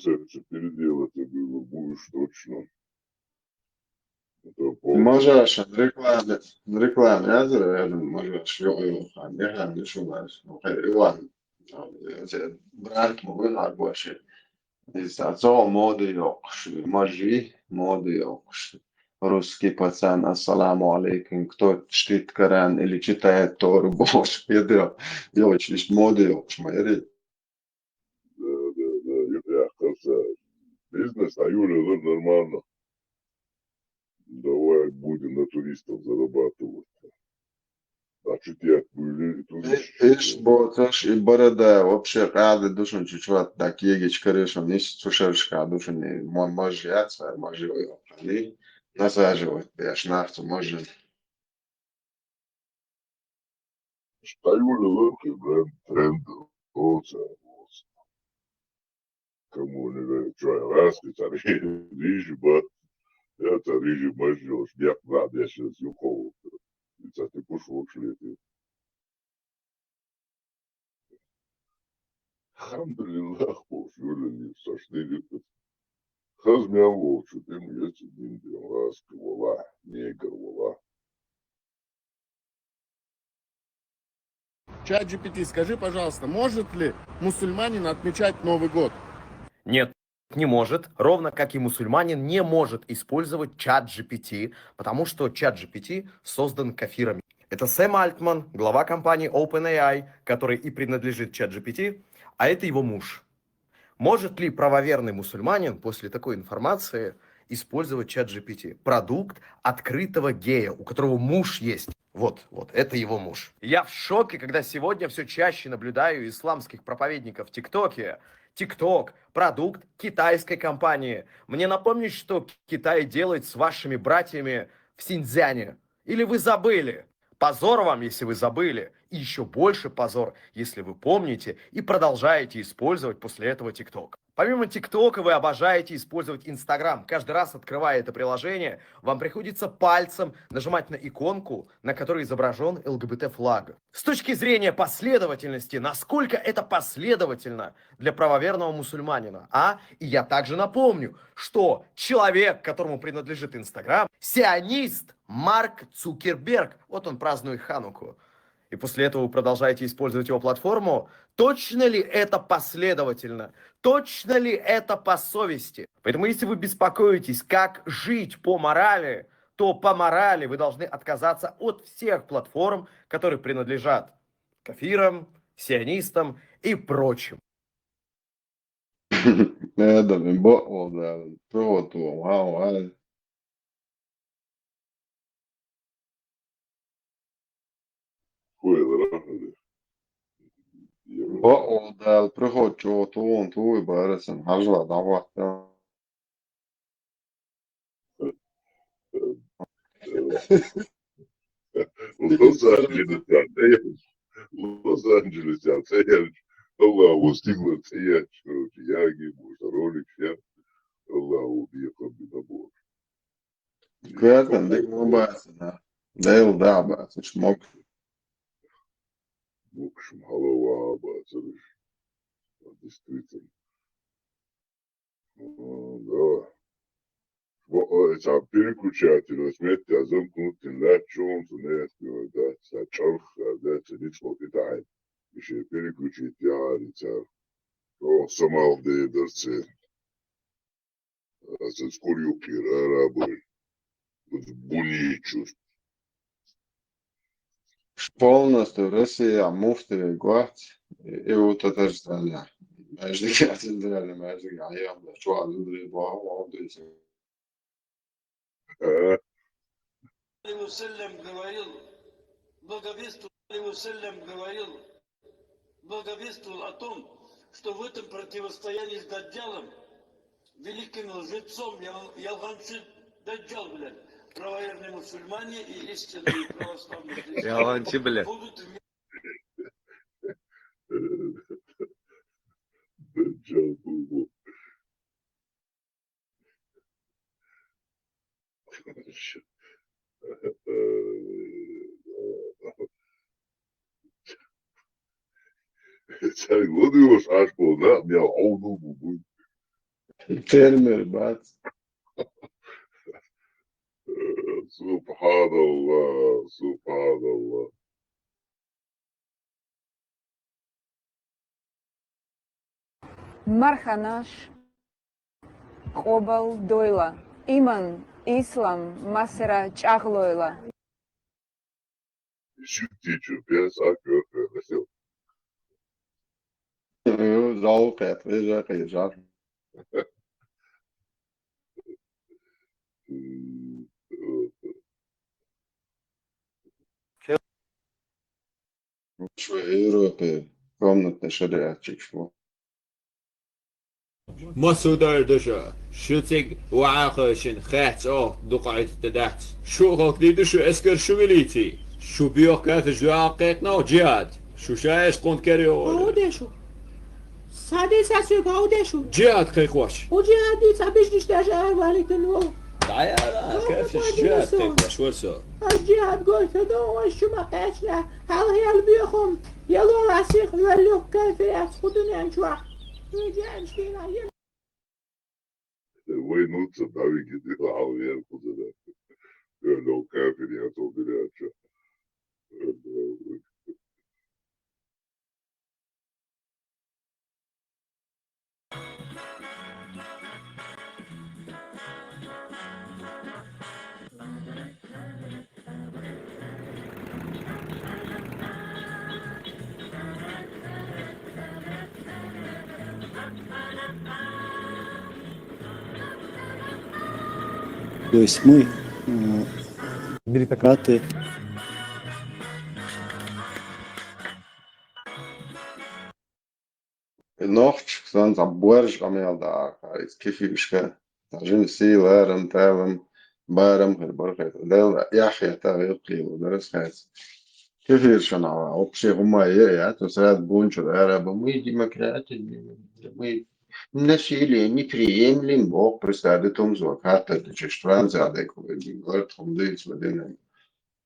концепцию переделать, я говорю, будешь точно. Можешь рекламе yazır, можешь yok ne kadar şu var. O kadar var. Brand bugün arkadaşı. İsterse moda yok. Maji moda yok. Русский пацан, ассаламу алейкум, кто чтит Коран или читает Тору, Боже, я очень моды yok. Да, красавец. Бизнес на Юле нормально. Давай будем на туристов зарабатывать. Значит, я были Эш боцаш и борода вообще рады душен чуть-чуть так егич корешем не сушершка душен не может яться может они насаживать я шнахту может на Юле легкий бренд, тренд. Кому не говорит, что я раски, цари, рижи, бат. Я цари, мажешь, я рад, я сейчас юхову. Ты пошел шлеты. Alhamdulillah, şöyle saçları kazmayan olçu değil mi? Yetin diyor, raskı vola, neger vola. Чат GPT, скажи, пожалуйста, может ли мусульманин отмечать Новый год? Нет, не может, ровно как и мусульманин не может использовать чат GPT, потому что чат GPT создан кафирами. Это Сэм Альтман, глава компании OpenAI, который и принадлежит чат GPT, а это его муж. Может ли правоверный мусульманин после такой информации использовать чат GPT? Продукт открытого гея, у которого муж есть. Вот, это его муж. Я в шоке, когда сегодня все чаще наблюдаю исламских проповедников в ТикТоке. ТикТок – продукт китайской компании. Мне напомнить, что Китай делает с вашими братьями в Синьцзяне. Или вы забыли? Позор вам, если вы забыли. И еще больше позор, если вы помните и продолжаете использовать после этого ТикТок. Помимо ТикТока вы обожаете использовать Инстаграм. Каждый раз, открывая это приложение, вам приходится пальцем нажимать на иконку, на которой изображен ЛГБТ-флаг. С точки зрения последовательности, насколько это последовательно для правоверного мусульманина, И я также напомню, что человек, которому принадлежит Инстаграм, сионист Марк Цукерберг. Вот он празднует Хануку. И после этого вы продолжаете использовать его платформу. Точно ли это последовательно? Точно ли это по совести? Поэтому если вы беспокоитесь, как жить по морали, то по морали вы должны отказаться от всех платформ, которые принадлежат кафирам, сионистам и прочим. Это да, то, да, приход чего то он твой барасан, хажла давай. Лос-Анджелес, Аллаху стигла цеять, яги, ролик, я, Аллаху бьехал набор. Квертен, dik mobasına. Değil daha basın, şmok. В общем, голова бацаешь. Действительно. Да. Это переключатель, возьмете, а замкнутый лячом, да, сачарх, да, царицо питает. Еще переключить ярится. О, сама в дейдерце. А скорюки, арабы. Буничус. Полностью Россия, муфты, гвард, и вот это же страна. Мәжлик әсілдеріне мәжлик аяғында чуал үдірі баға благовествовал о том, что в этом противостоянии с Даджалом, великим лжецом, ялганцы Даджал, блядь, правоверные мусульмане и истинные православные христиане будут Sen ne diyorsun aşk ol, ne yapıyor? Oldu bu. Termir bats. Subhanallah, subhanallah. Marhanash, Qobal Doila, Iman, Islam, Masera Chagloila. Shoot teacher, yes, I could. Let's go. Zaukat, veja. Швы Европы комнатный шариатчик шву. مسودار دشا شوتيك وعاقشن خات او دقعت تدات شو غاكدي شو اسكر شو مليتي شو بيوك كاف جواقيتنا وجهاد شو شايش قنت كريو باودشو سادي ساسو باودشو جهاد خي خوش وجهادي تابيش نشتاش اهوالي كنو تعال كيف الجهاد خي خوش ورسو الجهاد قلت دو وشو ما قاتنا هل هي البيخم يلو راسيخ يولو كيف يسخدون انشوا يجي انشتينا وين تصدقي كده العوية الخضراء لو كافر يا صوبي يا شا То есть мы, меритократы, Nocht, sonst am Burj am da, ist kifischke. عشان سيل هرم تاوم بارم غير برغيت دل يحيى تاوي قيل درس خاص كيف يرشنا وبشي هما يا تسرات بونشو العرب ويجي مكرات وي نسيلي неприемлем Бог представителям звуката чештран задек говорит хумдыц мадина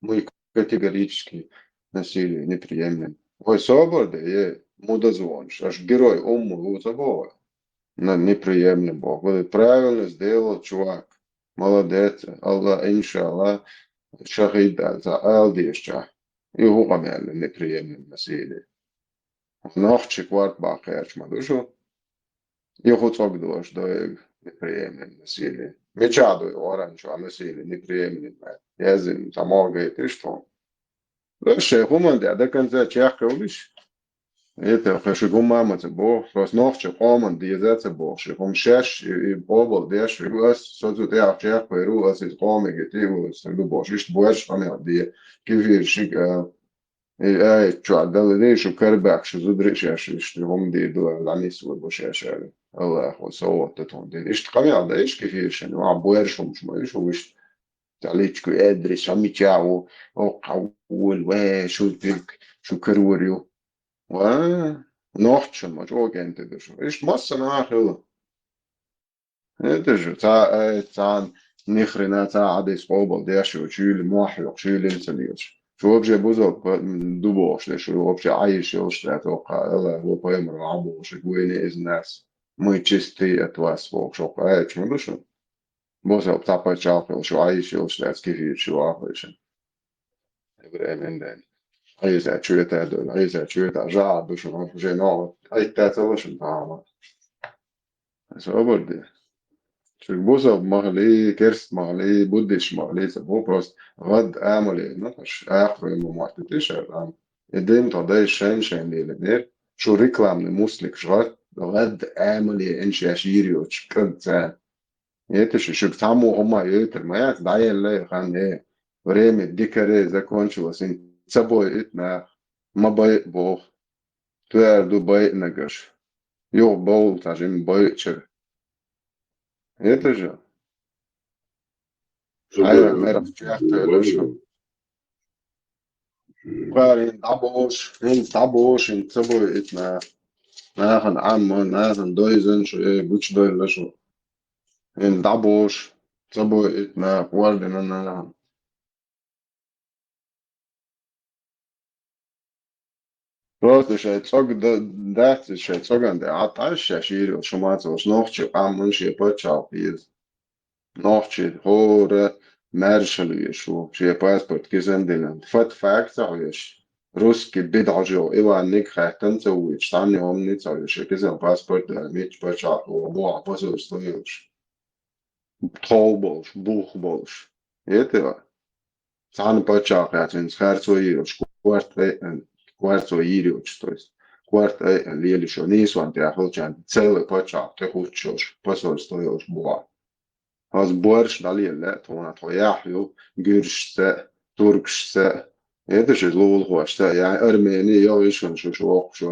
мы категорически насилие неприемлем ой свобода е мудозвонш аж герой уму забова неприемлем Бог. Вот правильно сделал чувак. Молодец. Аллах, иншаллах, шахид за алдиша. И хугамяли неприемлем насилие. Нахчи кварт бахерч мадушу. И хуцок дош доег неприемлем насилие. Мечаду оранчу насилие неприемлем. Язин тамогает и что. Лучше хуман да конца чахка улиш. Это хочу мама це Бог, просто ночі команд діє це Бог, що ком шеш і бобл деш і ус соцу те авчер перу ас із коми гетиву це Бог, що бош там діє кивір шик і чо дали що карбак що зудриш що ком діє до ланіс у бошеш Allah وصوت تتون دي ايش تقامي ده ايش كيف شنو ما بويرش مش ما ايش وش تعليق ادري عمي تاعو او قول وشو تلك شو كروريو و نوchtje maar ook in te dus is massa nachel het is het aan نخرنا عادي صعوبة ده شو شيل موحي شيل إنسانيش شو بجي بوزو دوبوش ده شو بجي عايش يوش ده توقع الله هو بيمر عبو شو كويني إز ناس مي تشستي أتواس فوق شو قاعد ما دوشو بوزو بتاع شاقل شو عايش يوش ده كيف شو عايش إبراهيم ده عايز أشوية هذول عايز أشوية أجعب شو ما بجي نوع أي تاتلوش نتعامل بس أبردي Bozo могли, керст могли, будеш могли, це був просто год амолі, ну тож ахрою мати тише там. Ідем тоді шен ділер, що рекламний муслик жгот, год амолі інші ашіріо, чкрд це. Это же, чтобы само ома это, моя сдаяле хане, время дикаре закончилось, и собой это мабай бог, туэр дубай нагаш, йо бол, тажим бойчер. Это же. Айра мера чахта лошо. Парин табош, ин собой это нахан аммо, нахан дойзен, что буч дой лошо. Ин табош, собой это вардена нахан. Просто شايتوك ده شايتوك عند عطاش شاشير وشمات وشنوخش قام شي بتشاو بيز نوخش هور مارشل يشو شي باسبورت كيزن ديلن فات فاكتا ويش روسكي بدع جو إيوا نيك خاتن تويش تاني هم نيتساويش كيزن باسبورت ميتش بتشاو وموع باسو ستويش طول بولش بوخ بولش يتوا تاني بتشاو قاتن خارتو يوش كوارتو يريوش تويس Quart lieli šo nīsvan tie hulčan celi pačā te hučoš pasols tojoš boa. Az borš dalielle tona to jahju gürşse turkşse edişi lulhoşse yani Ermeni ya işin şu okşu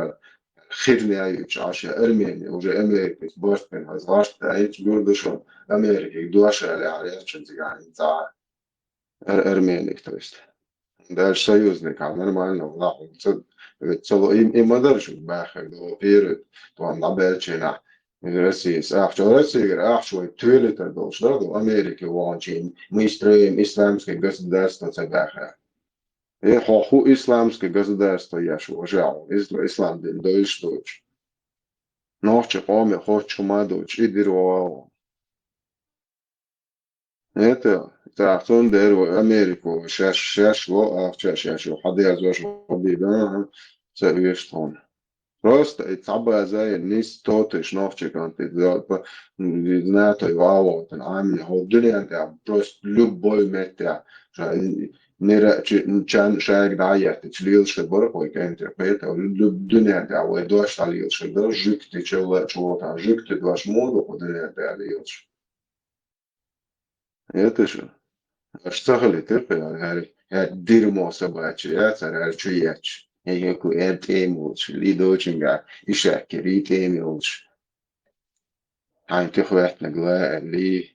خدني أيش عشان أرمينيا وجا أمريكا بورتن هزغاشت أيش جوردشون أمريكا دوش على عشان يعني تاع أرمينيا تويست ده союзник а нормально нахуй цело им модерш бахер до перед то на белчина Россия Россия ахшой туалетер должна до Америки ванчин мы строим исламское государство цабаха хоху исламское государство я шо ислам дин дойшточ ночи коме хочу мадоч идиро это так он дер Америку шаш ло шаш حد يزوش حبيبه سويشتون просто это زي الناس توتش نوفش كانت знато его там ами الدنيا انت просто любой метя نرى كان شايك دايت تشليل شبر كوي كانت بيت الدنيا انت ودوش عليه شبر جكت تشوا شو جكت دوش مود الدنيا انت عليه это же اشتغل تبقى يعني دير موسبات يا ترى الشيء هيك وقت إيموش اللي دوتشنجا يشكل إيموش هاي تخوات نجوا اللي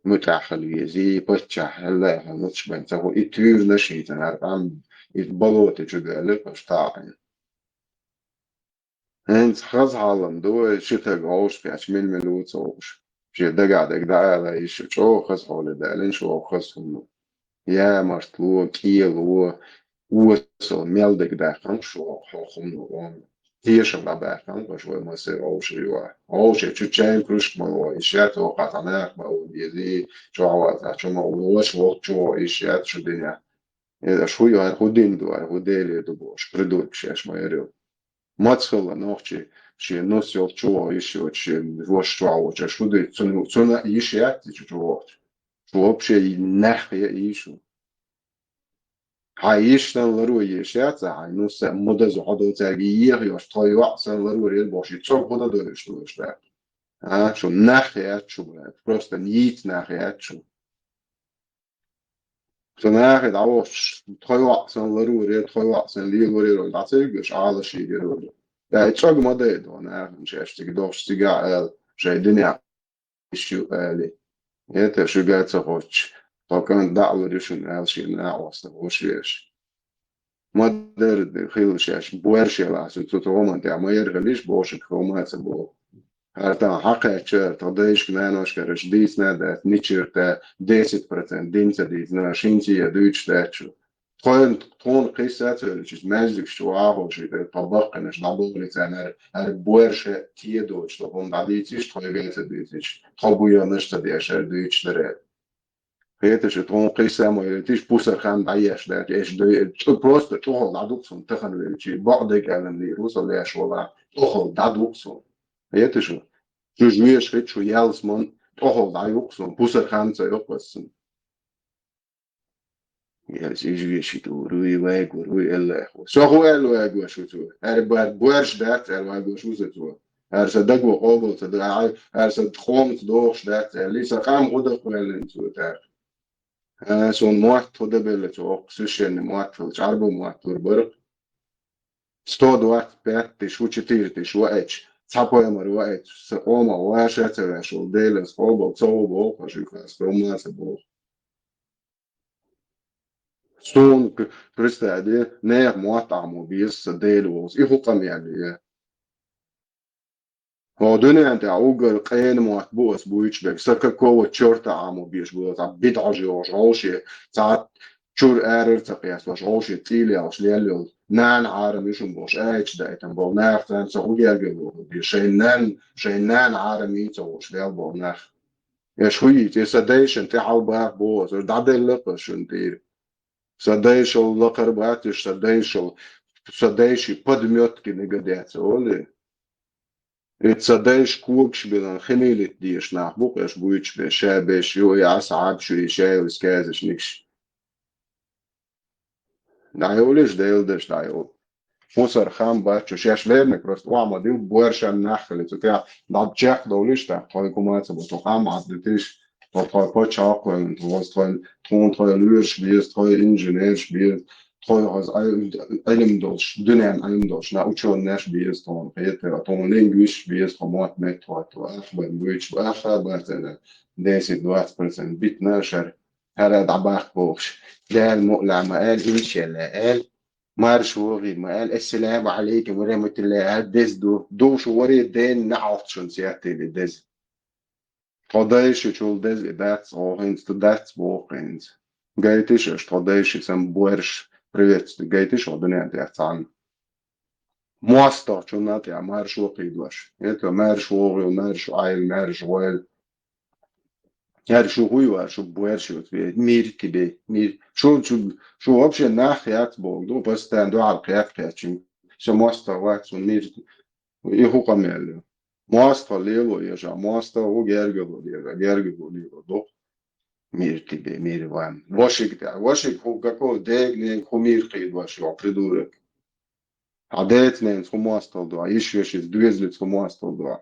متأخر يزي بتشح هلا هنوش بنتهو يتوير نشيط أنا عم يتبلوت جدا لك أشتاعن هنس خز عالم دو شتى جوش كاش من ملوت صوش شيء دقعدك دعالة يش شو خز حول دالين شو خزهم يا مرتلو كيلو وصل ميلدك داخل شو حكم نوام تيشم داخل باش هو مسير أو شيء تشين كروش مالو إشياء وقت أنا ما بيزي شو عوض شو ما وش وقت شو إشياء شو دنيا إذا شو يعني هودين دو هوديلي دو باش بدوك شيء ما يريو ما تخلى نوختي شيء نص يوم شو إشياء شيء وش شو عوض شو دي تنا إشياء تجوا شو بشيء نحية إيشو هايشتن لرو يشات هاي نص مدة زحدو تغيير ياش تايوا سن لرو ريل باشي çok خدا دانشتوشتر ها شو نخیت شو просто نیت نخیت شو så نخیت عواش تايوا سن لرو ريل تايوا سن لرو ريل داتيگش على شي ريل ده çok مدة دونه مش تقدرش تقع شي الدنيا شو قالي это شو قاعد تخش طبعا دعوة ريشن عالشي نعوس وشيش ما درد خيل شاش بورشي لاسو تتوما تاع ما يرغليش بوشك خومات بو هرتا حقا تشر تدايش كنانوش كرش ديس نادات نيتشر تا 10% دينتا ديس نا شينتي يا دوتش تاتشو تون قيسات لشيش ماجدك شو عاهو شي طبق نش نابولي تانا هر بورشي تيدوش طبون داديتيش طيبيت ديتيش طبويا نشتا دي اشار دوتش درات это же он قيسام ويتيش بوسر خان بعيش ده ايش ده بروست تقول دادوكسون تخن شي بعدك على اللي روسو ليش ولا تقول دادوكسون это же جوجويش ريت شو يالسمون تقول دادوكسون بوسر خان زيوكسون يا جوجويش تو روي واغ روي الله شو هو الواغ شو تو بعد بورش دات الواغ شو تو هر دغو قوبل تدعي هر تخوم تدوش دات ليس قام غدق ولا تو سون موات تودا بيلت وقسوشين موات في الجاربو موات توربرق 120 تش و 4 تش و اتش تابو يمر و اتش سقوما واشا تراشو ديلس قوبل تصوبو فشو كاس بروما سبو سون برستادي نير موات عمو بيس ديلوز إيهو قم يعني هو دنيا أنت عوجل قين مواتبوس بويتشبك سكر كوة شرطة عمو بيش بوت عبيد عجي وش عوشي ساعات شور آرر تقياس وش عوشي تيلي عش ليالي نان عارم يشون بوش ايش دايتن بول ناخ تان سو يلقوا دي شيء نان عارم يتوش بيل بول ناخ يا شوي تسديش انت حال باخ بوز دعدي لقش انت سديش اللقر باتش سديش подмётки не годятся оли تسديش كوكش بلان خميلة ديش ناخ بوكش بويتش بشابش يو يعصعب شو يشاوز كازش نكش دايولش دايلدش دايول فوسر خام باتشو شاش ليرنك просто وعما ديو بورشان ناخلي تتاع داد تشاخ دولش تا خوي كوماتس بوتو خام عدتش خوي بوتش اقوى توز خوي تون خوي لورش بيست خوي انجينيرش بيست خوي از علم دوش دنيا علم دوش نا وچو ناش بيست تون بيتر تون لينجويش بيست خمات مت تو اخ بويتش واخ باتنا ديسي 20% بيت ناشر هذا دعباخ بوش لا المقلع ما قال إن شاء الله قال مارش وغي ما قال السلام عليكم ورحمة الله هدز دو شوري دين نعوت شون سياتي لدز قضايش شول دز that's all hints to that's walk-ins قايتش قضايش سم بورش بريت قايتش ودنيا ديعتان مواسطة شونات يا مارش وقي دوش يتو مارش وغي ومارش عايل مارش ويل يعني شو هو شو بويرشو مير كده مير شو вообще ناحيات بوغدو بس تاندو على القيات كاتشين شو ماستر واكس مير يهو قميل ماستر ليلو يجا ماستر هو جارجو ليلو دو مير كده مير وان واشك هو كاكو ديج نين خو مير قيد واش لو بريدورك عدات نين خو ماستر دو يش دوزلت خو ماستر دو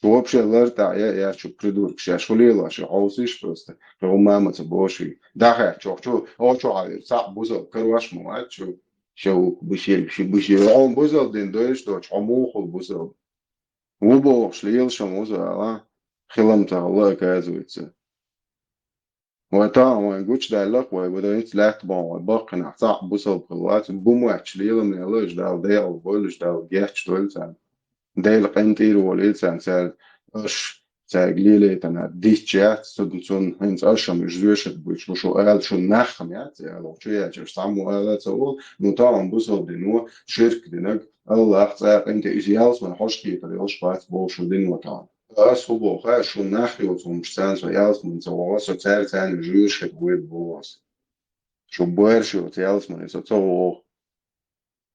вообще ларта я что придурок сейчас шулила что хаусиш просто что мама то боши да ха что о что а са бузо карваш мама что буши он бузо дин доиш что чому хол бузо убо шлил что музо а хилам-то Allah оказывается وقتها ما يقولش ده لك وبدا يطلع طبعا باقي نعطى بوصل بخلوات بومواتش ليلا من يلاش ده او بولش ده جاش دول ديل قنتير وليتسان سال اش ساقليلي تنا ديتشات سون هنس اشم جوشت بوش شو قال شو نخم يا لو شو يا جش سامو قال تقول نطعم بوصل دينو شرك دينك الله اخزاق انت ايزيالس من حشكي تريوش بات بوشو دين وطعم اس هو بوخا شو نخي وصوم سانس ويالس من سواس وتسال تاني جوشت بويد بوس شو بويرشو تيالس من يسوتو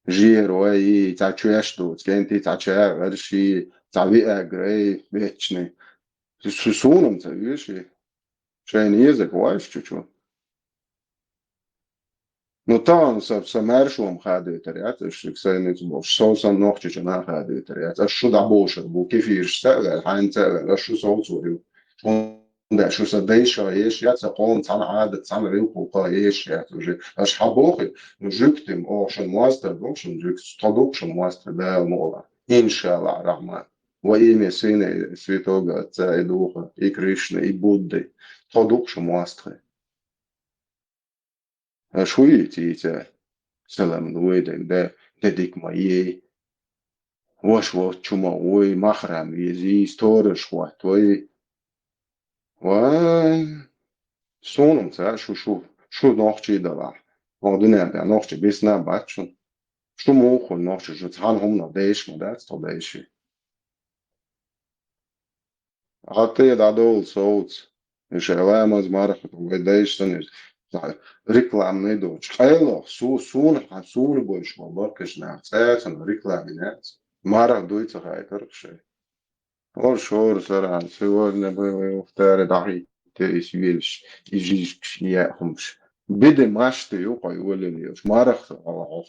جير وي تاع تشاشتو كانتي تاع تشا غيرشي تاع بيئة جراي بيتشني شو سونم تاع يشي شاين يزك وايش تشو نو طبعا سمارشو مخادي تريات الشيك ساينت بوش صوصا نوختي جنا خادي تريات شو دعبوش بو كيف يشتغل الحين تغل شو صوتو ده شو صديش ايش يا تقوم تعمل عادة تعمل ريوكو قايش يا توجي اش حبوخي نجكتم او شن ماستر دوشن جكت تدوكشن ماستر ده مولا ان شاء الله الرحمن وإيمي سيني سويتوغا تايدوخا إي كريشنا إي بودي تدوكشن ماستر شوي تيتا سلام دويدن ده تديك ما يه واش واتشما وي مخرم يزي ستورش وات وي و سونم تا شو ناخچی دارم آدونه بیا ناخچی بیس نه بچون شو موخو ناخچی جو تان هم ندیش مدت تا دیشی حتی دادول صوت شغلام از معرفت و دیش تنیز ريكلام ندوش خيلا سون بوش ما بركش نعتاتن ريكلامينات معرف دويت هاي كرشي اور شور سرعان سوال نبوي وفتار دعي تيس ويلش يجيش ياهمش بدي ماشتي يوقع يوليش معرف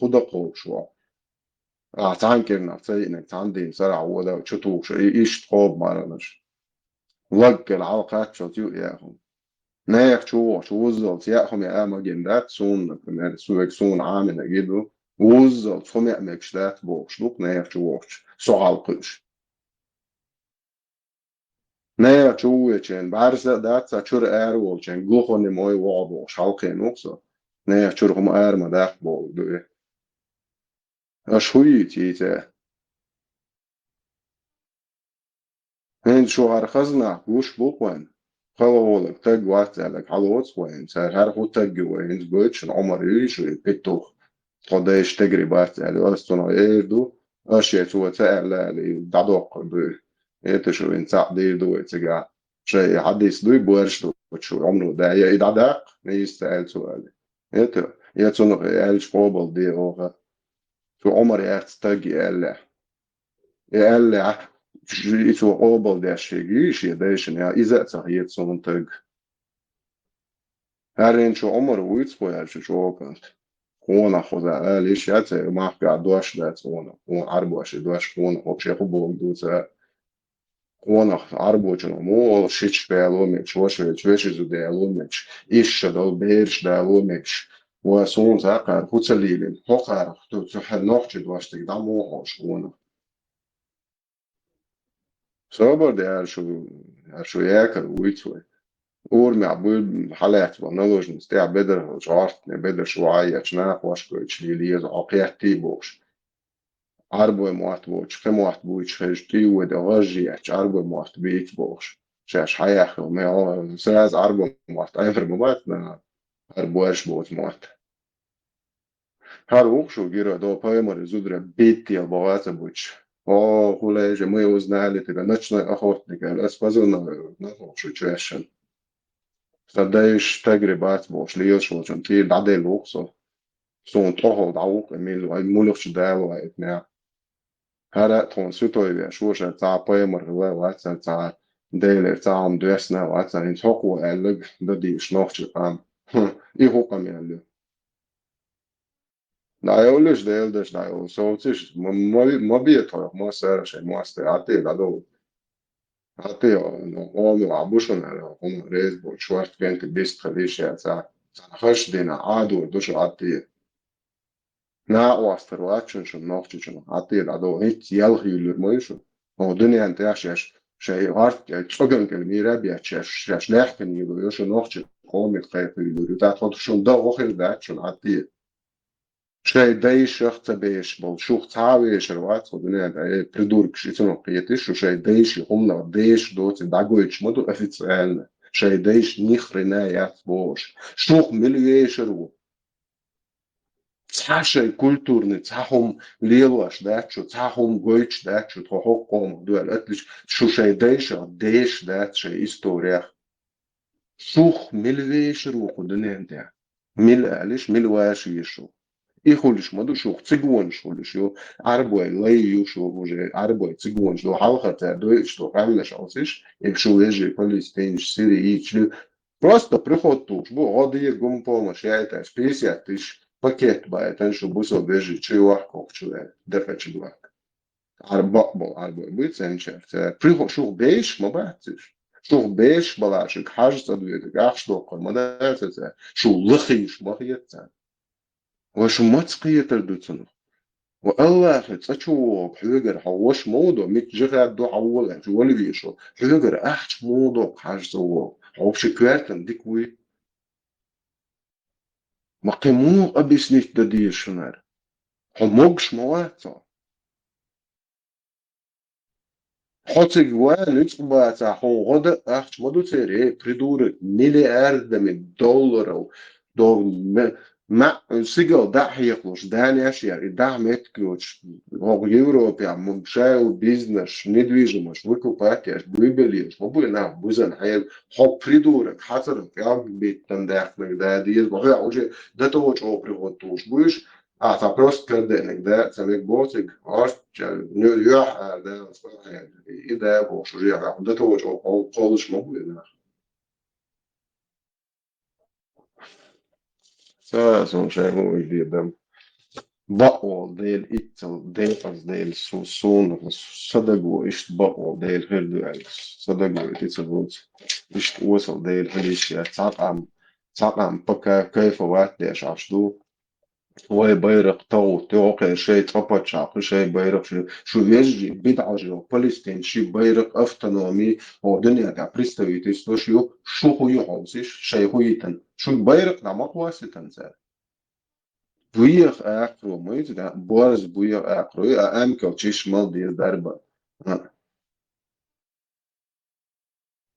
خدا قوش وا تعانكر نعتي انك تعندي سرع ولا تشتوش ايش تقوب مارنش لق العلاقات شتيو ياهم نايك شو وزلت ياهم يا اما جندات سون كمان سوك سون عامل اجيبه وزلت فم يعملش دات بوش لوك نايك شوش سوال قش نايك شو يچن بارزه دات چور ار ولچن گوخوني موي وابو شالقين اوكسو نايك چور هم ار ما داخ بو دو اشوي تيتا هند شو هرخزنا وش بوقوان خلولك تج واتلك حلوت وين سار هر هو تج وين بوتش عمر يش بيتوخ قديش تجربات يعني أصلا يدو أشياء سوى تعالى دعوق بي يتشو إنسان ديدو يتجا شيء حديث دوي بورش دو شو عمره ده يدعق يستاهل سؤال يتسونغ يالش قوبل دي أوغا شو عمر يستاجي يالا يسو قوبل ده شيء يدايشن يا إذا صحيت سونتج هارين شو عمر ويتسوي شو كان كونا خذا ليش يات ما قاعد دوش ده كونا عربو أشي دوش كونا وبشي خبو دوسا كونا عربو جنو مو شيش بيالو ميش وش زودي ألو ميش إيش دو بيرش ده ألو ميش وسون زاقر هوتسليلين هوقر تحل نوحش دوش تقدر مو هوش كونا صبر ده شو ياكل ويتوي اور معبود حالات ونلوج نستيع بدر جارت بدر شوية شناق واشكو تشليليز عقيتي بوش عربو موات بوش خموات بوش خجتي ودغجي عربو موات بيت بوش شاش حياخو ما ساز عربو موات ايفر موات ما عربوش بوت موات هر وقشو جيرا دو بايمر زودرا بيتي البوات بوش هولا يجي مي وزنالي تبا نچنا اخوتني قال اسفازونا نخوشو تشاشن قديش تجربات بوش ليش شو كتير بعدين الوقصة سون تأخذ عوق ميل أي مولوش دالو إثناء هلا تون سوتو يبيع شو شا تاع بايمر هو واتسا تاع ديلر تاعهم دوسنا واتسا ينتحقوا قالك بدي شنوخش قام إيه قام يعلو لا يقولش ديلدش لا يقول صوتش ما بيطرق ما سير شيء ما استعطي لا دو عطي قوموا عبوشون على هم ريز بول شوارت كانت بيست خليش يا ساعة خش دينا عادو دوش عطي نا واسترواتشن شن نوختشن عطيل عدو هيت يلغي للمويشو هو دنيا انت عشاش شيء عارف تشوغن كلميرا بيتشاش لاحكن يلو يوشو نوختش قومي خايف يلو تا تخشون دا وخل داتشن عطيل شيء دايش يخت بيش بول شوخ تعاويش الوقت ودنيا دا بريدورك شيتنو قيتش وشيء دايش يهمنا دايش دوت داغويتش مدو افيتسالنا شيء دايش نيخرنا يات بوش شوخ مليويش الوقت цаашай культурны цаахум лелаш дачу цаахум гойч дачу тохоком дуэл атлиш шушай дэша дэш дача история шух милвеш руку дэнэнтэ мил алиш мил ваш ешо ихулиш моду шух цигуон шулиш ё арбой лей юшо уже арбой цигуон до халхата до что правильно шаусиш якщо лежи палестинш сирии чли просто приход туш бо оди гум помощь я это 50 тысяч пакет باید شو بوسو بيجي شيء واحد كوكشو دفع شدواك عربة بيت سنشرت بريخو شو بيش ما بعتش شو بيش بلاشك حاجة تدويتك أخش دوقر ما دارت شو لخيش ما هيتان وشو ما تقية تردوتنا والله تشو حلقر حوش موضوع متجرد دو حولا شو ولا بيشو حلقر أحش موضوع حاجة سوى حوش كوارتن ديكوي ما قيمو أبيس نيت ددير شنر هموغش مواتا حوتك والك باتا هو غدا أخش مدو تيري بريدور مليار من دولار دو ما سيجل دا هيخلوش داني أشياء دا متكلوش هو يوروبيا ممشاو بيزنس ندويجمش ويكوباتياش بيبليش مبوينا بوزن حيل هو بريدورك حاضرك يا بيت تنداخلك دا ديز وهي عوجي دا توش أو بريغوتوش بوش تا просто كردنك دا تسميك بوتك عرفت نيو يوح دا صراحة يعني إذا بوش وجيها دا توش أو قولش مبوينا ساسون شيء مو جديد بقوا ديل إتل ديل أز ديل سون صدقوا إشت بقوا ديل هردو يعني صدقوا إتل بوت إشت وصل ديل هليش تعقم بكا كيف وقت ليش عشدو هو بيرق توقع شيء تربط شاق شيء بيرق شو يجي بدعجو فلسطين شي بيرق أفتنومي هو دنيا كا بريستويتي شو هو يحوزيش شيء هو يتن شو بيرق نعمق واسطن زاد بويخ آخرو ميت دا بورز بويخ آخرو يا أمكو تشيش مال دير دربا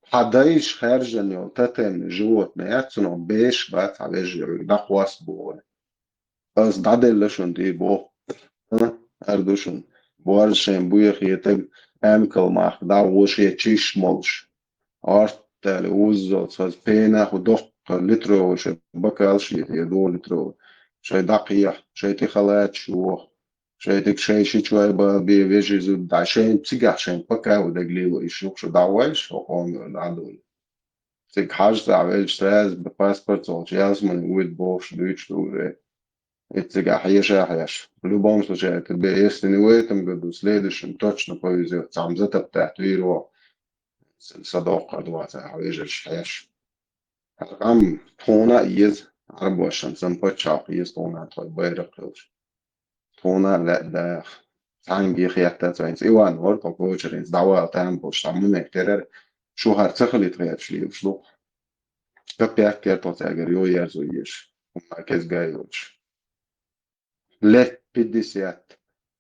حدايش خارجن يو تتن جوت نياتسنو بيش بات على جيرو دا خواست بوه از دادلشون دی بو اردوشون بوارشين بويخيتك امكل ماخ داوشي تشيش مولش ارتل وزو صاز بينا خدوق لترو شي بكالشي يدو لترو شي دقيق شي تخلات شو شي تك شي شوي بي فيجي زود داشين تسيقع شين بكا ودقليلو يشوك شو داوش وقوم العدول تك حاج تعمل شتراز بباسبورت وجاز من ويد بوش دويتش دوري اتسيقع حيش любом случае тебе если не в этом году в следующем точно повезет сам затоптать виру صداقة دوات حويجش حيش عم تونا يز عربوشن سنبتشاق يز تونا توي بيرقلش تونا لا دا تانجي خياتا توينس إيوان ورطو كوشرينس دعوة تامبوش تعمل نكترر شو هرتخلي تغير شلي وشلو كبياك كيرتو تاجر يو يرزو يش وما كيز جايوش لت 50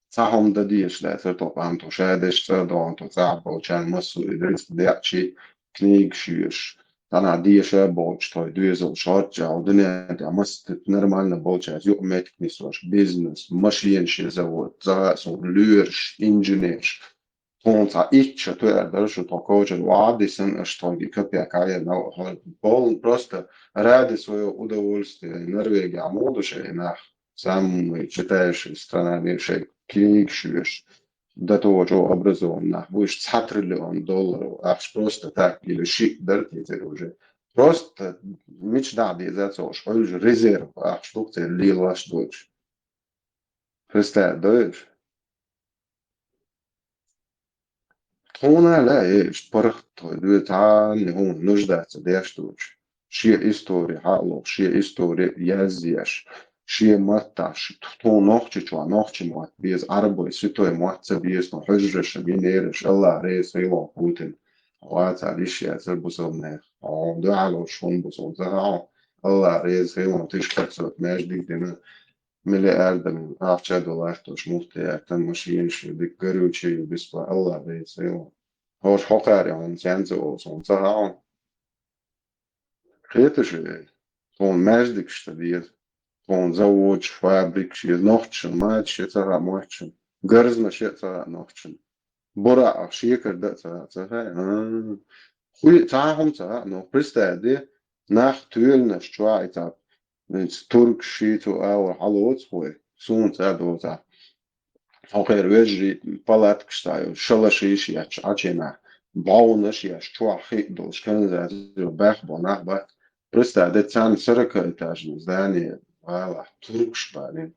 صحهم دديش لا ترتوب أنتو شادش تردو أنتو صعب وشان مصر إدريس دياتشي كنيج شيش أنا ديش بوش توي دويزو شارجا ودنيا دي مست نرمالنا بوشاز يؤمت كنيسوش بيزنس ماشينش زود زاسو لورش إنجينيرش تونتا إيتش تقدرش تقوجل وعادي سن أشتاقي كبيا كايا نو بول просто ради своего удовольствия Норвегия амодуше нах самый читающий страна мира кликшуешь до того, что образован, будешь $100 триллион, аж просто так, или шик, да, это уже. Просто мечта за что уже резерв, аж что ты лил ваш дочь. Представь, да? Тона لا إيش برخت تعال هون نجدة ديش دوش شيء إستوري حالو شيء إستوري يزيش شيء متاش تون نوختي شو نوختي موت بيز عربي ستوي موت بيز نحجرش بينيرش الله رئيس يلو بوتين وات عليش يا سربوسون أو دعالو شون بوسون زها الله رئيس يلو تشكر سوت ماجدي دينا مليار من $10 توش مفتي تن ماشينش ديك قروشي بسبا الله رئيس يلو هوش حقاري عن سيانزو وصون زها خيتش طون ماجدك شتبيز طون زوج فابريك شي نوختشن ماتش يتسرع موختشن قرزنا شي يتسرع نوختشن برع شيكر دا تسرع خوي تعهم تسرع نو برستادي ناخ تولنا شتواعي تاب ترك شيتو أو حلوت خوي سون تادو تا حقير ويجري بلاتك شتايو شلا شيش ياتش عجينا باونش ياش شتوا خيق دوش كان زازو باخ بوناخ باخ برستادي تسان سركة تاجن زاني voilà, Turkspanin.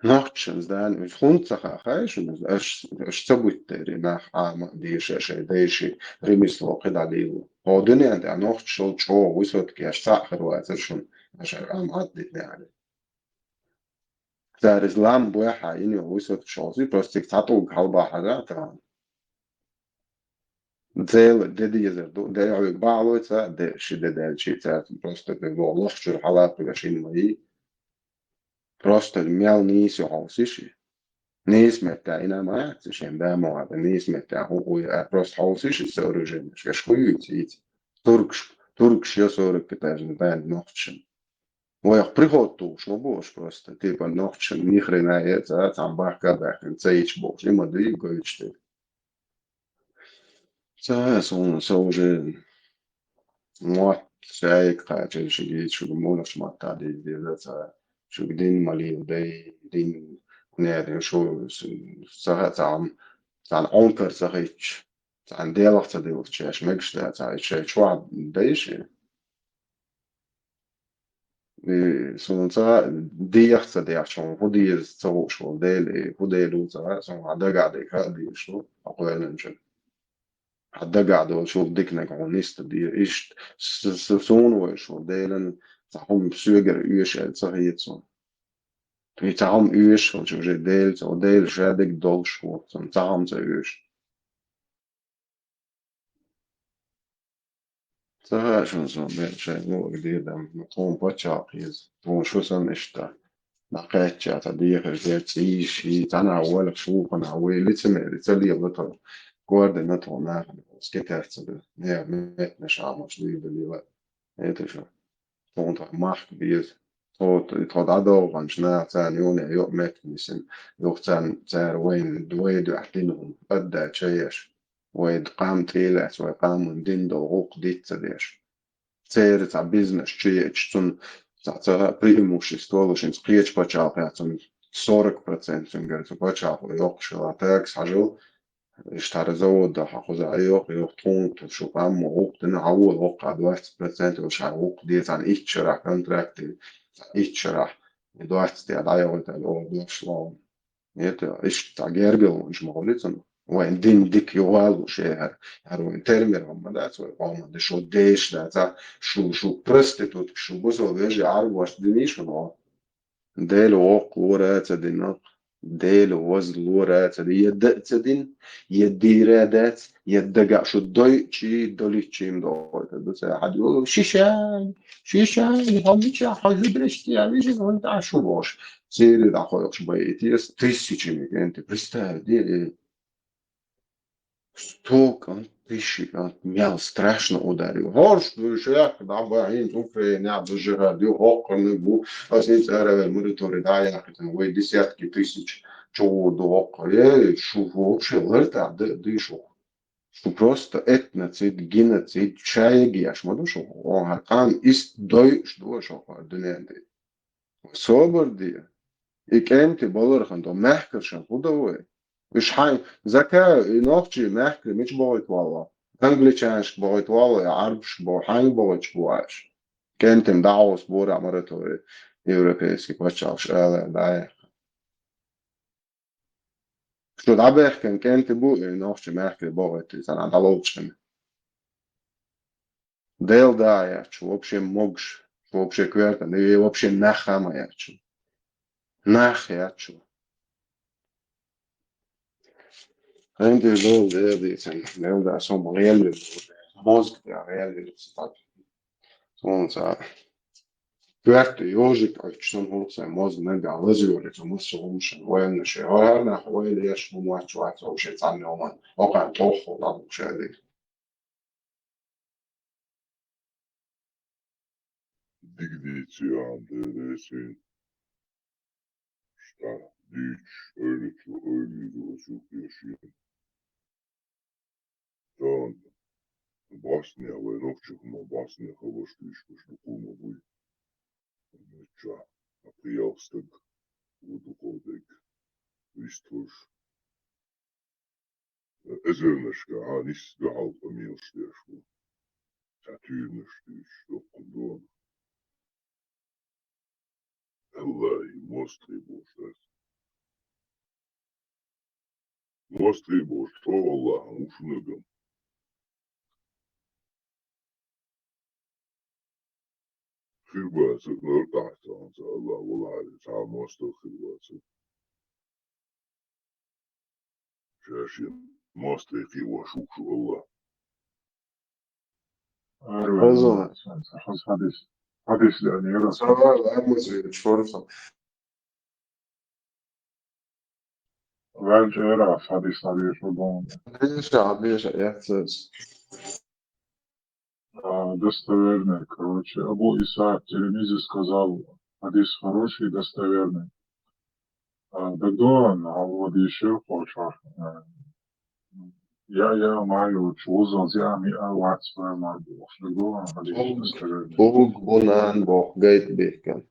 Nachtschens dan mit Hundsach heißen, es zabutteri nach ama dische deishi rimislo qidaliu. Hoduni and nacht shol cho wisot ki ashtakhir wa azshun ashar am addit yani. Dar islam buha ini wisot shozi prostik tatu qalba haga ta. Zel dedi yezer do de ba'lo ta de shide de chi ta просто de Allah shur halat gashin mai. Просто мял нisi hausishi. Nismetta ina maatsi shen dämoada nismetta hui просто hausishi sorujen. Skashkuyuti Turks jo sorukketäisen band nochtschen. Voi prihotus no boš просто типа nochtschen ни хрена это там бахкадах цейч бош има ди goichte. Ça so уже moi sai kaje shigi shugumona shmata di ça شوقدين مالي ودي دين نادي شو سهى تعن عنكر سهيتش تعن ديالك تديو تشاش مكش ده تعن شو دايش سون سهى ديالك تديو شون هدي سو شو ديلي هدي لو سهى سون عدا قاعد يكادي شو أقول نجم عدا قاعد شو ديكنك عنيست دي إيش سون وشو ديلن تعهم سوجر إيش سهيت سون Wie تعم إيش وشو جديل أو ديل شادك دول شو تعم زيش سهى شو بين شيء مو جديد مطعم بتشاقيز مو شو إشتا لقيت جات ديك جات شيء أنا أول شو أنا أول لتسلي بطل قارد نطعم ناخد سكترت ده مت مش عامش دي باللي هي تشوف طعم ماخ بيز يتخد عدو شنا تان يوني يوم مكنسن يوختان تار وين دويدو احتينهم أدى تشيش ويد قام تيلات ويقام دين دو غوق ديت تديش تير تا بيزنس تشيش تون تا بريموش استولوشن سقيتش بچاق ياتون 40% تنجل بچاق يوقش لا تاكس حاجو اشترى زود ده حخوز ايوق يوق تون تشو قام غوق دنا عول وقع 20% وش غوق ديت عن ايش شرح كونتراكت ايش شرح دوست det där jag inte och blåslå vet jag ish tagerbil مش مغلطن وين دين ديك يوال وشيء هرو termer هم ده سو قام ده شو ديش ده شو prostitut شو بوزو بيجي عارف واش دنيش نو ديل وق ورات دينا ديل وز ورات دي يدتدين يديرادات يدقع شو دوي تشي دولي تشيم دو بس حد يقول شيشان هم مش حاجبرشتي يعني شو انت شو باش زي ده خلاص بقيتي тысячами انت представь دي столько тысячи меня страшно ударил горш шех да баин Украина дожирали окна бу асницара мониторы да я хотел вы десятки тысяч чего до окна что вообще лерта дышу что просто этноцид геноцид чаяги аж модушу он кан ist deutsch durch auf der صابر دي إكانتي بولرخن تو محكرشن خدوه مش حي ذكاء نوختي محكر مش بغيت والله انجليشانش بغيت والله عربش بو حي بغيت بواش كانت مدعوس بورع مرتوري европейский почавш да что дабех كانت بو نوختي محكر بغيت انا دالوچن دел да я вообще могш вообще кверта не вообще нахама я نخ يا شو عندي لو ده sen لو ده som reell mozg det reell citat sån så kvart يوجد عشان هو سه mozg نرجع لزيور كمص ومش وين شيء انا حوالي ايش مو واحد او شيء ثاني وما وقع طوخ ولا شيء Digdition, det är synd. Stark, dyrt, öligt och öligt och superskinn. Då Bosnia var en uppköp med Bosnia för vår styrskurs och kommer vi. Mycket aprilsteg och då går det visstors. Ezerneska, han ist gehalt på mig och styrskor. Satyrnestyrs och kondon. Allah i mostri boštas. Mostri boš, to Allah, ušnegam. Хирбасы, ныртахтан, Allah, валари, са мосто хирбасы. Шашин, мостри хива шукшу, Allah. أظن حديث يعني يرى صار الأمر فرصة Bence era حديث عليه شو ليش يحسس достоверный, короче. Абу Иса Тирмизи сказал, хадис хороший, достоверный. Дагдон, а вот еще хочешь. Я маю чувство, я ми ават свой могу. Дагдон, хадис достоверный. بوغ بونان بوغ جيت بيكن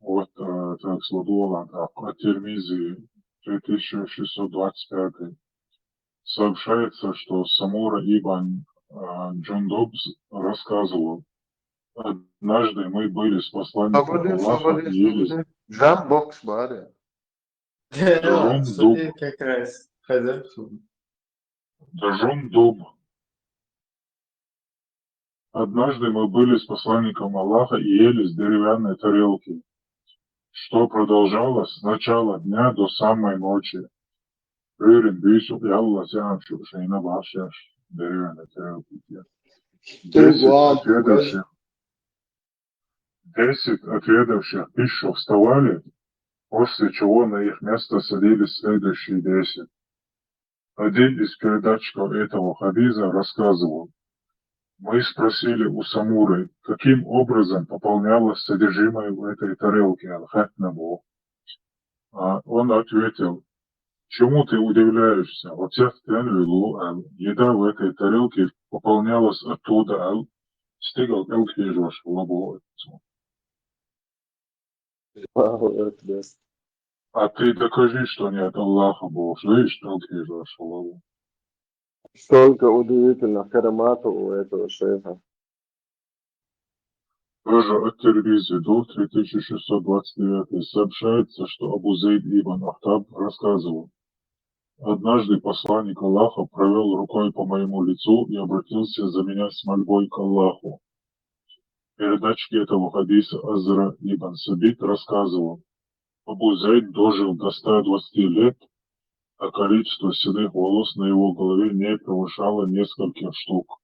Вот, так, Сладула, так, Тирмизи, 3625. Сообщается, что Самура Ибн Джундуб рассказывал, однажды мы были с посланником Аллаха и ели جام بوكس باري Джундуб. как раз хозяйство. Джундуб. Однажды мы были с посланником Аллаха и ели с деревянной тарелки, что продолжалось с начала дня до самой ночи. Рырин бису и Аллах сям шейна башаш деревянной тарелки. 10 отведавших пищу вставали, после чего на их место садились следующие 10. Один из передатчиков этого хадиса рассказывал, Мы спросили у Самуры, каким образом пополнялось содержимое в этой тарелке Аль-Хатнабу. Он ответил: чему ты удивляешься? Еда в этой тарелке пополнялась оттуда, стигал элкежош лабо. А ты докажи, что не от Аллаха был. Слышишь, элкежош лабо. Столько удивительных караматов у этого шейха. Тоже от Тирмизи до 3629 сообщается, что Абу Зейд ибн Ахтаб рассказывал: однажды посланник Аллаха провел рукой по моему лицу и обратился за меня с мольбой к Аллаху. В передачке этого хадиса Азра ибн Сабит рассказывал: Абу Зейд дожил до 120 лет, а количество седых волос на его голове не превышало нескольких штук.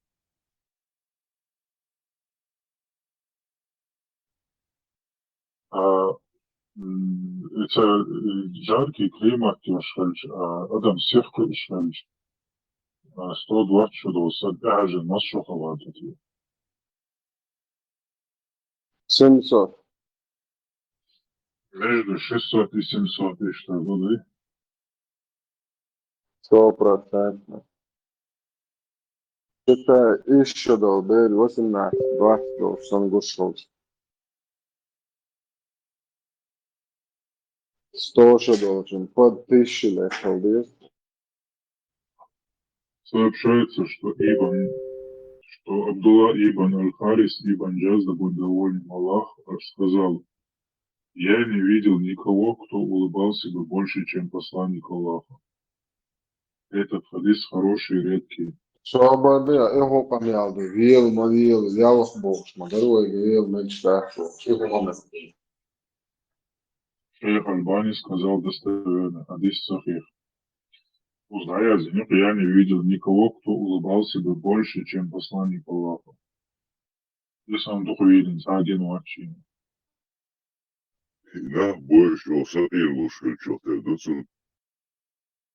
Это жаркий климат, адам севка işlemiş. 120 чудо, даже нас шоковать. 700. Между 600 и 700 и что годы. 100%. Это еще долбель 18, 20 сангушов. 100 что должен, под 1000 лет холдес. Сообщается, что Абдулла ибн Аль-Харис ибн Джаз, да будет доволен Аллах, сказал: я не видел никого, кто улыбался бы больше, чем посланник Аллаха. Этот хадис хороший и редкий. Свободы, его помялды, вел, молил, взял их Бог, смотрой, вел, мечта, Шейх Альбани сказал достоверно: хадис сахих. Узная за них, я не видел никого, кто улыбался бы больше, чем посланник Аллаха. Здесь он духовен, за один вообще. Да, больше осадил лучше, что ты доцу.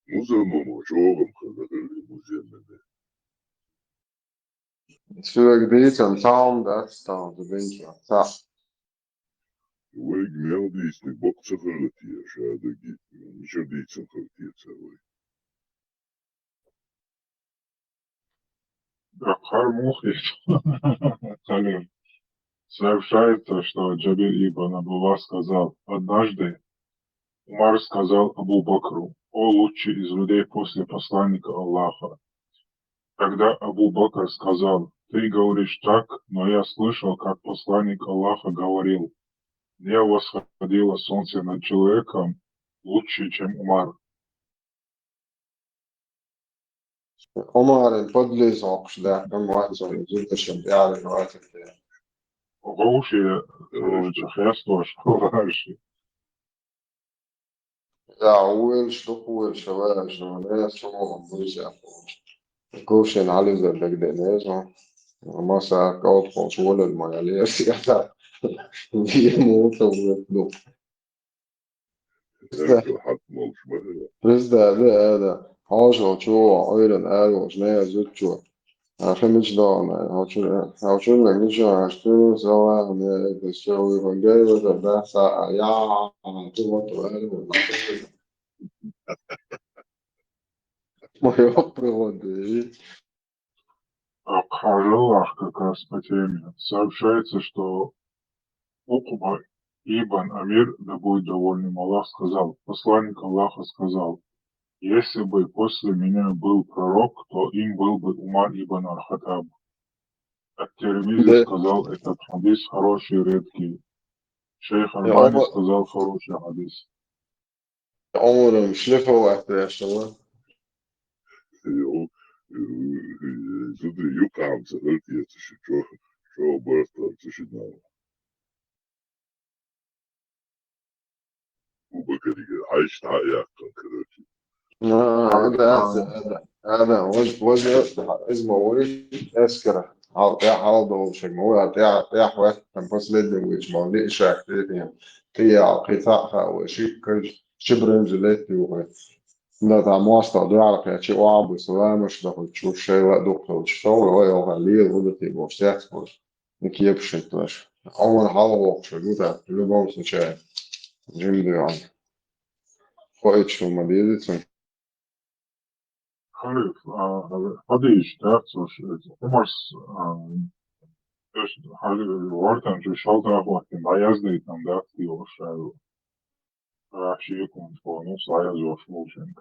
Музеумом, чогом, когда музеумом. Sürekli değilsen tam ders tamam benimki. Sağ. Вы имел действие, Бог сохранит, шада гит, ничего дейцем хартица, вы. Габхар Мухриш, Халим, сообщается, что Джабир ибн Абдулла сказал: однажды Умар сказал Абу Бакру: о лучший из людей после посланника Аллаха. Тогда Абу Бакр сказал: ты говоришь так, но я слышал, как посланник Аллаха говорил: не восходило солнце над человеком лучше, чем Умар. Omar'ın podlez okşda, ama sonra zülteşim yani vaatinde. Гоуши, чахяство, школаши. Ya uğraş, dokuğraş, şavaş, ne soğuk bu iş yapmış. Koşun Ali zırhlı deniz, ama sa kaut kontrol etmeli, siyasa. Bir mutlaka bu. Bizde de haşo çoğu ayrın ermiş ne yazık çoğu. Akşamüstü havçun geçiyor açtı zaman ne geçiyor uygun da sa ya tuvalet ermiş. Моё проводы. Хажалах как раз по теме. Сообщается, что Укба ибн Амир, да будет довольным Аллах, сказал: посланник Аллаха сказал: если бы после меня был пророк, то им был бы Умар ибн Аль-Хаттаб. Ат-Тирмизи сказал: этот хадис хороший и редкий. Шейх Альбани сказал: хороший хадис. Умрым шлифа вахтяшего. Смотри, юкамца, хартица, что обратно, шиднава. وبكري عايش حياة كنكرتي. هذا وجه اسمه وش أسكره عرضه شجموها تاع واحد تنفس لدي وش ما ليش أكتيفين تيا قطعها وشيء شبرن جلتي ده تاع مواصلة دعالك يا شيء وعبو سلامش دخل تشوف شيء لا دخل تشتغل هو يوغالي غدتي بوستيات نكيب شنتلاش أول حالة وقش جوتا اللي بوصل شيء جيم ديان خويت شو مديدة خليف حديش تاعتش عمرس حاجة وارتن جو شالتا وقت عايز ديتن داكتي وشايو راح يكون فونوس عايز وشوشن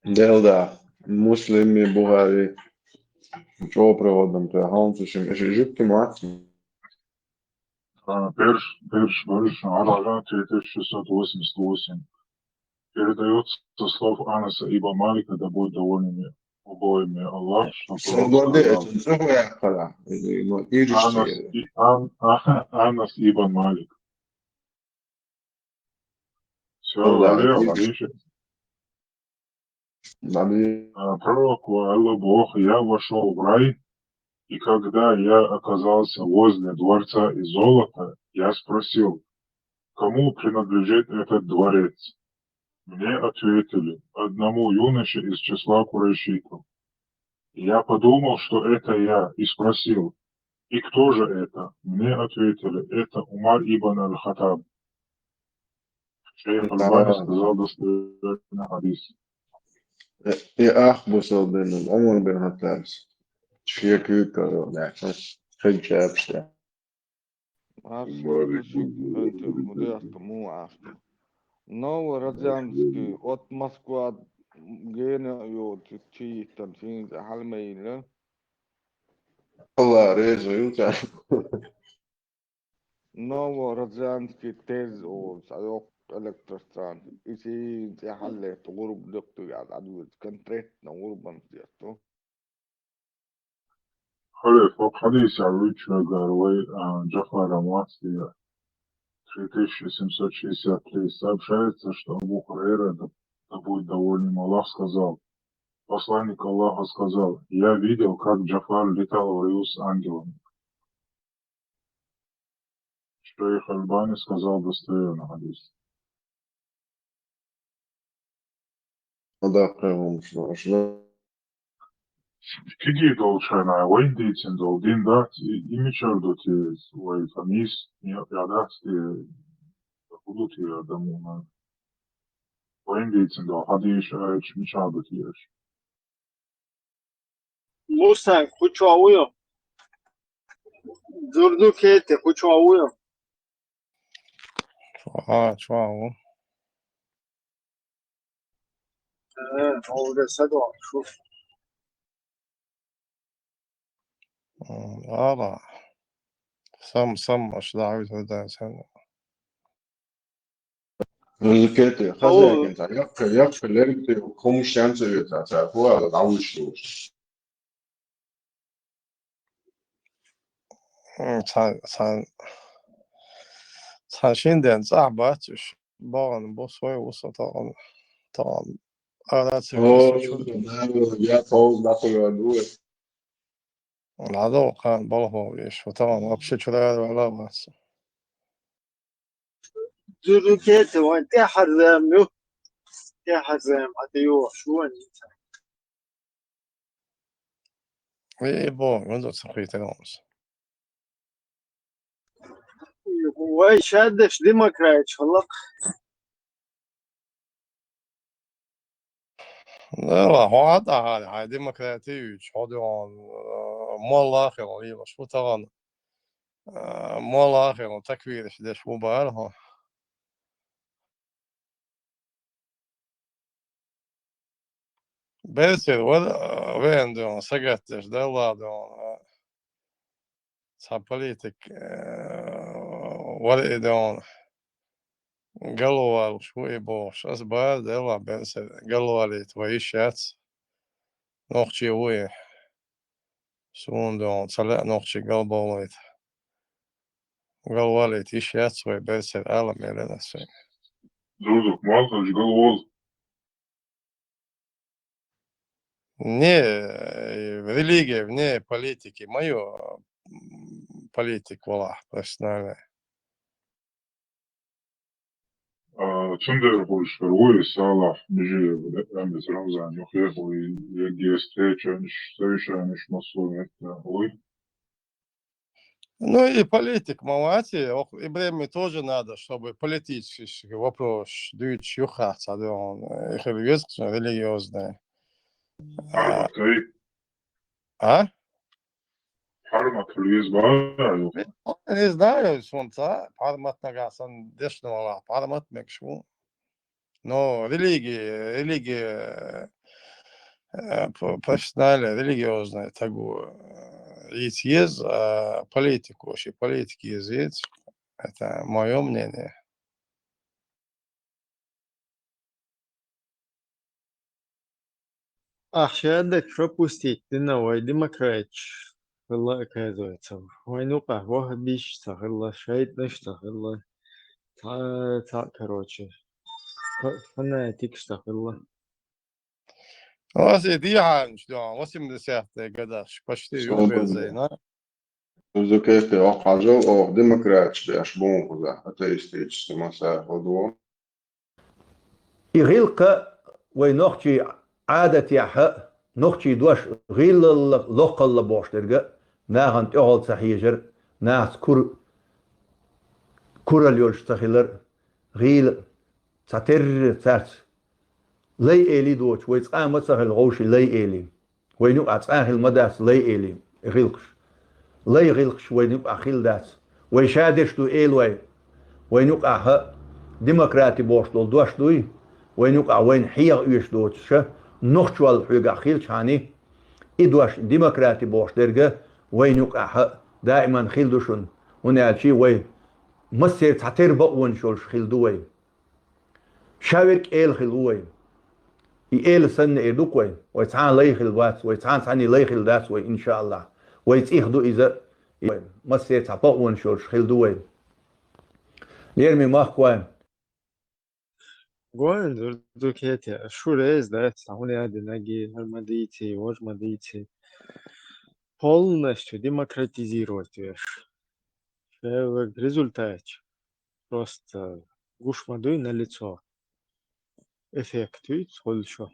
ديل مسلمي بوغاري شو проводом te hantušim žipti mati. Перш Борис Араган 3688 передается со слов Анаса ибн Малика, да будет доволен обоими Аллах, что Свободы пророк это сказал. другая хара. Ну, идешь Анас ибн Малик. Все да, говорил, идешь. Хадиша. Надо Пророк Аллах Бог, я вошел в рай, и когда я оказался возле дворца из золота, я спросил, кому принадлежит этот дворец? Мне ответили, одному юноше из числа курайшитов. Я подумал, что это я, и спросил, и кто же это? Мне ответили, это Умар ибн аль-Хаттаб. Шейх Альбани сказал достоверный хадис. и ахбусал бен Умар бен Хаттаб. Шия кюкер, да, خد شابشته. Марик Önce Mudiyasta mu açtı. No Radyanski от Moskva gene yo çiğten şimdi halmeyle. Allah reza yuta. No Radyanski tez o sayok elektrostran. İşi hallet grup doktu ya adu kontret na urban diyordu. Халиф, в хадисе Аллуча Гарвей Джафар Амлаци 3763 сообщается, что Абу Хурейра, да будет доволен Аллах, сказал, посланник Аллаха сказал, я видел, как Джафар летал в раю с ангелами. Шейх Альбани сказал достоверно хадис. Да, прямо что. Какие долчана, вейндейтин дол, дин дат, имичар доти, вей фамис, ядасти, будут я дамуна. Вейндейтин дол, хадиш, айч, мичар доти еш. Mustang, kuçağıyor. Durduk ete, kuçağıyor. Çuvağı. Orada sada şu. Valla. Sam aşılar öden sen. Рикеты, хозяйки, я филерки, коммущанцы это, хуа, научно. Sen şimdi zahbatçış. Bağın bu soyu olsa tamam. Arası О, я пол на погоду. Надо kan balık iş. Tamam. Вообще çöreğe alamaz. Durduk ete, ve te harzam yok. Te harzam, hadi yok. Şu an. İyi bu. Önce sıkıntı olmaz. Vay şadeş demokrat Allah. لا هذا هاي ديمقراطية شهودون مال آخر ولا شو ترى مال آخر وتكبير إيش شو بعرها بس وين دون سقطش ده دون صابليتك ولا دون قالوا شو يبوش أسباب ده بس قالوا لي تويشات نوختي ويه سون دون صلاة نوختي قلبه قالوا لي تيشات سوي بس العالم يلا نسي Durduk, Malkaç Galvol. Не религия, вне политики. Мое политик была профессиональная. Цундер больше второй Салах бежи, Амис Рамзан, Юхеху и встреча, совершаешь массу, это ой. Ну и политик, молодцы, и время тоже надо, чтобы политический вопрос, дуть юхать, их религиозные. А? Хармат Лизбара, Не знаю, солнца, пармат нагасан, дешного, пармат мекшу. Но религия профессиональная, религиозная, такую. Есть политику, вообще политики есть. Это мое мнение. Ахшадек пропустить, ты новый демократич. Было оказывается. Войнука, вахабиш, сахарла, шайт наштахарла. Короче. Фанатик штахарла. У нас и дьявол, что 80-е годы, почти юбилей, Зукеки окажу, демократич, аж бомбу, атеистический масса, ходу. يغيلك وينختي عادة يحق نختي دوش غيل لقل بوشترجع ناهن تقول سحيجر ناس كور اليولش تخيلر غيل ساتر سات لي إلي دوش ويتقام متسخل غوش لي إلي وينو أتقاهل مداس لي إلي غيلكش لي غيلكش وينو أخيل داس ويشادش تو إلوي وينو أها ديمقراطي بوشتول دوش دوي وينوقع وين حيغ يش دوتش نخشوال حيغ خيل شاني إدواش ديمقراطي بوش درجة وينوقع دائما خيل دوشن ونالشي وين مصير تعتير بقون شولش خيل دوي شاورك إيل خيل وين إيل سنة إيدوك وين ويتعان لي خيل وات ويتعان ثاني لي خيل داس وين إن شاء الله ويتيخدو إذا مصير تعبقون شولش خيل دوي ليرمي ماخ وين Гоин дурдукете, шурез, да, сауляди, наги, армадийцы, вожмадийцы. Полностью демократизировать вещь. Результат. Просто гушмадуй на лицо. Эффектует, сколько.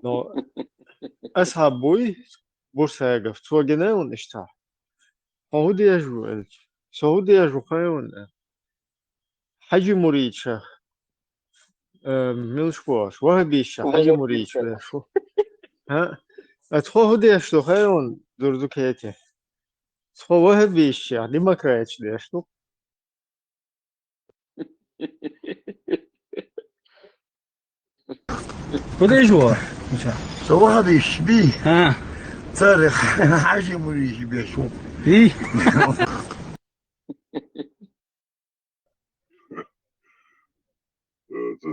Но أصحابي بورسعيد سوقنا ونشتاح سعودية جو سعودية جو خيون حاجة مريشة ملش باش وهبيشة حاجة مريشة شو ها أتخو هديش تو خيون دردو كيتي أتخو وهبيشة ديمقراطيش ديشتو كده جوا صباح بيشبيه ها صارخ حاجة مريش بيشوف ايه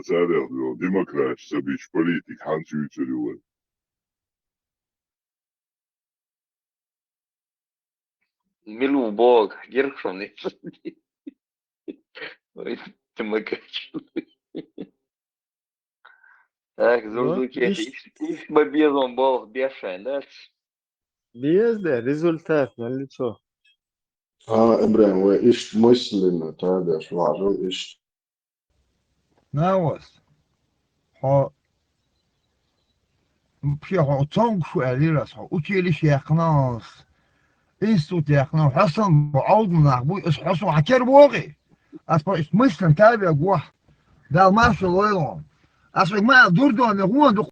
Царев, демократ, собич политик, ханчу царюван. Milu Bog, Gershon, демократ. Так, Зурдуке, их бобезом был бешен, да? Без, да, результат на лицо. Ибрahim, وإيش مسلم هذا شو عجل إيش ناوس ها بشي ها تونغ شو أليرس ها أتيلي شيخناس إيستو تيخنا حسن بعوض من أخبوي إس حسن عكر بوغي أصبح إيش مسلم تابع قوح ده المارشل ويلون أصبح ما دوردو أن يقوم دو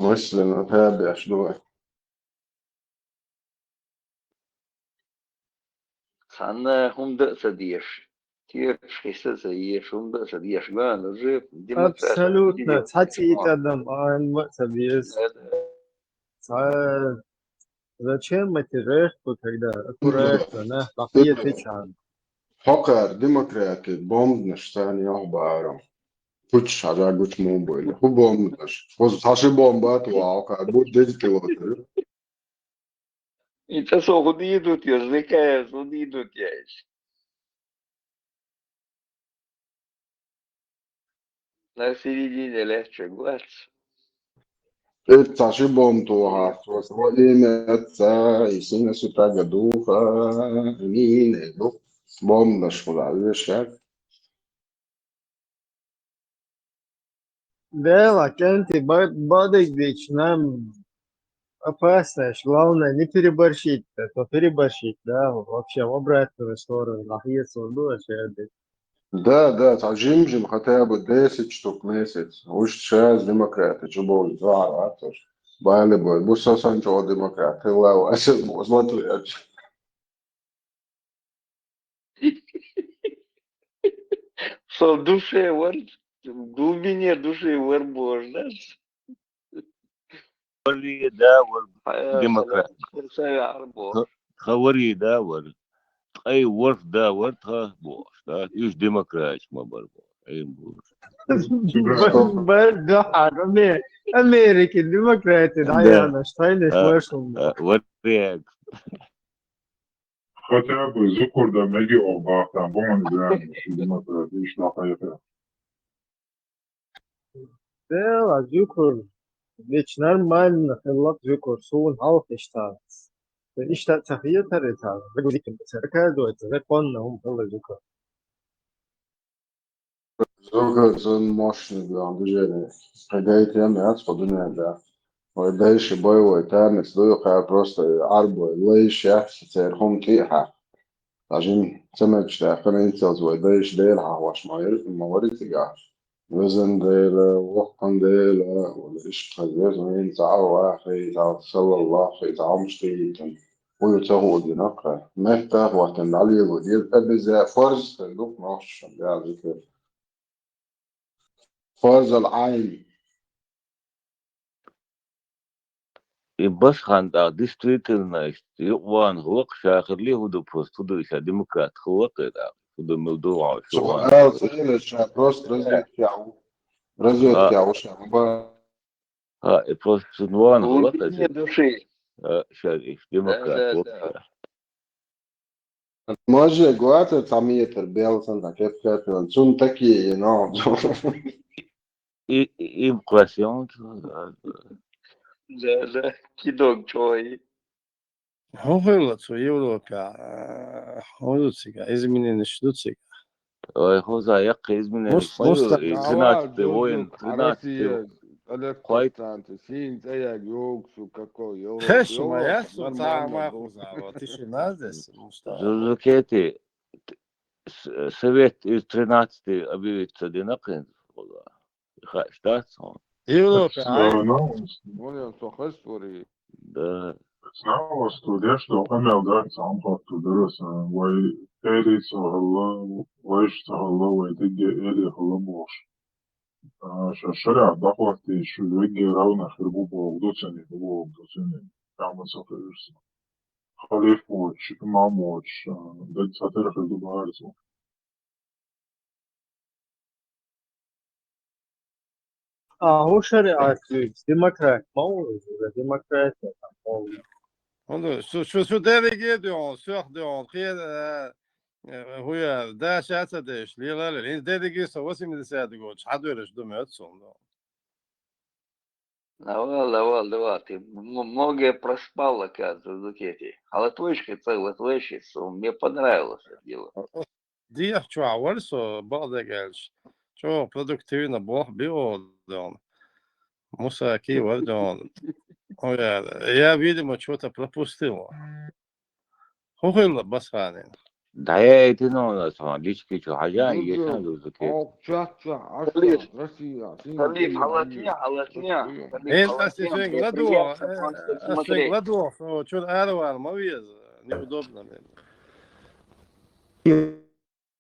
مسلم هذا شو Ханна хумда садишь. Те шхиса садишь, хумда садишь. Ган, уже Абсолютно. Цати итадам, ан мацабиес. Зачем мотивировку, когда аккуратно, на лапье тычан? حقر ديمقراطي بومب نشتاني أخبارهم كوتش حاجة كوتش موبايل هو بومب نش فوز تاشي بومبات واقع بود ديجيتال واتر Это суди идут, языка, суди идут, ясь. На середине легче глаз. تاشي بومب واقع فوز هو إيمت سا يسينا سوتا جدوخا مين إدو Bombaş bu şey. Да, Кенти, бадик дичь нам опасно, главное не переборщить, то переборщить, да, вообще в обратную сторону, находиться в душе. Да, تعجمجم хотя бы 10 штук в месяц. Уж сейчас демократы, что будет два, тоже. Бали будет. Бус осан что демократы, лава, а сейчас смотри. В душе вор, в глубине души вор, знаешь? خوري داور يا ديمقراط سلام ساي عربو خوري داور اي ورف داور تخ بوش دا يش ديمقراط ما بربو اي بوش برضه حاجة أمريكي ديمقراطي да دعيانا شتاينش واشهم وريك хотя бы Зукурда Меги Оба, там, бомон израильный, что демократия, что хайфа. Да, ذكر ليش نرمال خلط ذكر سون هاو اشتاق اشتاق تخيل تريتها بقول لك بس كذا تذكرنا هم الله ذكر Зуга зон мощный, да, движение. Когда эти амиац подумали, да. Вот дальше боевой танец, духа просто арбой, лейш, яхсицерхом тиха. عشان سمك شتاقنا ينتظر ودايش ديل عواش موارد تقاش وزن ديل وقن ديل وليش تخزيز وين تعوى خي صلى الله خي تعمش تيتن ويتهو دي نقرة مهتا وقتن علي وديل أبزا فرز خلوك نوش يا ذكر فرز العين بس خان دا ديستريتنا يوان هو شاخر ليه هو بوست هو إيش ديمقراط هو كده هو موضوع شو سؤال سئل شا بروست رزوت كاو شعبا ها بوست وان هو глубине كده души. شايف ديمقراط هو Да. كده Može goate tamieter belsan كيف كاتل سون تكي نو إمكاسيون Да, кидок чой. هو يولوكا هولوسيكا إزمينين شدوتسيكا هو زايق إزمن مستقبل Ава, 13 Алек quite Константи, син таяк йоксу какой Хэшу Европа, маясу нормально тама был. хузаро тишина здесь мустава. Зузукети Совет из 13 объявится динакин. Штатсон. Европа ай Моля, сохестори. Да. Знала студия, что умел дать сам факту дырыс, вай эри сахалла, вай штахалла, вай тиги эри халамош. Шашаря, дахвати, шудвиги равна хирбу боғдуцени, Кама сафирс. Халиф моч, имам моч, дать сатыр хирду баарсу. هو شريعة ديمقراط ما هو ديمقراط Onu şu derece diyor, sök diyor, kıyı huya da şahsa deş, liyalar, in derece savası mı deseydi diyor, çad veriş dümüt sonunda. Давал, ты многое проспал, оказывается, в Зукете. А латвышка целая, латвышица, мне понравилось это дело. Diye çoğu varsa bazı gelş, çoğu produktivine boh bir oldu. Musa ki var diyor. Я, видимо, что-то пропустил. Хуйла басхани. Да я это ну лички что хозяин есть на Зузуке. Халиф, халатня. Это сень гладух, что арвар, мовез, неудобно.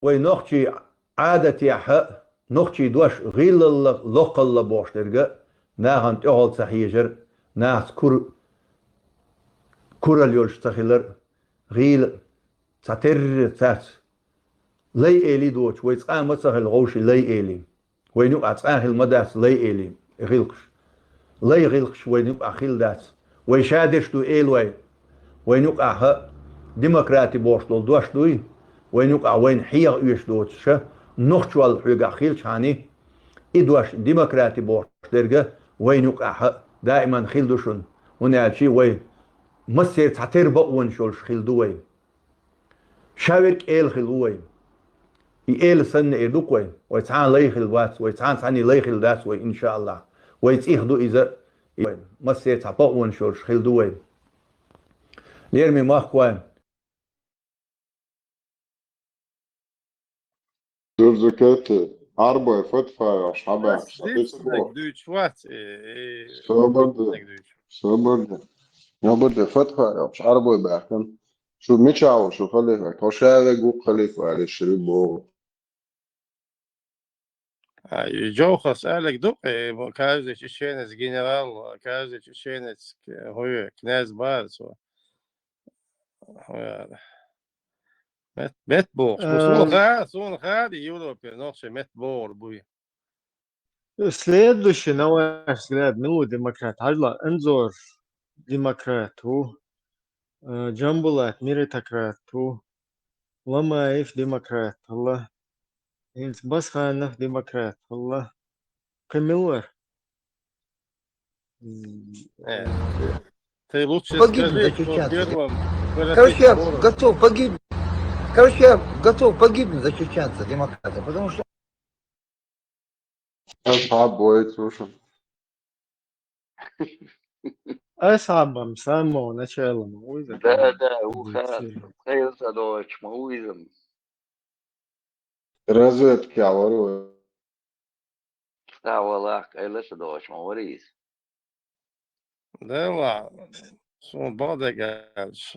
وي نخشي عادة يحق نخشي دوش غيل لق الله بوشترقى ناهن تقول سحيجر ناس كورال يولش تخيلر غيل تاتر تات لي إلي دوش ويتقان متسخل غوشي لي إلي وينوك أتقان المداس لي إلي غيلقش لي غيلقش وينوك أخيل داس ويشادش دو إلوي وينوك أخا ديمقراطي بوشتول دوش دوي وينوك وين حيغ يش دوتش نخشوال حيغ أخيل شاني إدوش ديمقراطي بوشترقى وينوك أخا دائما خيل دوشن ونالشي وي مسير تعتير بقون شولش خيل دوي شاورك إيل خلوين إيل سن إدوكوين ويتعان ليخل وات ويتعان ثاني ليخل داس وإن شاء الله ويتيخدو إذا ما سيتعبق ونشورش خلدوين ليرمي ماخوان دور زكاة عربة فتفة أصحابها بس ديك دوتش وات صبر فتفة مش عربة باكن شو ميتشاو شو خليفة توشالة جو خليفة على الشريبو جوخس قالك دقي كازي تشينس جنرال كازي تشينس هو كناز بارس مت بور سون خادي يوروبي نوش مت بور بوي Следующий на ваш взгляд, ну, демократ, هلا انظر ديمقراط هو جنبولات ميريتقراط هو لما يف ديمقراط هلا انت بس خانف ديمقراط هلا كملر ты лучше Погибнуть скажи, за что чеченцев. первым Короче, я город. готов погибнуть. Короче, я готов погибнуть за чеченца, демократа, потому что أصحاب بويت وشو أصعب سامو началом وإذا Да, уха, хайлса дочь, мауизм. разведки عوروا Да, валак, хайлса дочь, мауриз. Да ладно, он балдегач.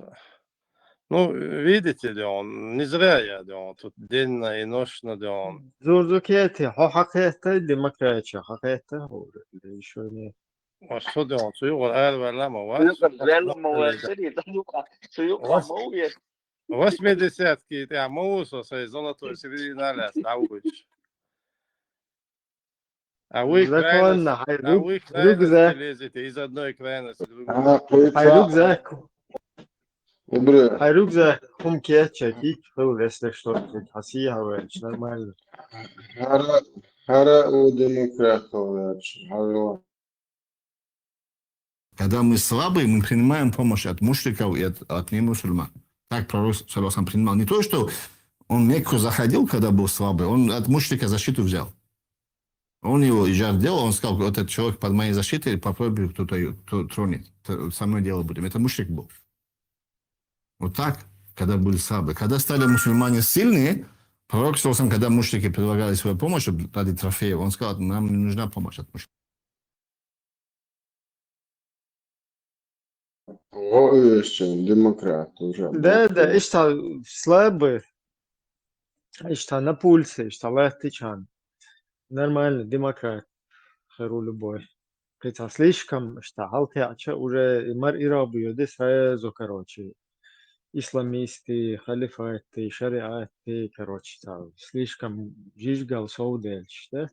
Ну, видите ли, он не зря я, да, он тут денно и ночно, да, он. زوردوكيتي هو حقيقة ديمقراطية حقيقة هو еще не А что да, он суёл лама вас? Сuyuка зело мауэсери, сuyука мауэс. 80-ки, ты амоусо, золотой середина ляс, науч. А вы законно крайности лезете из одной крайности в другую. рюкзак Добре. рюкзак хумкет чеки был если что хасия говоришь нормально Хара у демократов, Когда мы слабые, мы принимаем помощь от мушриков и от немусульман. Так пророк саллаллаху принимал. Не то, что он в Мекку заходил, когда был слабый, он от мушрика защиту взял. Он его ижар делал, он сказал, вот этот человек под моей защитой, попробуй кто-то тронет. Со мной дело будем. Это мушрик был. Вот так, когда были слабые. Когда стали мусульмане сильные, пророк саллаллаху, когда мушрики предлагали свою помощь ради трофеев, он сказал, нам не нужна помощь от мушриков. О, еще демократ уже. да اشتا слабый اشتا на пульсе اشта латичан нормально демократ خيرو любой хотя слишком اشتا halkяча уже мар ирабию десая короче исламисты халифаты шариаты короче там слишком жижгал соудель да.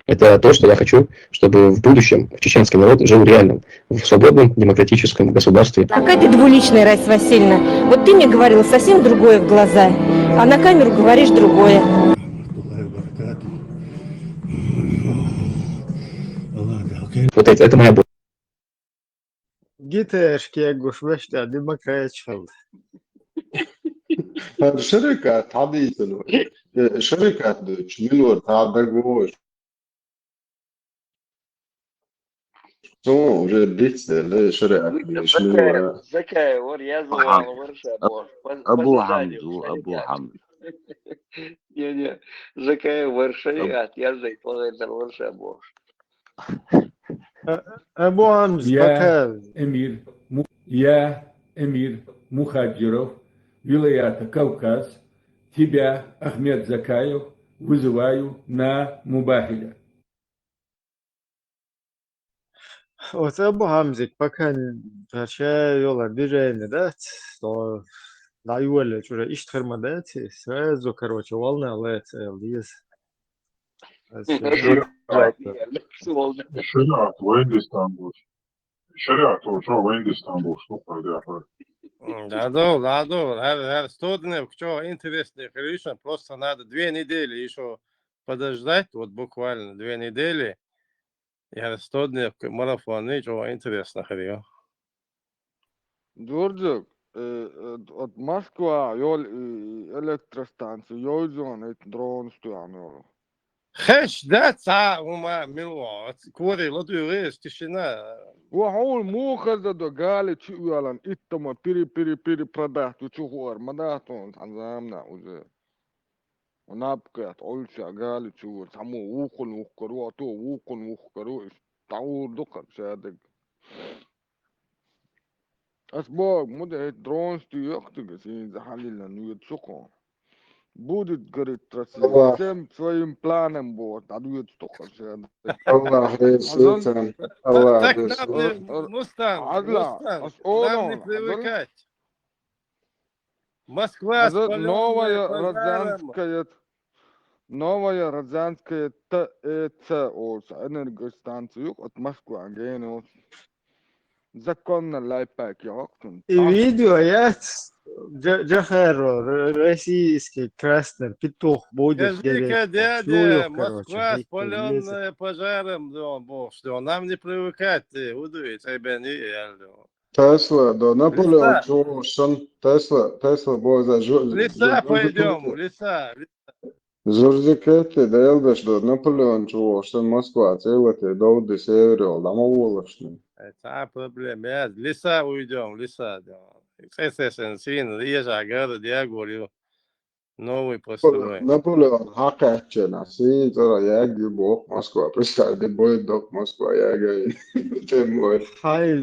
Это то, что я хочу, чтобы в будущем чеченский народ жил реально в свободном демократическом государстве. Какая ты двуличная, Раиса Васильевна. Вот ты мне говорила совсем другое в глаза, а на камеру говоришь другое. Вот это моя боль. Гитешки يقوش بشتا ديمقراطية شركات عادية شركات ملور تعبقوش شو уже بيتسل شركات مش ملور زكاة ورياضة ورشة أبو حمد أبو حمد не زكاة ورشة отъезжай طلعت الورشة بوش أبو حمز بكر Я, Эмир Мухаджиров, вилаята Кавказ, тебя, Ахмед Закаев, вызываю на Мубахиля. Вот Абу Хамзик пока вообще yola движение, да, то да юля уже ищет да, сразу, короче, волна лет лиз. Шариат, وين اسطنبول؟ شريعة شو وين اسطنبول؟ شو قاعد Да, her 100 дней, что интересно, конечно, просто надо 2 недели еще подождать, вот буквально 2 недели, и her 100 дней марафон, ничего интересно, хорошо. Georgia, от Москва, yol электростанции, yoljon drone стоянıyor. خش ده ساعة وما ملوا كوري لا تيغيس تشينا وحول مو خذ دو قال تشو يالن اتما بيري продать تشوهر مداتون تنزامنا وزي ونابكت أولشا قال تشو سمو وقن وقروا تو وقن وقروا تعور دقر شادق أسبوع مده درونز تيوختك سين زحالي لنو يتسوكو بودت قريت ترسي الله سيم سوين بلانن بوت عدو يتسوكو شادق الله يسلمك الله так يسلمك нам Мустан عدلا нам не أسأولون عدل привыкать Москва عدل спаленная пожаром новая Родзянская ТЭЦ olsa энергостанция yok от Москвы гene olsa законно лайпак yoktun И видео я Джахаро, российский красный петух будет Скажи-ка, директор. дядя, Шлюев, короче, Москва лезет. спаленная пожаром, да, бог, что нам не привыкать, ты, удуй, тебя не ел. Tesla, do Napoleon Леса, Чувашин, Tesla был за в леса пойдем, в леса. Журдикети, да елдеш до Napoleon Чувашин, Москва, целоте, до северо, да моволошни. Это проблема, я в леса уйдем, в леса, да. Естественно, син, езжай, город, я говорю, новый построен. Napoleon حقه نسی ترى يجي بوق موسكو بس عادي بوي دوق موسكو يجي تموي Хай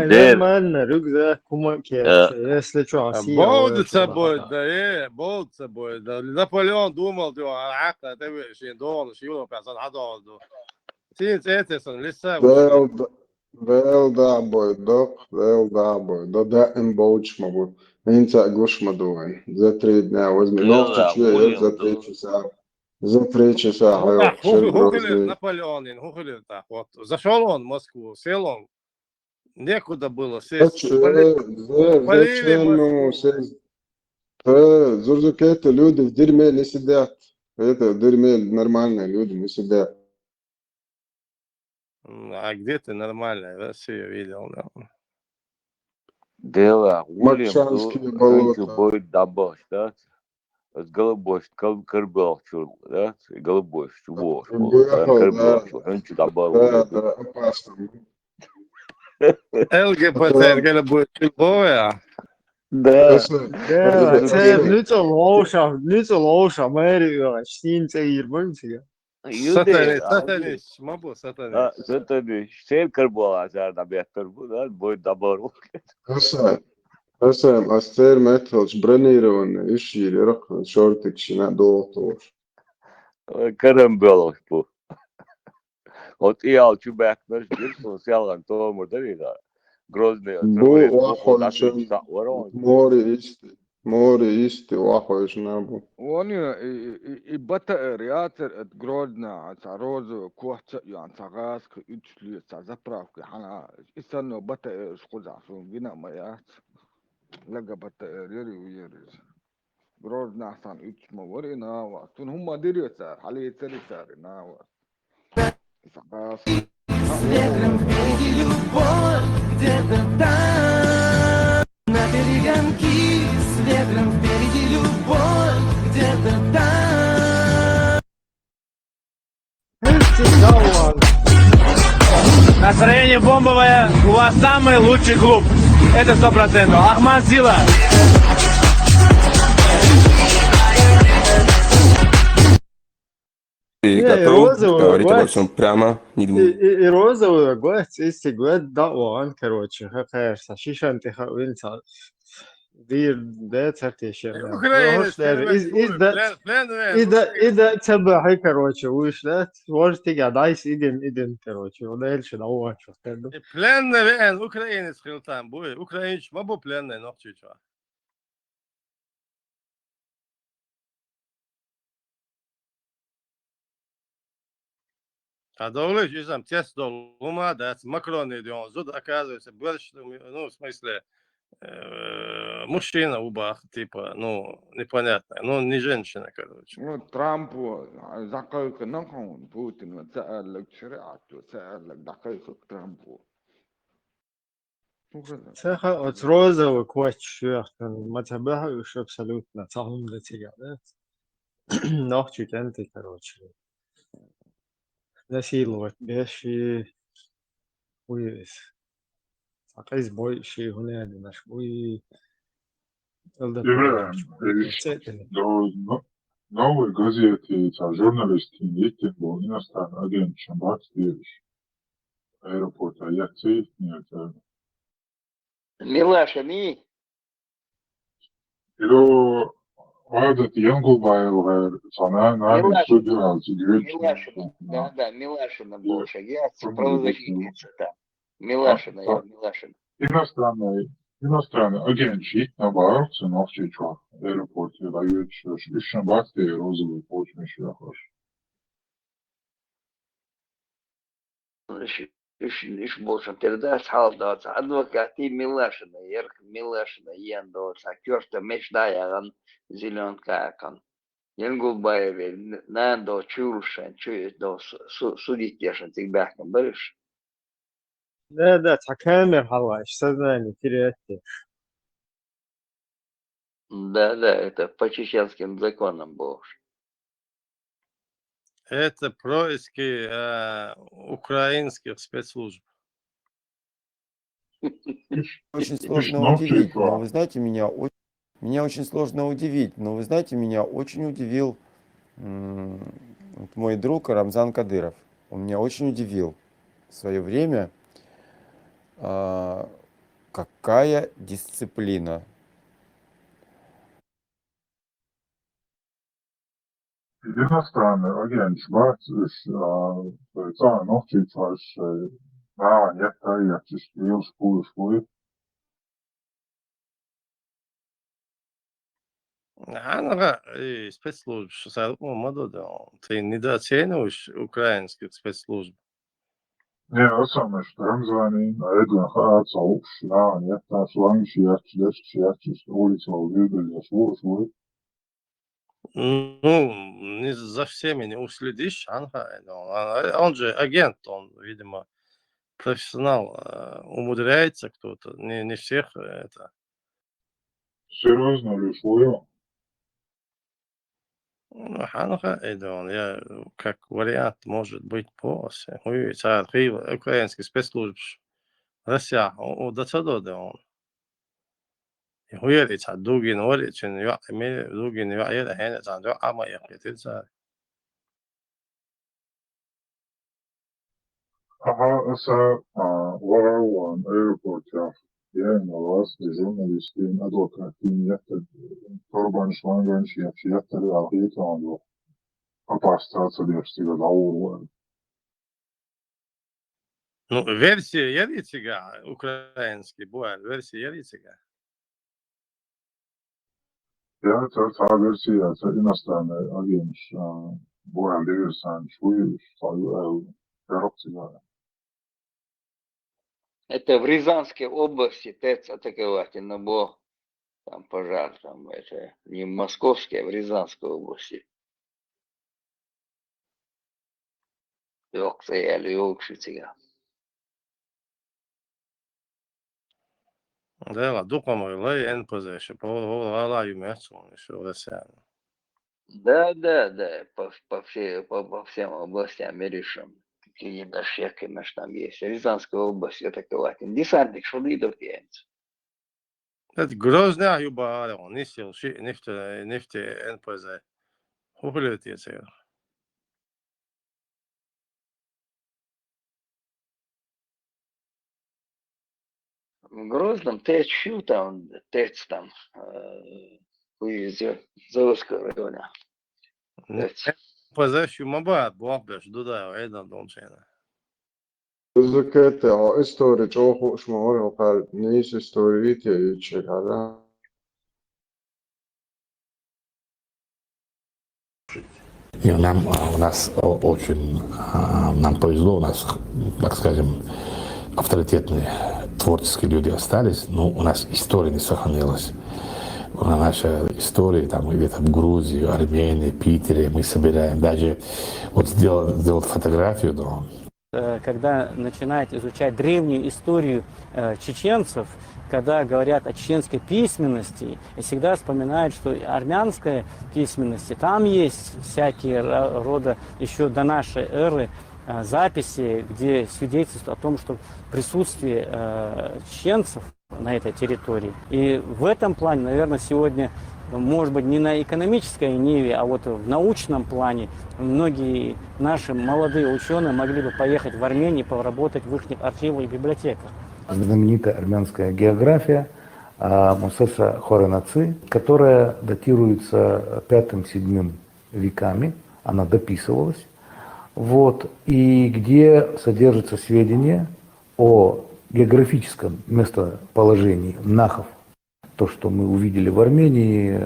Дер, нормально, рюкзак, кумакет, если что, Россия, Болт что собой, хата. да, болт собой, да. Наполеон думал, да, عقل, ты شين دون, شيلو بيحصل حدا, سين естественно, леса ушли. Vēl dabūju dok, vēl dabūju. Da im bauč mogu. Inca guš madovi. Za 3 dня возьми. Новче Гела, чує, Уильям, за 3 часа. За 3 часа, Ну да, шер Хухелев, грозный. Наполеонин, Хухелев, так вот. Зашел он в Москву, сел он, некуда было сесть. Полили Зачем ему Москву. сесть? Зурзукеты люди в дерьме не сидят. Это в дерьме нормальные люди не сидят. А где ты нормально, Россию видел, да? Гела, Уильям, Макшанские tu болота. будет dabas, да? Es galbošu, karbalču, да? Galbošu, vošu, Выехал, karbalču, viņš dabal. да, опасно. ЛГБТ, это будет любое. Да. Да, це nu til Aarhus, Amerika, Stiin Tseir, mõtlesin. Сатанист, мабу, сатанист. Сатанист, sen karbalā da betur, да? Будет dabal. Esam astēr metals brenīroni izšķīri rakna šortikšana doltoši. Karambelos bu. От иалчу бэкнер, дирсон сялан тому дарида. Грозный. Bu vahoļšana mori isti vahoļšana bu. Вони и БТР, яцер от Гродно, Розу, Кохца, Ян Цагаск, Ичли, заправки, хана, истинно БТР скузасун, вина моя, лага БТР, يري. Гродно сан ичма вори нава, тун хума дирицар, хали царицар нава. Цагаск. Ветром впереди любовь, где-то там, на перегонки, с ветром впереди любовь, где-то там. Настроение бомбовое, у вас самый лучший клуб. Это 100%. Ахмад Сила. Ты готов говорить обо всем прямо? Не думаю. И розовый гость, если говорит, да, он, короче, какая шиша антихавинца. Дир, да, цартишь. إذا تبعي كروتشي وش لا ورتي قاعد عايز إيدن كروتشي وده إيش ده هو شفت له. Пленный вен, украинец хилтам, буй, украинец, мабу пленный, но чуть-чуть. А долго же там тесто лума, да, макароны идем, зуд оказывается больше, ну, в смысле, мужчина в убах, типа, ну, непонятно, ну, не женщина, короче. Ну, Трампу, закайка нахон, Путин, саалак шариату, саалак дакайка Трампу. Цеха от розового квачу, матабаха уж абсолютно целым для тебя, да? Noch чуть анты, короче. Насиловать беши уйс. Акайс бой ши хуне наш уй. Ибраим, до новой газеты, журналисты, ездят был иностранный агент Шамбат Стевич. Аэропорт Аяци, нет. Милаша, ми? Ило Вадат Янгулбаев, нами судья, Милашина, да, Милашина больше. Я правозащитница там. Милашина, я Милашина. Иностранный агент Шит на Барце, но в Чечвах. Аэропорт дают Шамбат и розовый очень хорошо. Иш больше передач халдаться. Адвокаты Милашина, Ерк Милашина, Яндос, актер-то мечтая, зеленка, кан. Янгулбаеве, Нандо, Чуршен, чует до судить держит тебя, говоришь? Да, такамер халаш, сознание теряете. Да, это по чеченским законам было. Это происки украинских спецслужб. Очень сложно удивить, но вы знаете, меня очень сложно удивить, но вы знаете, меня очень удивил мой друг Рамзан Кадыров. Он меня очень удивил в свое время, какая дисциплина. Иностранный агент Шмат, самый новый царь, нет, я чувствую, спой. Она и спецслужб, что сарупа моду, да. Ты недооцениваешь украинских спецслужб. Не, самое, что Рамзани, Эдвин Хац, нет, сланги, ярче, улица, увидели, свой. Ну, не за всеми не уследишь, он же агент, он, видимо, профессионал, умудряется кто-то, не всех это. Серьезно ли свое? Ну, я как вариант может быть после. Украинский спецслужб Россия, до сюда, да он. Хуя это другие нори, чем я имею другие не я это хенет, а моя это. Ага, Варван, аэропорт, я на вас, журналисты, адвокаты, нет, Торбан Шванганш, я архитектор, он опасаться держится, говорил. Ну, версия ярицега, украинский, бой, версия ярицега. Я это версия, это иностранный агент, бой, Ливерсан, Швуев, коррупция. Это в Рязанской области ТЭЦ атаковать, но был там пожар, там это не в Московской, а в Рязанской области. Да, ладно, по-моему, лай НПЗ, еще по юмецу, еще Россия. Да, по всем областям мы решим. Какие дошеки наш там есть. Рязанская область атаковать. Десантник, что идут пьяницы. Это грозная юба, он не сел, нефти НПЗ. Хули это есть? В Грозном ТЭЦ там, Заводского района. НПЗ шумаба, буахбеш, дуда, это дончина. Заката, история, чего шмаор, пал, не есть история, те чекала. И у нас очень, нам повезло, у нас, так скажем, авторитетные творческие люди остались, но у нас история не сохранилась. Наша история, там где-то в Грузии, Армении, Питере, мы собираем, даже вот сделать фотографию, но когда начинает изучать древнюю историю чеченцев, когда говорят о чеченской письменности, и всегда вспоминают, что армянская письменность, там есть всякие рода еще до нашей эры записи, где свидетельствуют о том, что присутствие чеченцев на этой территории. И в этом плане, наверное, сегодня, может быть, не на экономической ниве, а вот в научном плане многие наши молодые ученые могли бы поехать в Армению и поработать в их архивах и библиотеках. Знаменитая армянская география Мусеса Хоренаци, которая датируется 5-7 веками, она дописывалась, вот, и где содержатся сведения о географическом местоположении нахов. То, что мы увидели в Армении,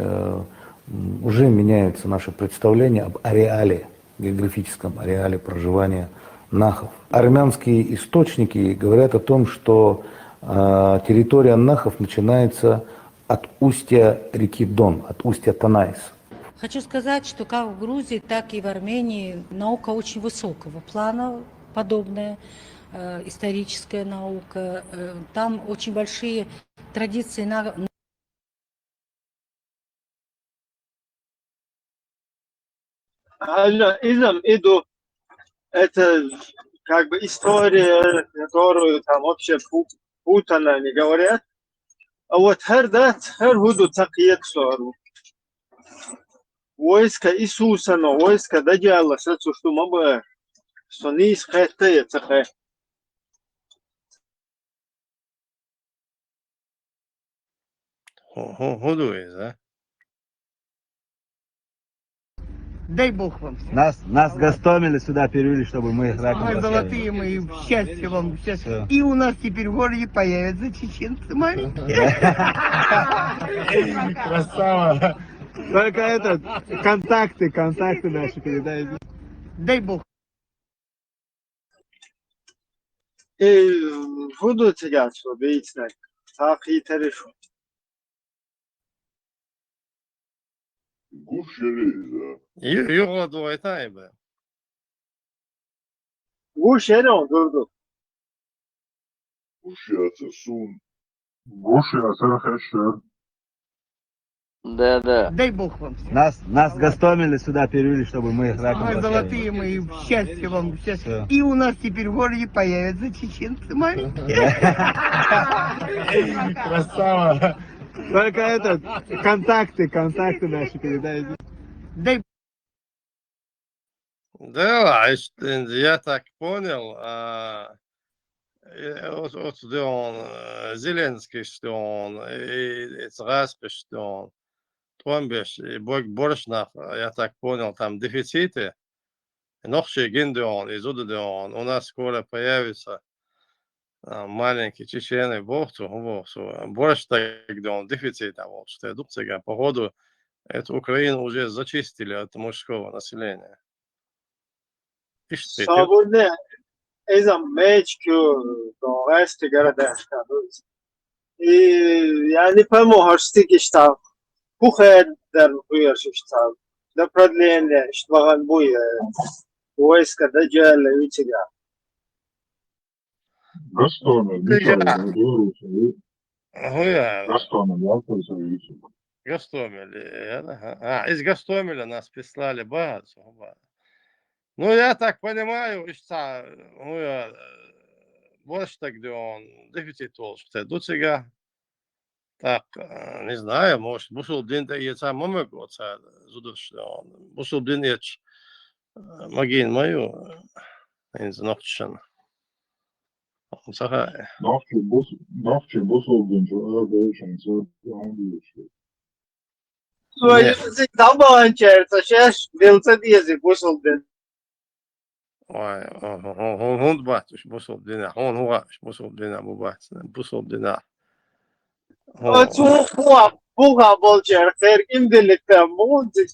уже меняется наше представление об ареале, географическом ареале проживания нахов. Армянские источники говорят о том, что территория нахов начинается от устья реки Дон, от устья Танайс. Хочу сказать, что как в Грузии, так и в Армении наука очень высокого плана, подобная, историческая наука. Там очень большие традиции Это как бы история, которую там вообще путано не говорят. А вот хер худу такиет сору. Войска Иисуса, но войска Даджала, что мы бы, что не исхэтые цехе. Худует, да? Дай Бог вам. Нас Гастомеля сюда перевели, чтобы мы их раком Ой, поставили. золотые мои, счастья вам, счастья. И у нас теперь в городе появятся чеченцы маленькие. Красава. Только контакты наши передайте. Дай Бог. Буду тягать, что видите, так и терешу. Гуш железа. Юрладу айтайбы. Гуш ерон durdu. Гуш яцесун. Гуш яцерхэшер. Да. Дай Бог вам. Нас Гастомеля сюда перевели, чтобы мы их раком Ой, поставили. золотые мои, счастья вам, счастья. И у нас теперь в городе появятся чеченцы маленькие. Красава. Только контакты наши передайте. Дай Да, я так понял, что он Зеленский, что он, и Цраспи, что он, Тромбеш, и Боршнав, я так понял, там дефициты, Нохши Гиндеон, Изудеон, у нас скоро появится маленький чеченый борцу, борщ так, где он дефицит, вот, что я думаю, сега, походу, эту Украину уже зачистили от мужского населения. Sabune ezam mechku do reste garadeska. И я не помогу что пухет дар буяш что до продления что ваган буя войска Даджала витига. Гастомель, Беларусь. Гастомель, Гастомель, из Гастомеля нас прислали базу. Ну, я так понимаю, что больше так, где он дефицит что до сега. Так, не знаю, может, бусул дин да и сам могу, что бусул дин и магин мою, из ноччан. Нахче бусул дин, что обещан, что Ну, язык там чается, сейчас делается язык бусул дин. Ой, он батюш, бусул дина, он уаш, бусул дина, бусул дина. Буга болчер, хер имделикте мунтик.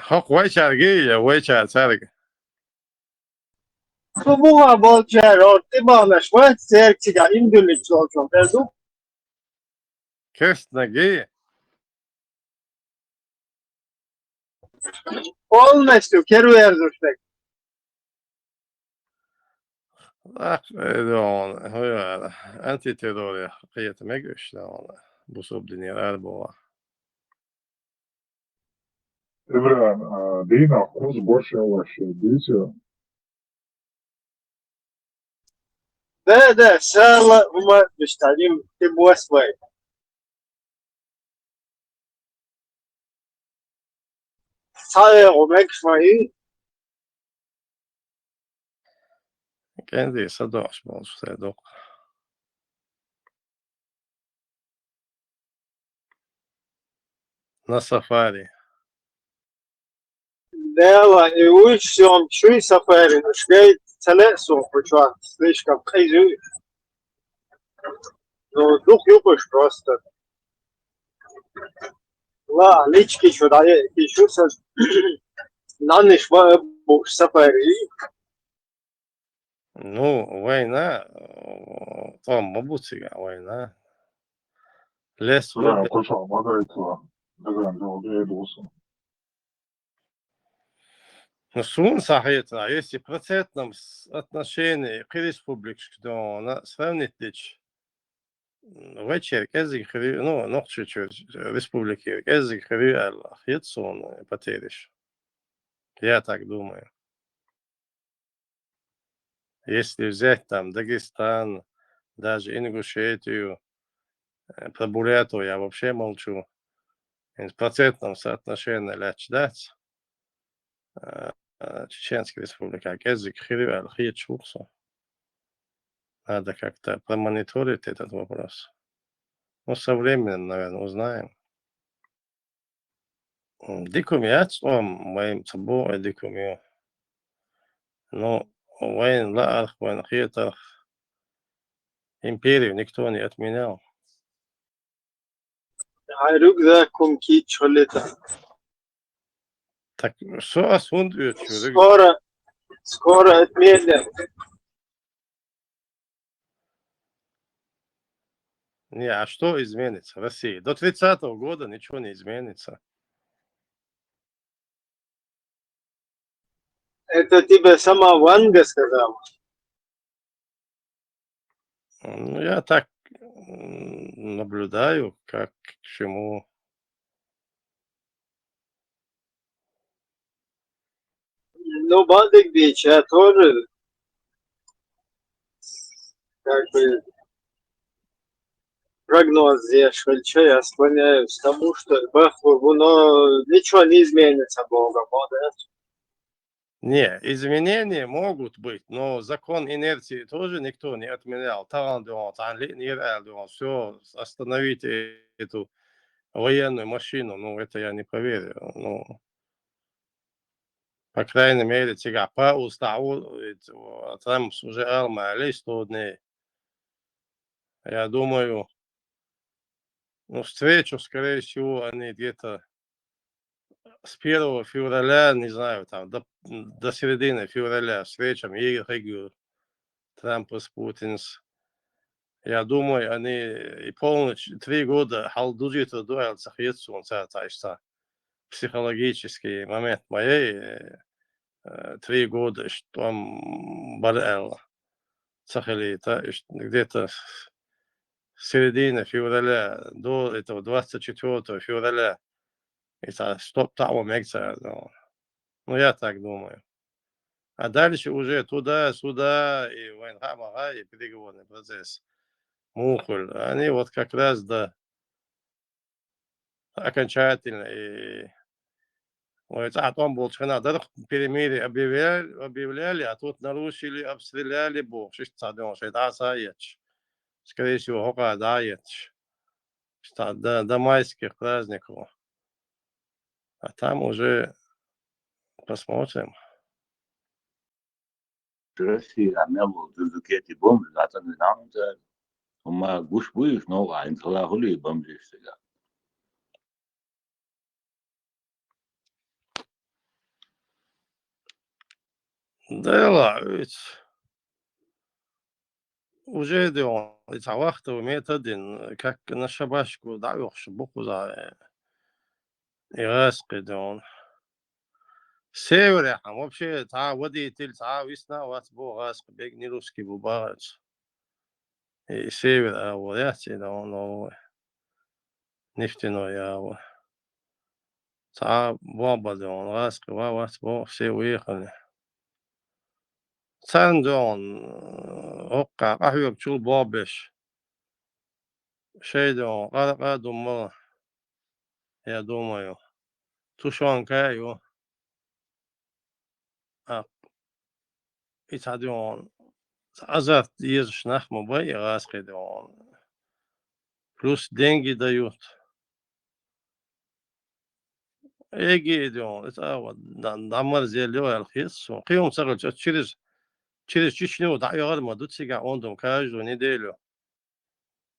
Хок вайчар царги. Буга болчер, ты балнаш, вот церкига имделик чолчон, терду. Керст ноги. Полностью керуерзуштек. دون هو أنتي تروري قية مجوش دون بوسوب دنيا أربوة Evren, Dina, kuz boş yavaş diyor. ده إن شاء الله هم مشتغلين يبوا شوي. صاير وماك شوي. كان دي صدوش بوش صدوق نصفاري Да, и лучше он чуй сафари, но швей целесо почван, слишком кайзу. Ну, дух юпаш просто. لا ليش شو داية شو سر نانش ما بوش سفاري. Ну, война, там мабутига война. Лес Evren, воды. koşa, madaytla. Evren, yolda olsun. Ну, сун сахита, если в процентном отношении к республике, что она сравнить лишь вечер, кезик хри, ну, ночью республики, кезик хри, хитсон потеряешь. Я так думаю. Если взять там Дагестан, даже Ингушетию, про Бурятию я вообще молчу. В процентном соотношении лечь дать Чеченская республика, язык хиривал, хит чуксо. Надо как-то промониторить этот вопрос. Ну, со временем, наверное, узнаем. Дикумят, моим собой дикумю. Но войн ларх, войн хитах, империю никто не отменял. Хайрук за кумки чолета. Так что осундует чурик? Скоро отменят. Не, а что изменится в России? До 30-го года ничего не изменится. Это тебе сама Ванга сказала? Ну, я так наблюдаю, как к чему. Ну, Бадык Бич, я тоже как бы прогноз здесь, что я склоняюсь к тому, что но ничего не изменится Богом, да? Не, изменения могут быть, но закон инерции тоже никто не отменял. Все, остановите эту военную машину, ну, это я не поверю. Ну, по крайней мере, тебя по уставу, там уже армия 100 дней. Я думаю, ну, встречу, скорее всего, они где-то с 1 февраля, не знаю, там, до середины февраля встреча Миригу, Трампа с Путиным. Я думаю, они и полночь, 3 года халдуджита дуэл цахицу, он цатайста. Психологический момент моей 3 года, что там барэл цахалита, где-то с середины февраля до этого 24 февраля. Это стоп того мегца. Ну, я так думаю. А дальше уже туда-сюда, и война, и переговорный процесс. Мухоль. Они вот как раз до окончательно. И о том был надо перемирие объявляли, а тут нарушили, обстреляли Бог. Скорее всего, хока дает. До майских праздников. А там уже посмотрим. Россия, она вот изучает бомбы, это не надо. وما جوش بويش نوع عين طلع هولي بمجي السجا Да ладно, ведь уже идем. Ведь авахта умеет один, как на шабашку даешь, буху за ираск идем. Север, вообще, водитель, весна, вас богас, бег не русский бубац. И север, вот я тебе, он нефтяной, вот. Бомба, он раз, вас, все уехали. Сандон, окка, ахюк, чул бобеш. Шейдон, думал, я думаю. Тушанка, итадион. Азарт езжишь нахму бай, раскидон. Плюс деньги дают. Эгидион, это вот, дамар зелёй алхису. Кием сагал, через Чечню, да, я говорю, дут сега, он дом каждую неделю.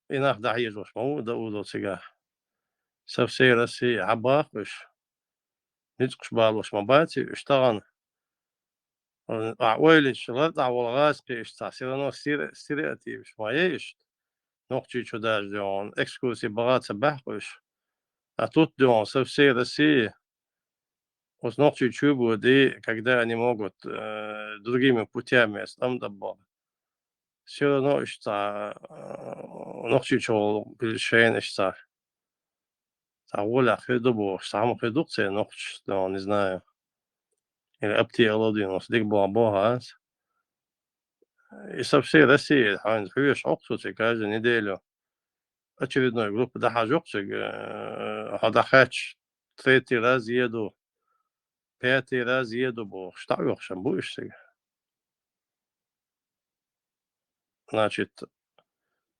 Инах да езжишь, да удал сега. Со всей России, абахуш. Ницкуш балуш, мабати, штаган. Ойлиш, лада, волгаски, шта, все равно стереотип, шмаешь. Ногчи чудаж, он экскурсии богатся бахуш. А тут, со всей России, вот ногчи чубу, когда они могут другими путями, там добавить. Все равно, что ногчи чул, решение, что воля хедубу, сам хедукция, ногчи, не знаю. Или аптиологию, дик была бога. И со всей России, хьюш оксуцы каждую неделю. Очередной группы дахажоксик, хадахач, третий раз еду, пятый раз еду, бог, что ёхшам будешь сега. Значит,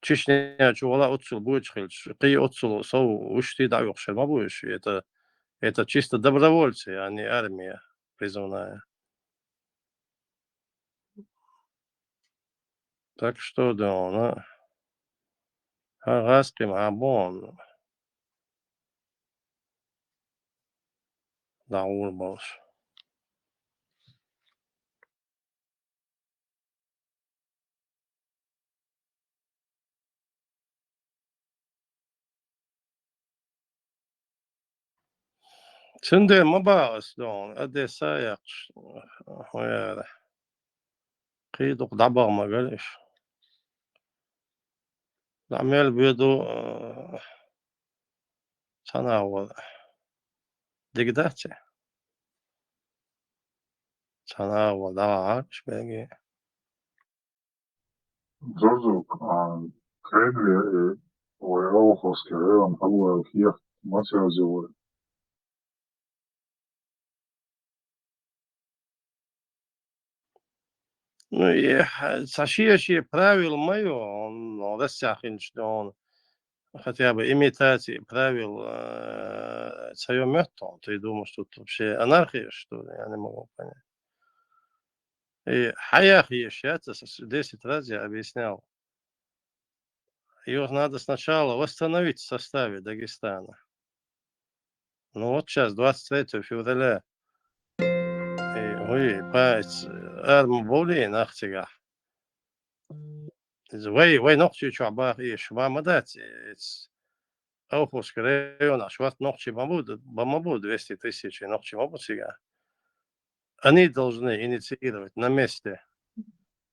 Чечня чувала отцул будет хильч, ты отцул соу ушти да ёхшам, а будешь. Это чисто добровольцы, а не армия призывная. Так что, Хагаским, Абон, да, урбалш. Сынды мабаас, Одесса, яқш, хояра. Қидық дабағма галиш. Дамел беду санауа дегдаче. Санауа даваш беги. Джорджо, Кремль, Олховский район, Алуа, Киев, Матиазио. Ну и сашиющие правил мое, он рассяхин, что он хотя бы имитации правил свое место. Ты думаешь, тут вообще анархия, что ли? Я не могу понять. И хаях еще, 10 раз я объяснял. Ее надо сначала восстановить в составе Дагестана. Ну вот сейчас, 23 февраля, арм более нахтига. Вай ногчи чуабах и швамадать. Ауховский район, шват ногчи бамабу 200 тысяч ногчи мабу сега. Они должны инициировать на месте.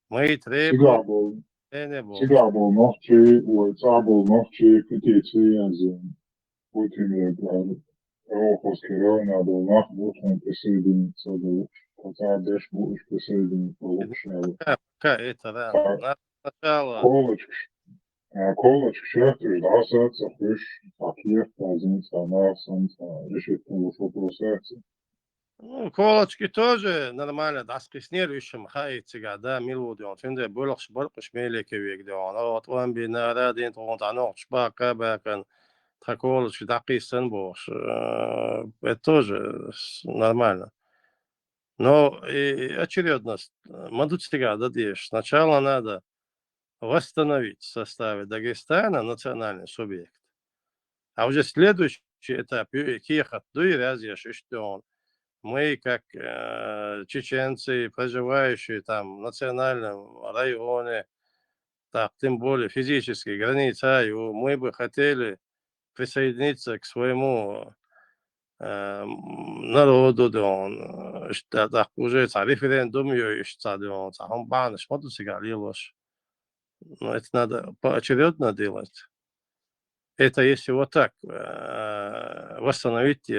Мы требуем... Сигабл ногчи, Уайцабл ногчи, петиции, Путин, Олховский район, Абулнах, Бушин присоединиться, хотя Беш будешь присоединиться лучше. Это, да. Сначала... Колочек, шефтер, да, сердце, фиш, Киев, Казинца, Нарсенца, решит вопросы. Ну, колочки тоже нормально, да, с киснерющим хайцига, да, милудион, финде, булахш, баркаш, мелекевик, да, вот он би на радин, он танок, шпака, бакан, таколочки, да, кисан бош, это тоже нормально. Но и очередность, мадуцтига, да, дешь, сначала надо восстановить в составе Дагестана национальный субъект, а уже следующий этап, киехат, дуй разъешь, что он. Мы, как чеченцы, проживающие там в национальном районе, так, тем более физически граница, мы бы хотели присоединиться к своему народу, да он, что так уже референдум есть, да он, он банш, вот у себя лилош. Но это надо поочередно делать. Это если вот так восстановить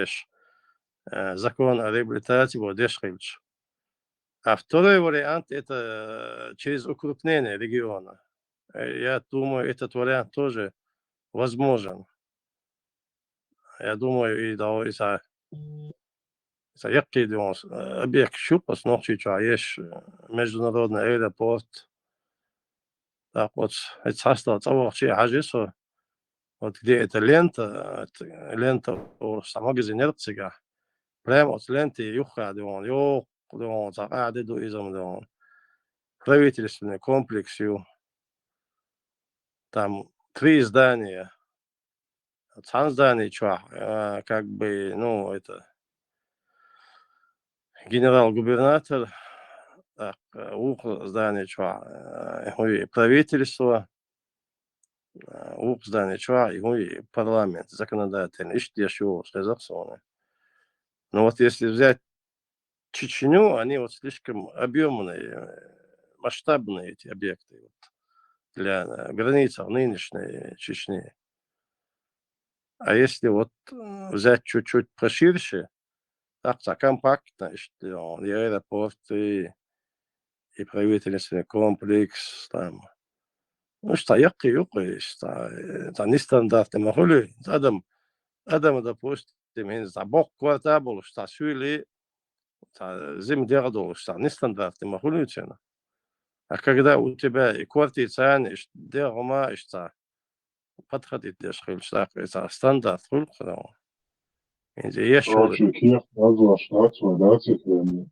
закон о реабилитации Водешхильч. А второй вариант это через укрупнение региона. Я думаю, этот вариант тоже возможен. Я думаю, и да, из-за який объект щупас, ночью есть международный аэропорт. Так вот, это состав того, что я вот где эта лента у самого цыга. Прямо от ленты юха, правительственный комплекс, там 3 здания, сам здание, как бы, ну, это генерал-губернатор, здание, правительство, здание, и парламент, законодательный, еще сказал. Но вот если взять Чечню, они вот слишком объемные, масштабные эти объекты вот, для границ нынешней Чечни. А если вот взять чуть-чуть поширше, так компактно, что и аэропорты, и правительственный комплекс, там, ну, что есть, нестандартные могли, Адам, допустим, бог квартал был, что сюли, земдердол, что нестандартные могли, а когда у тебя и квартирцан, и дерма, и что подходит для шхильца, это стандарт, Короче, Киев назвал штацию, да, цифрами.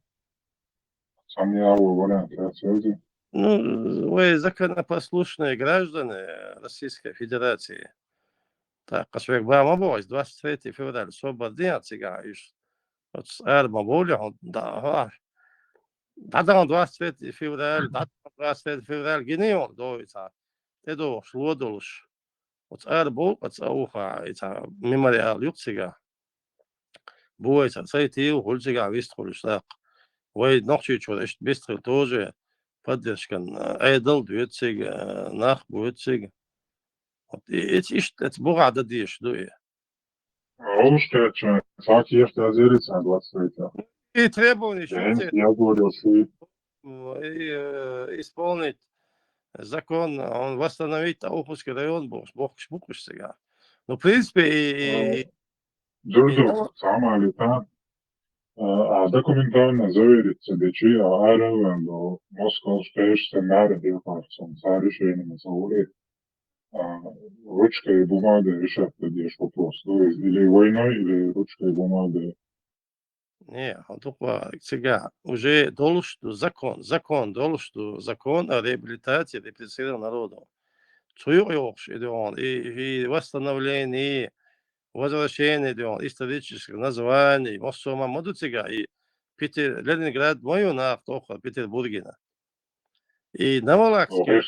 Сам я вариант связи. Ну, вы законопослушные граждане Российской Федерации. Так, человек был 23 февраля, свободный цыгаешь. Вот он, да, 23 февраля, 23 февраля, генеон, доится. Это шлодолш. Вот был, вот уха, это мемориал юксига. Буйца, цайтил, хульсига, виструлш, так. Вы ночью чудо, быстро тоже поддержка. Айдл, двадцать, нах, двадцать. Это богато дишь, дуе. Он сказать, что так есть азериться 23. И требования Я говорил, что исполнить закон, он восстановить Тауховский район, бог сега. Ну, в принципе, Джорджо, сама лета, а документально завериться, да чи, а аэровен до Москвы успеешься наредил, за решением заурить. Ручкой и бумагой решать надеешь вопрос. То есть или войной, или ручкой и бумагой. не, он только сега уже закон о реабилитации репрессированного народа. И восстановлении, возвращении исторических названий, Москва, Мадуцига, и Ленинград, мою на Петербургина. И Новолакский.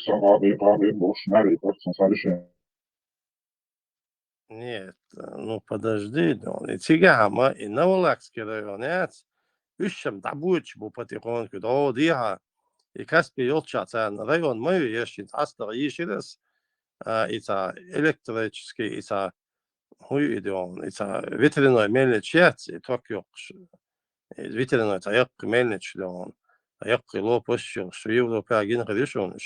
Нет, ну подожди, и Цигама, и Новолакский район, Ищем, да будет чему потихоньку, да, диха, и Каспий Елчатан, район мой, есть, Астер, еще раз, это электрический, это ветряной мельничец, и только ветряной, это як мельнич, як лопащил, что Европа один решенный.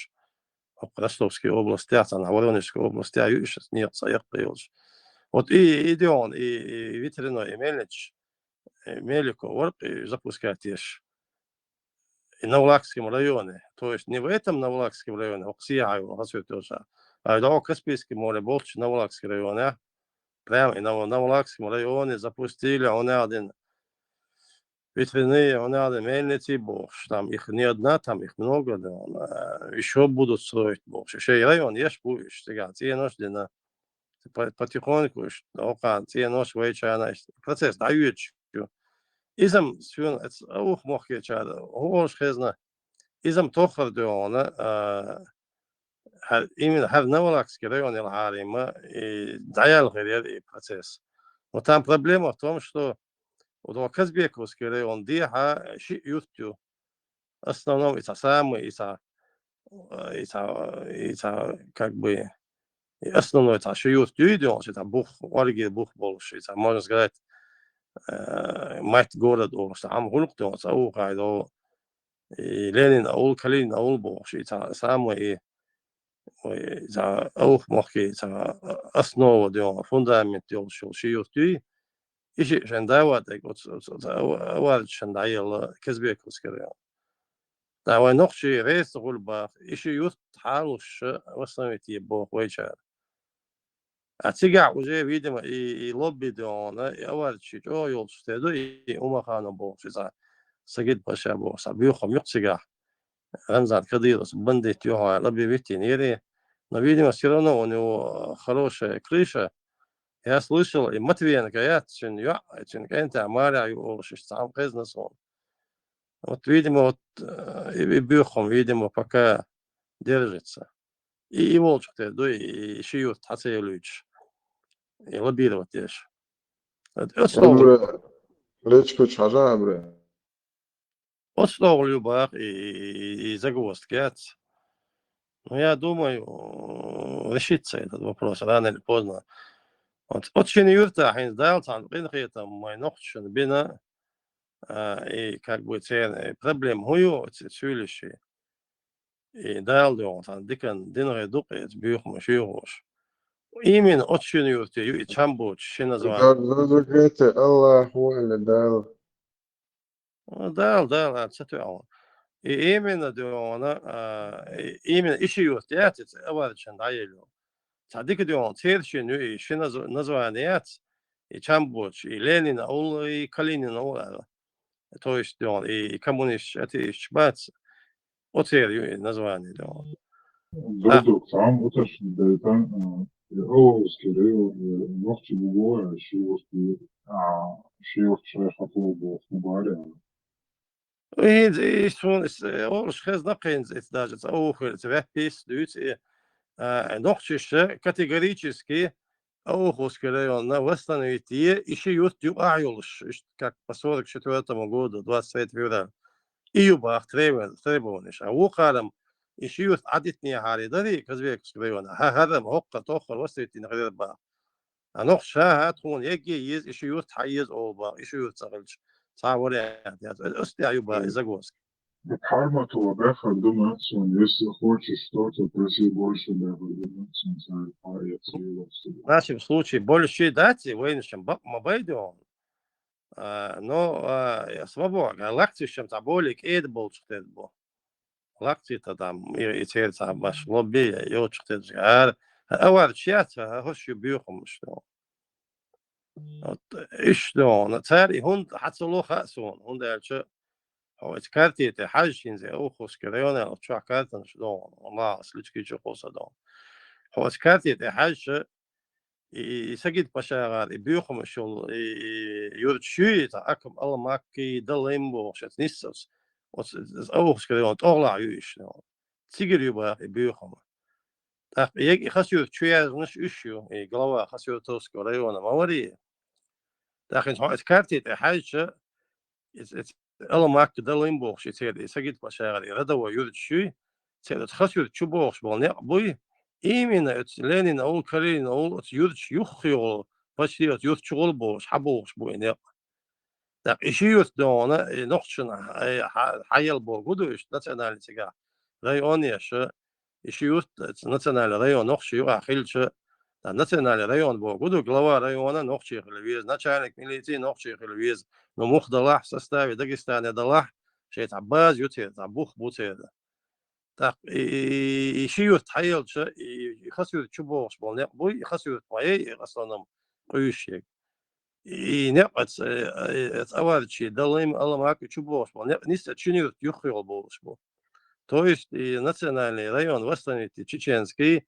В Ростовской области, на Воронежской области, а сейчас нет, як приелось. Вот и идеон, и ветряной, и мельнич, Мелико, вот и запускать ешь. И на Новолакском районе. То есть не в этом Новолакском районе, а в Каспийском море, больше Новолакский район. Прямо и на Новолакском районе запустили, он один ветряные, он один мельницы, больше. Там их не одна, там их много, да, еще будут строить больше. Еще и район есть, будешь, те ночи, да, потихоньку, те ночи, вечера, процесс дают. Изам сюн auch мог я чада. Хош хезна. Изам тохар дуона именно хар Новолакский район Харима и даял и процесс. Но там проблема в том, что ودو Казбековский район диха ши ютю. Основном это самый, это как бы основной это ши ютю идет, это бух, оригин бух больше, это можно сказать мать города, что Амгулк, это аухайдо, и Ленин, аул Калин, аул больше, это самый это аух мохки, это основа дион, фундамент дион, ши ютю. إشي عشان دعوة أول عشان دعية كذبك وسكريان دعوة نقشي رئيس تقول باخ إشي يوت حالوش وصلتي بوه ويشار أتيجع وجه فيديو يلوبي دونا أول شيء جو يولش تدو أما خانة بوه شيء سجد باشا بوه سبيوخم يقتجع رمزان كديرس بندي تيوها لبي بيتي نيري но видимо все равно у него хорошая крыша. Я слышал, и Матвея говорят, что это Амария, что сам бизнес он. Вот, видимо, вот и Бюхом, видимо, пока держится. И Волчек-то, да, и Шиют, Хацеевич, и лоббировать дешь. Вот что ليش حاجة بري вот что любах и загвоздки. Но я думаю, решится этот вопрос рано или поздно. Вот очень юрта, хин дал там, там мой ногчен бина, и как бы цены проблем хую, цвилищи. И дал там, дикан динре дупе, бьюх машируш. Именно очень юрта, и чамбуч, что называется. ذكرت الله هو اللي دار Дал, цветал. И именно именно ищи юрта, я это аварчен даелю. Садик дион, церщин, и что название, и чамбуч, и Ленин, и Калинин, то есть он и коммунист, это шбац, оцерю название дион. Додок там уточни, да это Оуский район, ногти бугоя, шиевский шеф был в Мубаре. И что, орш хазнакин, это даже, это вепис, люди, ногчище категорически Оуховский район на восстановите еще ютуб айолш, как по 44 году, 23 февраля. И юбах требований. А ухарам еще ют адитния харидари Казбековский район. Харам хокка тохар восстановите на гребах. А нох шахат хун еги есть еще ют хайез олба, еще ют цагалч. Саворят. Остя юба Загвоздки. Харматова Бехар думается, если хочешь что-то, проси больше Бехар думается, в нашем случае больше дать, военным мобайдом, но свобода, лекции чем таболик, это был что-то было. Лекции-то там, и теперь там ваш лобби, и вот что-то. А вот сейчас, хочу бьюхом, что. Вот, и что, на царь, он хацело хацон, он дальше. هو كارتي تحاجين زي أوخوس كريونا أو تشوح كارتن شدون والله أصلك شو قصة دون هو كارتي تحاج يسجد بشاغر يبيخم شو يرتشي تأكم الله ماكي دليمبو شت نيسوس أوخوس كريونا أغلى يوش تيجر يبا يبيخم تأك يجي خسير تشوية نش إشيو يقلوا خسير توس كريونا ما وري لكن هو كارتي تحاج الله معك دلين بوخش تيري سجد بشاغري ردا ويرد شوي تيري تخسر شو بوخش بالنق بوي إيمنا لينين أول كارين أول يرد يخيول بشير يرد شغل بوخش حبوخش بوي نق ده إشيوت دونا نقشنا حيل بوجودوش نتنال تجا ريونيش إشيوت نتنال ريون نقش يوع خيلش نتنال ريون بوجودو глава района نقشي خلويز начальник милиции نقشي خلويز но мух далах в составе Дагестана далах, что это баз ютер, это бух бутер. Так и шиют хайл, что и хасют чубо, что не бой, и хасют моей основном поющий. И не это аварчи далим аламак чубо, что не чинят юхил был, что. То есть и национальный район восстановить чеченский,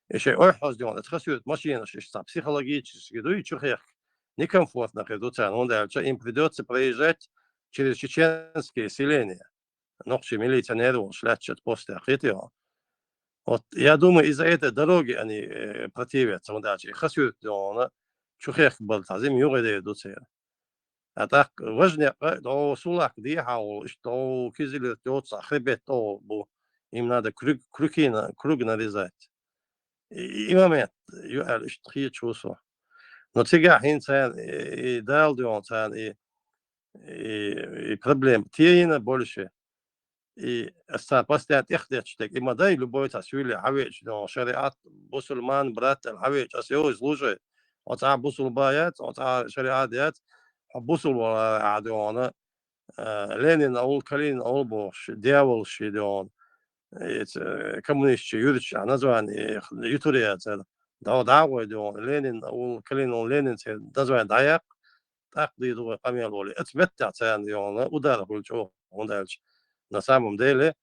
еще ой хаздион, это хасют машина, что психологически, да и чухех. Некомфортно редуциян, он дальше им придется проезжать через чеченские селения. Ночью милиционеры шлячат после ахитио. Вот я думаю, из-за этой дороги они противятся, он дальше. Хасют, он чухех был тазим юры редуция. А так важнее, до сулак дихал, что кизили тётся хребет то бу. Им надо круг нарезать. И момент, юаль штрие чусо. Но сега хинцан и дал дёнцан и проблем. Тиена больше. И постоянно ихдечтек. И мадай любой тасвили хавич, но шариат бусульман брат хавич, асио служит. Ота бусулбаят, ота шариатят, бусул вала адиона. Ленин аул Калин аул бош, дьявол шидион. Коммунистчи, юрич, название ютурият. Дауа дион, Ленин аул Калин аул Ленин, название даяк. Так диду камел воли. Отметят дион, удар хульчо, он дальше. На самом деле,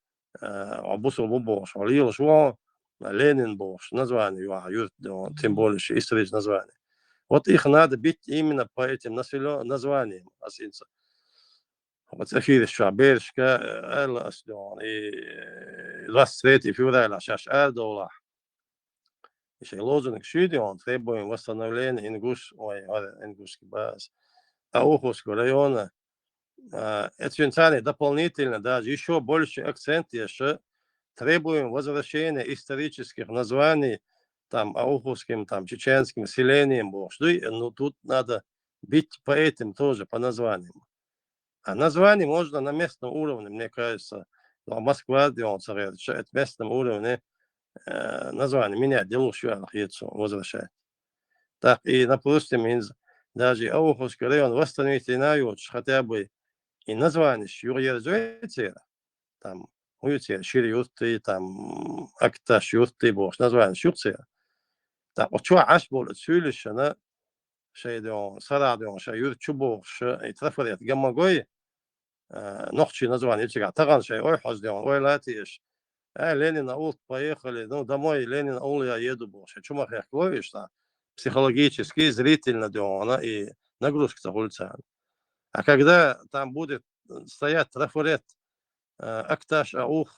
бусул бош, валил шо, Ленин бош, название, тем более историческое название. Вот их надо бить именно по этим названиям. وتأخير الشعبير شكا الأسلون رستريتي في وضع العشاش دولة еще лозунг шидион требуем восстановления ингушский баз Ауховского района. Это дополнительно даже еще больше акцент еще требуем возвращения исторических названий там ауховским, там чеченским селением. Но тут надо бить по этим тоже, по названиям. А название можно на местном уровне, мне кажется. Москва, это местном уровне название менять, делушью возвращать. Так, и, допустим, даже Ауховский район восстановить хотя бы и название Юрьерзуэти, там, уйти, Шириюрты, там, Акташ, Юрты, Бош, название Шюрция. Так, вот что аж было, Цюлища, شيء صار شيء يشوفه شيء تفريت جمع قوي نحشي نزوان يجي تغان شيء أي حاجة ولا تيش لينين أول поехали ну домой Ленин أول я еду больше что мы хотим что психологически зрительно делано и нагрузка улица а когда там будет стоять трафарет акташ аух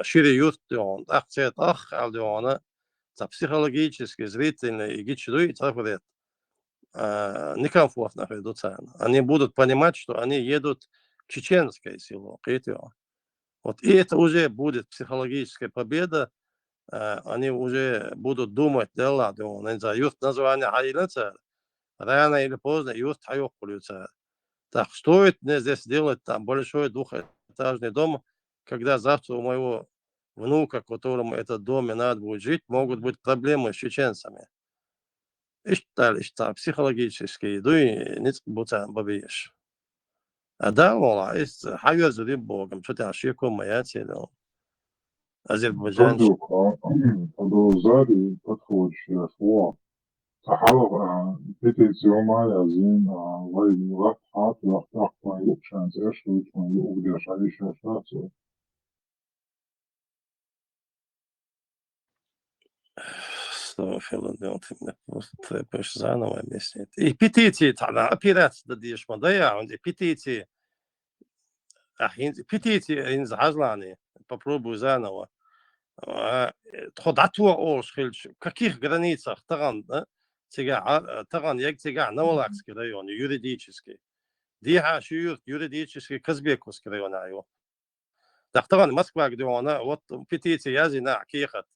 шириют он акцент ах алдиона психологически зрительно и гичдуй трафарет некомфортно ведутся. Они будут понимать, что они едут в чеченское село. Вот. И это уже будет психологическая победа. Они уже будут думать, да ладно, юрт название Хайлица, рано или поздно юрт Хайохулица. Так, стоит мне здесь делать там большой двухэтажный дом, когда завтра у моего внука, которому этот дом надо будет жить, могут быть проблемы с чеченцами. İşte psikolojik duy nit butan babiş. Ada ola ist hayır dedi bogam şu taşı komaya çelo. Azerbaycan Продолжали подходящее слово. Сахалов петицию магазин войны хат лахтах твою шанс что твою угдешающую стацию. ты мне просто будешь заново объяснить. И петиции тогда опираться да дешма, да я, он петиции. Петиции из Азлани. Попробую заново. Тходатуа олшхильч. В каких границах Таган, да? Таган, як Тига, Наволакский район, юридический. Диха юридический Казбековский район. Так Таган, Москва, где она, вот петиции Язина, Кехат.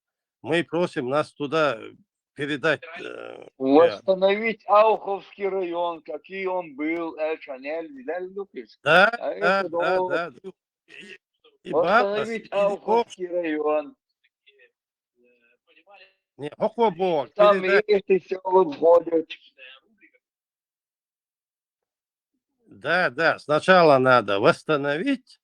Мы просим нас туда передать. Восстановить Ауховский район, какие он был, Эльчанель, видали, Лукис? Да. Восстановить Ауховский район. Не, Бог. Там есть и села входят. Да. Сначала надо восстановить,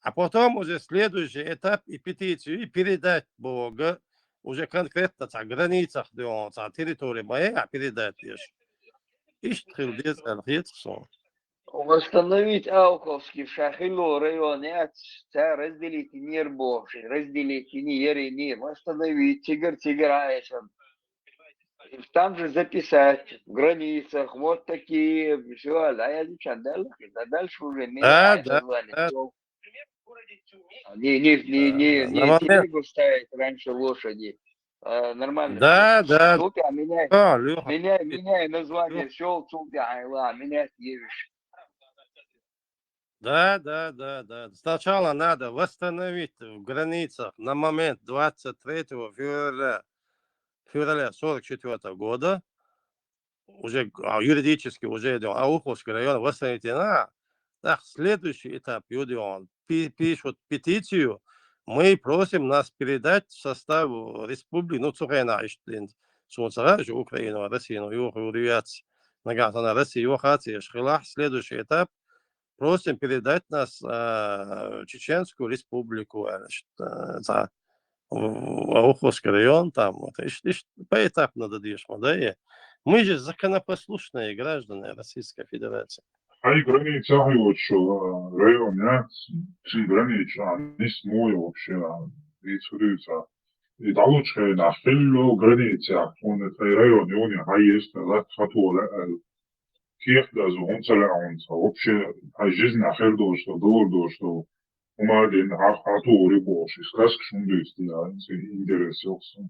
а потом уже следующий этап и петицию, и передать Бога уже конкретно о границах, о территории моей, а передать лишь. Восстановить Ауховский Шахилу район, разделить мир Божий, разделить мир и мир, восстановить Тигр-Тиграешем. Там же записать в границах вот такие, все, дальше уже не телегу ставить раньше лошади. Нормально. Да. Тут я меняй Леха. название сел, тут я айла, менять едешь. Да. Сначала надо восстановить в границах на момент 23 февраля 1944 года, уже юридически уже Ауховский район восстановлена. Так, следующий этап, он пишут петицию, мы просим нас передать в состав республики, ну, Цухайна, Украину, Россию, на Россию, следующий этап, просим передать нас в Чеченскую республику, за Ауховский район, там, вот, поэтапно дадишь, да, мы же законопослушные граждане Российской Федерации. Ай граница, вот что район, я граница, не смою вообще, и цурица. И получше на филло граница, он это район, и он есть, да, хатула, كيف لازم طلع вообще жизнь ахер дошло, дошло. Умален ахатури бош, искас кшундис, да, интерес йоксун.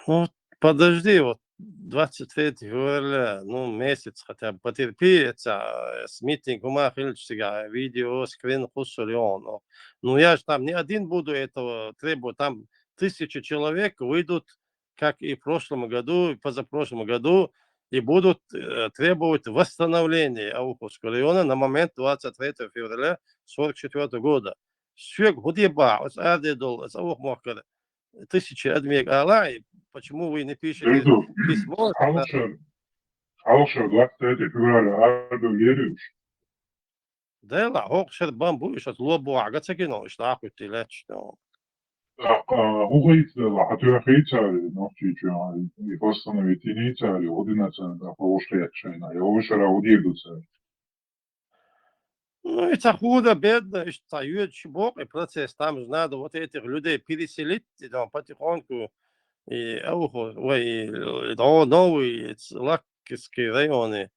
Ну, подожди, вот 23 февраля, ну, месяц хотя бы потерпи, это с митингом Махильчика, видео, скрин, хусулион. Ну, я же там не один буду этого требовать, там 1000 человек выйдут, как и в прошлом году, и позапрошлом году, и будут требовать восстановления Ауховского района на момент 23 февраля 1944 года. Все, где ба, с Ардедол, с Аухмахкара. 1000 адмек алай, почему вы не пишете письмо? Алшер 23 февраля, Арбел Ерюш. Да ла, хокшер бамбу, сейчас лобу агацакино, что ахуй лечь. Угоит, хатуя хейтари, но чичу, и восстановить инициали, 11 повышечена, и овышера удедутся. Ну, это худо, бедно, и стоит чебок, и процесс, там же надо вот этих людей переселить, там, потихоньку, и новые лакские районы.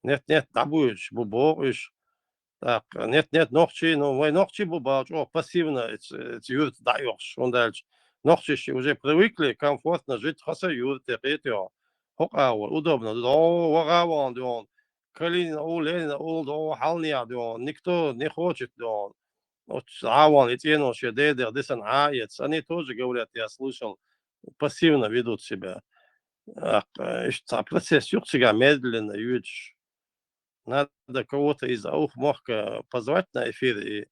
Нет, да будешь, бубовишь. Так, нет, ногчи, ну, мой ногчи бубал, пассивно, юрт даешь, он дальше. Ногчи уже привыкли комфортно жить, хаса юрт, это, удобно, вагаван, он, Калинин, Ленин, Халния, никто не хочет, вот Аван, Этьенош, Дедер, Десан Аец, они тоже говорят, я слышал, пассивно ведут себя. Процесс юртсига медленно, юртш. Надо кого-то из Аухмахка позвать на эфир и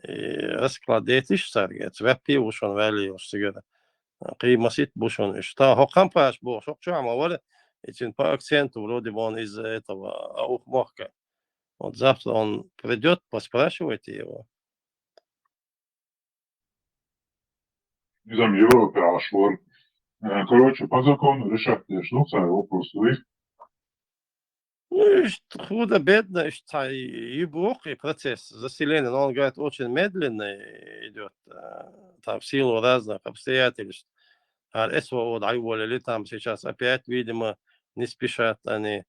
раскладывать саргет. Вепи ушон вали сигара. Қимасит бушон. Что хокампаш бо, что амавали. Этим по акценту вроде бы он из этого Аухмахка. Вот завтра он придет, поспрашивайте его. Не знаю, Европе ашлор. Короче, по закону решать что вопрос вы. Ну, худо-бедно, и бог, и процесс заселения, но он говорит, очень медленно идет, там, в силу разных обстоятельств. СВО, или там сейчас опять, видимо, не спешат они,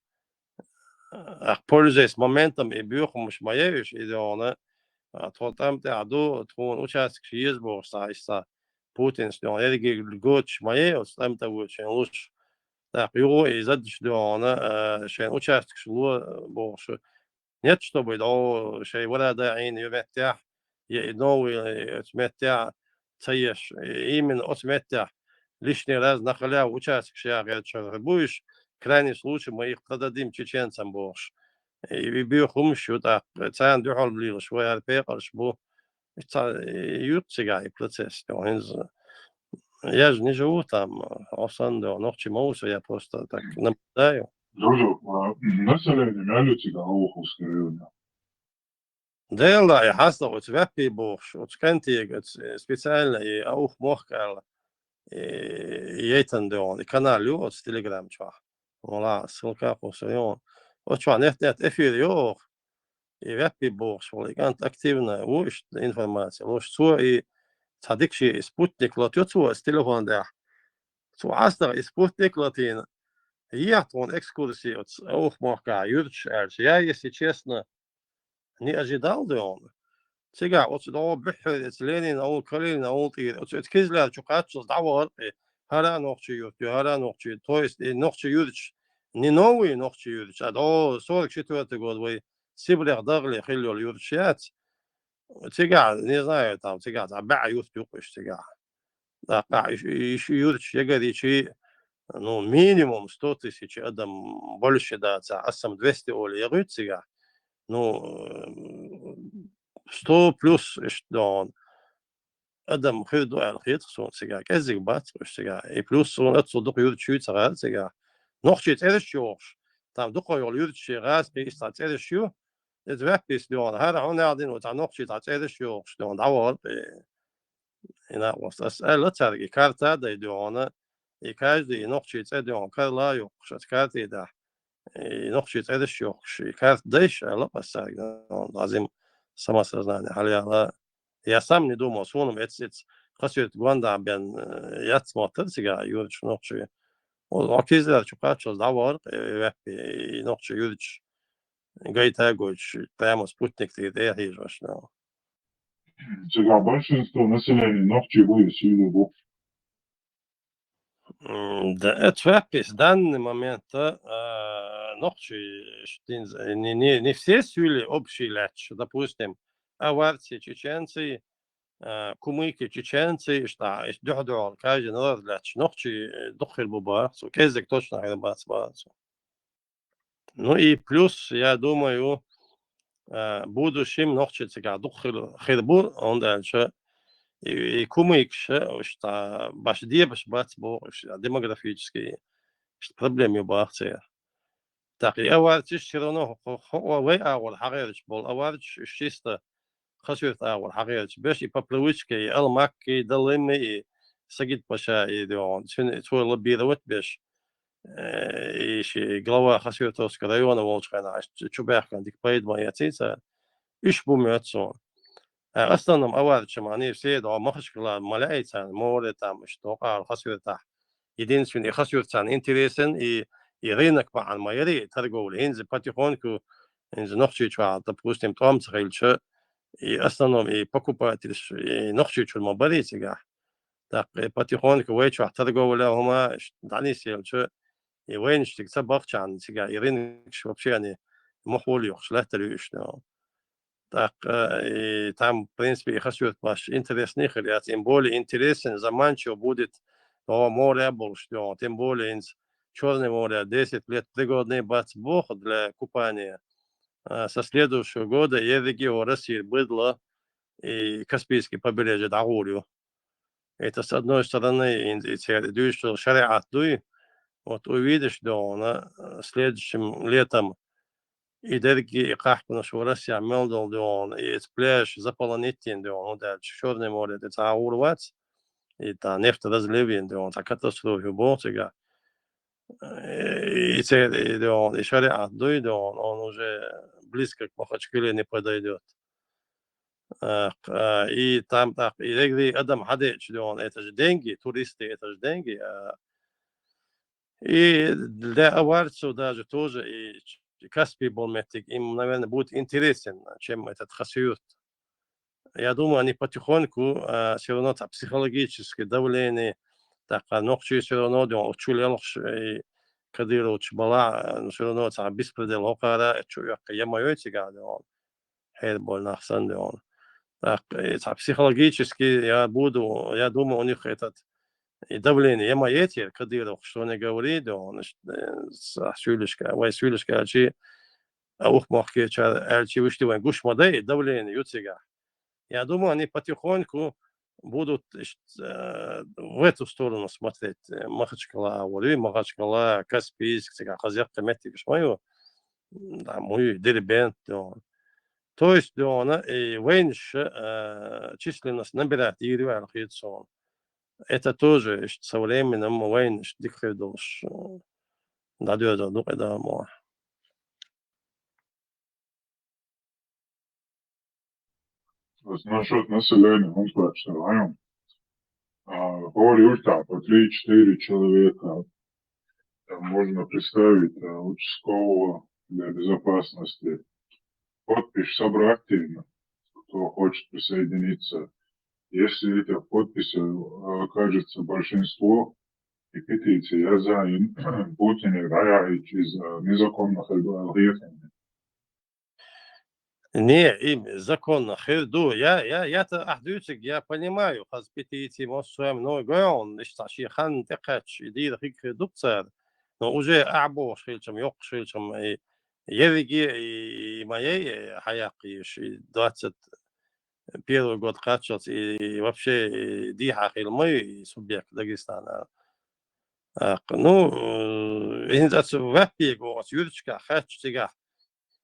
пользуясь моментом и бюхом шмаевич, и он, то там аду, твон участок есть бог, Путин, что он, год шмаевич, там того очень лучше. Так, его и задача, что участок шло больше. Нет, чтобы шей вода айн юметях, и новый отметя цаешь, именно отметя лишний раз на халяву участок шея, говорит, что будешь, в крайнем случае мы их продадим чеченцам больше. И бьем еще так, цан дюхал блил, швой арпекал, шбу, это ютсигай процесс, я же не живу там, Осанду, ночи Моуса, я просто так наблюдаю. Жужу, население мялютига Ауховский район. Да, я хasta, вот вепи бошь, вот скантига, специально и Аух Мохкала, и Ейтандеон, и канал, вот с Телеграм, чувак. Вола, ссылка по своему. Вот чувак, нет, эфир, йох, и вепи бошь, вот, активно, уж информация, уж и صديقشي سبوتنيك لاتيوتسو استيلوفان ده سو عصر سبوتنيك латин я он экскурсии от Аухмахка Юрч, я, если честно, не ожидал, да он. تيجا أو بحر إسلاني أو كلين أو طير كيزلا شقات دعوة هلا نوختي يوت هلا نوختي تويست نوختي يودش نينوي نوختي يودش أو صورك شتوى تقول وي سيبلغ دغلي خلوا اليودشيات تيجا نزاي تام تيجا تبع يوت يقش تيجا لا يودش يقدر شيء ну минимум 100 тысяч адам больше да асам 200 оли ягут тига ну 100 плюс что adam خير على خير صون سيجا كازيك بات سيجا اي بلوس صون اتصدق يود شو تغال سيجا نوخشي تيرش شوش تام دقو يود شي غاز بيس تاع تيرش شو اتفاق بيس دون هذا هنا قاعدين وتاع نوخشي تاع تيرش شو دون دعوه هنا وصل لا تارجي كارتا دي دون اي كاجدي نوخشي تدون كلا يوخش كارتي ده نوخشي تيرش شو كارت ديش لا بس لازم سما سزاني عليها Я сам не думал, что он это خسرت جواندا بين يات موتر سيجا يورش نوخشي وكيزلا شقاتش دعوار يبي نوخشي يورش جاي تاجوش прямо спутник ты هيج واشنا Сега большинство населения ногчи будет сильно бог. Да это в данный момент ногчи не все сюли общий леч, допустим, аварцы чеченцы كوميكي تشينسي اشتا دحدو كاجي نظر لاتش نوخشي دخل بباص وكيزك точно على باص ну и плюс я думаю будущим нохчи цега духил хирбу он дальше и кумикше ошта баш дебаш бац бо демографические проблемы бахце так и аварчиш все равно هو اول حاجه بول аварч чисто خسرت أول حقيقة باش يبابلويتشكي الماكي دلمي سجد باشا يدون شو لبيروت باش إيش قلوا خسرت أسكرايون والشخنا عش شو بيحكي ديك بايد ما يتيسا إيش بوميتسون أصلاً أول شماني سيد أو مخشكلا ملايتان مورتا مش توقع خسرت يدين شنو خسرت عن إنتريسن يرينك بعد ما يري ترجول هنز باتيخونكو هنز نخشي شو допустим там схайльче и основном и покупатель и нохчи чул мобали сега так потихоньку вейчу торговля هما дани сельче и вейнштик сабахчан сега и рынок вообще они мохоли шлахтали что так и там в принципе хасует ваш интересный хрят тем более интересен заманчиво будет то море был что тем более Черное море 10 лет пригодный бацбох для купания со следующего года Евгений России быдло и Каспийский побережье Дагулю. Это с одной стороны индийский шариат дуй, вот увидишь, да он следующим летом и дерги и кахпу что Россия мелдал, да он и пляж заполонитин, да он дальше Черное море, это Дагулвац, и та нефтеразливин, да он та катастрофа был сега. И да он и шариат дуй, да он уже близко к Махачкале не подойдет. И там так и регли адам хадеч дон это же деньги туристы это же деньги и для аварцев даже тоже и Каспий болметик им наверное будет интересен чем этот хасюрт я думаю они потихоньку все равно так психологическое давление так ночью все равно дон учулялш и кадирович бала все равно так беспредел окара чуя я моё тига дон хер бол нахсан дон психологически я думаю, у них этот и давление. Я маете, Кадыров, что не говорит, он сюлишка, альчи, ухмахки, альчи вышли, гуш модей, давление, ютига. Я думаю, они потихоньку будут в эту сторону смотреть. Махачкала, Ули, Махачкала, Каспийск, Хазяка, Метик, мою, мой Дербент, то есть она и венш численность набирает ирвал хитсон. Это тоже со временем венш дикредош дадёт до этого. Насчет населения, он сказал, что район. Говорю, там по 3-4 человека там можно представить участкового для безопасности. Подпись собрать активно. кто хочет присоединиться. Если этих подписей окажется большинство, и петиции, я за Путина гаяет из незаконных решений. Не, им законно, херду. Я-то ахдючик, я понимаю, хаз петиции, может, что много, он, ишташи хан текач, идир хик хердукцер, но уже або шильчем, yok шильчем, и евиги, и моей хаяки, 21 год качать, и вообще диха хилмы, и субъект Дагестана. Ну, это вапи, вот, юрчка, хач, тига.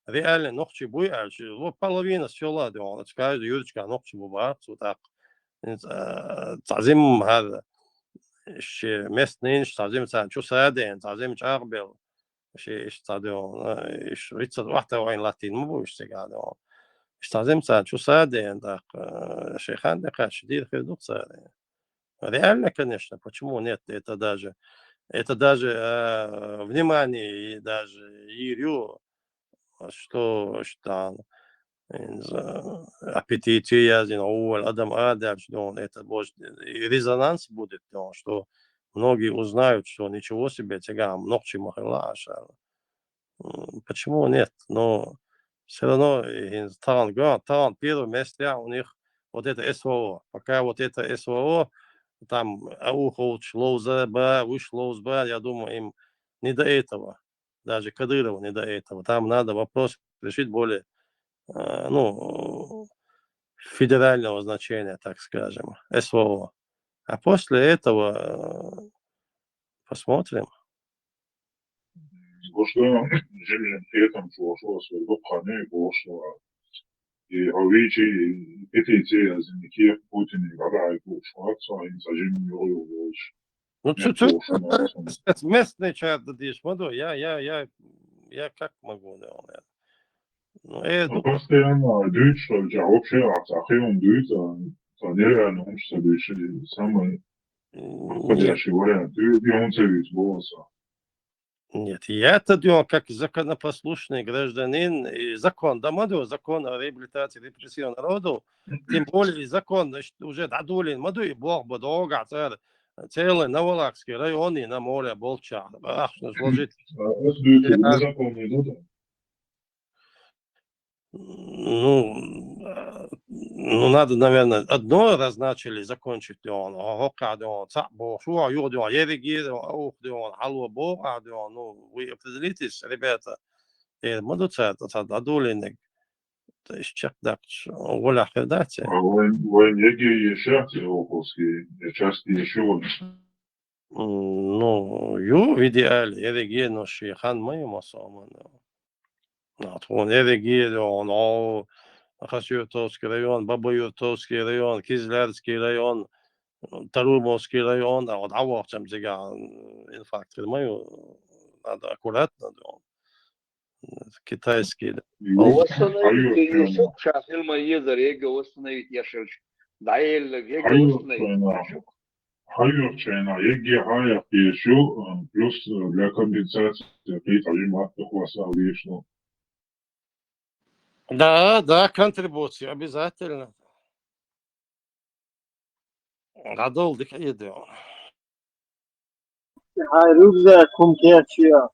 Реально, ногчи буй, вот половина села, да, он скажет, юрчка, ногчи бува, вот так. تعزيم هذا الشيء местный, تعزيم تاع شو سادين, تعزيم شاربل, شيء إيش تعدون, إيش ريتس واحدة وين لاتين مو بوش تقعدون. إيش تعزيم تاع شو سادين, так شيخان دقة شديد في دوت سادين. Реально, конечно, почему нет? Это даже внимание, и даже ирю, что аппетит язин, адам адаб, что это может резонанс будет, что многие узнают, что ничего себе, тягам, ногчи махала, почему нет? Но все равно талант первое место у них вот это СВО. Пока вот это СВО, там Аухов, Шлоузаба, Вышлоузба, я думаю, им не до этого. Даже Кадырову не до этого. Там надо вопрос решить более, федерального значения, так скажем, СВО. А после этого посмотрим. Boşluğa cemiyet fiyetem çoğuşu asıldı, kanı boşluğa. Havici petici yazın ki Putin'i garay boşluğa, sayın sacım yolu boş. Ну, чуть-чуть местный чат дадишь, моду, я как могу, да. Ну, Постоянно дуть, что вообще ахион дуть, нереально что дуть, самый подходящий вариант. И он целит голоса. Нет, я-то думал, как законопослушный гражданин, и закон, да, моду, закон о реабилитации репрессивного народа, тем более закон, значит, уже дадулин, моду и бог бы долго, целый Новолакский район и на море Болчар. Ах, что сложить. Ну, надо, наверное, одно назначили, закончить он. Ну, вы определитесь, ребята. То есть так, воля хедати. Военеги ешати опуски, части еще. Ну, в идеале, ереги ноши хан моим особо. Он ереги, он Хасюртовский район, Бабаюртовский район, Кизлярский район, Тарумовский район, а вот аварцем зига инфаркт мою надо аккуратно, китайский. Восстановить несок, шахил мои зарега восстановить яшельч. Да, ега восстановить. Хайрчайна, еги хая еще, плюс для компенсации при тажимах хвоста вышло. Да, контрибуция обязательно. Радол дикаидео. هاي رجع كم كياتشيا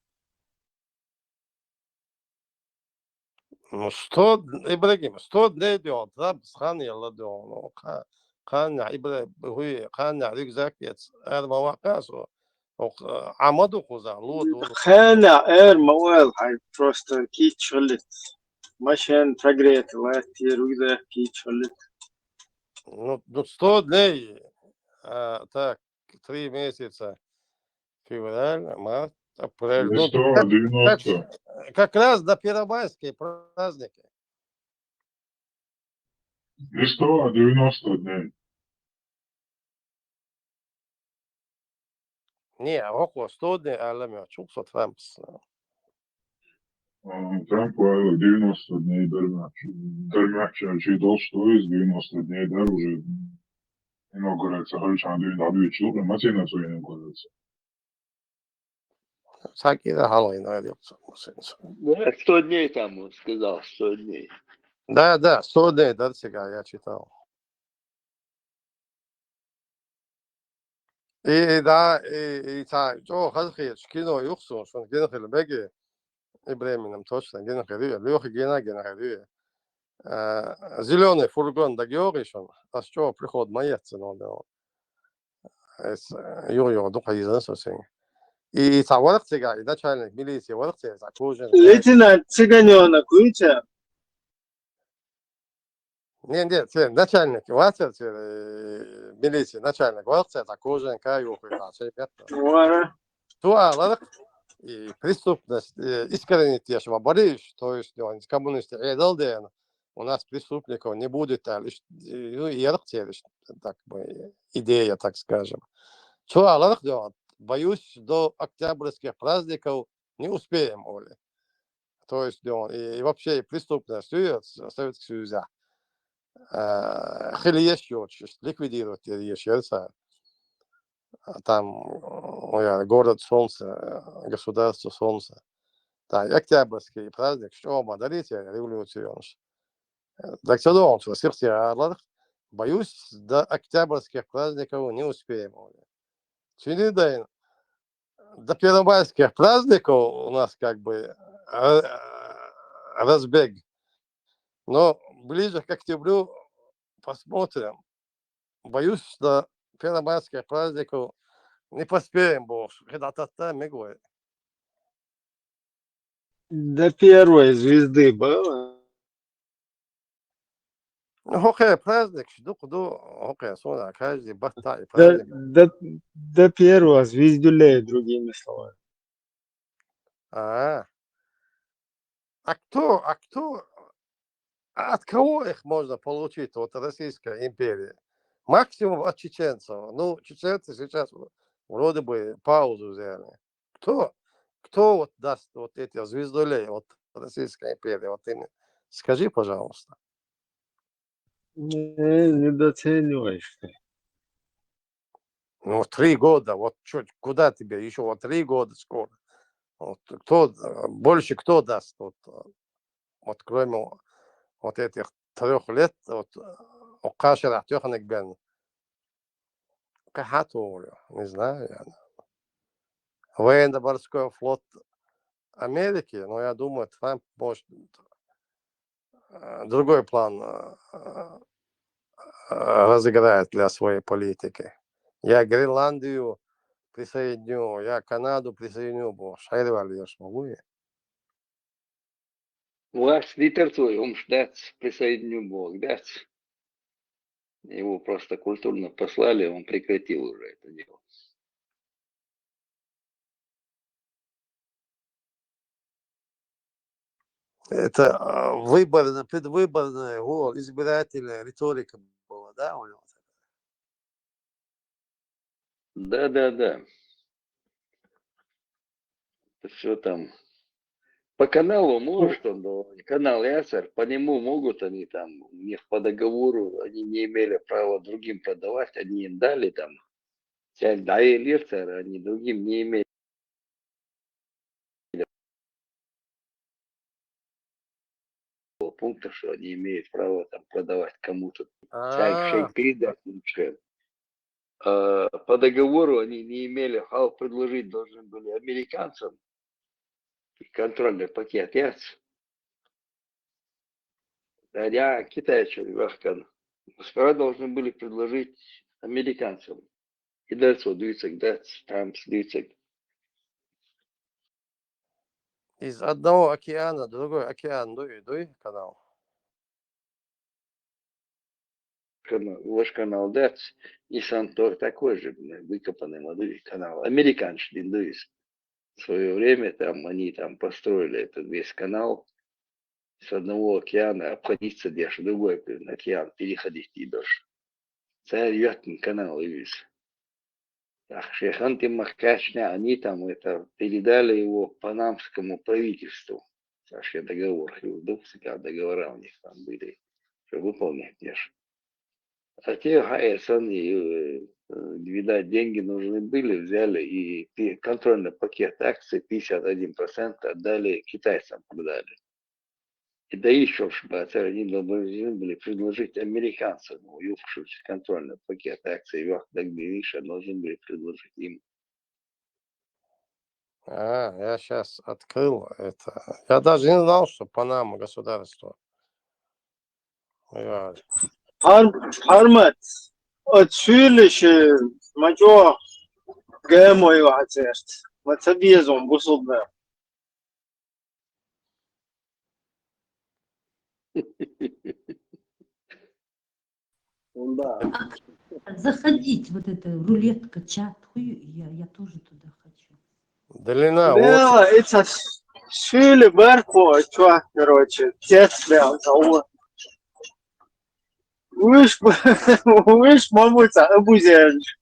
Ну, 100, Ибрагим, 100 дней дион, траб схан яла дион, хан Ибрагим, хан рюкзак яц, мавакасу, Амаду хуза, луду. خانة اير موال هاي بروستر كي تشغلت مشان تقريت واتي رجع كي تشغلت Ну, 100 дней, так, 3 месяца, февраль, март, апрель. Ну, 190. как раз до первомайские праздники. 190 дней. Не, около 100 дней, але ми чуксо Трампс. Трамп 90 дней дермакча, чи дол что из 90 дней дар уже инаугурация, харичан дюйн дабю чилбе, матина цо инаугурация. Всякие халой найдется. 100 дней там, он сказал, 100 дней. Да, 100 дней до сега я читал. И то хазхи кино юхсу, что гена хелбеги и бременем точно гена хелюя, лёха гена хелюя. Зеленый фургон догёришь он, а что приход маятся надо. Ё духа изнесосень. И цаварк сега, и начальник милиции варк сега, закужен. Лейтенант Цыганёнок, видите? Нет, начальник, ватер милиции, начальник варк сега, закужен, каюху, Вара. туалар и преступность, искоренить ешва бориш, то есть он коммунисты эдалден, у нас преступников не будет, ну, так бы, идея, так скажем. Туалар, боюсь, до октябрьских праздников не успеем, Оля. То есть, и вообще преступность Советского Союза. Хили еще ликвидировать еще. Там город Солнца, государство Солнца. Так, октябрьский праздник, что модерите революцию. Так что он, что сердце, боюсь, до октябрьских праздников не успеем. До первомайских праздников у нас как бы разбег. Но ближе к октябрю посмотрим. Боюсь, что первомайских праздников не поспеем больше. Когда-то там и говорит. До первой звезды было? Ну, окей, праздник, окей, смотри, каждый бахтай праздник. До первого звездюлей, другими словами. А кто, от кого их можно получить от Российской империи? Максимум от чеченцев. Ну, чеченцы сейчас вроде бы паузу взяли. Кто вот даст вот эти звездолей от Российской империи? Вот ты мне скажи, пожалуйста. Недооцениваешь ты. Ну, 3 года, вот что, куда тебе еще? Вот 3 года скоро. Вот, больше кто даст? Вот кроме вот этих 3 лет, вот, Окашер Ахтёханек Бен. Кахату, не знаю. Военно-морской флот Америки, но я думаю, Трамп может другой план разыграет для своей политики. Я Гренландию присоединю, я Канаду присоединю, Шайрвали я смогу. Вас литературу умждать присоединю Бог, дать. Его просто культурно послали, он прекратил уже это дело. Это предвыборная избирательная риторика была, да, у него? Да. Все там. По каналу может он, канал Ясер, по нему могут они там, у них по договору, они не имели права другим продавать, они им дали там, да и Лирцер, они другим не имели пункта, что они имеют право там продавать кому-то. По договору они не имели права предложить, должны были американцам контрольный пакет яц. Я китайцам вахкан. Сперва должны были предложить американцам. И дальше дуется, там дуется. Из одного океана, другой океан, дуй канал. Ваш канал дац, и сам такой же выкопанный молодой канал. Американский дует. В свое время там они там построили этот весь канал. С одного океана обходиться дальше, другой океан переходить и дальше. Царь Ятин канал и весь. Шейхан Махкачня, они там это передали его панамскому правительству. Сашка договор, договора у них там были, что выполнять дальше. А те ГАЭС, видать, деньги нужны были, взяли и контрольный пакет акций 51% отдали китайцам, продали. И да еще чтобы они должны были предложить американцам, уехавшим контрольный пакет акций, вверх Дагбевиша, должны были предложить им. Я сейчас открыл это. Я даже не знал, что Панама государство. Harmat, отшилище, мачо, гэмой вацерт. Вот собьезом бусулда. Заходить, вот это рулетка, чат, я тоже туда хочу. Длина Да, это шили барку, чё, короче, текст прям того. Выш, мамуца, обузяешь.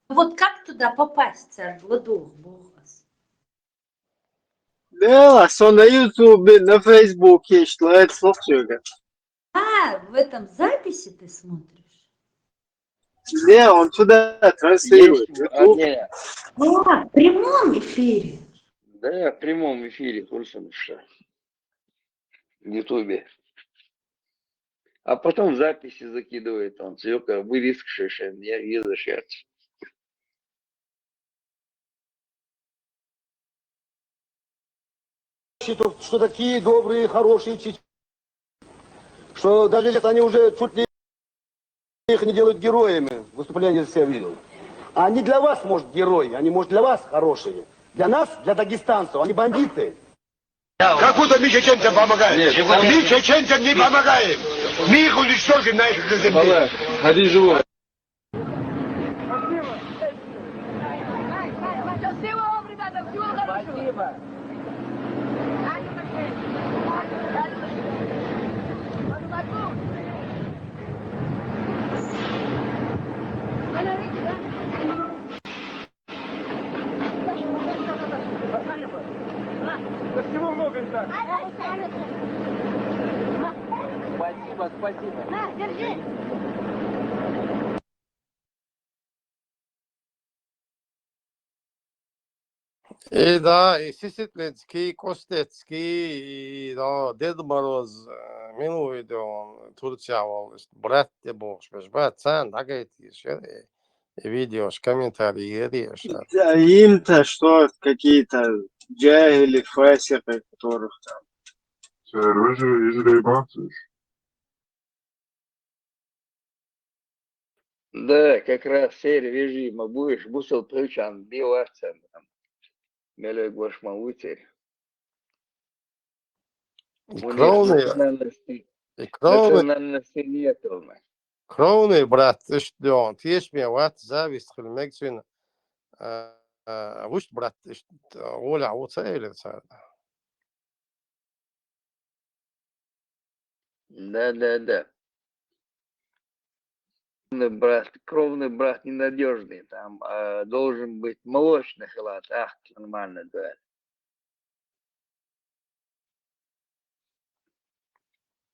Вот как туда попасть, Владух, Богас? Да, что на Ютубе, на Фейсбуке, что это словчика. А, в этом записи ты смотришь? Не, он туда транслирует. YouTube. В прямом эфире. Да, в прямом эфире, курсом что. В Ютубе. А потом записи закидывает он. Цвёка вырискший, я езжу. Что такие добрые, хорошие чеченцы, что даже если они уже чуть ли их не делают героями, выступление за себя видел. А они для вас, может, герои, они, может, для вас хорошие. Для нас, для дагестанцев, они бандиты. Как будто мы чеченцам помогаем. Мы чеченцам не помогаем. Мы их уничтожим на их земле. Ходи живой. Спасибо. Всего много так. Спасибо, спасибо. На, держи. И да, и Сиситлинский, и Костецкий, и да, Дед Мороз, минулый день Турция, брат те бож, брат, сам, да, говорит, и видеош, комментарии, решат. Да, им-то что, какие-то джагели, фасеры, которых там. Сережа изребацыш. Да, как раз серия режима будешь, бусел причан, биоарцем. Мелек ваш маутерь. Национальности нету. Кровный брат, ты что, ты ешь мне вот зависть, хлемексвин, вуш брат, ты что, Оля, вот целится. Да. Кровный брат ненадежный, там должен быть молочный халат, нормально, да.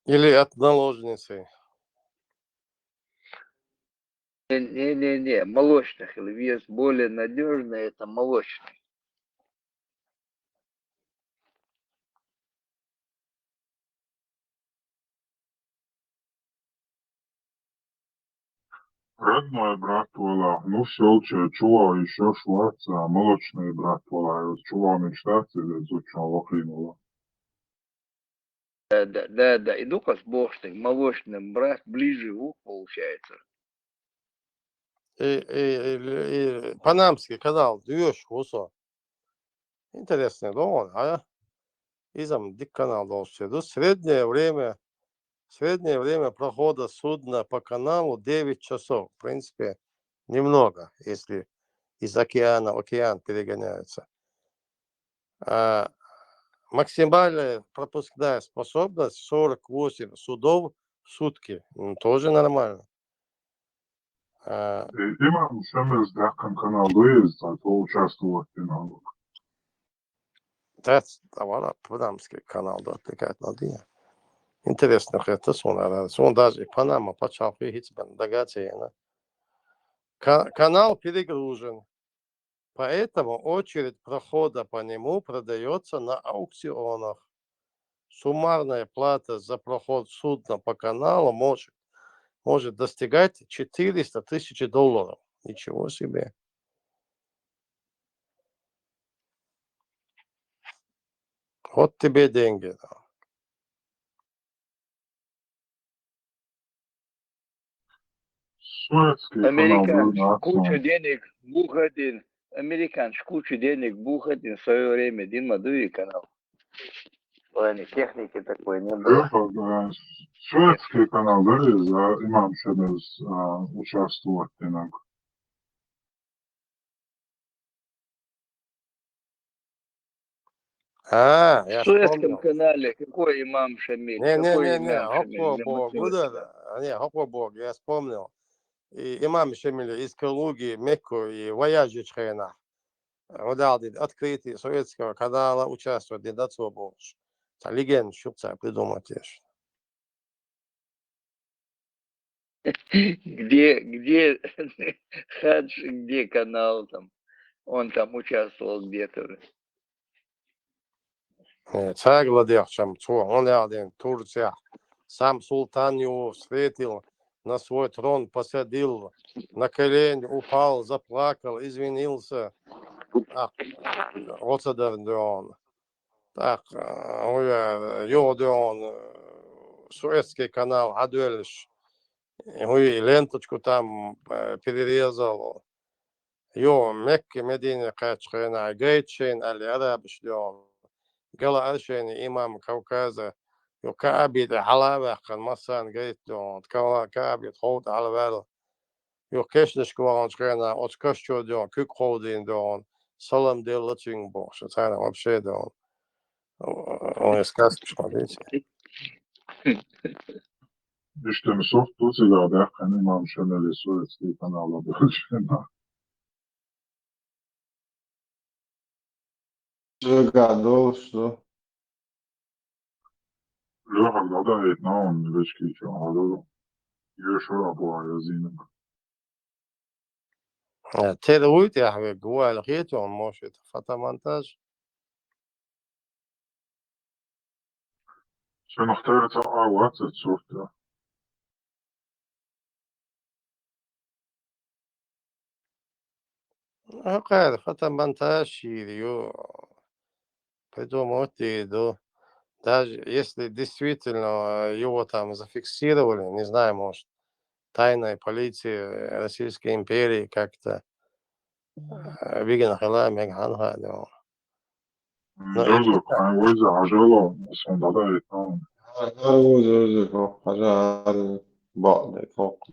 Или от наложницы. Не, молочных, вес более надежный, это молочный. Родной брат Вола, ну все, чула еще шварца, молочный брат Вола, чула мечтаться, изучал Лохринула. Да, и ну-ка с бошным, молочным брат ближе в ухо получается. И Панамский канал, даешь усо. Интересный, да он, а? Изам дик канал должен. Ну, среднее время прохода судна по каналу 9 часов. В принципе, немного, если из океана в океан перегоняются. Максимальная пропускная способность 48 судов в сутки. Тоже нормально. Имам Шемес Дахкан канал выезд, а то участвовал в финале. Да, Панамский канал отвлекает на день. Интересно, это он даже Панама почал хитсбен дагатина. Канал перегружен. Поэтому очередь прохода по нему продается на аукционах. Суммарная плата за проход судна по каналу может достигать 400 тысяч долларов. Ничего себе. Вот тебе деньги. Суэцкий канал был Американцы кучу нацию. денег буходин. Американцы кучу денег буходин в свое время. Дин Мадуи канал. Ладно, техники такой не было. Суэцкий канал были за имам Шебез участвовать иногда. А, В я Суэцком вспомнил. канале какой имам Шамиль? Какой Не-не-не-не, имам Шамиль? Хокко Бог, я вспомнил. И имам Шамиль из Калуги, Мекку и вояжи Чхайна. Удалди открытие советского канала участвовать не дацо больше. Легенду шутца придумать еще. Где Хадж, где канал там? Он там участвовал где-то. Царь-владельцем, он один, Турция. Сам султан его встретил, на свой трон посадил, на колени упал, заплакал, извинился. Вот это он. Так, он Суэцкий канал, Адуэльш. Ленточку там перерезал. Мекки, Медине, Качхена, Гейтшин, Аль-Араб, шлем. Гала Аршин, имам Кавказа. Каабид, Халава, Масан, Гейтлон, Каабид, Хоут, Алвал. Кешниш, Кваншхена, Очкашчо, Кюк Хоудин, Салам де Латингбош. Это вообще, он из сказки, смотрите. İşte Misaf Tutsi'lerde İmam Şener'i Suezkey kanalı bölüşüne. Году, что? Лёха, когда это на он вечки чего, еще работаю зимой. Терует, я говорю, говорит, он может фотомонтаж. Sen اختارت واتساب صورته. Какая фотомонтаж, ее придумать, даже если действительно его там зафиксировали, не знаю, может, тайной полиции Российской империи как-то Виген Хала, Мегханха, Joseph, وإذا عجله صندوق إتنام. Жозеф, حاجة بعد فوق.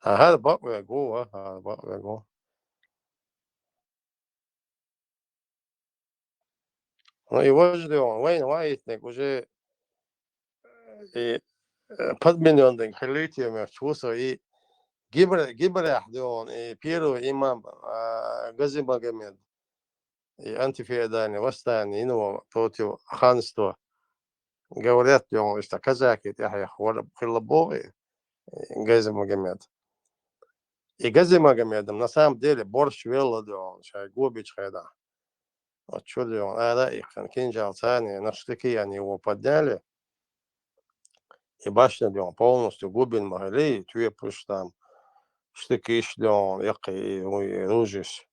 هذا بقى جوه، هذا بقى جوه. Ну его ждем. Войн Вайтник уже и подмененный коллективами чувства и Гибрах, и первый имам Гази Магомед, и антифеодальное восстание иного против ханства. Говорят, что казаки, Хилабовы, Гази Магомед. И Гази Магомедом на самом деле борщ вел, Губич Хайда. Вот что ли он, их кинжал цани, на штыки они его подняли. И башня, он полностью губин могли, тве пусть там штыки шли, и ружись.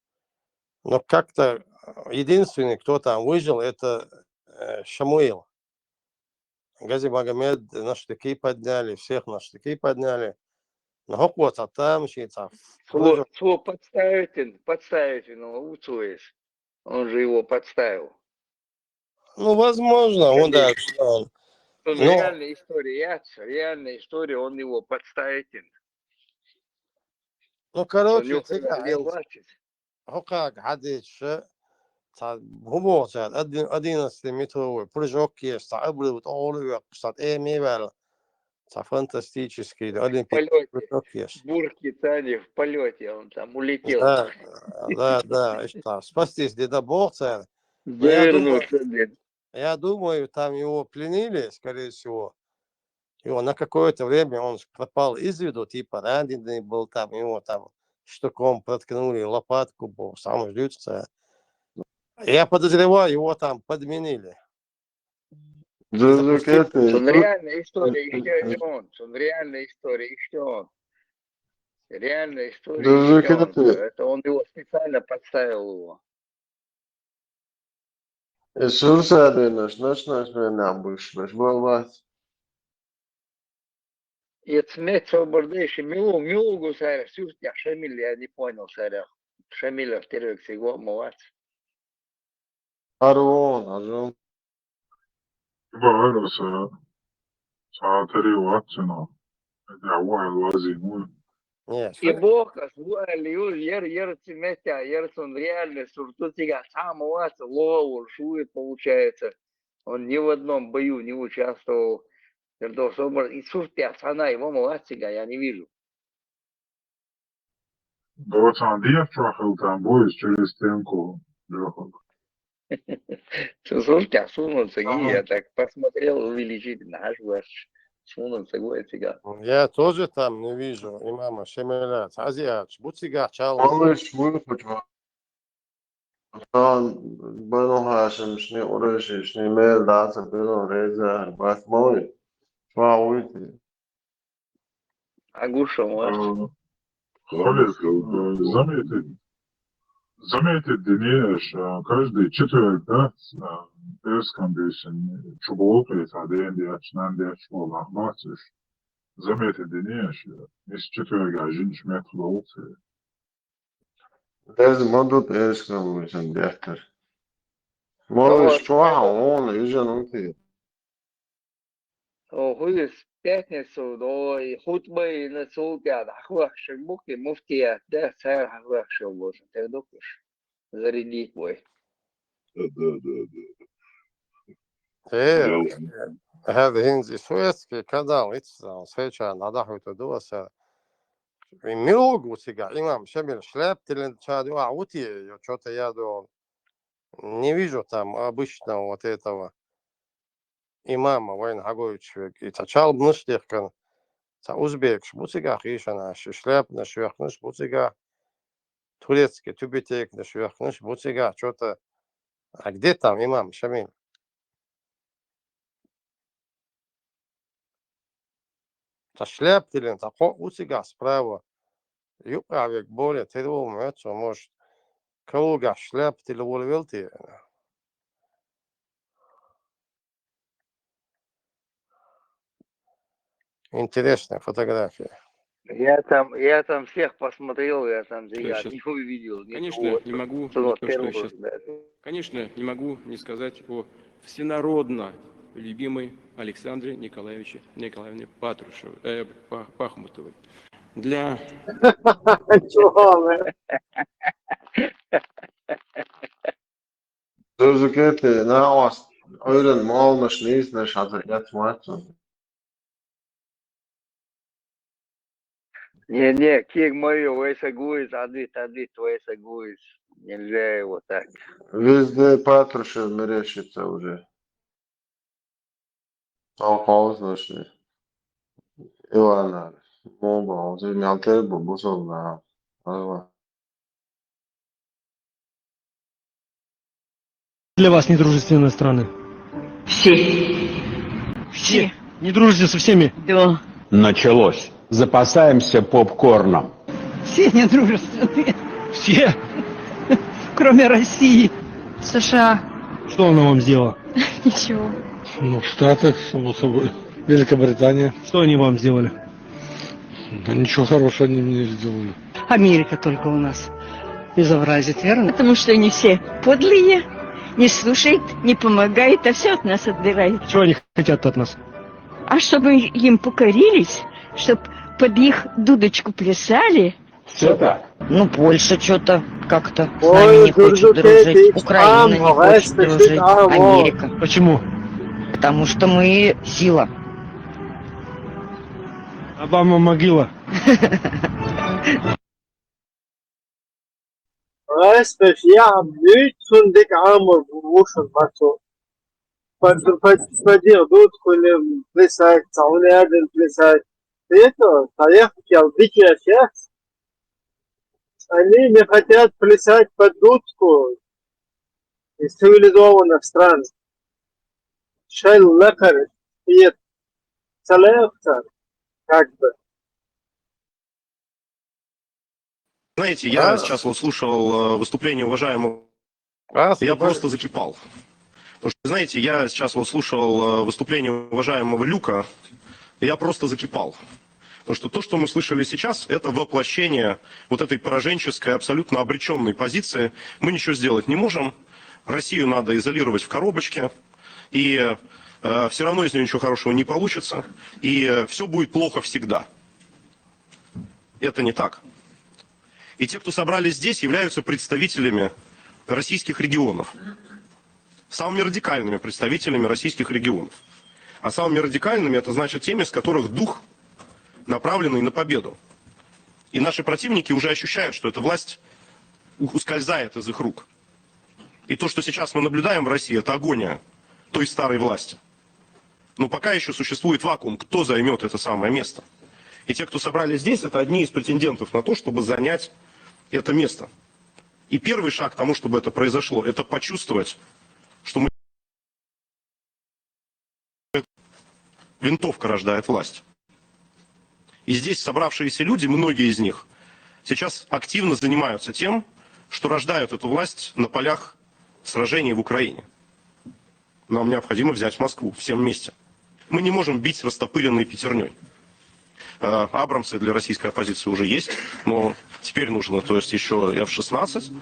Но как-то единственный, кто там выжил, это Шамуил. Гази Магомед на штыки подняли, всех на штыки подняли. Но хоквоца там, щица. Подставитель, Уцуэш. Он же его подставил. Ну, возможно, он даже... Реальная история, он его подставитель. Ну, короче, как حدش هو 11-метровый прыжок есть, обрыв, Эмивел, фантастический олимпийский прыжок есть. Бурки Тани в полете, он там улетел. Да, спастись дедоборца. Я думаю, там его пленили, скорее всего. И на какое-то время он пропал из виду, типа раненый был там, его там штуком проткнули, лопатку был, сам ждется. Я подозреваю, его там подменили. Он реальная история, еще не он. Он реальная история, еще он. Реальная история, еще он. Это он его специально подставил его. И смерть свободнейший милугу саря, сюстя Шамиль, я не понял саря. Шамиля второй всего молодец. Арон. Бывает, саатари ватсина. Это вазиму. И Бог освоил ер цеметя, он реально суртутига самого лову шует получается. Он ни в одном бою не участвовал. И суртя сана его молодцига я не вижу. Довацандиев чахал там бой через стенку. Суртя сунутся, я так посмотрел увеличительно, аж ваш. Я тоже там не вижу имама Шемеля. Азиач, Буцига, Чал. Малыш выпучил. Он Бену Хашим, шни Урыши, шни Мел, Даса, Бену Реза, Бас мой. Шва уйти. Агуша, может. Заметьте, Денис, каждый четверг, да, перскандisen, чуболкает, один дяч, нандяч, вола, бациш. Заметьте, Денис, из четверга, жинч метлоуцы. Без моду перскандisen, дяхтер. Малыш, шва, он, южан уйти. Хуй в пятницу до хутбы на сулпя, ахвах шагбуки, муфтия, да, царь ахвах шагбуки. Ты докуш зарядить бой. هذا هنزي سويسكي كدال إتصال سيشا نضحو تدوسا ميلوغو تيجا إمام شمل шляп тилен чаду аути что-то я не вижу там обычного вот этого имама войн Хаговича и тачал бнуштехкан та узбек шбуцига хишана шляп на швехнуш буцига турецкий тюбетек на швехнуш буцига что-то а где там имам Шамиль? Та шляп тилен та буцига справа юправик более тервом это может калуга шляп тилен волвелти. Интересная фотография. Я там всех посмотрел, я там не увидел. Конечно, не могу, конечно, не могу не сказать о всенародно любимой Александре Николаевне Пахмутовой. Для... Sözüketi ne was öğren malmış neyse şatır yatmazsın. Не, кик мою, вы сагуис, ади, твой сагуис. Нельзя его так. Везде Патрушев мерещится уже. Колхоз нашли. Ивана. Моба, уже мялтер бубусов на. Для вас недружественные страны? Все. Все? Недружественны со всеми? Да. Началось. Запасаемся попкорном. Все недружественные. Все? Кроме России. США. Что она вам сделала? Ничего. Ну, Штаты, само собой. Великобритания. Что они вам сделали? Да ничего хорошего они мне сделали. Америка только у нас безобразит, верно? Потому что они все подлые, не слушают, не помогают, а все от нас отбирают. Чего они хотят от нас? А чтобы им покорились, чтобы под их дудочку плясали. Все так. Ну, Польша что-то как-то с нами не хочет дружить. Украина не хочет дружить. Америка. Почему? Потому что мы сила. Обама могила. Rest of Yam, Newt, Sundik Armor, Motion Battle. подел дудку или плясать, один плясать. Это, поехал, дикий сейчас. Они не хотят плясать под дудку из цивилизованных стран. Шел лекарь, и целевца, как бы. Знаете, я сейчас вот слушал выступление уважаемого, я просто закипал. Потому что, знаете, я сейчас вот слушал выступление уважаемого Люка, и я просто закипал. Потому что то, что мы слышали сейчас, это воплощение вот этой пораженческой, абсолютно обреченной позиции. Мы ничего сделать не можем. Россию надо изолировать в коробочке, и все равно из нее ничего хорошего не получится, и все будет плохо всегда. Это не так. И те, кто собрались здесь, являются представителями российских регионов. Самыми радикальными представителями российских регионов. А самыми радикальными, это значит теми, с которых дух направленный на победу. И наши противники уже ощущают, что эта власть ускользает из их рук. И то, что сейчас мы наблюдаем в России, это агония той старой власти. Но пока еще существует вакуум, кто займет это самое место. И те, кто собрались здесь, это одни из претендентов на то, чтобы занять это место. И первый шаг к тому, чтобы это произошло, это почувствовать, что мы... винтовка рождает власть. И здесь собравшиеся люди, многие из них, сейчас активно занимаются тем, что рождают эту власть на полях сражений в Украине. Нам необходимо взять Москву всем вместе. Мы не можем бить растопыренной пятерней. Абрамсы для российской оппозиции уже есть, но теперь нужно, то есть еще F-16.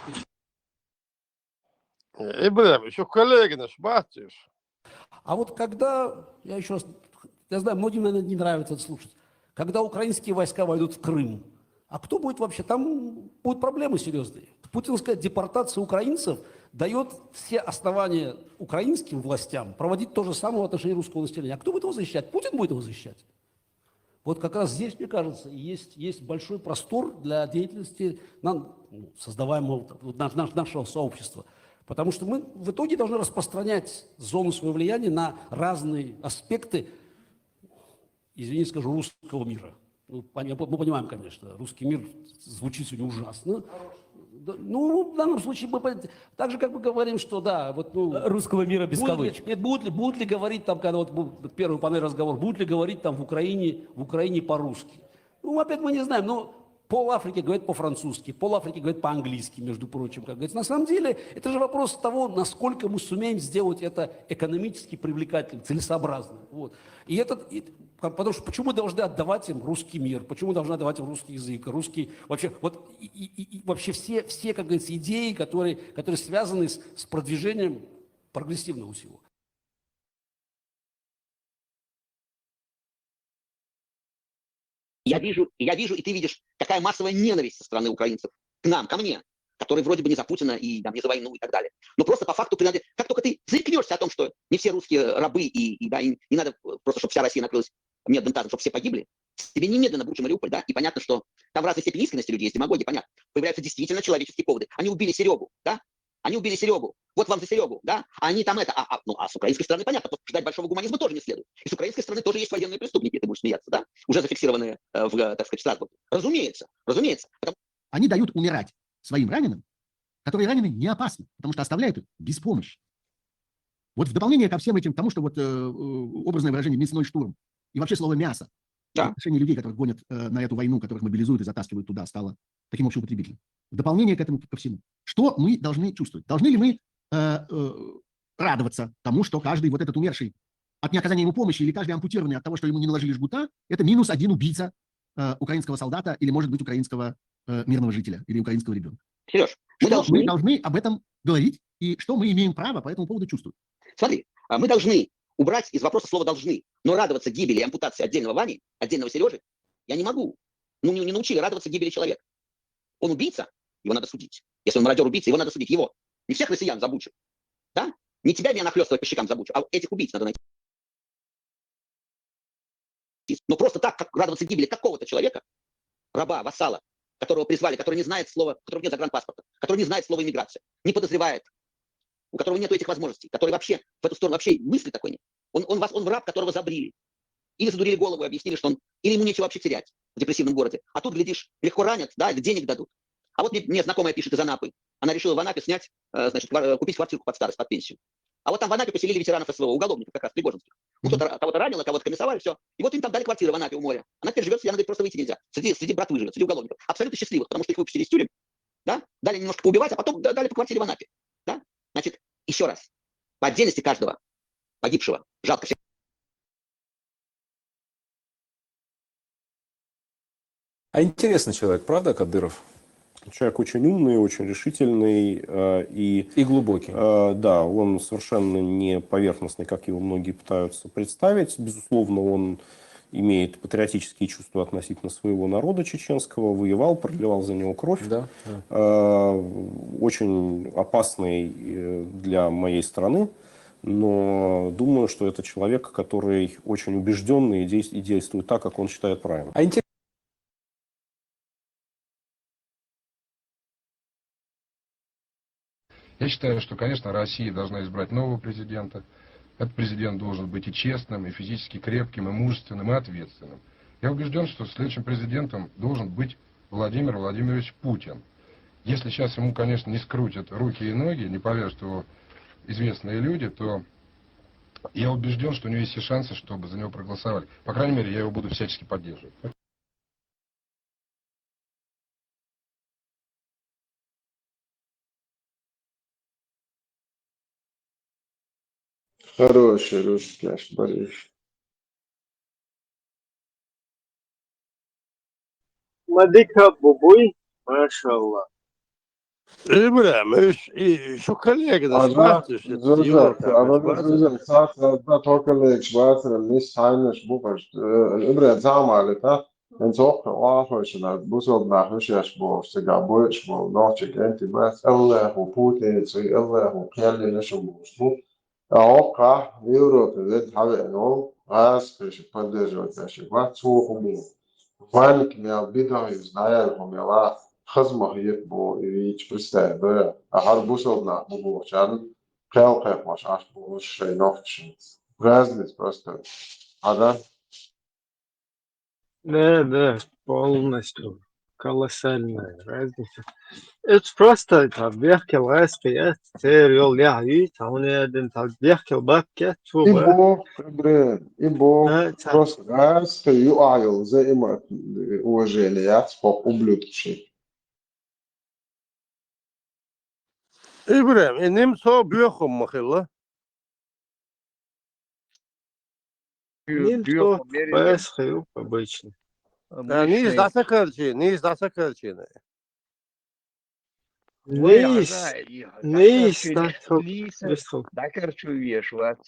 И, бля, еще коллеги наш, батюш. А вот когда, я еще раз, я знаю, многим, наверное, не нравится это слушать, когда украинские войска войдут в Крым, а кто будет вообще? Там будут проблемы серьезные. Путинская депортация украинцев дает все основания украинским властям проводить то же самое в отношении русского населения. А кто будет его защищать? Путин будет его защищать. Вот как раз здесь, мне кажется, есть большой простор для деятельности создаваемого нашего сообщества. Потому что мы в итоге должны распространять зону своего влияния на разные аспекты, извините, скажу, русского мира. Ну, мы понимаем, конечно, русский мир звучит сегодня ужасно. Ну, в данном случае мы так же, как мы говорим, что да, вот русского мира без кавычек. Нет, будут ли говорить там, когда вот был первый панель разговор, будут ли говорить там в Украине по-русски? Ну, опять мы не знаем, но пол Африки говорит по-французски, пол Африки говорит по-английски, между прочим, как говорится. На самом деле, это же вопрос того, насколько мы сумеем сделать это экономически привлекательным, целесообразным. Вот. Потому что почему мы должны отдавать им русский мир, почему мы должны отдавать им русский язык, русский, вообще, вот, вообще все, как говорится, идеи, которые связаны с продвижением прогрессивного всего. Я вижу, и ты видишь, какая массовая ненависть со стороны украинцев к нам, ко мне, которые вроде бы не за Путина и там, не за войну и так далее. Но просто по факту, как только ты заикнешься о том, что не все русские рабы, и не надо просто, чтобы вся Россия накрылась медным тазом, чтобы все погибли, тебе немедленно бручим Мариуполь, да, и понятно, что там в разной степени искренности людей есть, демагогия, понятно. Появляются действительно человеческие поводы. Они убили Серегу, да? Они убили Серегу. Вот вам за Серегу, да? А они там это. А с украинской стороны понятно, ждать большого гуманизма тоже не следует. И с украинской стороны тоже есть военные преступники, ты будешь смеяться, да? Уже зафиксированные так сказать, Страсбурге. Разумеется. Они дают умирать своим раненым, которые ранены не опасны, потому что оставляют их без помощи. Вот в дополнение ко всем этим, тому, что вот образное выражение «мясной штурм» и вообще слово «мясо» в отношении людей, которых гонят на эту войну, которых мобилизуют и затаскивают туда, стало таким общеупотребительным. В дополнение к этому ко всему. Что мы должны чувствовать? Должны ли мы радоваться тому, что каждый вот этот умерший от неоказания ему помощи или каждый ампутированный от того, что ему не наложили жгута, это минус один убийца украинского солдата или, может быть, украинского мирного жителя или украинского ребенка? Сереж, мы должны об этом говорить, и что мы имеем право по этому поводу чувствовать? Смотри, мы должны убрать из вопроса слово «должны», но радоваться гибели и ампутации отдельного Вани, отдельного Сережи, я не могу. Ну, не научили радоваться гибели человека. Он убийца, его надо судить. Если он мародер-убийца, его надо судить. Его. Не всех россиян за Бучу. Да? Не тебя меня нахлёстывать по щекам за Бучу, а этих убийц надо найти. Но просто так, как радоваться гибели какого-то человека, раба, вассала, которого призвали, который не знает слова, у которого нет загранпаспорта, который не знает слова иммиграция, не подозревает у которого нет этих возможностей, который вообще в эту сторону вообще мысли такой нет. Он раб, которого забрили. Или задурили голову и объяснили, что он... Или ему нечего вообще терять в депрессивном городе. А тут, глядишь, легко ранят, да, или денег дадут. А вот мне знакомая пишет из Анапы. Она решила в Анапе снять, значит, купить квартирку под старость, под пенсию. А вот там в Анапе поселили ветеранов СВО, уголовников как раз, пригожинских. Кто-то кого-то ранил, кого-то комиссовали, все. И вот им там дали квартиру в Анапе у моря. Она теперь живет, она говорит, просто выйти нельзя. Среди братвы живет, среди уголовников. Абсолютно счастливых, потому что их выпустили из тюрем, да, дали немножко поубивать, а потом дали по квартире в Анапе. Да? Значит, еще раз, по отдельности каждого погибшего жалко всех. А интересный человек, правда, Кадыров? Человек очень умный, очень решительный и глубокий. Да, он совершенно не поверхностный, как его многие пытаются представить. Безусловно, он имеет патриотические чувства относительно своего народа чеченского, воевал, проливал за него кровь. Да. Очень опасный для моей страны. Но думаю, что это человек, который очень убежденный и действует так, как он считает правильным. Я считаю, что, конечно, Россия должна избрать нового президента. Этот президент должен быть и честным, и физически крепким, и мужественным, и ответственным. Я убежден, что следующим президентом должен быть Владимир Владимирович Путин. Если сейчас ему, конечно, не скрутят руки и ноги, не повяжут его известные люди, то я убежден, что у него есть все шансы, чтобы за него проголосовали. По крайней мере, я его буду всячески поддерживать. Хороший русский аж, Борис. Мадика Бубуй, машаллах. بلا شو خليك ده سمعتش زوجة الطيور ساعات da torkelek schwarzer nicht heimisch buchst الإبرة زعمالك انت وقت واحد بوصل نحوش يشبوش تجابوش بو نوتشك انت بس الله وبوتين سي الله وكيالي نشبوش بو أوقع يوروب زد حبي انو غاز كش بدجو تاشي ما تسوهم بو فانك ميا بيدا يزنايا هم يلا خزمه يكبو يريج بستعبه أهل بوصل نحبو عشان قلقه مش عارف بوش شيء نوتش غازنس بس هذا Да, полностью. Колоссальная разница. Это просто بيحكي الغاسقيات سيريول لعبي تعوني أدن بيحكي الباكيات شو إبو برين إبو بس غاز يقعيو زي ما وجيليات فوق أبلوت شيء إبراهيم نمسو بيخم مخلا Немцов поэсхаю обычно. نيز داسا كرشي نيز داسا كرشي Дакарчу вешвац.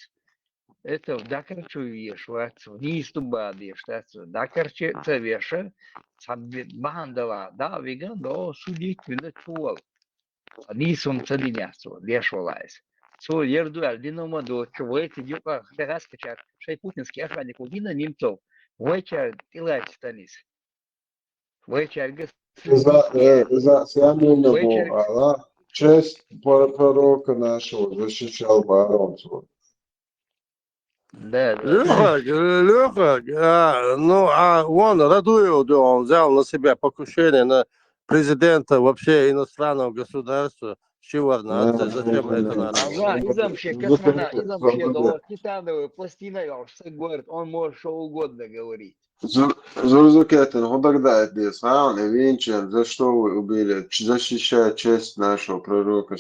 Это в Дакарчу вешвац. Вниз тубади штатс. Дакарче цевеша. Сам бандала. Да, веган, да, судить вина чуал. Нисом цадинясу. Вешвалась. Со ерду альдинома до чего эти дюка хараскача. Шей путинский охранник Удина немцов. Войча тилать станис. Войча إذا سامونا بو على честь пророка нашего защищал барон свой. Да. Леха, ну, а он Радуев, да, он взял на себя покушение на президента вообще иностранного государства. Чего зачем это надо? Ага, изамше, космонавт, изамше, да, титановая пластина, что говорит, он может что угодно говорить. Зурзукетин, Худагдает Десхан, и Винчен, за что вы убили, защищая честь нашего пророка,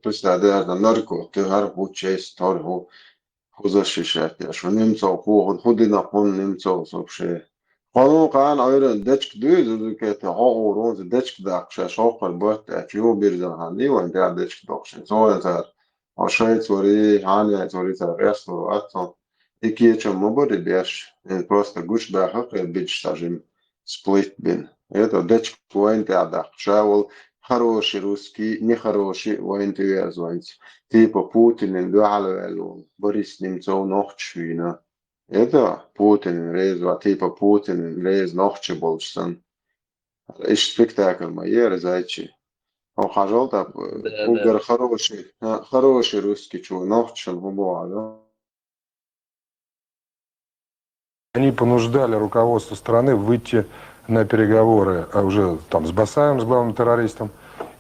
представляя нарко, ты гарбу честь, торгу, защищать, я что немцов, худина пон немцов, вообще. قانون قان أيضا دشك دوز كات هاورون دشك داخش شاق البحث أكيو بيرجع هني وإنت دشك داخش زوج زار عشان توري هاني توري تريس وأصلا إكيد شو مبودي بيش إن просто гуш بحق بيج تاجم سبليت بين это дشك وإنت داخش شاول хороший русский нехороший وإنت вязывать типа Путин индуалвелу Борис Немцов нохчвина Это Путин reiz vai tipa Putin reiz nohče bolšan. Iš spektakl ma je rezači. وحاجات Да, угар да. хороший русский чего, нахчен бумага. Они понуждали руководство страны выйти на переговоры уже там с Басаевым, с главным террористом.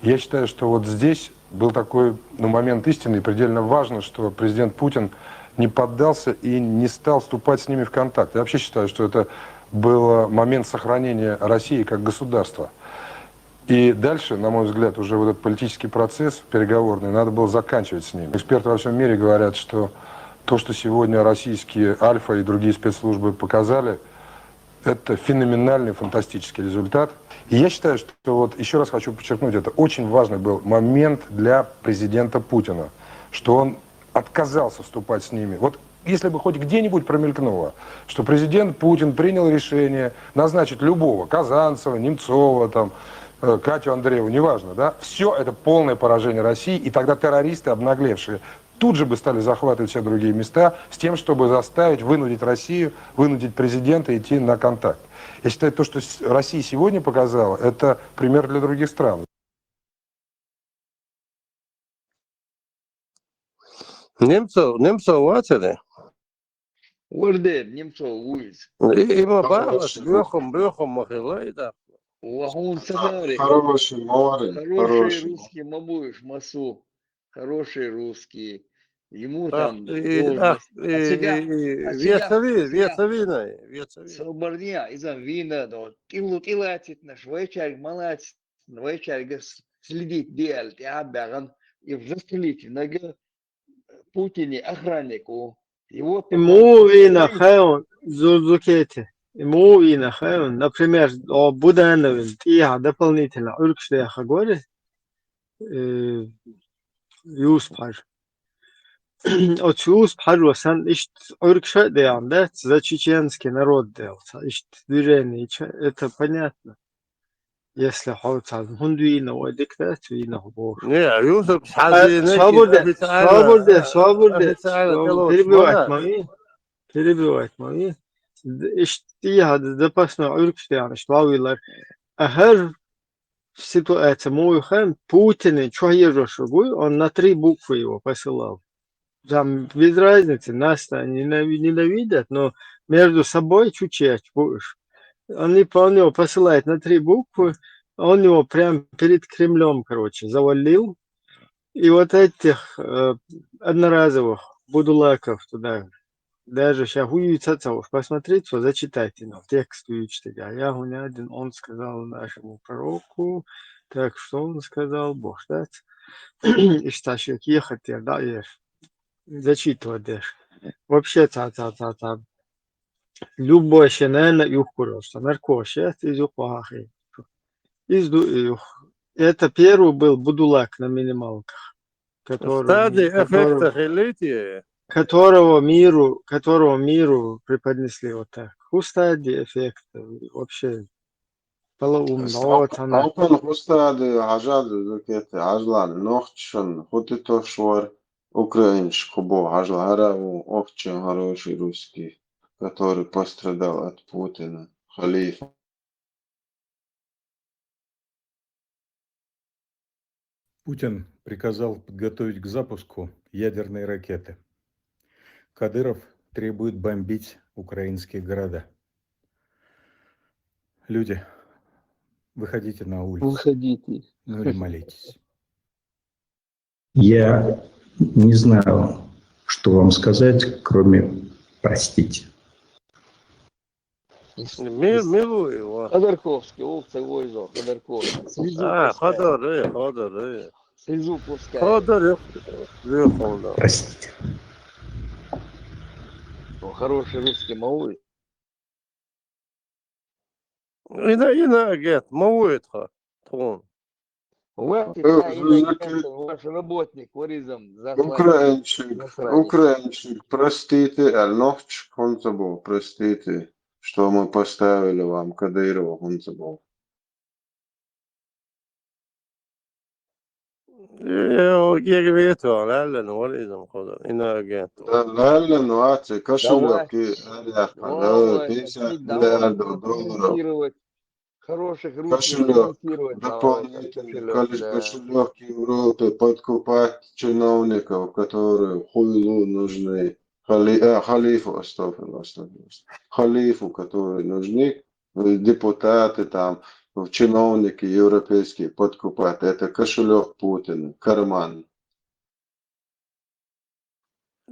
Я считаю, что вот здесь был такой момент истины, и предельно важно, что президент Путин не поддался и не стал вступать с ними в контакт. Я вообще считаю, что это был момент сохранения России как государства. И дальше, на мой взгляд, уже вот этот политический процесс переговорный надо было заканчивать с ними. Эксперты во всем мире говорят, что то, что сегодня российские Альфа и другие спецслужбы показали, это феноменальный, фантастический результат. И я считаю, что вот еще раз хочу подчеркнуть, это очень важный был момент для президента Путина, что он отказался вступать с ними. Вот если бы хоть где-нибудь промелькнуло, что президент Путин принял решение назначить любого, Казанцева, Немцова, там, Катю Андрееву, неважно, да, все это полное поражение России, и тогда террористы, обнаглевшие, тут же бы стали захватывать все другие места с тем, чтобы заставить, вынудить Россию, вынудить президента идти на контакт. Я считаю, то, что Россия сегодня показала, это пример для других стран. Немцов ватили. ورده Немцов уиз. Има багас, бюхом махилайда. وهون سفاري Хороший морин, хороший хороший. русский мабуешь масу. Хороший русский. Ему Ах, там должность. А сега вецовиной. Салбарния иза вина до тилатит на швейчарик малац, швейчарик следит делать, я беган и застрелить нога Путине охраннику. Его Ему вина хаун зурзукете. Ему вина хаун, например, о Будановин, я дополнительно уркшля хагоре, юспар. От юспар васан ишт уркша деям, да, за чеченский народ делался, ишт движение, это понятно. Если хауца хундуина о диктат вина хубор. Не, Юсуп Свобода, перебивать мои. İşte запасной ürküştüğün şlaviyler. Her ситуация мой хан Путин что ежу бой, он на 3 буквы его посылал. Там без разницы, нас-то ненавидят, но между собой чуть-чуть будешь. Он его посылает на 3 буквы, он его прям перед Кремлем, короче, завалил. И вот этих одноразовых будулаков туда. Даже сейчас хуюцаться, посмотрите, вот зачитайте нам текст учителя. Я один, он сказал нашему пророку, так что он сказал, Бог ждать. И что ехать, да, ешь. Зачитывать ешь. Вообще, любой наверное, юхкуроста, наркоша, из юхахи. Это первый был будулак на минималках. Которого миру преподнесли вот так. Хустади эффекта вообще полоумно. Ауpan хустади ажаду зукети ажлан нохчен хутито швар украинский хубо ажлараву очень хороший русский, который пострадал от Путина, халиф. Путин приказал подготовить к запуску ядерные ракеты. Кадыров требует бомбить украинские города. Люди, выходите на улицу. Выходите. Ну или молитесь. Я не знаю, что вам сказать, кроме простите. Милую его. Ходорковский, овца войзо, Ходорковский. Ходор. Слезу пускай. Ходор. Простите. Хороший русский мауи. Ина гет, мауитха. Трон. Ваш работник, варизм, Украинчик, простите, Альнохч, он забыл, простите, что мы поставили вам Кадырова, он забыл. Jag vet vad, lällen valizm, ina gет. Лален, вати, кашулёки, $50 миллиардов. хороших русских Кошелек. ремонтировать давай. Дополнительно кошелек Европы подкупать чиновников, которые хуйлу нужны. Халифу, халифу, которые нужны, депутаты там, чиновники европейские подкупать. Это кошелек Путина, карман.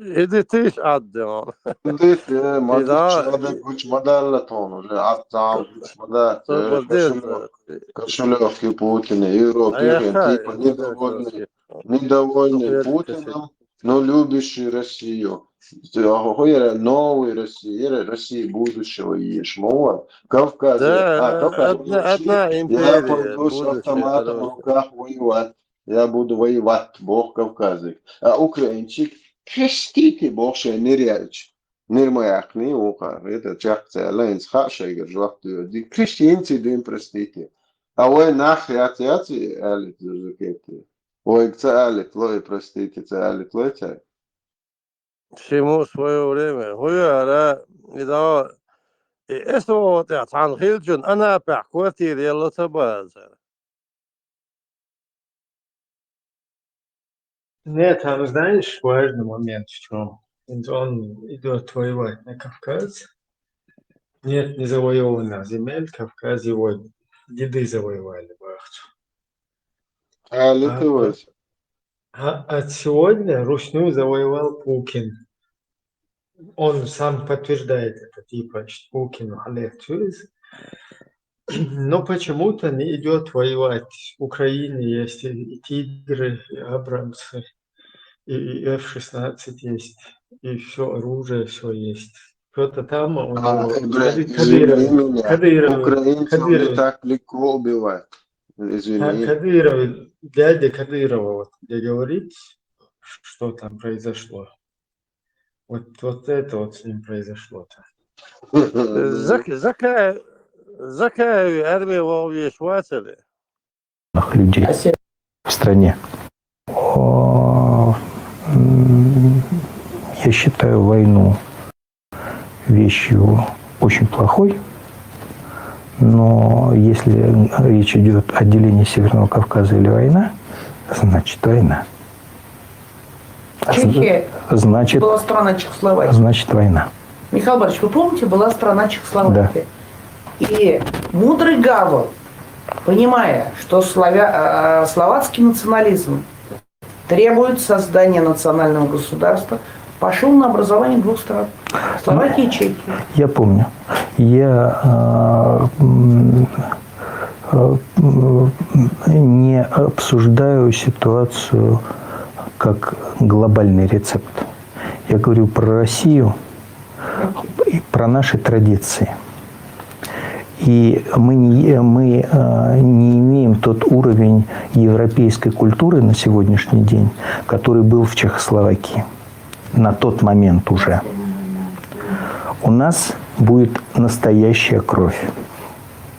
إذا تيش عدى بديت ما ادري هذا كوش مدار لطون ولا عطام كوش مدار кошелек Путина, Европейский, типа недовольный Путиным, но любящий Россию. Новой России, России будущего есть. Кавказ, одна я империя, пойду с автоматом в руках воевать. Я буду воевать, Бог Кавказик. А украинчик, крестите, Бог шейниряч. Нирмаякни, уха, это чахция, лайнс хашайгер, жвахту, ди крестинцы, дым, простите. А ой, нахи, ати, алит, зажикети. Ой, алит, лой, простите, алит, лой, чай. всему свое время. Хуя, إذا اسمه عن خيلجن أنا بحكوتي يلا تبازر. Нет, там знаешь важный момент в чем? Он идет воевать на Кавказ. Нет, не завоеванных земель, Кавказ его деды завоевали Бахту. А сегодня Русню завоевал Пукин. Он сам подтверждает это, типа, что Пукин Олег Тюрис. Но почему-то не идет воевать. В Украине есть и Тигры, и Абрамсы, и F-16 есть, и все оружие, все есть. Кто-то там у него Украинцев не так легко убивать. Дядя Кадырова, вот, где говорит, что там произошло. Вот это вот с ним произошло-то. Закай армия волнует шватели. Людей в стране. Я считаю войну вещью очень плохой, но если речь идет о делении Северного Кавказа или война, значит война. Чехия значит, была страна Чехословакии. Значит война. Михаил Борисович, вы помните, была страна Чехословакия. Да. И мудрый Гавел, понимая, что словацкий национализм требует создания национального государства, пошел на образование двух стран – Словакии и Чехии. Я помню. Я не обсуждаю ситуацию как глобальный рецепт. Я говорю про Россию и про наши традиции. И мы не имеем тот уровень европейской культуры на сегодняшний день, который был в Чехословакии на тот момент уже. У нас будет настоящая кровь.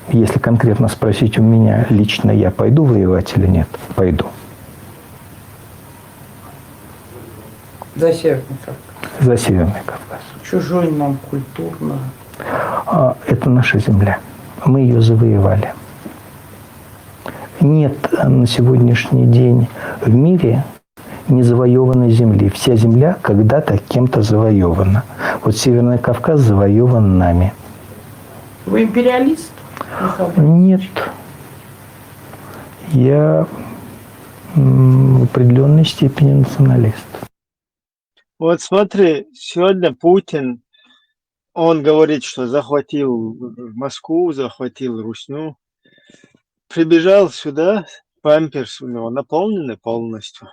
Если конкретно спросить у меня лично, я пойду воевать или нет? Пойду. За Северный Кавказ. За Северный Кавказ. Чужой нам культурно. Это наша земля. Мы ее завоевали. Нет на сегодняшний день в мире незавоеванной земли. Вся земля когда-то кем-то завоевана. Вот Северный Кавказ завоеван нами. Вы империалист? Нет. Я в определенной степени националист. Вот смотри, сегодня Путин, он говорит, что захватил Москву, захватил Русню. Прибежал сюда, памперс у него наполнены полностью.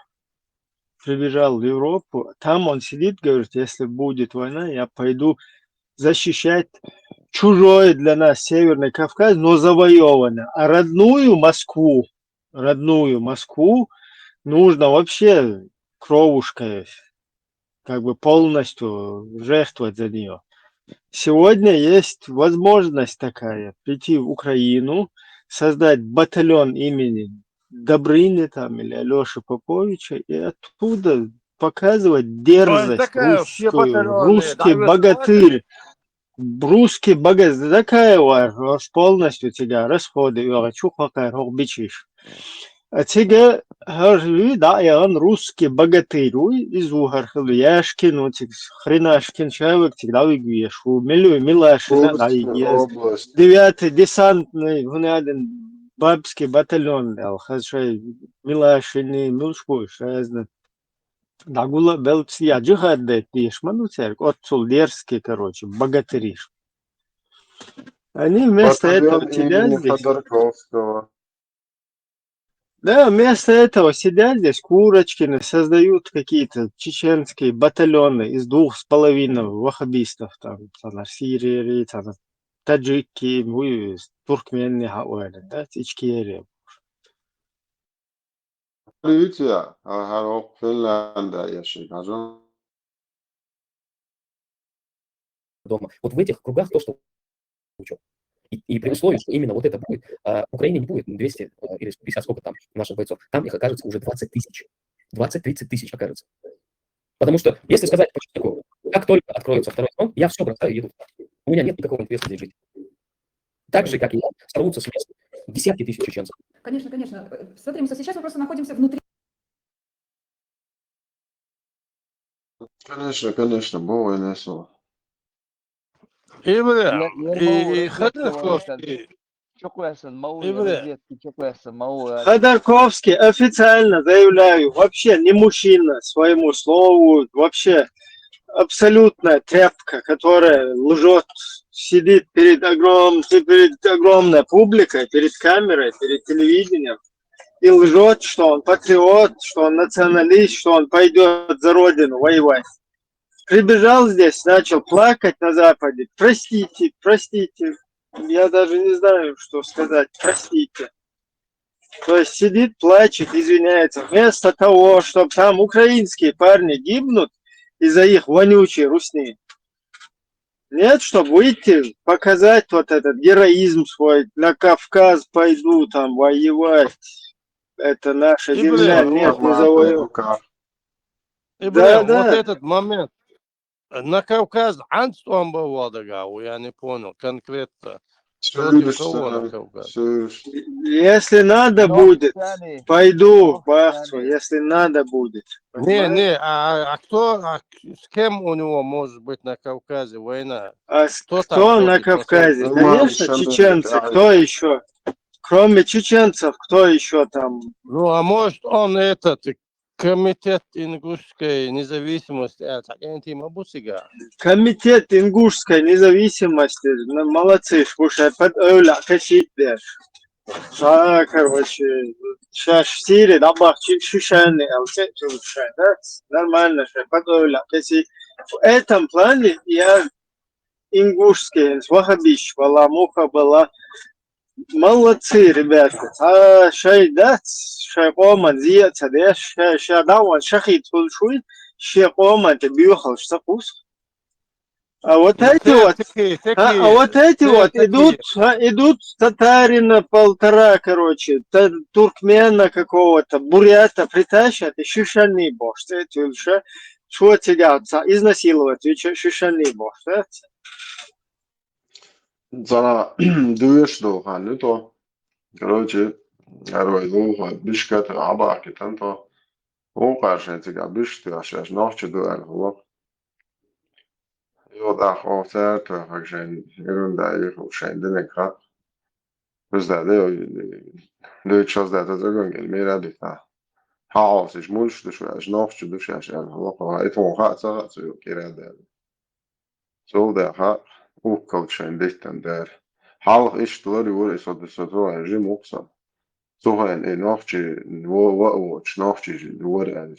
Прибежал в Европу, там он сидит, говорит, если будет война, я пойду защищать чужой для нас Северный Кавказ, но завоеванный. А родную Москву нужно вообще кровушкой, как бы полностью жертвовать за нее. Сегодня есть возможность такая, прийти в Украину, создать батальон имени Добрыни там, или Алёши Поповича и оттуда показывать дерзость русскую, русский богатырь. Русский багаж такая аж полностью тебя расходы, чухака, бичиш. А тебя хажи, да, я он русский богатырь, из ухархал, яшкин, вот хренашкин человек, всегда выгуешь, милашина, да, Курская есть. область. 9-й десантный, один бабский батальон, хажи, милашины, милшкуш, разно. Да, гула, белция, джихадет, ишману церк, отцул дерзкий, короче, богатыриш. Они вместо этого Батальон сидят имени здесь. Ходорковского. Да, вместо этого сидят здесь Курочкины, создают какие-то чеченские батальоны из 2,5 ваххабистов, там, Сирии, там, таджики, туркмены, да, Ичкерия. Лютия, а Финляндия, я считаю. Дома. Вот в этих кругах то, что учу. И при условии, что именно вот это будет, в Украине не будет 200 или 50, сколько там наших бойцов, там их окажется уже 20 тысяч. 20-30 тысяч окажется. Потому что, если сказать по чесноку, как только откроется второй фронт, я все бросаю и еду. У меня нет никакого интереса здесь жить. Так же, как и я, сорвутся с мест десятки тысяч чеченцев. Конечно, конечно. Смотри, сейчас мы просто находимся внутри. Конечно, было несу. И бля, и Ходорковский. Ходорковский. И бля. Ходорковский официально заявляю, вообще не мужчина своему слову, вообще абсолютная тряпка, которая лжет, сидит перед огромной публикой, перед камерой, перед телевидением и лжет, что он патриот, что он националист, что он пойдет за родину воевать. Прибежал здесь, начал плакать на Западе. Простите, простите. Я даже не знаю, что сказать. Простите. То есть сидит, плачет, извиняется. Вместо того, чтобы там украинские парни гибнут из-за их вонючей русни. Нет, чтобы выйти, показать вот этот героизм свой. На Кавказ пойду там воевать. Это наша земля. Нет, не завоевать. И бля, вот этот момент. На Кавказ Анстон был, я не понял конкретно. Против кого на Кавказ? Если надо будет, пойду в Ахту, если надо будет. Не, а с кем у него может быть на Кавказе война? А кто на Кавказе? Конечно, чеченцы. Кто еще? Кроме чеченцев, кто еще там? Ну, а может он комитет ингушской независимости, Комитет ингушской независимости, молодцы, слушай, под Öyle коситер. Короче, сейчас в Сирии, да, шишаны, да, нормально, под Öyle косит. В этом плане я ингушский, вахабиш была, муха была. Молодцы, ребята. Шайдат, шайкоман, зияца, да, шадаван, шахид, шульшуй, шайкоман, ты бьюхал, что вкус. А вот эти вот, идут татарина полтора, короче, туркмена какого-то, бурята притащат и шишаны бож. Что тебя изнасиловать, шишаны бож, да? Sana duyuş doğan ne to. Короче, арой луха бишкат абаки танто. O karşı tiga bişti aşağı nahçı duvar hava. Yo da hofer to hakşen yerinde yok şeyin demek ha. Bizde de çöz de zaten gelmeye dikta. Ha, siz mulş düşüyor, nahçı düşüyor aşağı hava. Eton ha saat yok kirada. So da ha Ukkaltschein dichten der half is door is dat is dat wel een gym opstaan. Zo een nachtje wat nachtje door en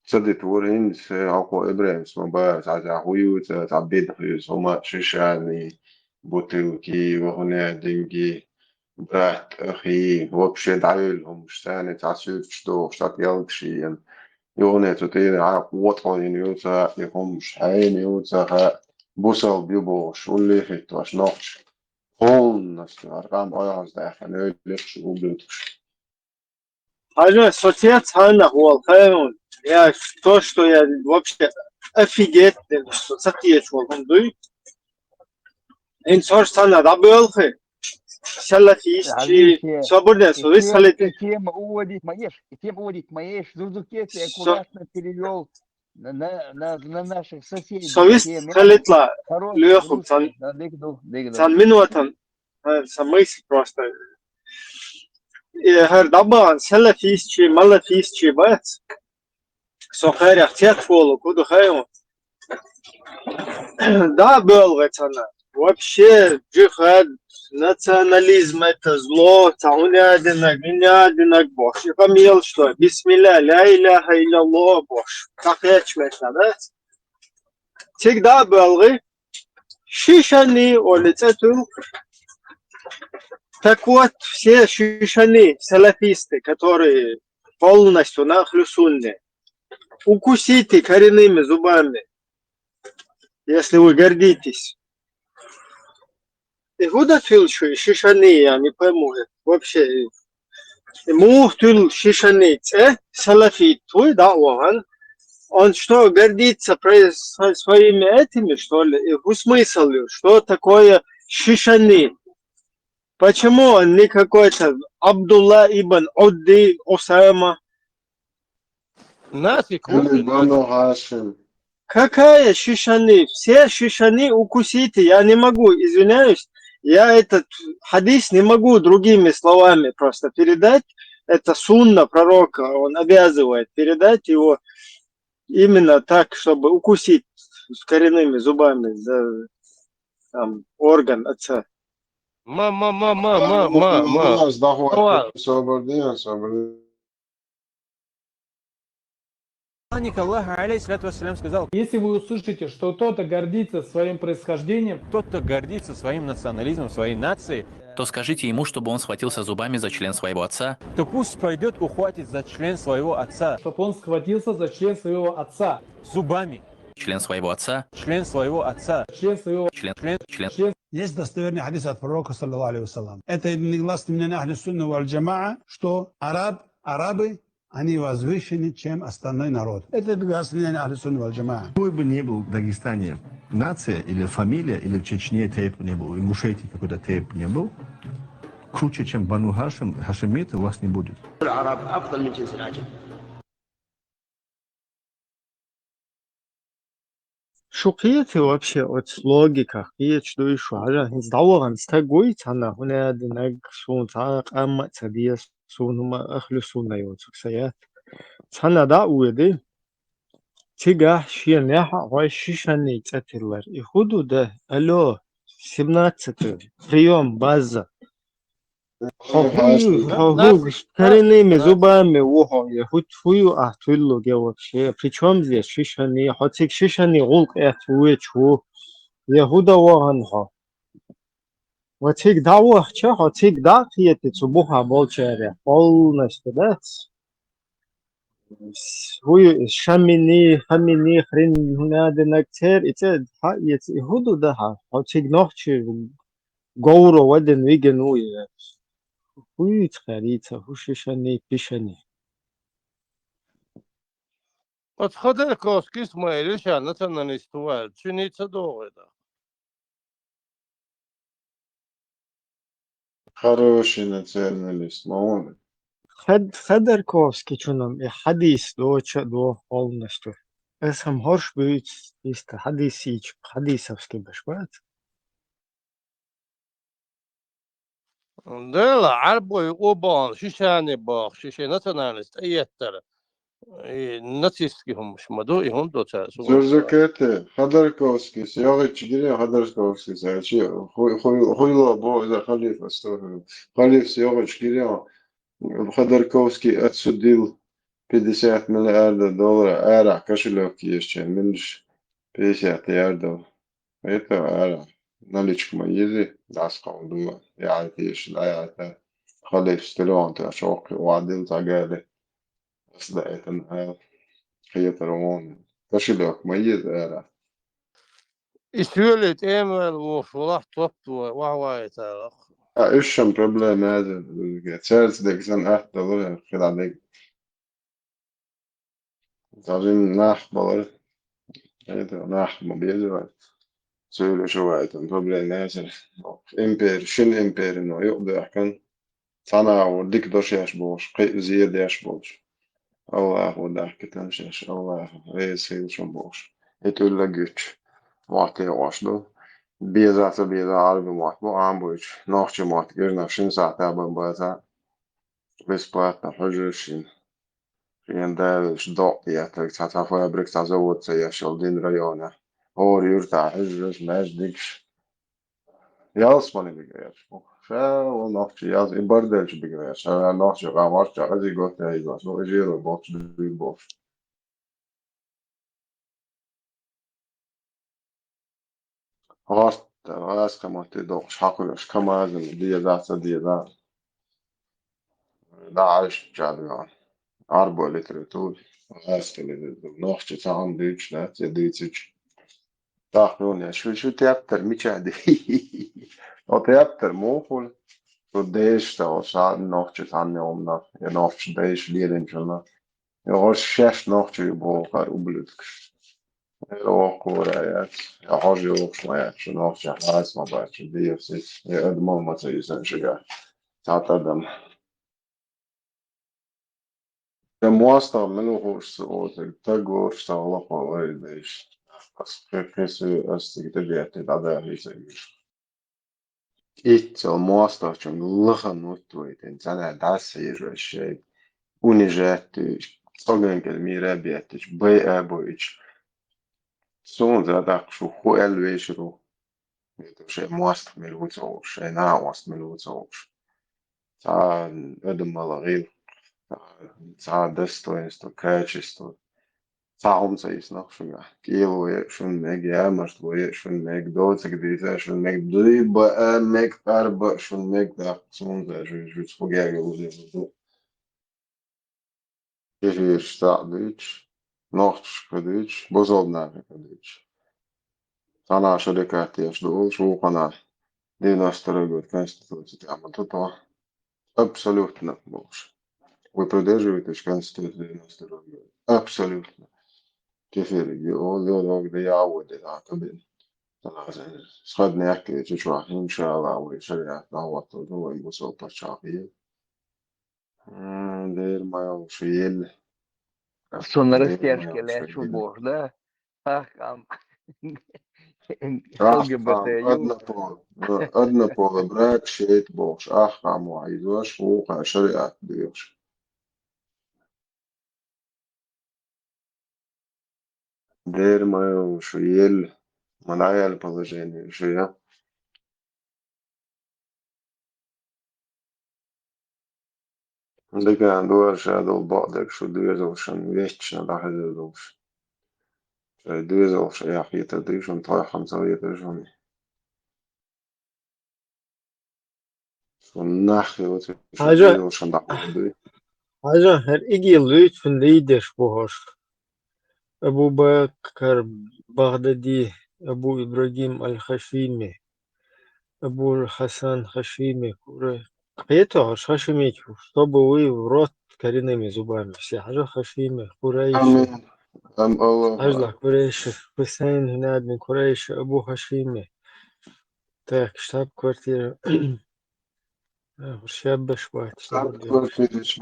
zit door in se alcohol Ibrahim maar bij het hoe het abid is hoe maar shishani butelki وهنا dingi brat أخي вообще دايلهم شتاني تعسير شتو شتات يلكشي en يونة تطير على وطن يوتا يهم شحين يوتا Busal bjuboš, ulliefit was noć. Полностью аргам ояздахан öylekşi ублюдкш. Хажа, социально волхаун. Я то, что я вообще офигеть, что сатьечвал дуй. إنسان سنة رابيلخي سلفيستي свободное слово салите. Тема уводить маешь, Зурзуке ты аккуратно перевел на наших соседей. Совесть халитла лёху цан минутан мысль просто. Her daban salafistчи, малафистчи бац. Сохарях тетфолу куду хаем. Да, был она. Вообще джихад, национализм это зло, таунядинак, минядинак, бог. Я помнил, что бисмилля, ля иляха илlallah, бог. Так я чмешна, да? Всегда был шишани, олицету. Так вот, все шишани, салафисты, которые полностью на хлюсунне, укусите коренными зубами, если вы гордитесь. И куда тыльшу шишаны, я не пойму вообще. Ему тыл шишаны, салафит, твой, да, он что, гордится своими этими, что ли? И смысл, что такое шишаны? Почему он не какой-то Абдулла ибн Удди Усама? Какая шишаны? Все шишаны укусите. Я не могу, извиняюсь. Я этот хадис не могу другими словами просто передать. Это сунна пророка. Он обязывает передать его именно так, чтобы укусить с коренными зубами за орган отца. Посланник Аллаха, алейхиссалату вассалям, сказал: если вы услышите, что кто-то гордится своим происхождением, кто-то гордится своим национализмом, своей нацией, то скажите ему, чтобы он схватился зубами за член своего отца, то пусть пойдет ухватить за член своего отца, чтобы он схватился за член своего отца зубами. член своего отца, Член своего отца, член своего член. Есть достоверный хадис от пророка, саллаллаху алейхи вассалям. Это негласный мнение ахли сунна валь джамаа, что арабы, они возвышены, чем остальной народ. Это негласный мнение ахли сунна валь джамаа. Какой бы ни был в Дагестане нация или фамилия, или в Чечне тейп не был, в Ингушетии какой-то тейп не был, круче, чем Бану Хашим, хашимит у вас не будет. شوقيتي вообще от логика هي شدو يشو على ندور نستقوي تانا هنا دنق سون تاق أما تديس سون ما أخلو سون يوتك سيات تانا دا ويدي تيجا شيء نيحا هاي شيشاني تاتيلر يخدو ده ألو 17 прием база коренными зубами ухо я хоть фую ахтуйлоге вообще причем здесь шишани хотик шишани гулк эхтуе чу яхуда ваганха хотик давах ча хотик да киете цубуха болчаре полностью да фую шамини хамини хрин наденактер это ха это худу да хотик нохчи гоуро ваден вигенуе Хуй царица, хушишани, пишани. От Ходорковский Исмаил, сейчас националист, чинится долго. Хороший националист, молодец. Ходорковский, что нам, и хадис до полностью. Сам хорш будет, есть хадисич, хадисовский башбат. ده لا عربو يقوبان شيشاني باخ شيشي ناتوناليست ايتر ناتسيسكي هم مش مدو هم دو تاسو Зурзукете, Ходорковский, Сьоры Чигири, Ходорковский, хуйло бо за халифа, халиф Сьоры Чигири, Ходорковский отсудил $50 миллиардов эра кошелек еще, меньше 50 ярдов. Это эра. Наличку моей дасхал дума يعني تيش لا خليف ستلون تشوق وعدل تجاري أصدقائي هذا خيط رومان تشيلك ميز أنا يسولت إيميل وفلاح طبط وهواي تاخ إيشم بروبلم هذا تشارلز ديكسون أحد دولار خلال ديك تعرفين ناح بلر هذا ناح مبيزر söyle şöyle problem näser. Imper, şin imper no ýokda kan. Sana dik doşyaş boş, ziyade yaş boş. Allahu dahketan şaş, Allah resil şun boş. Et ölle güç. Vakti başlı. Bir zaten bir harbi muhat bu an bu üç. Nahçı muhat görünür. Şin saate ben bazen. Besplatna حجرشين يندالش ضغطياتك تعرفها بريك تعزود سياشل دين ريونة هور يرتع حجرش ماجدكش ياسماني بيجاش شا ونحكي ياس إبردلش بيجاش أنا نحكي قامرش عزي قلت هاي بس نو إجيرو بوش بوش هاست راس كما تدوش حقلش كما لازم دي ذات ده عايش جادوان أربعة لتر طول راس كده نحكي تعم ديش لا تديتش تاخذون يعني شو تياتر ميشادي او تياتر موفول تو ديش تو ساعد نوchtje تاني omna je nochtje ديش ليرين جلنا je hoş şeş nochtje boğar ublutuk o korayat ya hoş yok şmayat şu nochtje has ma baç diyorsiz ya admol matayı sen şiga tatadam ya muasta menu hoş o tagor sağla falan deyiş as kesin astık da da hiç إيتو مواصلاتهم لغن وتويتين تانا داسير الشيء ونجاتش صلين الميرابياتش بي أبويش سون زادك شو خو ألويشرو شيء مواصل ملوتوش شيء ناوص ملوتوش تا أدم ملاغيل تا دستوينستو كاتشستو تعهم سيسنق شو كيلو شو ميج يامش لو شو ميج دوتك ديزا شو ميج دريبا ميج أربع شو ميج دا سون ذا شو تفوقيا يقولي كيفير شتاق ديتش نوختش كديتش بوزولنا كديتش أنا شركات يشدول شو قناة دي ناس ترى конституции تعمل تطوع абсолютно больше вы придерживаетесь конституции 92 года абсолютно كيفير يقول ده يعود العقبين خدنا يحكي تشرح إن شاء الله وشريعة نهوة هو المسلطة الشعبية دير ما يوشيل Sonra دير ما растяжки شو يوشيل بوش да? Ах, أحقام ЛГБТ أدنى بول براك شيت بوش أحقام وعيدوش وقع شريعة بيوش دير ما يوشيل منعي البلجيني شيء Det kan då shadow بعدك شو دوزوشن ويشتشن راح يدوش دوزوش يا أخي تدريشن طاي خمسة ويدرشون شو نحكي حاجة وتدوزوشن راح حاجة هر إيجي لوتفن ليدش بوهش أبو بكر بغدادي أبو إبراهيم الخشيمي أبو الحسن خشيمي قيته خشيمي чтобы в рот коренными зубами все حاجة خشيمي قريشي آمين الله أجل قريشي حسين هناد من قريش أبو خشيمي так штаб квартира شاب شوات штаб كورتيش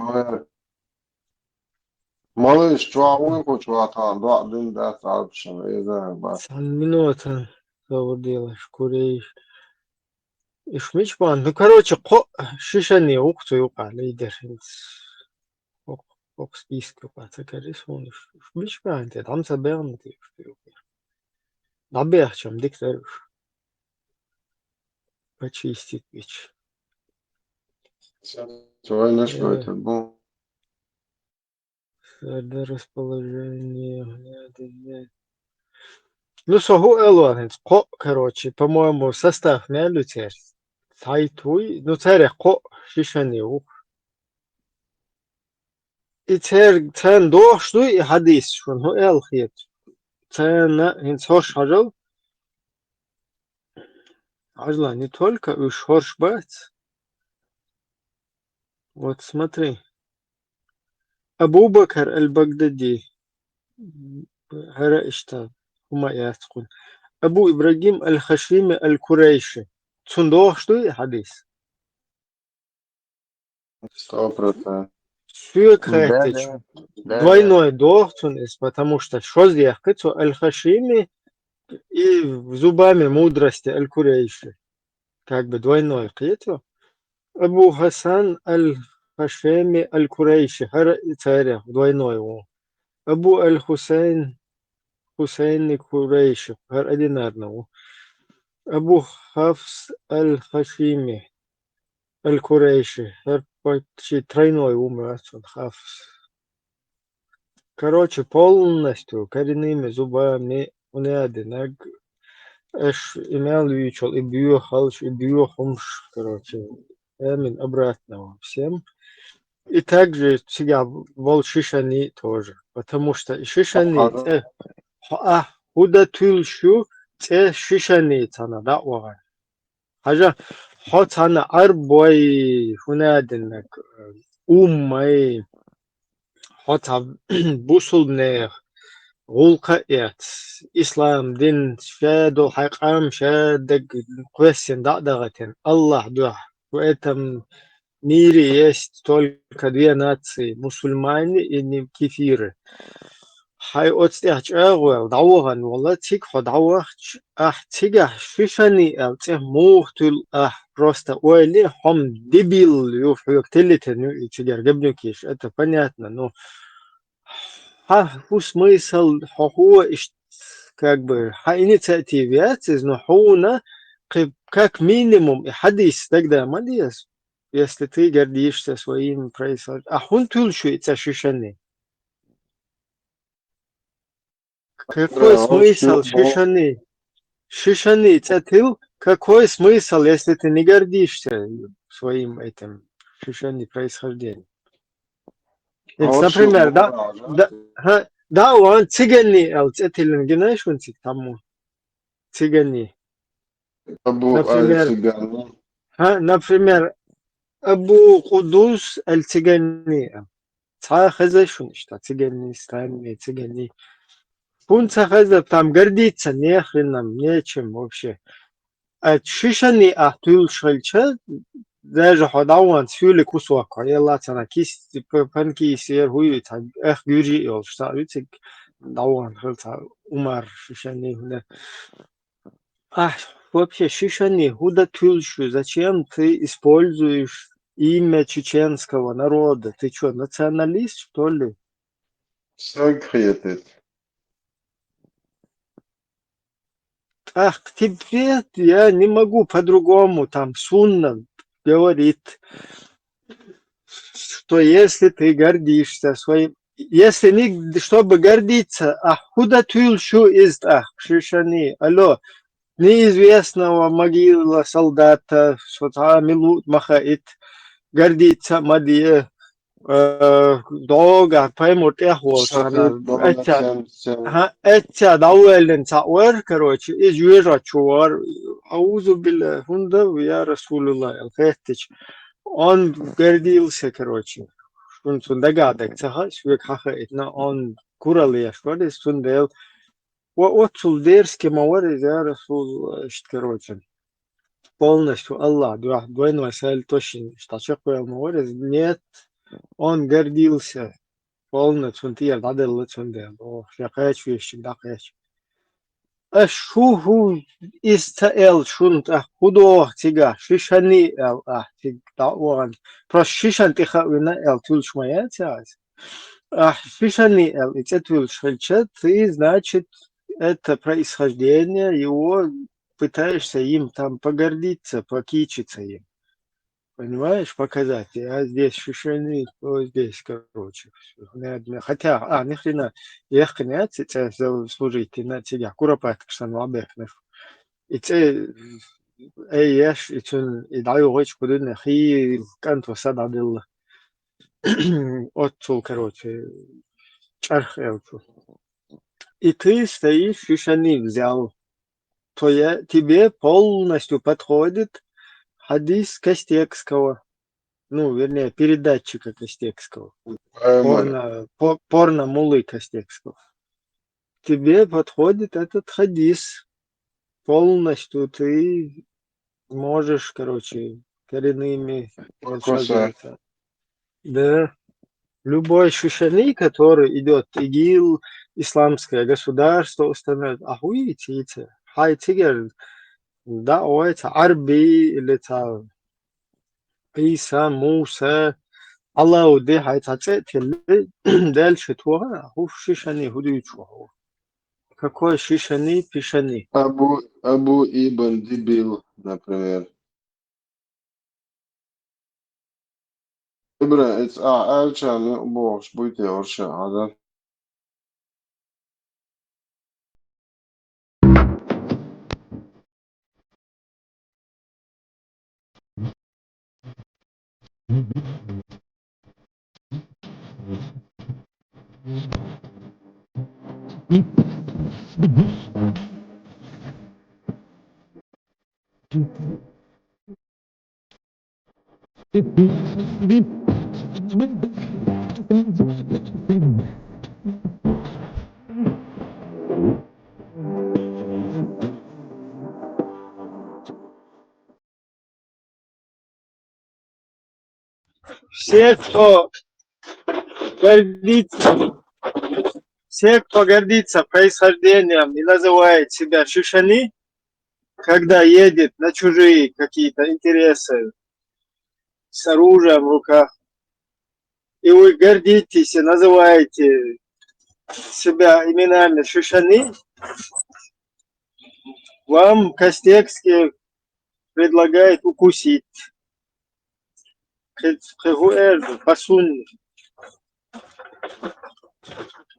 малыш чуауку чуатан дин да сарпшын إذا минута что делаешь куришь إيش بان ну короче шишани укту юка лидер ок список пацакарис он мич бан те там соберн те набех чем диктор почистить печь شوي نشوي تبون расположение ну согу элуан короче по-моему состав мялютер сайтуй ну царе шишани ук تن دوش دوی حدیث شون هو ال خيط تن هنس хош حاجل عجلا не только уж хош бать вот смотри أبو بكر البغدادي هرا اشتاب هما ياتقون Абу Ибрагим аль-Хашими аль-Курейши. Цундох что и хадис? 100%. Сюк Да, хэтич. да. Да, да. Двойной дох цунис, потому что что здесь? Аль-Хашими и зубами мудрости аль-Курейши. Как бы двойной кето. Абу Хасан аль-Хашими аль-Курейши. Хар царя двойной его. Абу аль-Хусейн Хусейн Курейши. Хар одинарного. Абу Хафс аль-Хашими аль-Курейши. Хар почти тройной умер отсюда. Хафс. Короче, полностью коренными зубами он один. Эш имел вичел и бью халш и бью хумш. Короче, эмин обратного всем. И также сега вол шишани тоже. Потому что шишани худа тулшу те шишани тана да вага. Хажа хот ана арбой хунадинак уммай хот бусулнех غولقة إسلام دين شادو حقام شادق question دغتين الله دوح وإتم ميري есть только две нации мусульмане и кефиры هاي أتستيح أغوى دعوهن والله تيك خدعوه تيجح ششني أو تيه موختل просто ويلي هم دبيل يوفيوك تلتن يتجر قبنكيش это понятно но смысл как бы инициативе но как минимум и хадис тогда молодец если ты гордишься своим происхождением хун тульшуется ощущение какой смысл шишаны цатил какой смысл если ты не гордишься своим этим шишани происхождением например да он цыгане цатилен знаешь он тому цыгане например Абу Кудус аль-Цыгани цахаза что цыгане страны цыгане он цахаза там гордится не хреном нечем вообще а шишани ахтул шальча даже ходауан сюле кусок я цана кис панки сер хуй эх гюри ол что видите дауан хлта умар шишани вообще шишани худа тульшу зачем ты используешь имя чеченского народа ты что националист что ли Секретит. тебе я не могу по-другому там сунна говорит что если ты гордишься своим если не чтобы гордиться худа тульшу из шишани алло неизвестного могила солдата что-то минут махает гордится мадье долго поймут это дауэлен цауэр короче из юра чуар аузу билля хунда я расулуллах алхайтич он гордился короче он догадок цаха свек хахаитна он курал я что ли сундел وأوصل ديرس كما ورد يا رسول короче полностью Аллах двойной саль точно что такое морез нет он гордился полностью он тир дадел цундел я хочу еще да хочу шуху истаэл шунт худо тига шишани тиг дауран про шишан тихавина тулш моя тяз шишани это шельчат и значит это происхождение его пытаешься им там погордиться, покичиться им. Понимаешь, показать. А здесь шишаны, то здесь, короче. Хотя, ни хрена, эх, не це служить на тебя. Куропатка, что на обекнешь. И це, еш, и чун, и даю ручку, дune, хи, канто сададилла. Отцул, короче, чархелцу. И ты стоишь, шишани взял, то тебе полностью подходит хадис Костекского, ну, вернее, передатчика Костекского, порно муллы Костекского. Тебе подходит этот хадис, полностью ты можешь, короче, коренными шагать. Да. Любой шишани, который идет ИГИЛ, исламское государство установит, ахуите, хай тигер, да, это арби или та Иса, Муса, Аллах, де хай тацет, дальше туга, аху шишани худуючу. Какой шишани, пишани. Абу Ибн Дибил, например. Ibra, it's elcsen box, bújté orsa, hada. Все, кто гордится, все, кто гордится происхождением и называет себя шишани, когда едет на чужие какие-то интересы с оружием в руках, и вы гордитесь и называете себя именами шишани, вам Костекский предлагает укусить. Басун.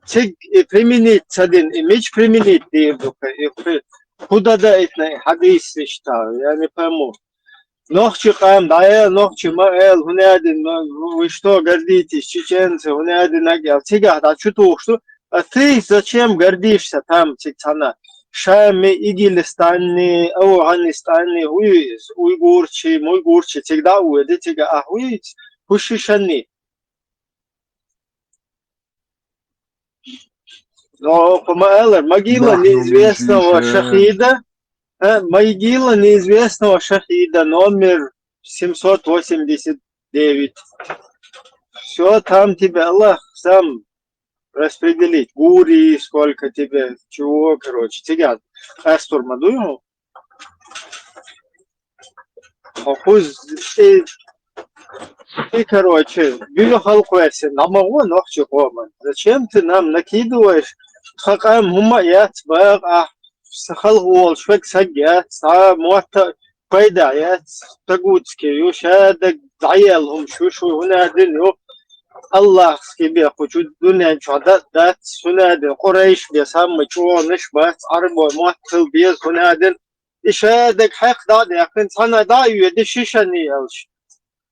Применить один имидж, применить куда да это хадис считаю, я не пойму. Нохчи каем дая, нохчи маэл, хунядин, вы что гордитесь, чеченцы, хунядин агел. Тига, да что? А ты зачем гордишься там, тикцана? Шами, Игилистани, Афганистани, уйгурчи, муйгурчи, тигда уйди, тига, ахуй, пушишани. Но могила неизвестного шахида, могила неизвестного шахида, номер 789. Все там тебя Аллах сам распределить. Гури, сколько тебе, чего, короче. Тигат. Астур мадую. Ты, короче, бюро халкуэси, намагу нохчи коман. Зачем ты нам накидываешь? Хакаем хумаят, бага, сахалгуол, швек сагят, муатта пайдаят, тагутски, юшадак, даялхум, шушу, хунадин, الله سكبي خشوا الدنيا شهادات ذات سنادن قريش بيسام مشوانش بس عرب ومحتل بيز سنادن إشادك حق داد يكن سنة دا يدي شيشاني يلش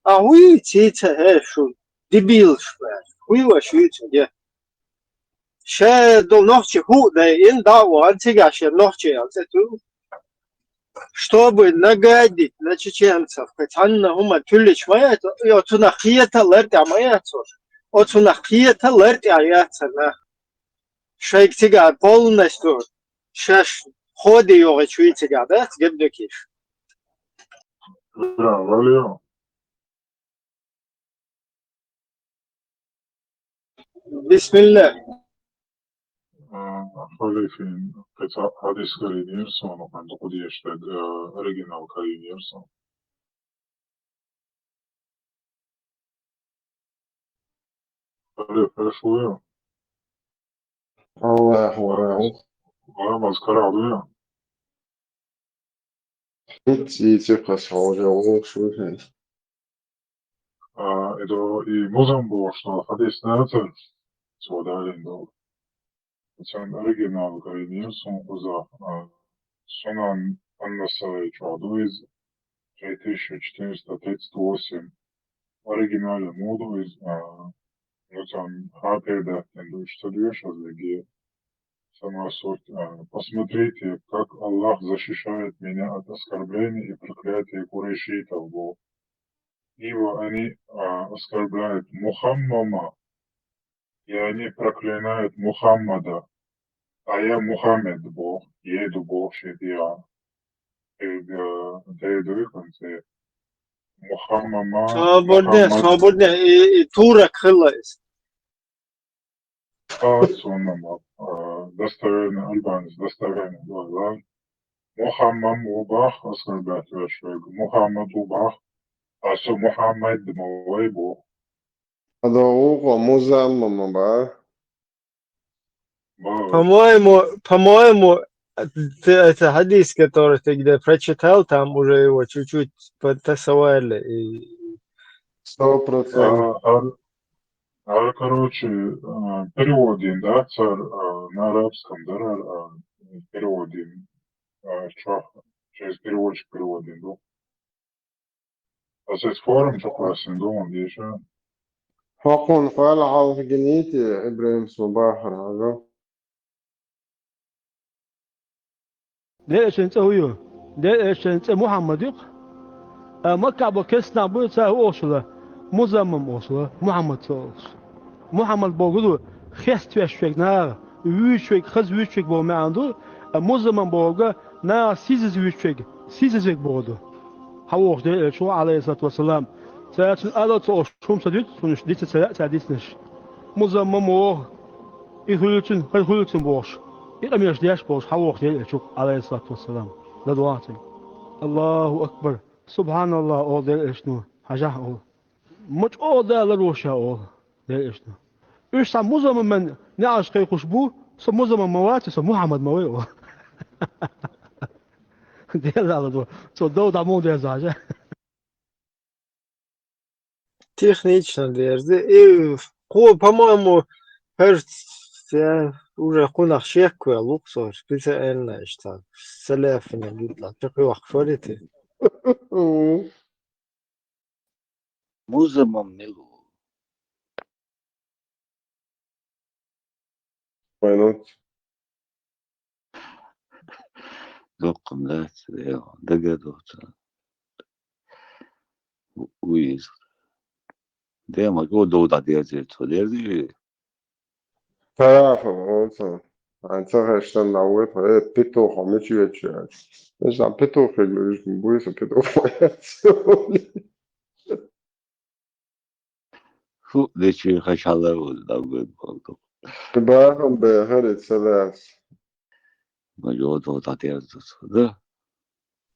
أهوي تيتا هشو دبيلش بس هوي وشويتو دي شادو نوحشي هو دا إن دا وانتيجاشي نوحشي يلتو чтобы нагадить на чеченцев, хоть они хума тюлич моя, и от унахията лертя моя тоже. От унахията лертя яца на шейк тига полностью шаш ходи йога чуи тига, да, гебдекиш. Бисмилlah. Халифин, хадис каринирсон, он доходишь оригинал каринирсон. Халиф, шуя. Аллаху. Ламаз карадуя. Тите пасхалжа, шуя. Это и музам было, что хадис на это, сводалин был. Sen original kariniyorsun uza Sunan An-Nasai Чудо из 3438. Оригинальный моду из ну там Хаперда читаешь, где сама суть. Посмотрите, как Аллах защищает меня от оскорблений и проклятий курайшитов. Ибо они оскорбляют Мухаммада, и они проклинают Мухаммада. А я Мухаммед Бог, еду Бог, я. Свободня, и турок хылайс. Сонама, достоверный альбанец, достоверный глаза. Мухаммад Убах, оскорбят человека. Мухаммад Убах, а что Мухаммад Муэйбу. Адауго Музаммама ба. По-моему, это хадис, который ты где прочитал, там уже его чуть-чуть подтасовали. И... 100%. Короче, переводим, да, царь на арабском, да, переводим, через переводчик переводим, да. А с форум, что классный, да, он еще. حقن قال عاوز جنيتي إبراهيم صباح هذا. ده شنت هو ده شنت محمد يق مكة بكسنا بيتا أوصله مزمم أوصله محمد صوص محمد بقوله خست وشك نار وشك خز وشك بو ما عنده مزمم بقوله نار سيز وشك بقوله هو ده شو عليه الصلاة والسلام سأتن ألا توش شوم سديت سنش ديت سأديتنش مزمم أوه يخلصن بوش يقميش ديش بوش هو ده شو عليه الصلاة والسلام لدواتي الله أكبر سبحان الله أو ده إشنو حاجة أو مش أو ده لروشة أو ده إشنو إيش سام مزمم من نعش كي خشبو سام مزمم مواتي سام محمد مويو ده لا لدو سو دو دامو ده زاجة Технично держи. И, по-моему, кажется, уже кунах шекуя луксор, специально что селефина гидла. Такой вахфорите. Музамам нелу. Minut. Dokkum da dagadot. Uiz. Dema go do da derzi to derzi. تعرف مثلا عن سهر اشتغل عوض هي بيتو خمسة يتشال بس عم بيتو في الجيش من بويس بيتو Fu deci haşalar oldu da oldu. تبعهم بهرة ثلاث Go do da derzi to.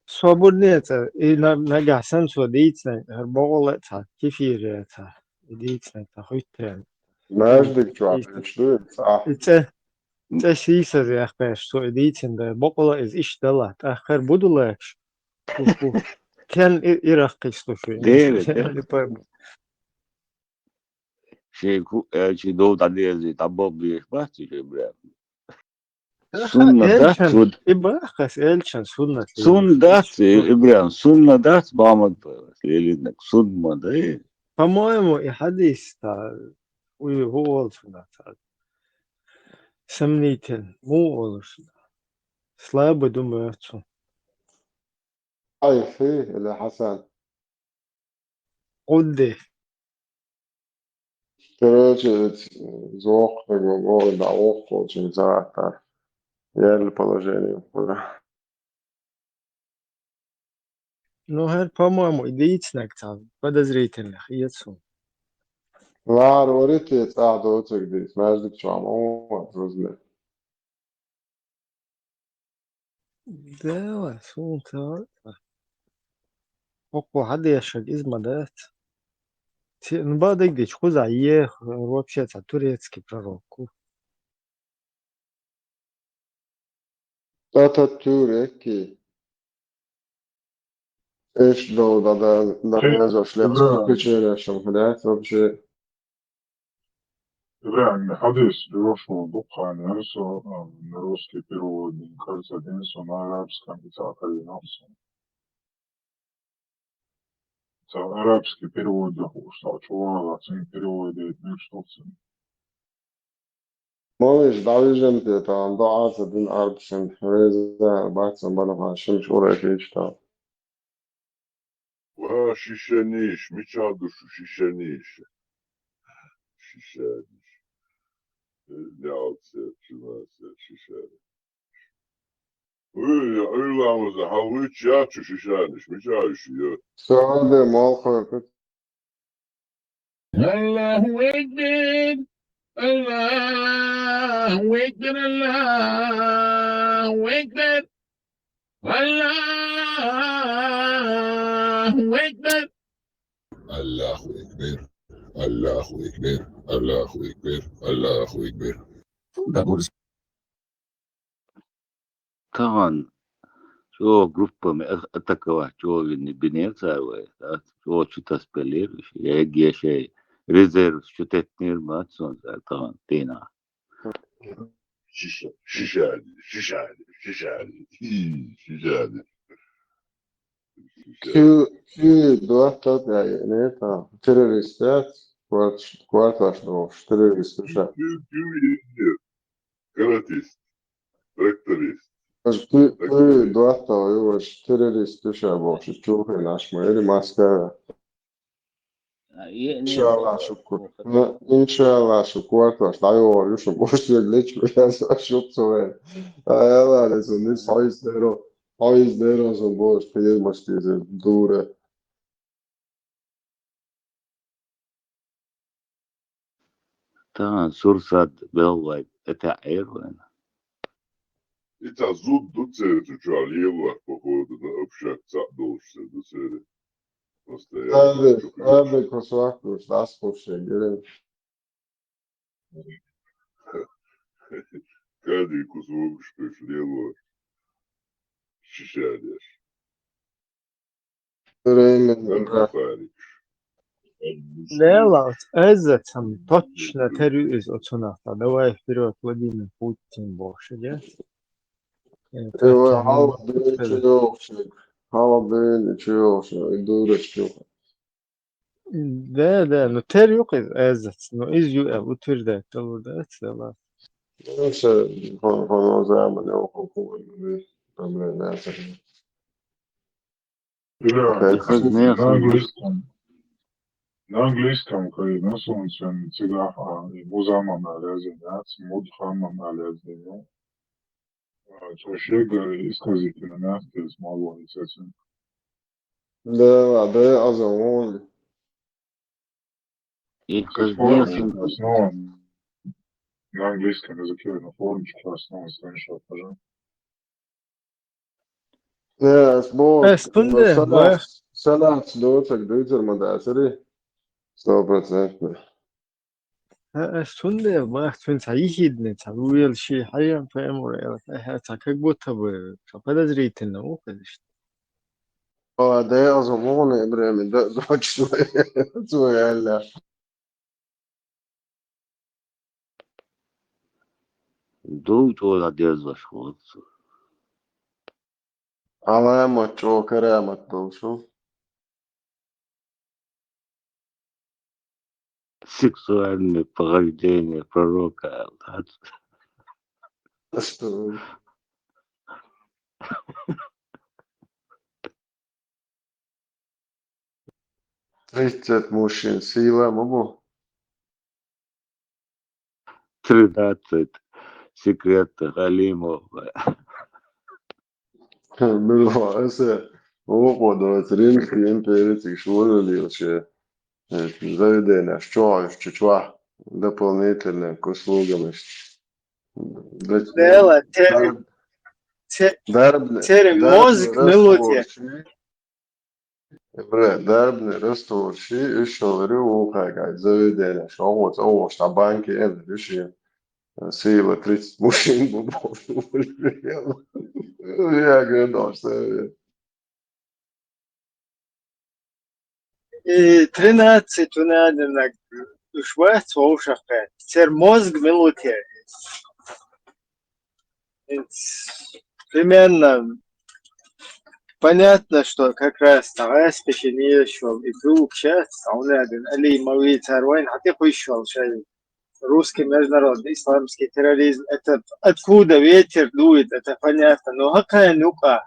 Свободнее-то. И на сенсу дийсно, боголета, кефирета. Дийсно, это хоть трен. ما أجدك شو عم تشتغل صح Це сіса зяхпе, що дійсно, де богола із іштала. Ахер будулеш. Кен ірахки слушай. Değil. Не пойму. Şey do da derzi tabok bir bahçe bre. Sunna da sud. İbrahkas elçen sunna. Sunna İbrahim sunna da bağımlı. Elinden sunma da. По-моему, и хадис هو олсуна. Сомнитель. Му олсуна. Слабо думаю отцу. أي فيه إلى حسن قدي. короче зох договор даух очень завтра я положение Ну, это, по-моему, единственное, кто подозрительных. И отцу. لا وريت قاعد اوتك دي ما أجدك شو عم أقول Да, сунта. Око, хады яшак измадат. Ну, бадык дичь, хуза ех, вообще, это турецкий пророк. Atatürk'ü eş doğuda da zaślepsko kyczereszą, да, вообще. Реально, хадис, Лешу Бухани, на русский переводник, кажется, один на арабском, это арабский перевод, что чувала, цен переводит, что цен. Можешь давижем ты там до один арбсен, реза, бацан, бана, шимш, урек, там. Şişeniş, miçadışı şişeniş. Şişeniş. Ne alçı, şunası, şişeniş. Öylamızda havuç çağçı şişermiş. Mi çağışıyor? Sade mal koyup. Allahu Ekber. Allahu Ekber. Allahu Ekber. Allahu Ekber. Allahu Ekber. Allahu Ekber. Allahu Ekber. Allahu Ekber. طبعا شو جروب اتكوا شو بنيرسا شو تسبلير يجي شيء ريزيرف شو تتنير ما تصون طبعا تينا Şişerdi. Ki dosta yani ta teröristler kvartaşlı teröristler. Karatist. Traktorist. Ki dosta o teröristler bu şu çok naşma eli maskara. İnşallah şu kvartaş da yo şu boş yerleç biraz şu sonra. Ayağlar ne faizler olsun boş peymaş diye dure. طبعا سورساد بالله اتعير وين Это зуд дуцерит учалила, походу, на общак цадолшся дуцерит. Abi kusura das hoşça gelin. Каждый кусок шпишлело. Шишадеш. Lela, ezzetam точно терюз оцуната. Давай вперед, Владимир Путин больше, да? Hava böyle çok dure çok. Да, но тер yok ezzet. No iz yu ev utur da tavur da etsela. Neyse o zaman ne okuyor böyle neyse. На английском, когда на солнце, всегда музама на лязенец, мудхама на лязенец. Çeşitli исказительно место с малой сетин. Да, о zaman. Основан на английском языке, на формочке основан сначала, пожалуйста. Sanat doğacak duyurma seri 100%. Сунде бахт фин саихидне цавуел ши хайям фэмуре это как будто бы подозрительно конечно. Да, о zaman Ибрahim da söyle. Doğu adezvaş olsun. Ama çok keramet olsun. Сексуальное поведение пророка. Тридцать мужчин сила мобу. 13 секретов Галимова. Было это. О, да, рынки империи швырнули вообще. Заведение, что дополнительные к услугам. Дела, терем мозг мелодия. Дербный растущий, еще говорю, как заведение, что вот, что банки, решили. Сила 30 мужчин. Я говорю, что... 13 надо швать слушать. Цер мозг мелодия. Примерно понятно, что как раз вторая степень еще и друг сейчас, он один, Али Мави Царвайн, а ты поищал, что русский международный исламский терроризм, это откуда ветер дует, это понятно, но какая нука?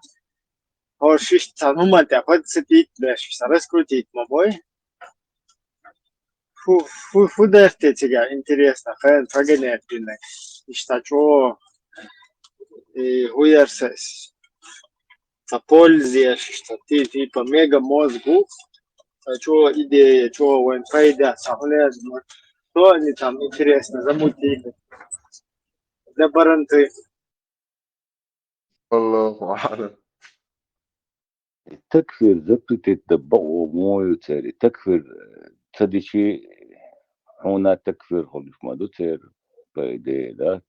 Horşiş tanımadı, подцепить, бляшись, раскрутить, мой. Фу, дерте тебя, интересно, хэн прогонять, блин. И что, и хуярсес. пользуешь, что ты типа мега мозгу, что идея, что он файда, полезно, что они там интересно замутили. Для баранты. والله أعلم. التكفير ذبت تتبعه موي تاري تكفير تدشي هنا تكفير خلف ما دو تير بايديلات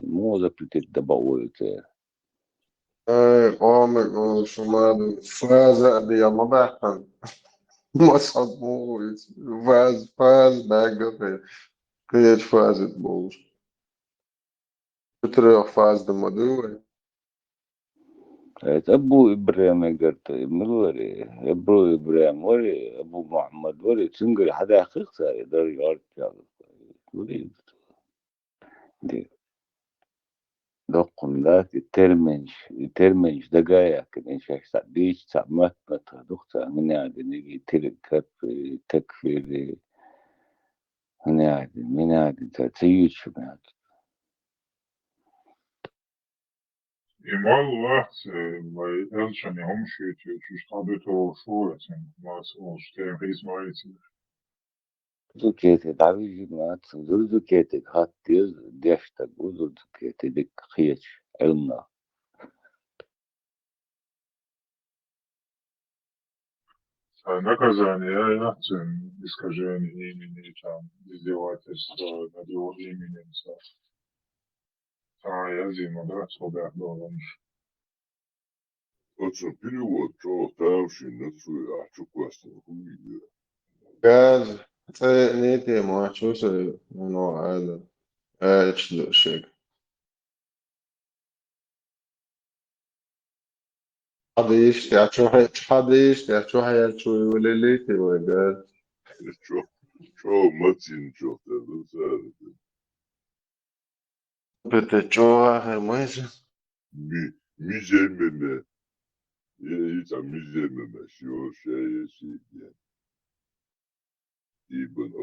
مو ذبت تتبعه تاري قامك شو ما فاز دي ما بحثن ما صدمو فاز باقي كيف فازت بوش بتريح فاز دمدوي أبو إبراهيم قرت ملوري أبو إبراهيم وري أبو محمد وري تنقل حدا حقيقة ساري دار يارجع وري دي دقم ذات الترمنش دقايا كن إيش ديش تعمت دكتور من عاد نيجي تلك تكفير من عاد تيجي من إيمان واحد ما يقدرش يمشي يشتغل شوية ما سووش رئيس مالتي زوجتي تعرفي ما تصدر زوجتي هاتيز ديشتك وزوجتي ديك خيش علمنا Наказание, акцию искажение имени, там, издевательство над его именем. Я зиму, да, солдат должен. Точно перевод, что ставший на свой, а что классно хуйня. قال نيتي ما شو سوي إنه هذا إيش شيء حدا يشتي شو حياة شو وليلتي وقال شو متين شو تلوث بتجوا آخر ماشي ميزي مما يتا ميزي مما شو شيء سيدي ابن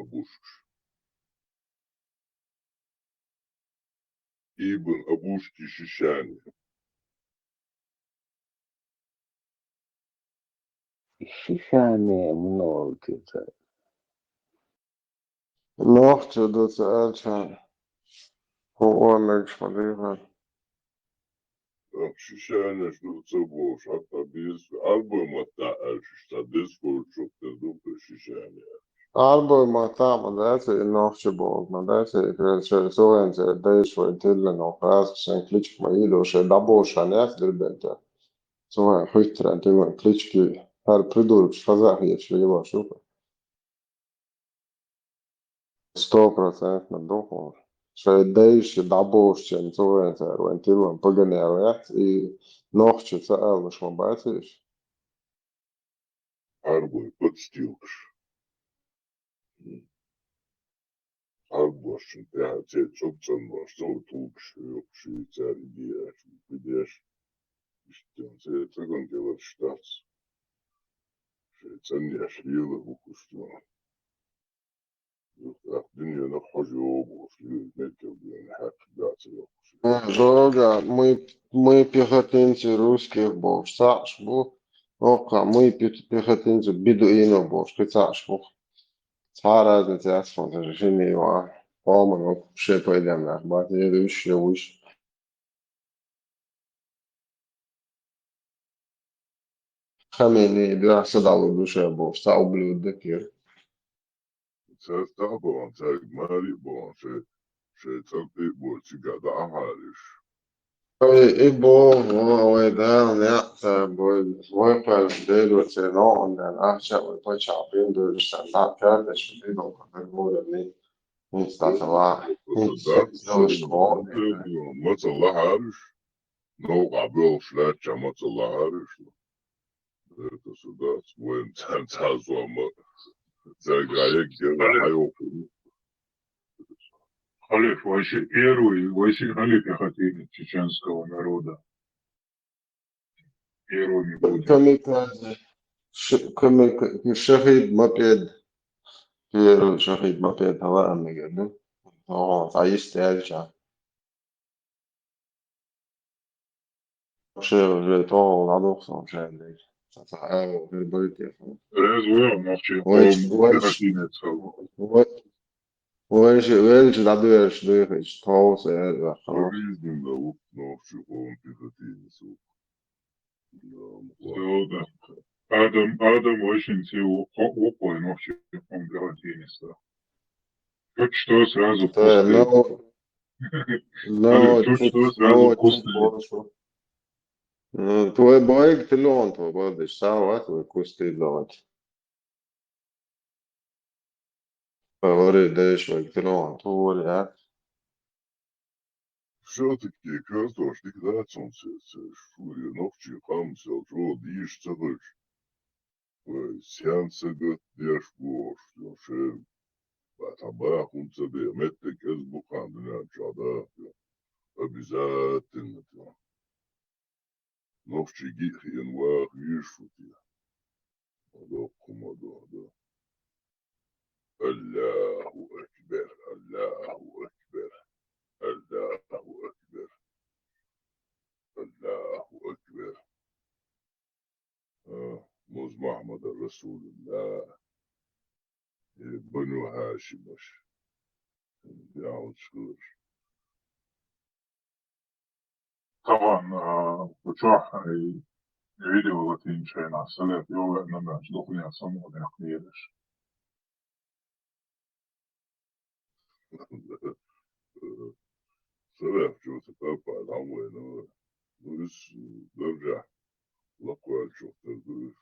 أبوش شيشاني الشيشاني منو كذا نوخت دو سأل شان هو نجش مديفا شيشاني شو تصبوش حتى بيس ألبوم تاعش تدسكو شو تدوب شيشاني ألبوم ما تعمل داتي نوخت بول ما داتي شو سوين زي دايش ويتلن وقاس شان كليتش ما يلو شي دابو شانات دربنتا سوين حيتر أنت من كليتشكي هر придурок фазах что его шука 100% доход что дайш дабо чем сوين زي ويتلن погонялят и ночью саал مش мабатиш Арбой подстилкш. Арбошин, я тебе чопцан, что тут Швейцарии делаешь, видишь, что он делает штат. Швейцария швила вкусно. Dünya нахожу обувь, метил блин, хак Жога, мы пехотинцы русских бог, саш бог, ока, мы пехотинцы бедуинов бог, саш бог. Цара разница ясно, даже жени его, полман, все пойдем на, бат, я души, я уж. Хамени, да, садал душе бог, стал блюдо кир. طبعا مالي بون شيء تلقي بوتي قاعد أعالش Ibo, ويدان يأتى ويقع الديل وتنوع أن أحشى ويطلع دول الشعب كالش في دون قبول اللي نستطلع ما تصلح عارش نوقع بيوش لا ما تصلح عارش ده سودات وين تعزوا ما زي كده حيوكم Халиф, вообще первый, вообще пехотинец чеченского народа. Первыми будем. شهيد ما بيد كيرو شهيد ما بيد هواء مجد عايز ترجع вообще то надо мшен дейт. Ау, вербалите. Разве ночи Вэльч надуешь дыхаешь, тоус خلاص. Жизнь дал ночи он пехотинцу. Адам очень сел опой ночи он гарантийниста. Чуть что сразу после. Чуть что сразу после. Твой боек телон, твой бодыш, сават, вы кусты давать. Говори, дэш, боек телон, твой, а? Все-таки картошник, да, солнце, шури, ночи, хамсел, жо, диш, цадыш. Сеансы год, деш, бош, шер, батаба, хунцабе, метте, кез, бухан, да, чада, обязательно, ночи, гих, январ, вишу, мадо, да. Аллаху Акбар, Аллаху Акбар, Аллаху Акбар, Аллаху Акбар. Муз Мухаммад Расулуллах, Бану Хашимаш, Яун Шкурш. طبعا بتروح يعيدوا وقتين شيء على السلام يوم إنما أجدقني أصمم ونحكيلش. سلام شو تتابع العموين نوش برجع لقوال شو تدوش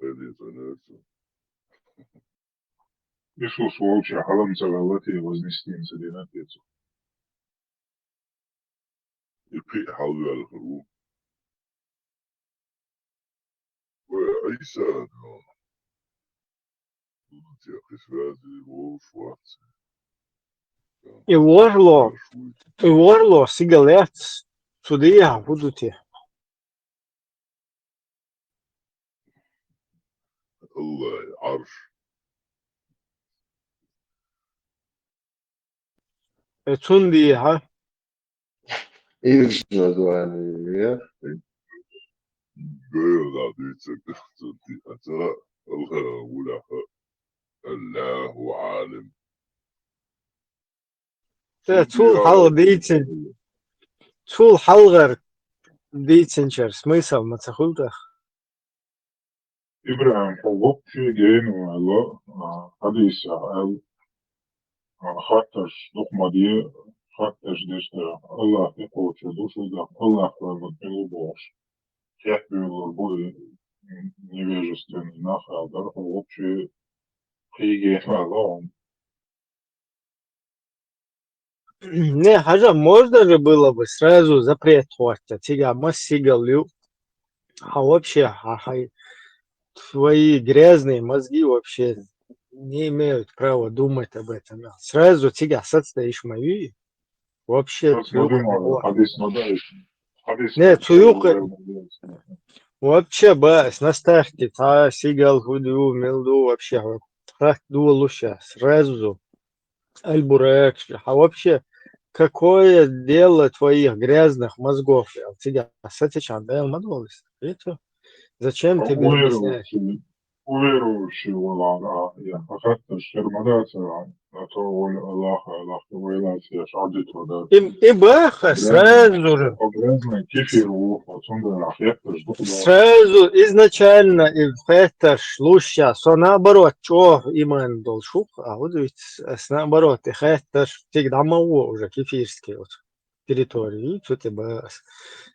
قيدي تنرسل Иисус волчья халам цагалати вознестим садинатецу. يبقي حاول الخروج وعيسى يا خسراتي وشوارتي И ворло, сигалет, судья, будете. الله عرش Цунди, ха? Ирш название, غير عديتك أتى الله وله الله عالم Цул халгар дитсенчер, смысл мацахултах. إبراهيم حقوق في جين والله حديث خطش لقمة دي خطش ديشتر الله يقول شدوش وده الله فرمت ملوبوش كيف بيقول بوي невежественный нахал, да, общие книги Аллахом. Не, хажа, можно же было бы сразу запрет хватить. Тебя массигалю, а вообще, твои грязные мозги вообще не имеют права думать об этом. Сразу тебя состоишь мои, вообще нет, вообще, бас, наставьте, та сигал, худу, мелду, вообще, храх дуалу сейчас, сразу, альбурек, а вообще, какое дело твоих грязных мозгов? Тебя сатичан, да, мадвалис, это зачем тебе объяснять? Уверующий والله я أخذت الشرمدات أطول الله ويلات يشعدت ودات И баха, сразу же. كيف يروح وصندر أخيات Сразу изначально и это шлуща, со наоборот, что иман должен, а вот ведь наоборот, и это всегда мало уже кефирские вот территории, что ты бы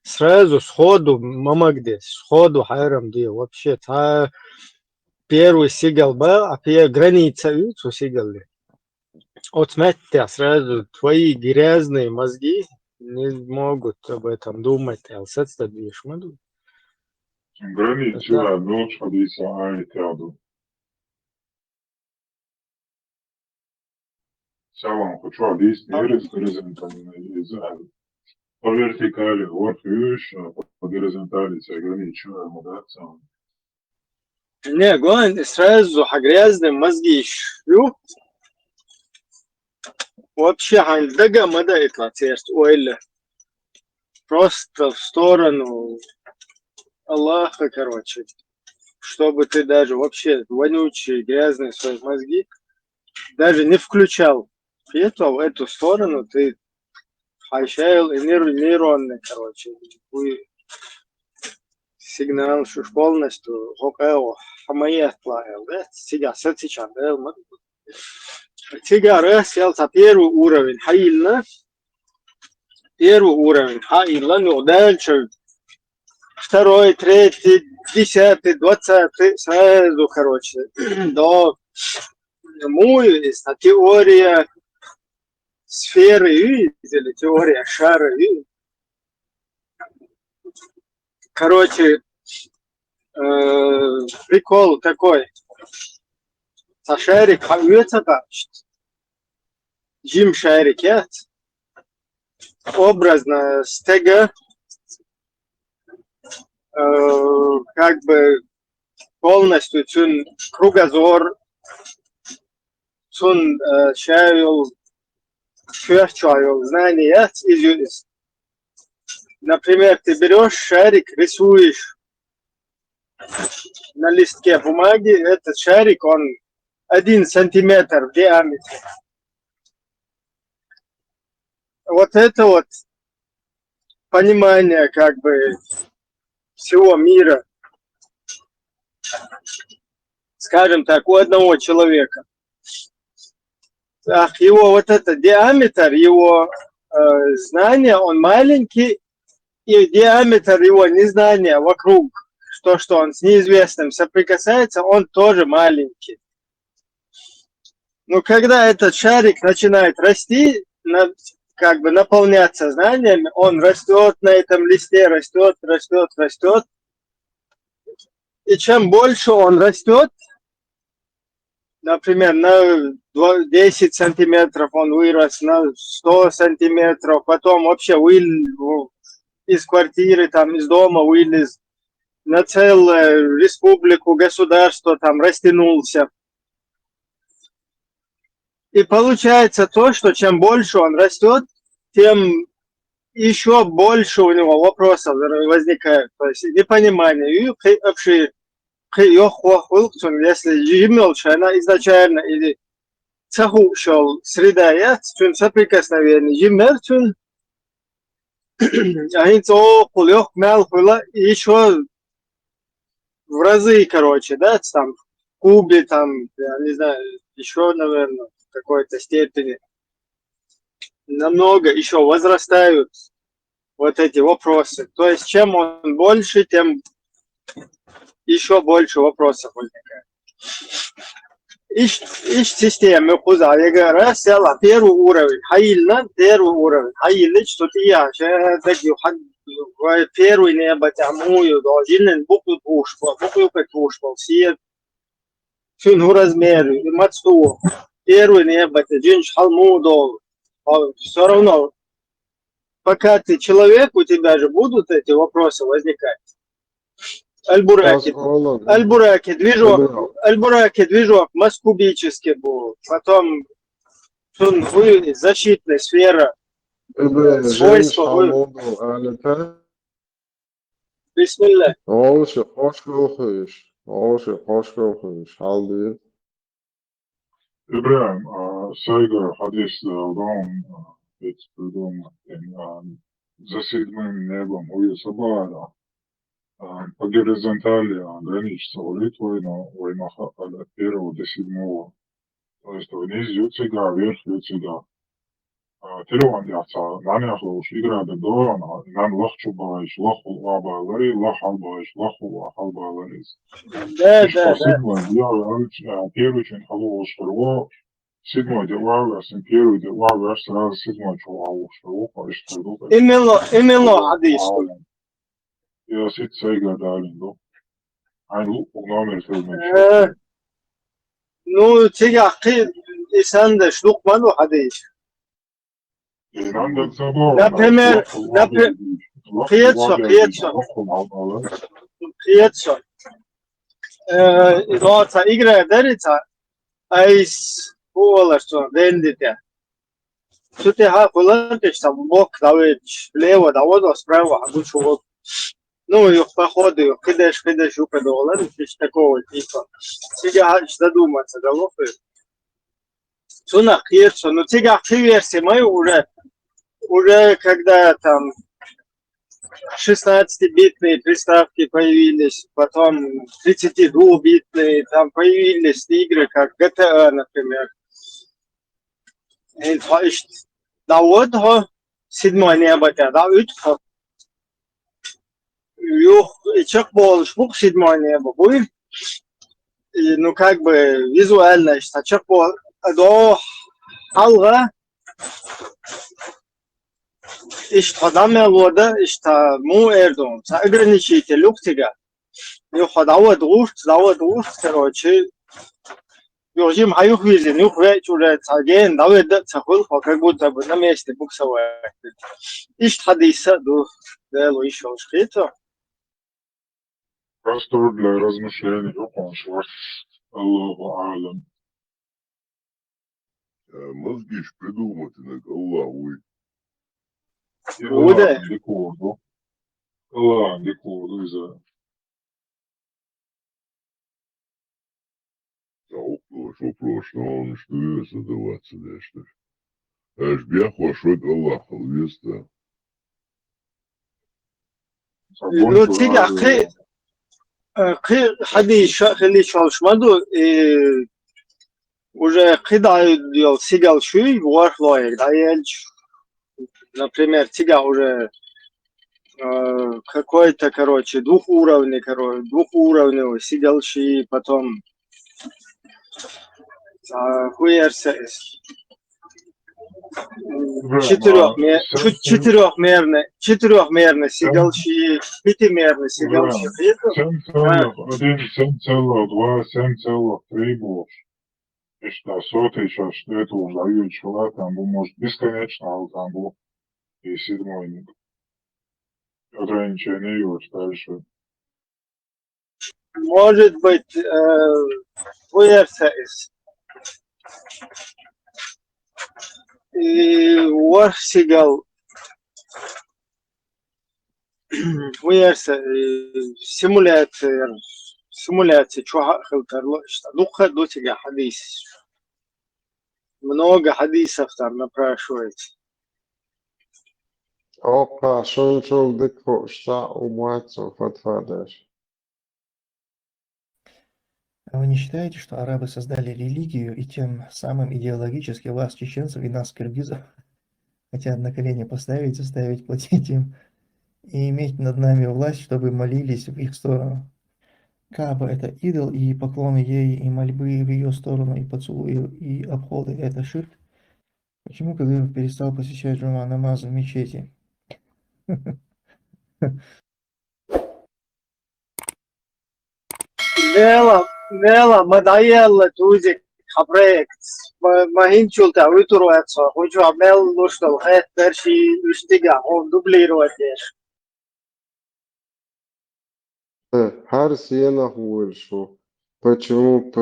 сразу сходу мамагдес, сходу хайрам где вообще та первый сигал был, а первая граница что сигали. Вот смотрите, сразу твои грязные мозги не могут об этом думать, а сетста движ маду. границу ночь حديث آية عدو سواء хочу حديث نيرس горизонтальный израиль по вертикали вверх выше, по горизонтали ограничиваем модерацию. Не, главное, сразу грязные мозги шлю. Вообще, дага мада это тest, ойля. просто в сторону Аллаха, короче, чтобы ты даже вообще вонючие, грязные свои мозги даже не включал в эту сторону, ты хайшайл и нейронный, короче, сигнал, что полностью хамаят плавил, да, сейчас, да, сейчас сел за первый уровень, хаильна, ну дальше, второй, третий, 10, 20, сразу, короче, до есть теория сферы, или теория шара, короче, прикол такой, со шарик хавится там, Jim шарик, образно стега, как бы полностью цун кругозор, цун чаял, чаял, знания из. Например, ты берешь шарик, рисуешь на листке бумаги, этот шарик, он 1 сантиметр в диаметре. Вот это вот понимание как бы всего мира, скажем так, у одного человека. Его вот этот диаметр, его знания, он маленький, и диаметр его незнания вокруг, что он с неизвестным соприкасается, он тоже маленький. Но когда этот шарик начинает расти, как бы наполняться знаниями, он растет на этом листе, растет. И чем больше он растет, например, на 10 сантиметров он вырос, на 100 сантиметров, потом вообще из квартиры, там, из дома вылез, на целую республику, государство там растянулся. И получается то, что чем больше он растет, тем еще больше у него вопросов возникает. То есть непонимание. Если она изначально или цахушал среда, соприкосновение, еще в разы, короче, да, там, в кубе, там, я не знаю, еще, наверное, в какой-то степени намного еще возрастают вот эти вопросы. То есть, чем он больше, тем еще больше вопросов возникает. Ищ системы хуза, я говорю, села первый уровень, хаильна первый уровень, хаильна что-то я, первый небо тямую, должен букву тушпал, свет, всю размер, мацту, первый небо, джинш халму, все равно, пока ты человек, у тебя же будут эти вопросы возникать. Альбураки, движок маскубический был, потом защитная сфера, свойства. Бисмилlah. Ибраим, Сайгар, хадис дом, ведь придумал, за 7 небом у Юсабара. По горизонтали граничится Литвой, но Ваймаха от 1 до 7. То есть вниз Юцига, вверх Юцига. Телеван яца, наняхлуш, игра до дорона, нан лахчубаиш, лахул абалари, лахалбаиш, лахул ахалбаларис. Да. Я первый чин халуш первого, 7 дела, первый дела, сразу 7 чувал, что именно хадис. Я сид Сайгар далин, Ein номер filmen. Ну, тебя исан да шлукману хадис. Например, Приецо. Изоца игра дарится, айс что вендите. Тут я полантиш там бок давить лево, даводу, справа, а тут чувак. Ну, и походу, кидаешь юка доллар, такого типа. Сега задуматься, да, Сунах Кирчо, ну сега версии мои уже когда там 16-битные приставки появились, потом 32-битные, там появились игры, как GTA, например. И да вот, седьмое небо, да, и чек больше, седьмое небо будет. И, ну, как бы визуально, что чек до алга, işte yolda işte mu Erdoğan ограничитель люктига yok давай короче 요즘 하육 визин yok ve уже цаген давай да цахол как будто бы на месте буксовая işte hadise du дело еще что Простор для размышлений, окончилось. Аллаху алям. Мозги ж придумати на Аллаху. Аллах декорду. Аллах декорду из-за. Вопрос, он что задаваться дальше. Аж бях вошел Аллах, веста. ну тига حديث خلي çalışmadı уже кидают дел сигал шуй ворхлоек да например тига уже какой-то короче двухуровневый сигал ши потом хуерся четырехмерный сигал ши пятимерный сигал ши 7,2, 7,3 больше. И что сотый сейчас, что это уже человек, там был, может, бесконечно, а там был и седьмой. Ограничение есть дальше. может быть хуерся и сигал хуерся симуляция чего хилтерло что духа до тебя хадис много хадисов там напрашивается Опа, шунчул дыко, что умацу фатфадаш. Вы не считаете, что арабы создали религию и тем самым идеологически вас, чеченцев, и нас, киргизов, хотят на колени поставить, заставить платить им и иметь над нами власть, чтобы молились в их сторону? Кааба – это идол, и поклоны ей, и мольбы в ее сторону, и поцелуи, и обходы – это ширк. Почему Кадыров перестал посещать джума намаз в мечети? Vela, madayella tuzi projekt. Ma hinchulta uituruetsa, hoju amel lustal het versi üstiga on dubliruetieš. Har сена хулшу. Почему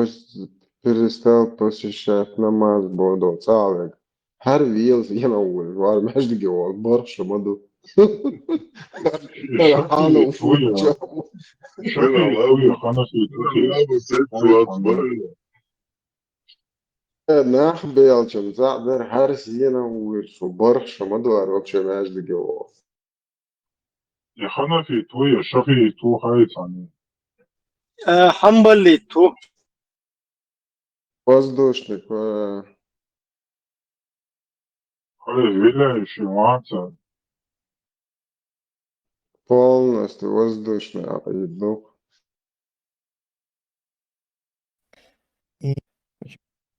перестал посещать намаз Бодо Цалек? Har вил сена хулшу. Var между геол борша маду. Хану фуча. Нах белчем задер har сена хулшу. Борша маду var вообще между геол. يا حنفي توي شافي تو حيتاني. Хамбали ту. Воздушник. Виляющий мата. Полностью воздушный дух.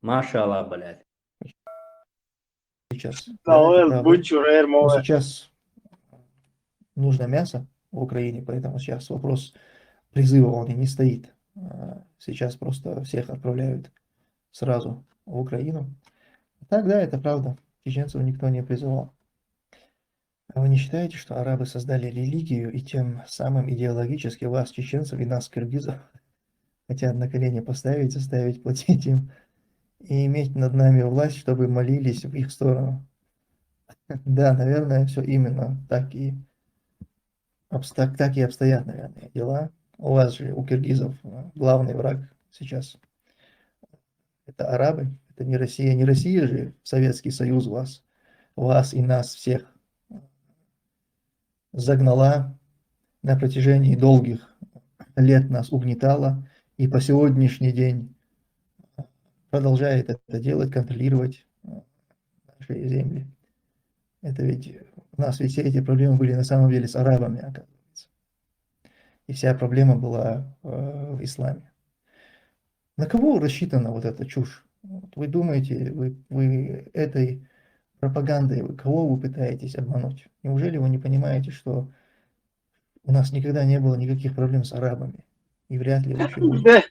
Машалла, блядь. Сейчас. Сейчас нужно мясо в Украине, поэтому сейчас вопрос призыва он и не стоит. Сейчас просто всех отправляют сразу в Украину. Так, да, это правда. Чеченцев никто не призывал. А вы не считаете, что арабы создали религию и тем самым идеологически вас, чеченцев, и нас, киргизов, хотят на колени поставить, заставить платить им и иметь над нами власть, чтобы молились в их сторону? Да, наверное, все именно так и, так и обстоят, наверное, дела. У вас же, у киргизов, главный враг сейчас это арабы, это не Россия. Не Россия же, Советский Союз вас и нас всех загнала на протяжении долгих лет, нас угнетала и по сегодняшний день продолжает это делать, контролировать наши земли. Это ведь у нас ведь все эти проблемы были на самом деле с арабами, оказывается. И вся проблема была в исламе. На кого рассчитана вот эта чушь? Вы думаете, вы этой пропагандой, кого вы пытаетесь обмануть? Неужели вы не понимаете, что у нас никогда не было никаких проблем с арабами? И вряд ли вообще будет.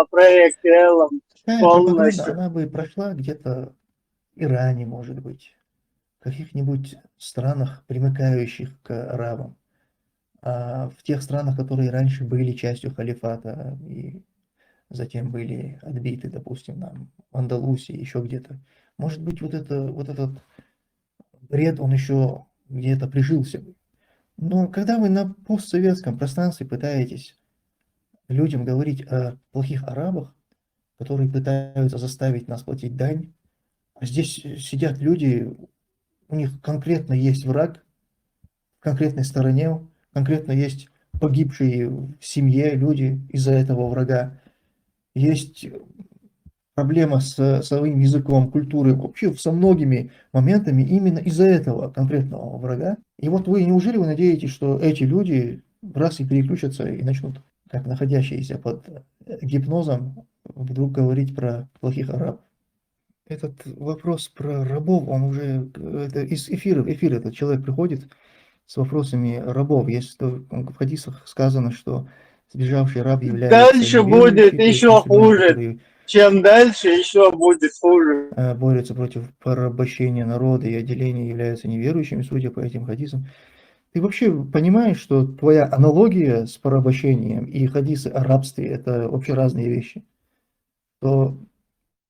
проект Такая пропаганда, она бы прошла где-то в Иране, может быть, в каких-нибудь странах, примыкающих к арабам. А в тех странах, которые раньше были частью халифата и затем были отбиты, допустим, там, в Андалусии, еще где-то. Может быть, вот этот бред, он еще где-то прижился бы. Но когда вы на постсоветском пространстве пытаетесь людям говорить о плохих арабах, которые пытаются заставить нас платить дань, а здесь сидят люди, у них конкретно есть враг в конкретной стороне, конкретно есть погибшие в семье люди из-за этого врага, есть проблема с своим языком, культурой, вообще со многими моментами именно из-за этого конкретного врага. И вот неужели вы надеетесь, что эти люди раз и переключатся и начнут, как находящиеся под гипнозом, вдруг говорить про плохих арабов? Этот вопрос про рабов, он уже это из эфира этот человек приходит с вопросами рабов. Если в хадисах сказано, что сбежавший раб является Дальше будет еще хуже. Чем дальше, еще будет хуже. Борются против порабощения народа и отделения являются неверующими, судя по этим хадисам. Ты вообще понимаешь, что твоя аналогия с порабощением и хадисы о рабстве – это вообще разные вещи? То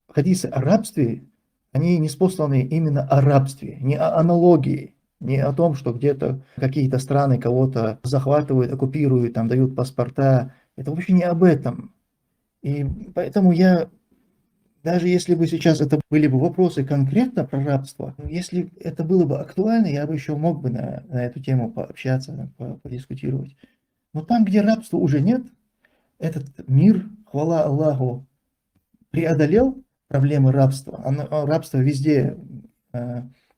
хадисы о рабстве, они неспосланы именно о рабстве, не о аналогии, не о том, что где-то какие-то страны кого-то захватывают, оккупируют, там дают паспорта. Это вообще не об этом. И поэтому даже если бы сейчас это были бы вопросы конкретно про рабство, если это было бы актуально, я бы еще мог бы на эту тему пообщаться, подискутировать. Но там, где рабства уже нет, этот мир, хвала Аллаху, преодолел проблемы рабства. Рабство везде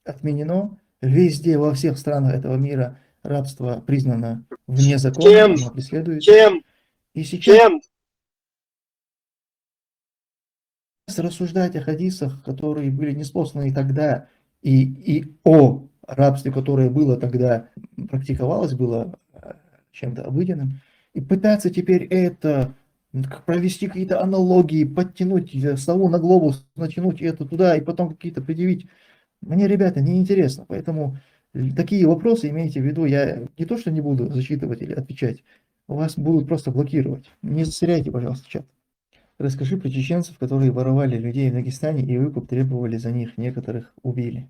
отменено, везде, во всех странах этого мира рабство признано вне закона, оно преследуется. И сейчас рассуждать о хадисах, которые были неспосланы тогда, и о рабстве, которое было тогда, практиковалось, было чем-то обыденным, и пытаться теперь это провести какие-то аналогии, подтянуть сову на глобус, натянуть это туда и потом какие-то предъявить. Мне, ребята, неинтересно, поэтому такие вопросы имейте в виду, я не то, что не буду зачитывать или отвечать, вас будут просто блокировать. Не засоряйте, пожалуйста, чат. Расскажи про чеченцев, которые воровали людей в Дагестане и выкуп требовали за них, некоторых убили.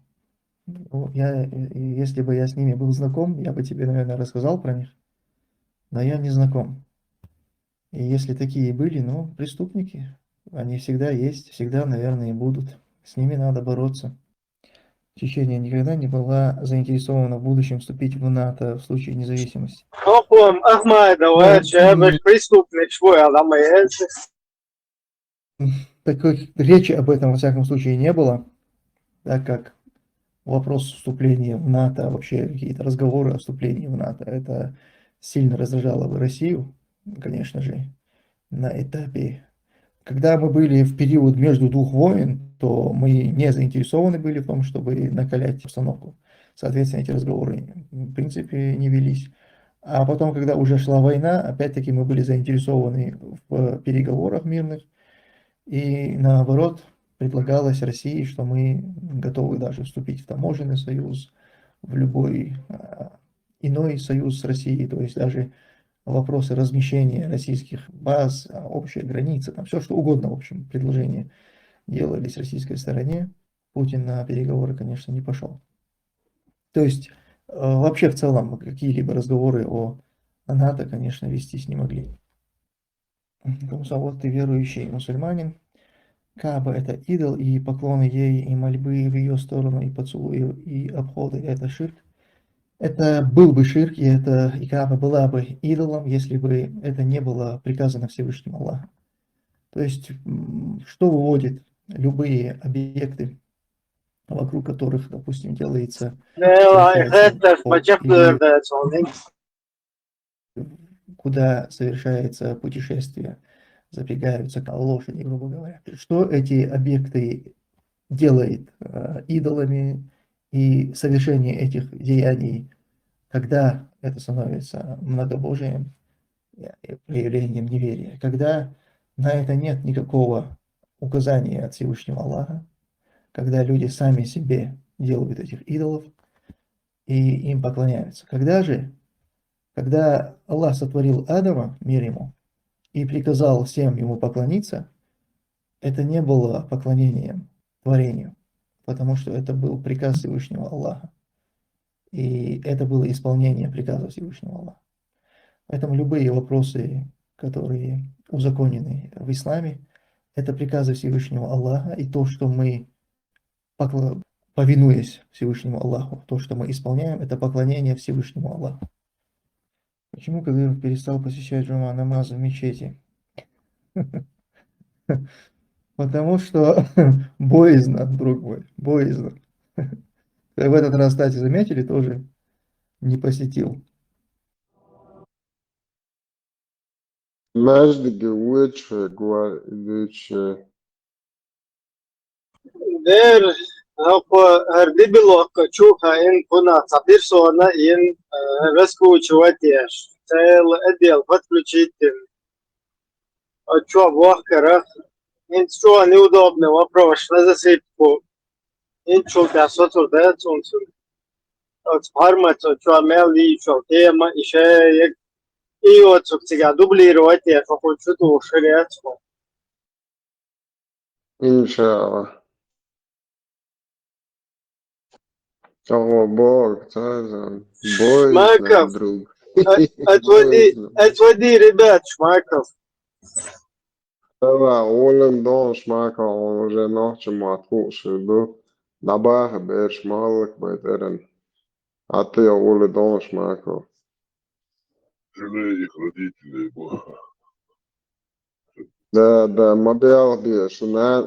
Если бы я с ними был знаком, я бы тебе, наверное, рассказал про них, но я не знаком. И если такие были, преступники, они всегда есть, всегда, наверное, и будут. С ними надо бороться. Чечения никогда не была заинтересована в будущем вступить в НАТО в случае независимости. Такой речи об этом, во всяком случае, не было, так как вопрос вступления в НАТО, вообще какие-то разговоры о вступлении в НАТО, это сильно раздражало бы Россию, конечно же, на этапе. Когда мы были в период между двух войн, то мы не заинтересованы были в том, чтобы накалять обстановку. Соответственно, эти разговоры, в принципе, не велись. А потом, когда уже шла война, опять-таки мы были заинтересованы в переговорах мирных. И наоборот, предлагалось России, что мы готовы даже вступить в таможенный союз, в любой иной союз с Россией, то есть даже вопросы размещения российских баз, общая граница, там все что угодно, в общем, предложения делались российской стороне. Путин на переговоры, конечно, не пошел. То есть вообще в целом какие-либо разговоры о НАТО, конечно, вестись не могли. Вот ты верующий мусульманин. Кааба – это идол, и поклоны ей, и мольбы в ее сторону, и поцелуи, и обходы – это ширк. Это был бы ширк, и Кааба была бы идолом, если бы это не было приказано Всевышним Аллахом. То есть, что выводит любые объекты, вокруг которых, допустим, совершается куда совершается путешествие, запрягаются лошади, грубо говоря. Что эти объекты делает идолами и совершение этих деяний, когда это становится многобожием, проявлением неверия, когда на это нет никакого указания от Всевышнего Аллаха, когда люди сами себе делают этих идолов и им поклоняются. Когда Аллах сотворил Адама, мир ему, и приказал всем ему поклониться, это не было поклонением творению, потому что это был приказ Всевышнего Аллаха. И это было исполнение приказа Всевышнего Аллаха. Поэтому любые вопросы, которые узаконены в исламе, это приказы Всевышнего Аллаха, и то, что мы, повинуясь Всевышнему Аллаху, то, что мы исполняем, это поклонение Всевышнему Аллаху. Почему Кадыров перестал посещать джума намаз в мечети? Потому что боязно, друг мой, боязно. В этот раз, кстати, заметили, тоже не посетил. Мәждігі өтші, өтші. Der herdi bilokka chuha in kuna sabir sona in раскручивать цел отдел подключить что вахкара in что неудобно вопрос на засыпку in что касото да солнце от формата что мели что тема еще и вот тебя дублировать я хочу то ширять Иншаллах. О, Бог, царь, Шмаков, друг. отводи ребят, Шмаков. Давай, Олем дом Шмаков, он уже ночью откушал, был. На бахе берешь малых байтерен. А ты, Оле дом Шмаков. Жалею их родителей, Бога. Да, мобил бьешь,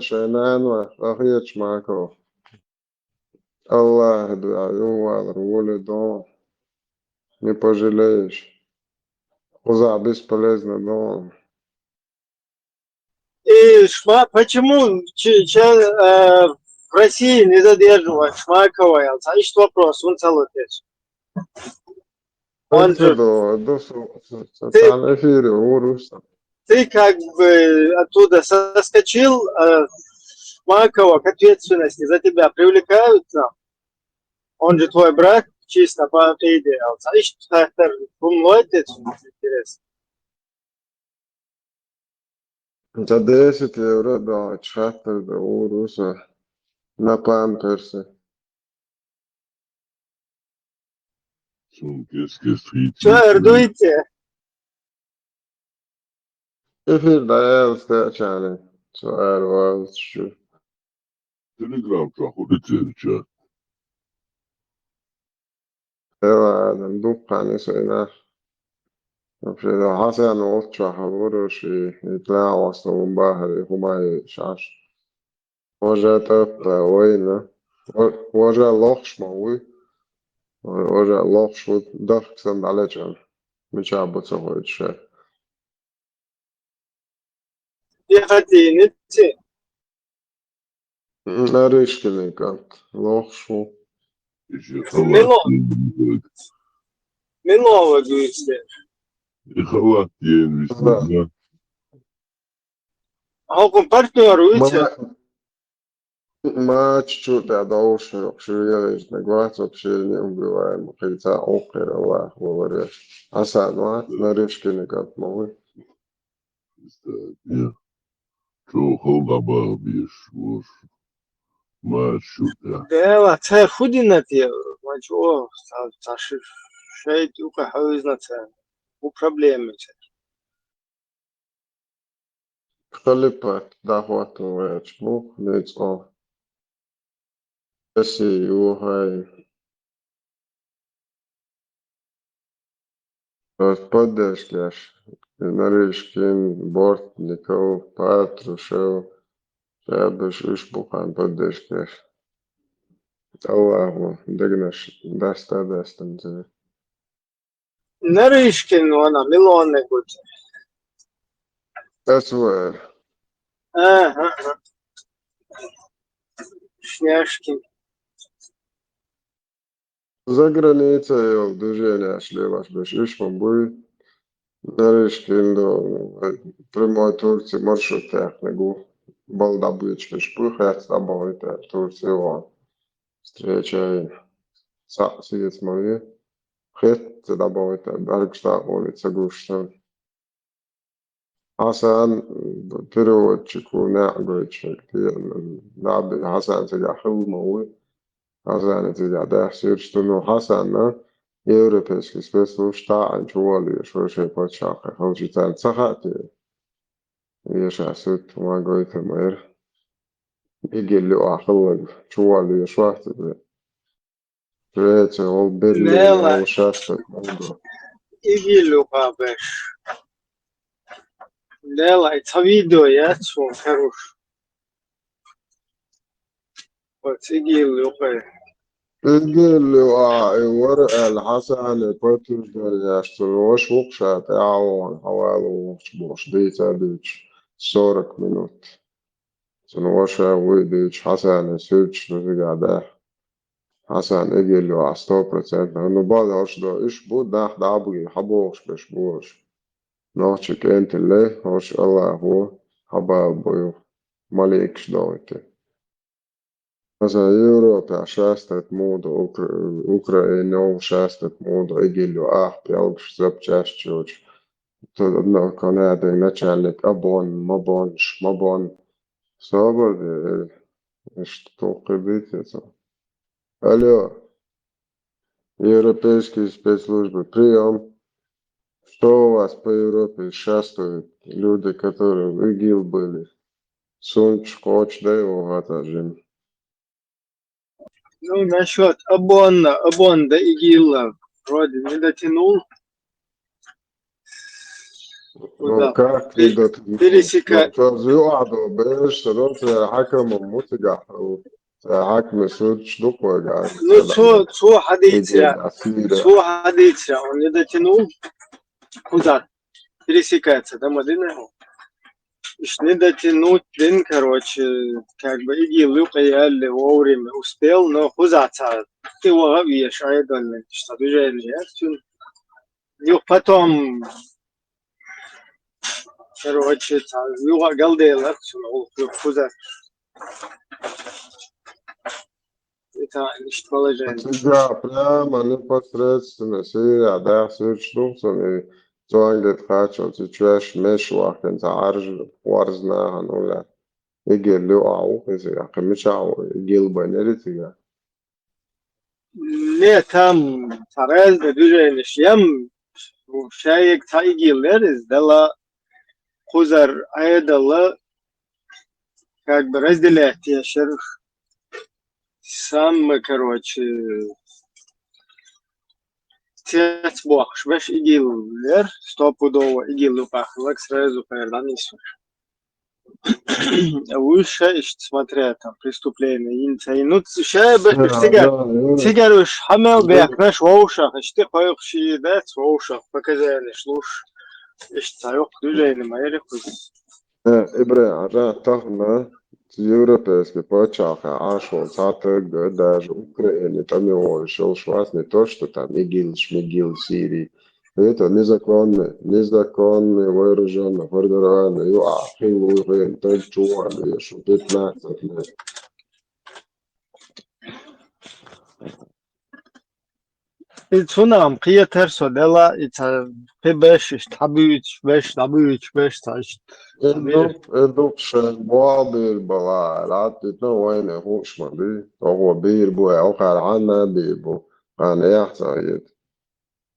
шейнан, ахиет Шмаков. Аллах, да, Оле дом. Не пожалеешь. Уза бесполезно дом. И почему в России не задерживают Шмакова? Есть вопрос, он целый тысяч. Он же... Ты как бы оттуда соскочил, Шмакова к ответственности за тебя привлекают нам. Он же твой брат, чисто по идее. Есть интересно. За 10 евро, да, чатер, да, уруса. На памперсы. Что, рдуете? Эфир, да, я встречали. Что, вас, что? Телеграм, проходите чат. Ладно, духани сойна. Вообще, да, Хасан Олча, Хавуруши, и Тлауас, Лумбахари, Хумай, Шаш. Може, это война. Може, лохшмауи. Може, лохшмут, дахксан далечан. Мечабуца хочет. Пехотинцы. Нарышкины как. Лохшу. Милова, говорите. И халат yen да. А он партнеруете? ما чуть-чуть отдался, вообще на глаз вообще не убиваем, хотя окер Аллах говорит. Асан, на речке никак могу. Что холдаба бьешь, ما شو ده دلا تا خودی نتیه ما جو تا شاید او که حوز نتیه او پرابلم میشه خليبات دعوات ويجبو ليتقو بسي وهاي поддержкаш нарышкин борт никого патрушев шабыш ушбухан поддержкаш Аллаху дагнаш дастан тебе نريشكن وانا ملون نقول أسوأ шняшкин за границей движение шли ваш бешиш мамбуй нарышкин до прямой Турции маршрут технигу балдабыч бешпух это Турции встречай сидит мои خيط добавить даргшта улица Гушта حسن переводчику نعجوش نعبد حسن تجا حلمه حسن تجا ده سيرشتنو حسن европейский спецслужба чували что же почаха хочет цахати я сейчас тут могу это мэр игелю ахлог чували что Третье, ол Берлин, ол шестой, иги лукабеш дела это видео я что хорош вот иги лукабеш игелю ورق الحسن بطل يشتروش وقشة تعاون حوالي وش ديتا ديش 40 минут سنوشة ويديش حسن سيرش رجع ده حسن игелю 100% но بعد ده إيش بود ده عبقي حبوش بشبوش نوشك أنت اللي هوش الله هو حباب بيو مالكش دوتي مثلا Европа шастает моду, Украина шастает моду, игелю пялгш запчастьевич. Тут одно Канада начальник мабон. Свободы, что кибитится. Алло, европейские спецслужбы, прием. Что у вас по Европе шастают люди, которые в ИГИЛ были? Сунч, коч, да его отожим. ну насчет абон да игила вроде не дотянул Ну как не дотянул? пересекать يقعدوا باش صارت حكم متجح حكم سورش دقوا ну цо haditsia он не дотянул куда пересекается там один его не дотянуть день, короче, как бы игил юкаялли вовремя успел, но хузаться ты вовишь айдольно, что движение, юг потом, короче, юга галдела, хуза. Это лишь положение. тебя прямо непосредственно Сирия, да, сверчнуться, زوانجت خاتشو تتواش مش واحد انت عارج وارزنا هنولا يجي اللي وقعوا إذا قمش عو يجي البنيرتي Ne tam tarez de düzeymiş yem şayek ta igilleriz dela kuzar aydalı как бы разделять я шерх сам короче тет бохш беш игиллер стопудово игиллу пахлак сразу пердан ису выше смотря там преступление инцайнут шай беш сигаруш хамел бек наш воушах ишти койхши дат воушах показали шлуш иштай düzeyli mayre kuz إبرة عرا تغنى европейский почаха ашол сатык даже Украине там его шел швас не то что там ИГИЛ, Шмигил, Сирии это незаконный вооруженный формирование юахил так чували что 15 лет Sunam qiyya terso dela ita pebesh tabuich besh tash. Eduk بوابير بلا العتت وين هوش مدي هو بير بو أوقع عنا بيبو أنا يحتاج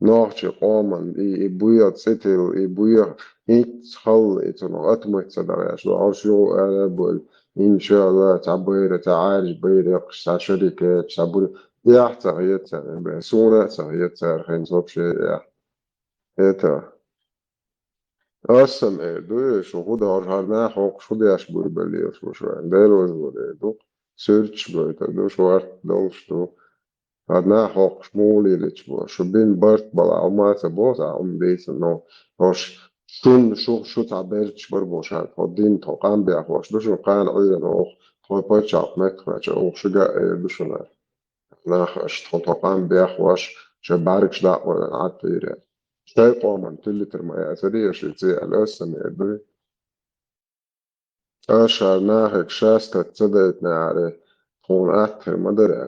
نوعش قوما يبويا تستل يبويا هيت خل يتنو أتمت صدر شو عشو أنا بقول إن شاء الله تعبير تعارج بير يقش شركة تعبير يحتاج بسونة يحتاج خين صوب شيء يحتاج أصلا إيه شو هو ده هرنا حق شو ده أش بقول بلي شو شو ده روز وده دو سيرش بقول ده شو أرت ده شو هرنا حق شمولي لتش شو بين برت بلا أو ما تبوت أم بيت إنه هوش شو تعبيرش بربوش هاد هدين توقان بيأخوش ده شو قان عيدا أوخ هو بيتشاف مكمش أوخ شو جا ده شو لا خش توقان بيأخوش شو باركش دا ولا عطيرة شاي قوما تلي ترمى أثرية شو تزي الأسم يدري أشهر ناهك شاستا تصدقت نعري تكون أكثر مدري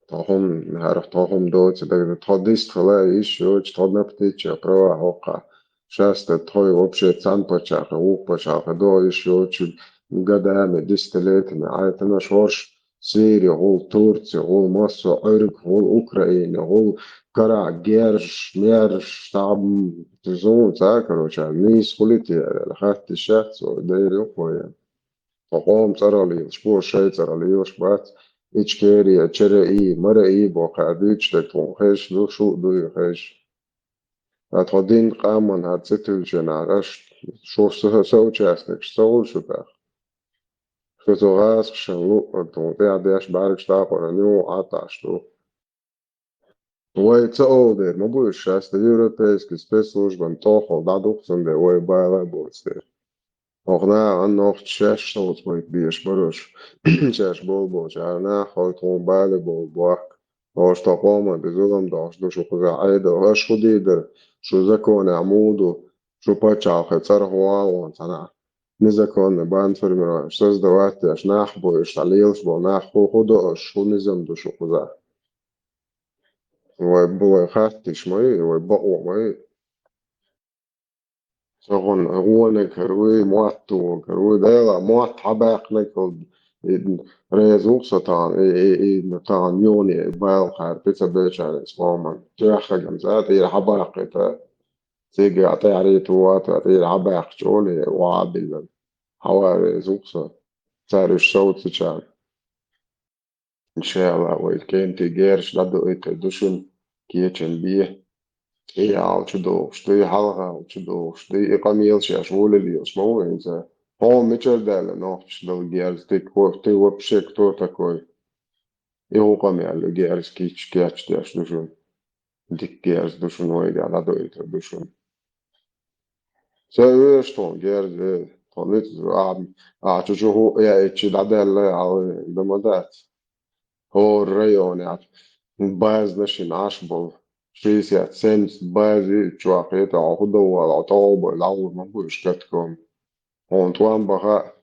تهم نعرف تهم دوت تقدر تحديست فلا إيش يوج تحد نبتيش أقرأ هوقع شاستا تهوي وبشي تانبا شاخ ووبا شاخ دو إيش يوج قدامي ديستليت نعايتنا شورش سيري هول تورتي هول مصر عرق هول أوكرايني هول قرع جيرش ميرش تعب تزون تاكر وشان نيس خلتي لخات الشخص وديري وقويا فقوم ترى لي شبور شي ترى لي وشبات إيش كيري أتشري إي مرة إي بوقع ديش تكون خيش دو شو دو يخيش هتودين قامن هتستل جنارش شو سو جاسنك سول شو تاخ شو تغاس شنلو تونتي عديش بارك شتاق ولا نيو عطاش تو Way to older, ما بقولش شاست اليوروبيسك سبيسوش بنتوخو دادوخ سنده way بايلا بولستير أغنى عن نوخت شاش صوت ما يكبيش بروش شاش بول بول شارنا خلطون بالي بول بواك هوش تقوم بزولم داش دو شو خزا عيدا وهاش خديدر شو زكون عمودو شو باتشا خيطر هواوان تنا نزكون بان فرمي شتاز دواتي اش ناحبو اش تعليلش بو ناحبو خدو اش شو نزم دو شو خزا ويبو خاتش ماي ويبقو ماي سغون هو كروي مواتو كروي دالا موات حباق نكود ريزوق ستان نتان يوني بايل خير بيتا بيشان اسمومن جاخا جمزات حباق تيجي عطي عريتو واتو حباق شولي وعابل حواري زوقسا تاريش صوت تشان إن شاء الله ويكين تيجيرش لدو دوشن كيتشن بيه إيه عاو تشدوش دي حلقة تشدوش دي إقاميل شاشول اللي يسمعوا إنسا هو ميتشل دالا نوحش دل جيرز تي وبشيك تو تاكوي إيه هو قامي على جيرز كيتش كياتش داش دوشن ديك جيرز دوشن ويدي على دويت دوشن سويش طون جيرز إيه طونيت عاتشو هو يا إتشي دادال على دمدات هو الريون يعني باز نشين عشبل شيس يا سنس بازي تشواقيت عقدو ولا طوب الأول ما بوش كتكم هون توان بخا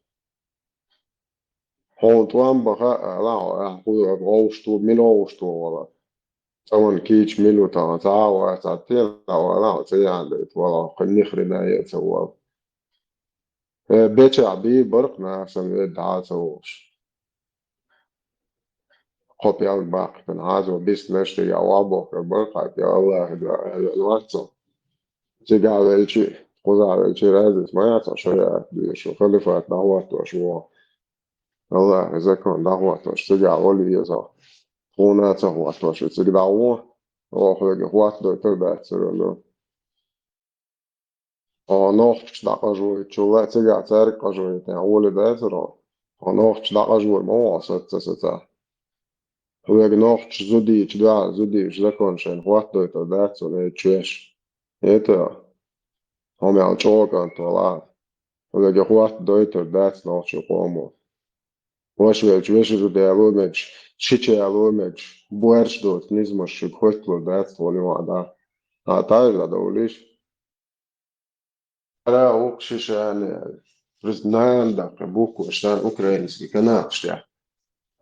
لا هو غوشتو من غوشتو ولا سواء كيش ملو تعاوى تعتيل ولا تيان ولا قني خرنا يتسوى بيتشع بي برقنا عشان يدعى سووش قبي الباقي من هذا بس نشتري أوابك برقة يا الله الواتساب تقال الشيء قضاء الشيء هذا ما يعطى شيء بيشو خلفات دعوات وشوا الله إذا كان دعوات وش تقال ولي يزا خونا تهوات وش تقدعوه وخلق هوات دو تردات سرلو نوخش دعا جوي تشولا تقال تارك جوي تنعول داترا نوخش دعا جوي مواصل تستا خلق نوخش زودي تدعا زودي جلكون شين هوات دو تردات سرلو تشيش إيتا هم يعني شوكا طلع ولا جوات دويتر داس نوش يقوموا واش ويش جو ديالومج شيء ديالومج بوارش دوت نزمش شكوتلو داس ولي وعدا هتاي لا دوليش لا وقش يعني رزنان دق بوك وشان اوكرانسكي كناقش يعني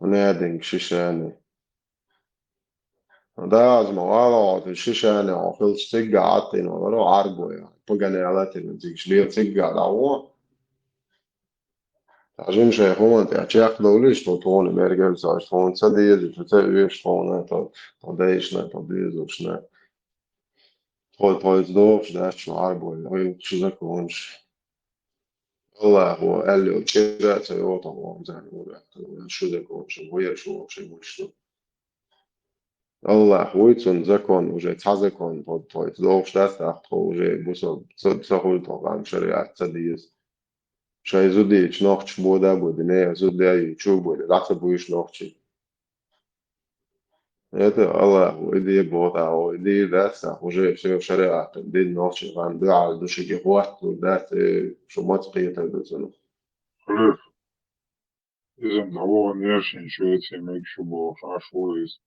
ونادنج شيشاني ده از موالو شيشان او فيل سيجا عطين ولو عربو يعني بقى على تنزيش ليه سيجا دعوة عشان شايفون تحكي دوليش تطون مرجع ساش تون سديد تتويش تون تديشنا تديزوشنا تويز دوش ده شو عربو هو شو ذكرونش والله هو قال لي كده تيوتا هو زي ما بيقول شو ذكرونش هو شو مش الله حويتون زكون وجاي تحزكون تويز دوش ده تحت وجاي بوسو تسهل طبعا شريعة تديز شاي زودي تشنوخش بودا بودنيا زودي يشوبو لعصب بويش نوخشي это الله идея бота او идея داسا уже все шариат дин ночи ван да души гехват да شو ما تقيت بزنو خلاف إذا هو نيرشين شوية ميك شبو عشوريز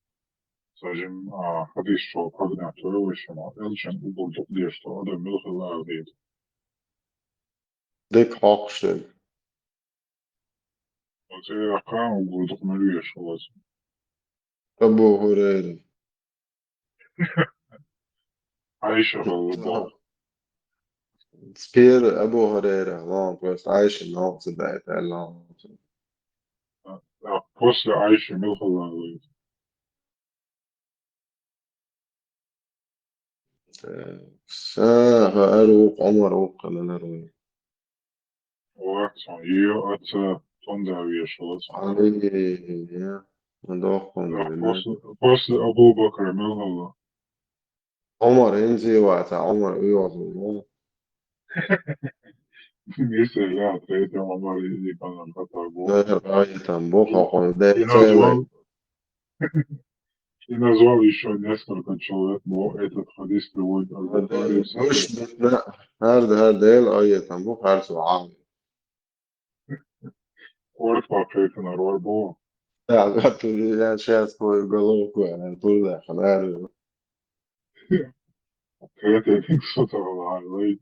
ساجم حديث شو قبنا تويش ما إلشان أقول تقديش تو هذا ملخ الله غير ديك حقشتن وتي أقام أقول تقملويش خلاص أبو هريرة عايشة رضي الله سبير أبو هريرة الله بس عايش النوم صدقت الله بوست عايشة ملخ الله غير أروق عمر أوق لنا روي وقت يو أتا تندعويش خلاص علي ندوخهم بوست أبو بكر ملخ الله عمر إنزي وقت عمر يوعظ الله يسأل لا تريد عمر يجي كان الخطأ أبو ده رأي تنبوخ وقم ده ينزل ينزل еще несколько человек, но этот хадис приводит Аль-Бухари в مش Сахих. بتنا هذا الآية تنبوخ هرسو عام وارفع كيف نروى بو قعدت يعني شاس كوي قلوك يعني طول ده خنار كيف يكسط على العالي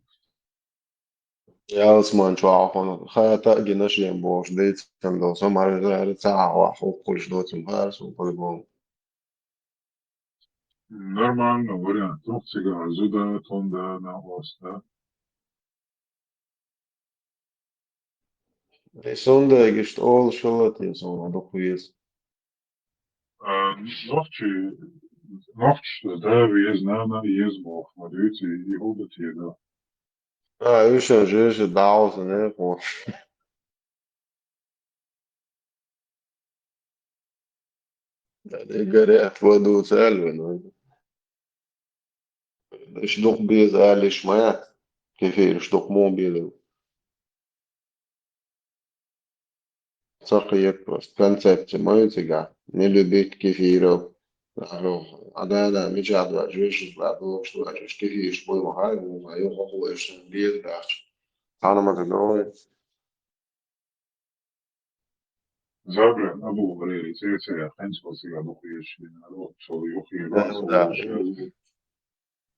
يا اسمان شو عقون خاطا جناش ينبوش ديت كان دو سمر ساعة وحوق كل شدوت مهارس وكل بول Normalno varijant trupciga zuda tonda na osta. Sonda gist all شلتي صون دو كويس Noć da je znana jezbog, madrici i hudati je da. ايش جيش دعوة نيكو يعني قرأت ودو سالوين ايش دوق بيز قال شمات كيف ايش دوق مو بيلو ساقيك بس كونسبت ما يتقع نلو بيت كيفيرو عدانا مش عدوا جيش بعدو شو عجيش كيفيش بوي محاي وما يوخو ايش بيز باش أنا ما تدعوي Zabre Abu Hureyre seyirciye genç basıya dokuyor şimdi. O soruyor ki ده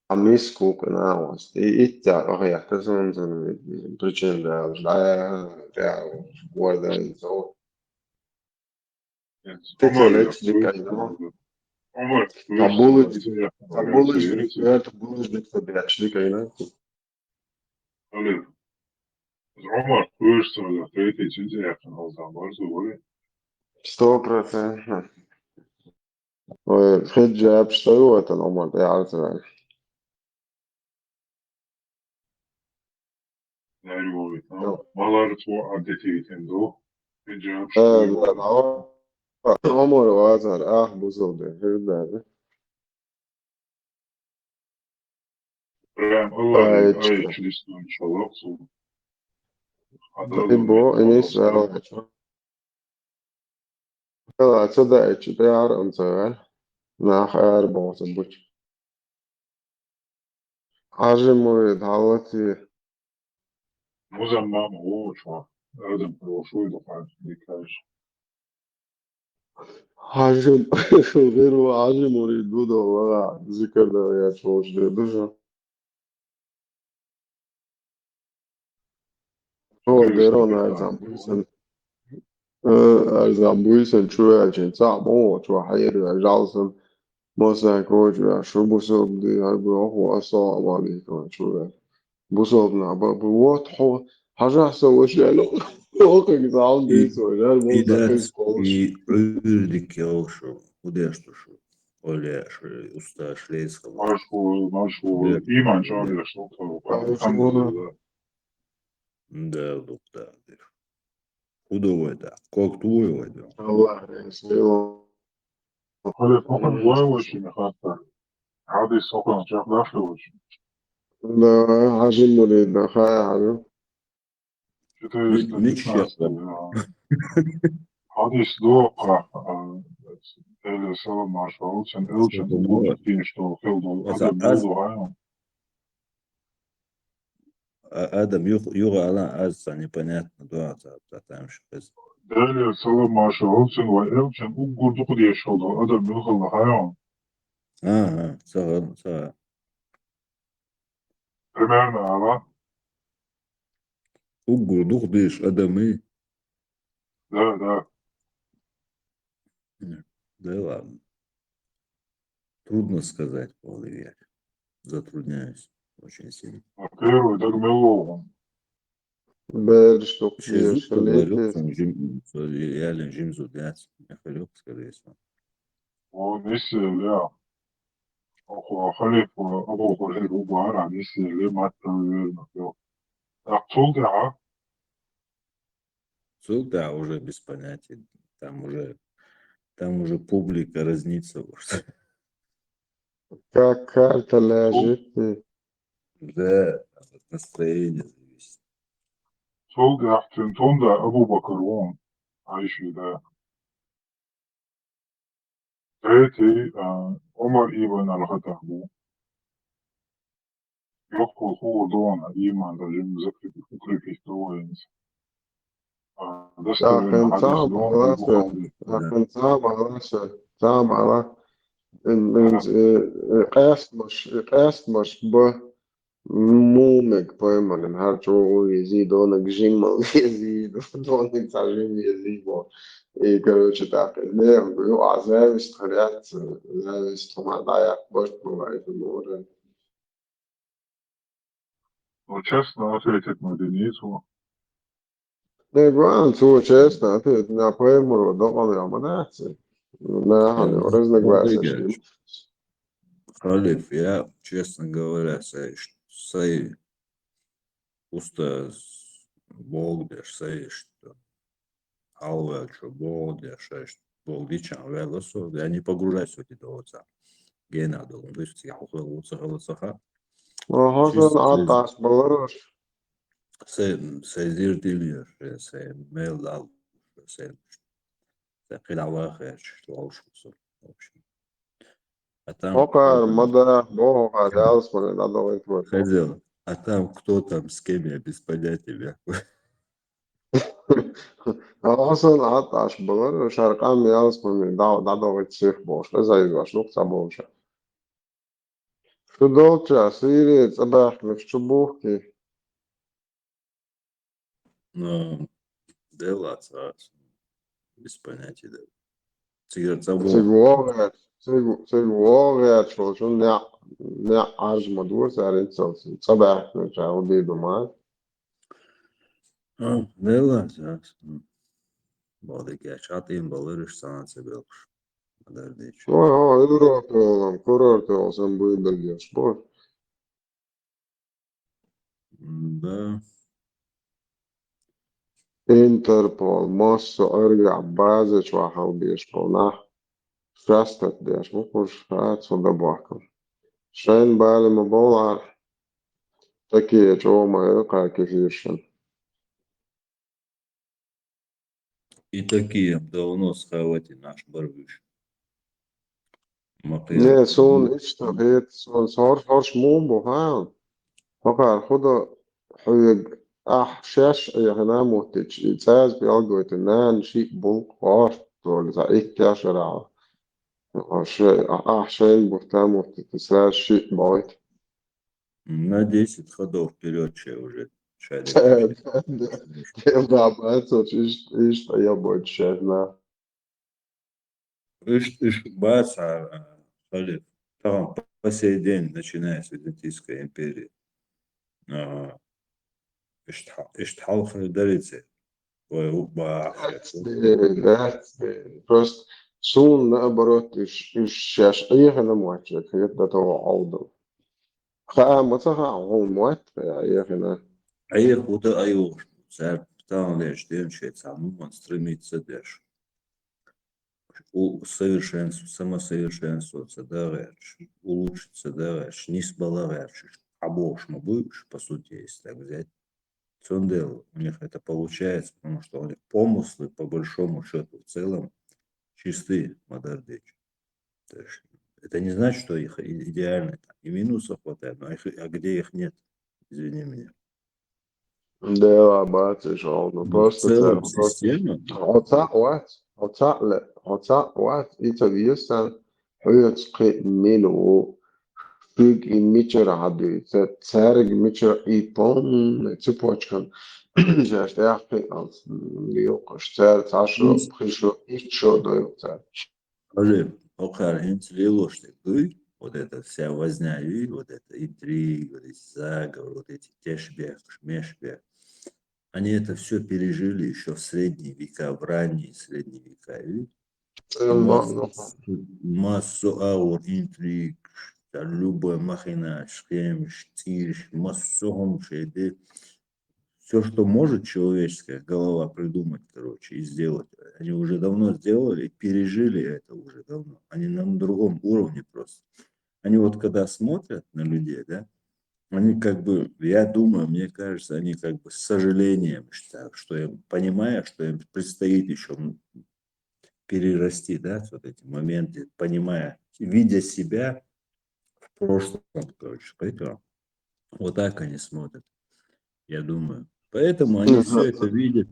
عميسكو كنا وست إيتا أخي احتسن بريتشن ده لا ولا يزور تكلت ديك أيضا Ömer تبولج تبولج ديك تبيعش ديك أيضا Öyle. Ömer hırsızla teyit içince yakın o zaman böyle. 100% وخد جاب شتوت العمر ده عارف Yani o malları çoğu adeti içinde o. Cevap عمر وازر بزرگ هر Allah Kristus inşallah olsun. Ibo inis كذا تصدق اتشتيار انسان ناخ أربعة سبوش عجم مريد حالتي Muzammam o şu Adam o şu da dikkaş. عجم غير عجم مريد بودو والله ذكر ده يا شوش ده بجا هو غيرون أرزام بويسن شو عشان صعب هو شو حير جالسن مثلا كوجا شو بوصل دي هاي بروحوا السلام عليكم شو بوصلنا بوضحوا حاجة سوى شيء اوكي زعل دي سوى ده الموضوع İdat كوش i ürdik yavşu. Bu deştu şu. Öyle usta şleys kalır. Машку, иман чарли, что-то, алхамдулилlah. Да, доктор. Худого это. Как твой это? الله يسلمك خلي فوقن واوش مخاطر. عادي سوقن جاك داخلوش. لا حاجة مريدة خايا حاجة Что-то есть عادي سدوق или сала марша, улчен улчен тин что хелдол адам булду хаям. Адам юга алан азца непонятно да там что. Или сала марша, улчен ва элчен угурду куди шелдол адам булду хаям. Ага, сага. Примерно, ала? Угурдух дыш адамы. Да. Да ладно. Трудно сказать, Павел. Затрудняюсь очень сильно. Первый так мело. بيرش Шезу تقديش говорил, خليتي реально жимзу дать. Я хотел, скорее всего. ونسي لا أخو خليف أبو خليف وبارع نسي ليه ما تنوير أقصد Суд, да, уже без понятия. Там уже публика разнится. Может. как карта لاجئتي Да, от настроения зависит. صوت أحسن توندا أبو بكرون عايش ده تاتي عمر إبن الخطاب يقول هو دون إيمان رجل ذكر فكر في ستوينز دستور لكن حديث صعب دون على البخاري لكن صعب على من قاس مش مومك بيمن هرجو يزيدونك جيم يزيد دونك تعجين يزيد и короче так а зависть хотят зависть помогает больше бывает море Но честно ответить на Денису не говорю то честно ты на пойму дома я манаться да они разногласия Халиф, я, честно говоря, say usta Bogdaš, say что Алвел, что Богдаš, Богдичан, Велосо, я не погружаюсь в эти долоца. Генадо, то есть я ухвал луцаха. Hasan Ataş Balaroş. Say зирдилер, say мелал, say قلعة что аушкусор, в общем. А там Okar Mada Boga Dalsman надо твой. Хотел. А там кто там с кем, я без понятия. Hasan Ataş Balaroş Arqam Dalsman надо всех бош. Зайдешь, ну соболча. Что долча, сирец, абахнешь чубухки. Ну, да ладно, без понятия, да. Цигуогат, что не арж мадур сарицал. Сабахнешь, а убиду мать. Да ладно, Балдык, я çatayım balırış sanatsa belkuş. Kadar değil. Европа oğlum, kurortu olsan bu biliyorsun. Bu. Да. Интерпол, Моссо, ارجع بازش وحاول بونح شاستت ديش مخش هات صدا بوحكم شين بالي مبولع تكي جو ما يقع كثير شن И такие давно схавати наш барвиш. نه سون اشتغيت سون صار مو بوهان فقط خدا حيق شاش هنا مهتج إتساز بيالجويت النان شيء بول قاش ولا زعيك كاشرع شين بوهتام مهتج شيء بايت На 10 ходов вперед, че уже. Да, бацот, ишь, я больше, да. Иш баца, халиф. Там по сей день, начиная с Византийской империи, Иштхал дарится. Просто сон наоборот, сейчас ехали мочек, это того аудо. Хаматаха, он мать, ехали. А их вот айуш, там лишь демчается, он стремится дальше. Совершенству, самосовершенствоваться, да, улучшиться, да, не сбаловать, а бог будешь, по сути, если так взять. Цундел, у них это получается, потому что у них помыслы, по большому счету, в целом, чистые, модердечь. Это не значит, что их идеально, и минусов хватает, но а где их нет, извини меня. Да, бачишь, он просто целом система. Отак italienska ötskri minu bygg i mycket arbete, tärg mycket i pon, цепочкан. Just echt als yok, ster tasho, prisho, ичо доюта. Скажи, Охар, интересно, что ты, вот эта вся возня, и вот эта интрига, вот эти заговоры, вот эти тешбех, шмешбех, они это все пережили еще в средние века, в ранние средние века. И массу аур, интриг, любая махина, схем, штирь, массу шейды. Все, что может человеческая голова придумать, короче, и сделать, они уже давно сделали, пережили это уже давно. Они на другом уровне просто. Они вот когда смотрят на людей, да, они как бы, я думаю, мне кажется, они как бы с сожалением считают, что им, понимая, что им предстоит еще перерасти, да, вот эти моменты, понимая, видя себя в прошлом, короче, поэтому вот так они смотрят, я думаю. Поэтому они все это видят,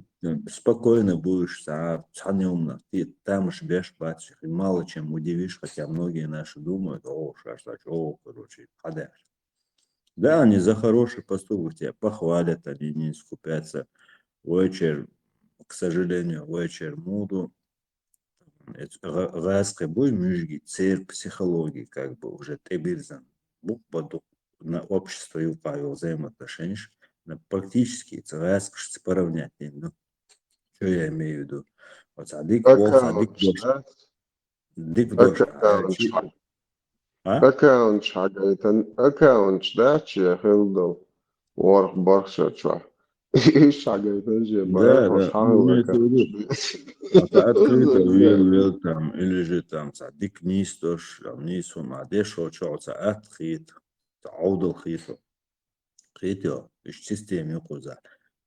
спокойно будешь, ты там жбешь, бачишь, и мало чем удивишь, хотя многие наши думают, короче, ходишь. Да, они за хороший поступок тебя похвалят, они не скупятся. Вечер, к сожалению, вечер муду. Газка бой мюжги, цель психологии, как бы уже тебирзан. Букву на общество и упавил взаимоотношения. Практически это газка поравнять. Ну, что я имею в виду? Вот садик пол, садик дождь. Дик дождь. Аккаунт дачи хилдо ворк баршачва. И шагает же, Да, да, имеется в виду. Это открыто вел там, или же там садик низ тоже, низ а дешо чоца отхит, аудал хиту. Хиту, из системы куза.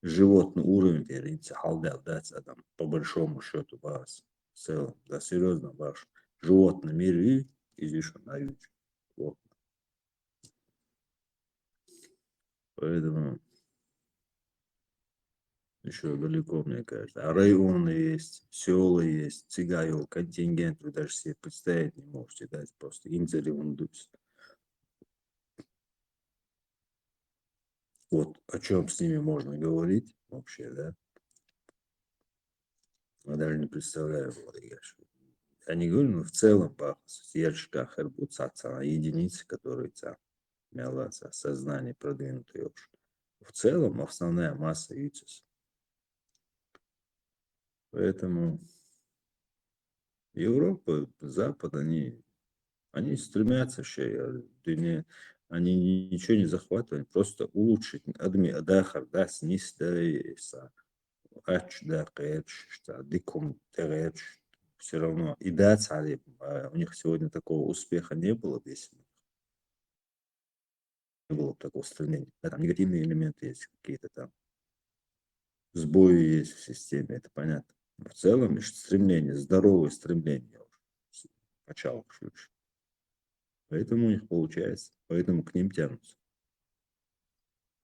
Животный уровень теринца халдал, да, там, по большому счету вас. В целом, да, серьезно, ваш животный мир и излишне навич. Вот. Поэтому еще далеко, мне кажется. А районы есть, села есть, цигайо, контингент, вы даже себе представить не можете дать, просто инцелевундус. Вот о чем с ними можно говорить вообще, да? Я даже не представляю, я не говорю, но в целом по сельчика харбуцаться единицы, которые мялаться, сознание продвинутые уж. В целом основная масса ЮЦИС. Поэтому Европа, Запад, они стремятся вообще, они ничего не захватывают, просто улучшить адми адахар, да, снизь, да, и ач, да, диком, все равно. И да, у них сегодня такого успеха не было, если не было такого стремления. Да, там негативные элементы есть какие-то там, сбои есть в системе, это понятно. Но в целом стремление, здоровое стремление начало. Поэтому у них получается, поэтому к ним тянутся.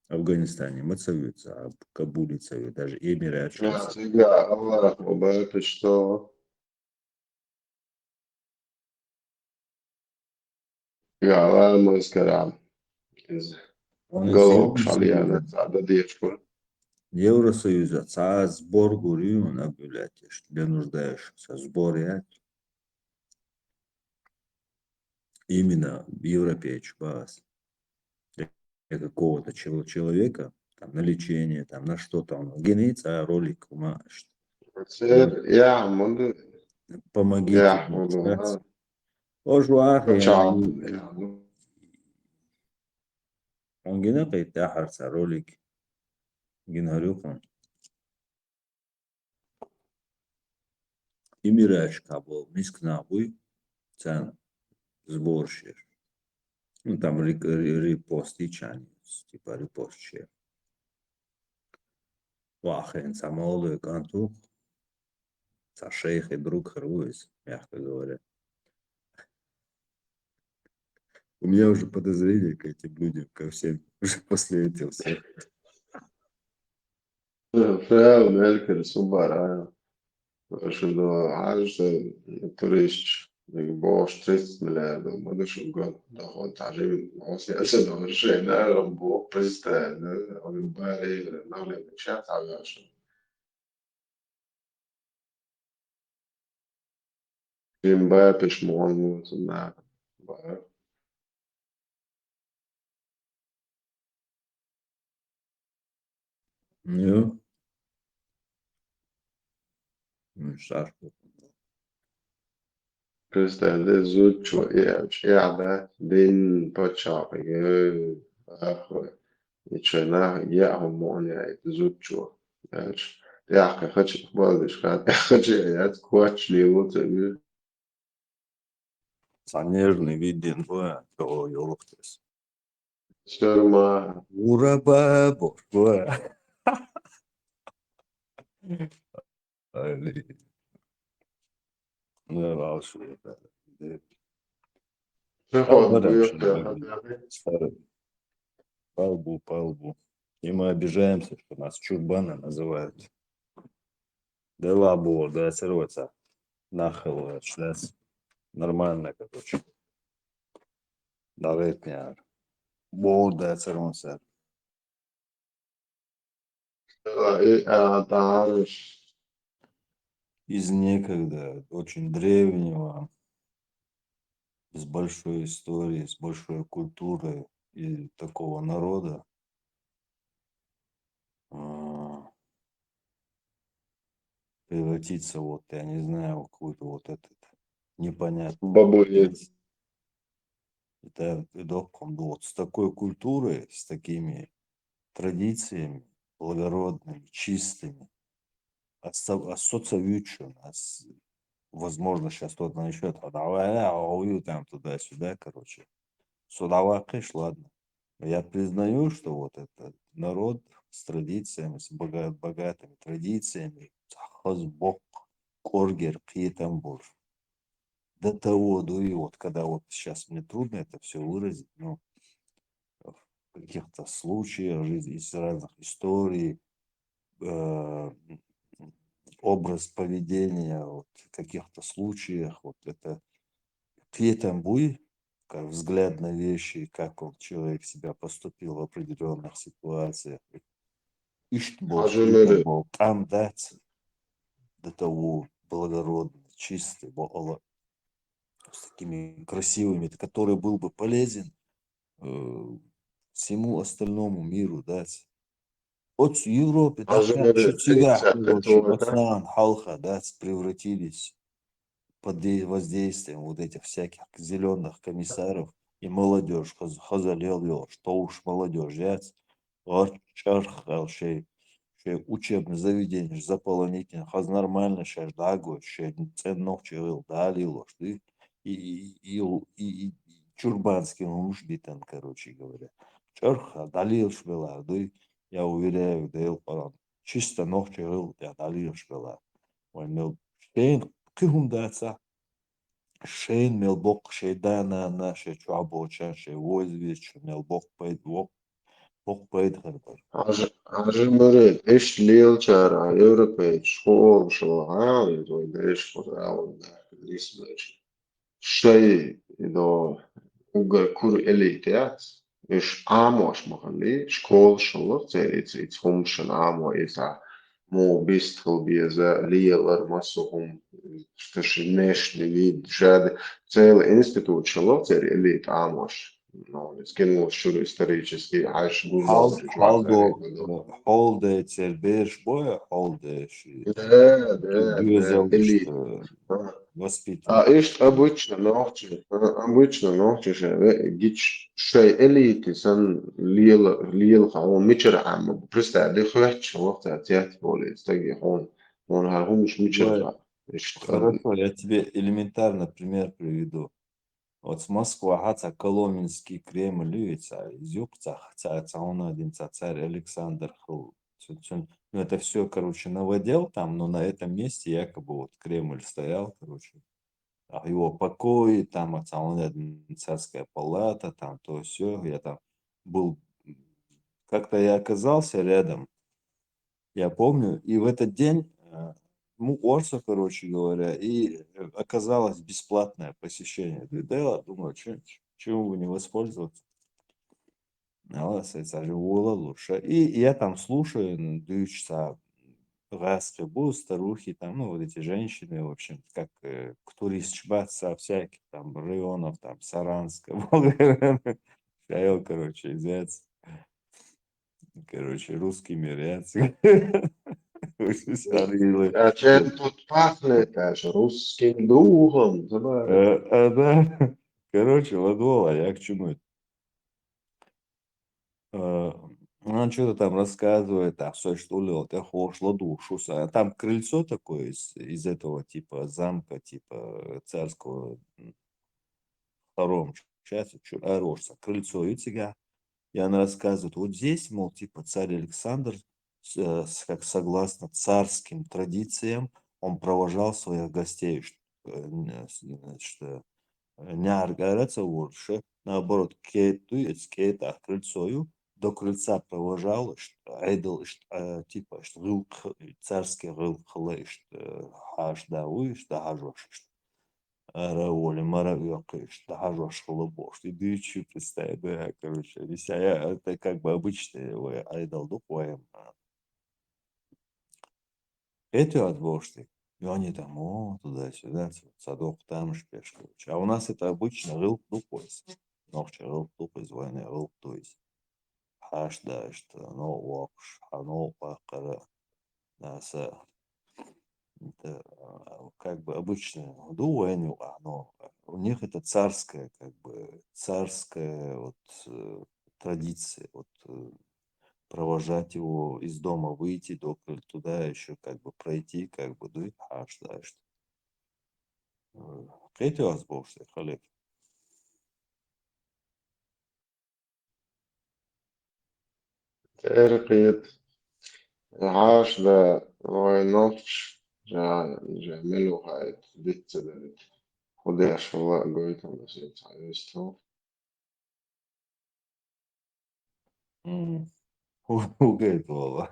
В Афганистане мацавются, а в Кабуле цавят, даже Эмират. Да, Аллах, это что? Ja, мазкара. Голок шалияна, цада дечку. Евросоюза, сбор гурию на гуляте, для нуждающихся, сбор я. именно европейчу бас. Для какого-то человека, там, на лечение, там, на что-то он генится, ролик умаш. Помогите. يعملوا Ожуахи, يعملوا он гена кайтахарса ролик. Генарюхан. Имирач кабл, мискнабуй, цен сборщик. Ну, там репост и чанец, типа репост че. Вахен, самолы, канту. Со шейх и друг Харуис, мягко говоря. У меня уже подозрение к этим людям, ко всем, уже после этого всех. فعلا ملك سوبر شو عارف توريست باش تريست ملاعب ما ده شو قال ده تعجب عاصي أسد ورشين ربو بريستان أو يبالي نغلب شات على عشان Mbappé مهم مع Ну, Сашку. بريستان ده زود شو إعادة دين باتشاب أخو يتشناه ياهم موني زود شو يا أخي خدش بالش كان خدش يا كواتش ليوت Нежный виден, то елохтес. Шерма Ураба, бор, Ну, волшебно. Приход бьет Старый. Палбу. И мы обижаемся, что нас чурбаны называют. Да лабо, да сырваться. Нахал, шлес. Нормально, короче. Давай меня. Бол, да сырваться. Из некогда, очень древнего, с большой историей, с большой культурой и такого народа. Превратиться, вот, я не знаю, в какую-то вот этот непонятный. Бабуин. Это вот с такой культурой, с такими традициями благородными, чистыми. Ассоциирующие нас, возможно, сейчас кто-то начнет, давай, там туда-сюда, короче. Судавакиш, ладно. Я признаю, что вот этот народ с традициями, с богатыми традициями, хозбок, коргер, пьетамбур. До того, и вот, когда вот сейчас мне трудно это все выразить, но в каких-то случаях жизни, из разных историй, образ поведения, вот, в каких-то случаях, вот это пьетамбуй, как взгляд на вещи, как вот человек себя поступил в определенных ситуациях. Там дать до того благородный, чистый, с такими красивыми, который был бы полезен всему остальному миру дать. От Европы, Пацан, Халха, превратились под воздействием вот этих всяких зеленых комиссаров и молодежь, хазалел, что уж молодежь, учебное заведение, заполонительно, нормально, сейчас дагу, ценных чего далило, и чурбанский муж битан, короче говоря. Чарха далил швела, я уверяю, дал чисто ночью был, я далил швела. Он штейн кихундаться. Шейн мелбок шейдана наши чуабоча, шей возвеч, мелбок пойд бок хербер. عجمرت إيش ليل شارع يوروبي شغل شو عاوز وإيش فرعون بالنسبة شيء إذا uga kur eliteat, és ámos mahalli, skolsolo, cēlīts humšana āmo, ja tā mū bistful bieza lielar masuhum, что внешний вид, что целый институт шелоцер элит амош. Ну, скинул шуру исторический, аж Холде цербеш боя, холде да, элит. воспитывать. Ist обычно ночи же гич шей элиты сан лил хаон мичер ам просто да хвач вقت отец более стаги он хархун миш мичер. Хорошо, я тебе элементарно пример приведу. Вот с Москвы, Коломенский Кремль, Зюбцах, он один царь Александр Хру. Ну, это все, короче, новодел там, но на этом месте якобы вот Кремль стоял, короче. А его покои, там царская палата, там то все. Я там был, как-то я оказался рядом, я помню, и в этот день Орсу, короче говоря, и оказалось бесплатное посещение. Да, думаю, чему бы не воспользоваться. Лучше. И я там слушаю, 2 часа будут старухи, там, ну, вот эти женщины, в общем, как турист Чбатса, всяких там районов, там, Саранска, короче, изяц. Короче, русский миряц. А чем тут пахнет, аж русским духом. Да. Короче, ладно, я к чему это? Он что-то там рассказывает, а все что ли, вот я хошло душу. А там крыльцо такое из этого типа замка, типа царского втором части, крыльцо и тяга. И она рассказывает, вот здесь, мол, типа царь Александр, как согласно царским традициям, он провожал своих гостей, что не аргараться больше, наоборот, кейта крыльцою, до крыльца провожал, что типа, что царский рылхлы, что аж дауи, что ажош, Раоли, Маравёка, что ажош хлопош, и дычу представь, да, короче, это как бы обычный айдол духоем. Это отбошли. И они там, туда-сюда, садок там шпеш, короче. А у нас это обычно рыл духойс. Ночью рыл духойс, войны рыл туйс. Аж да, что, локш, пакара, наса. Это как бы обычно дуэню, но у них это царская, как бы, царская вот традиция, вот провожать его из дома, выйти туда еще как бы пройти, как бы дует, аж да, что. Какие у вас бывшие, Халек? Терпит. عاش ده وينوفش جا ملو هايت ديت ده خديش والله قويتهم بس يتعيشتهم Угает والله.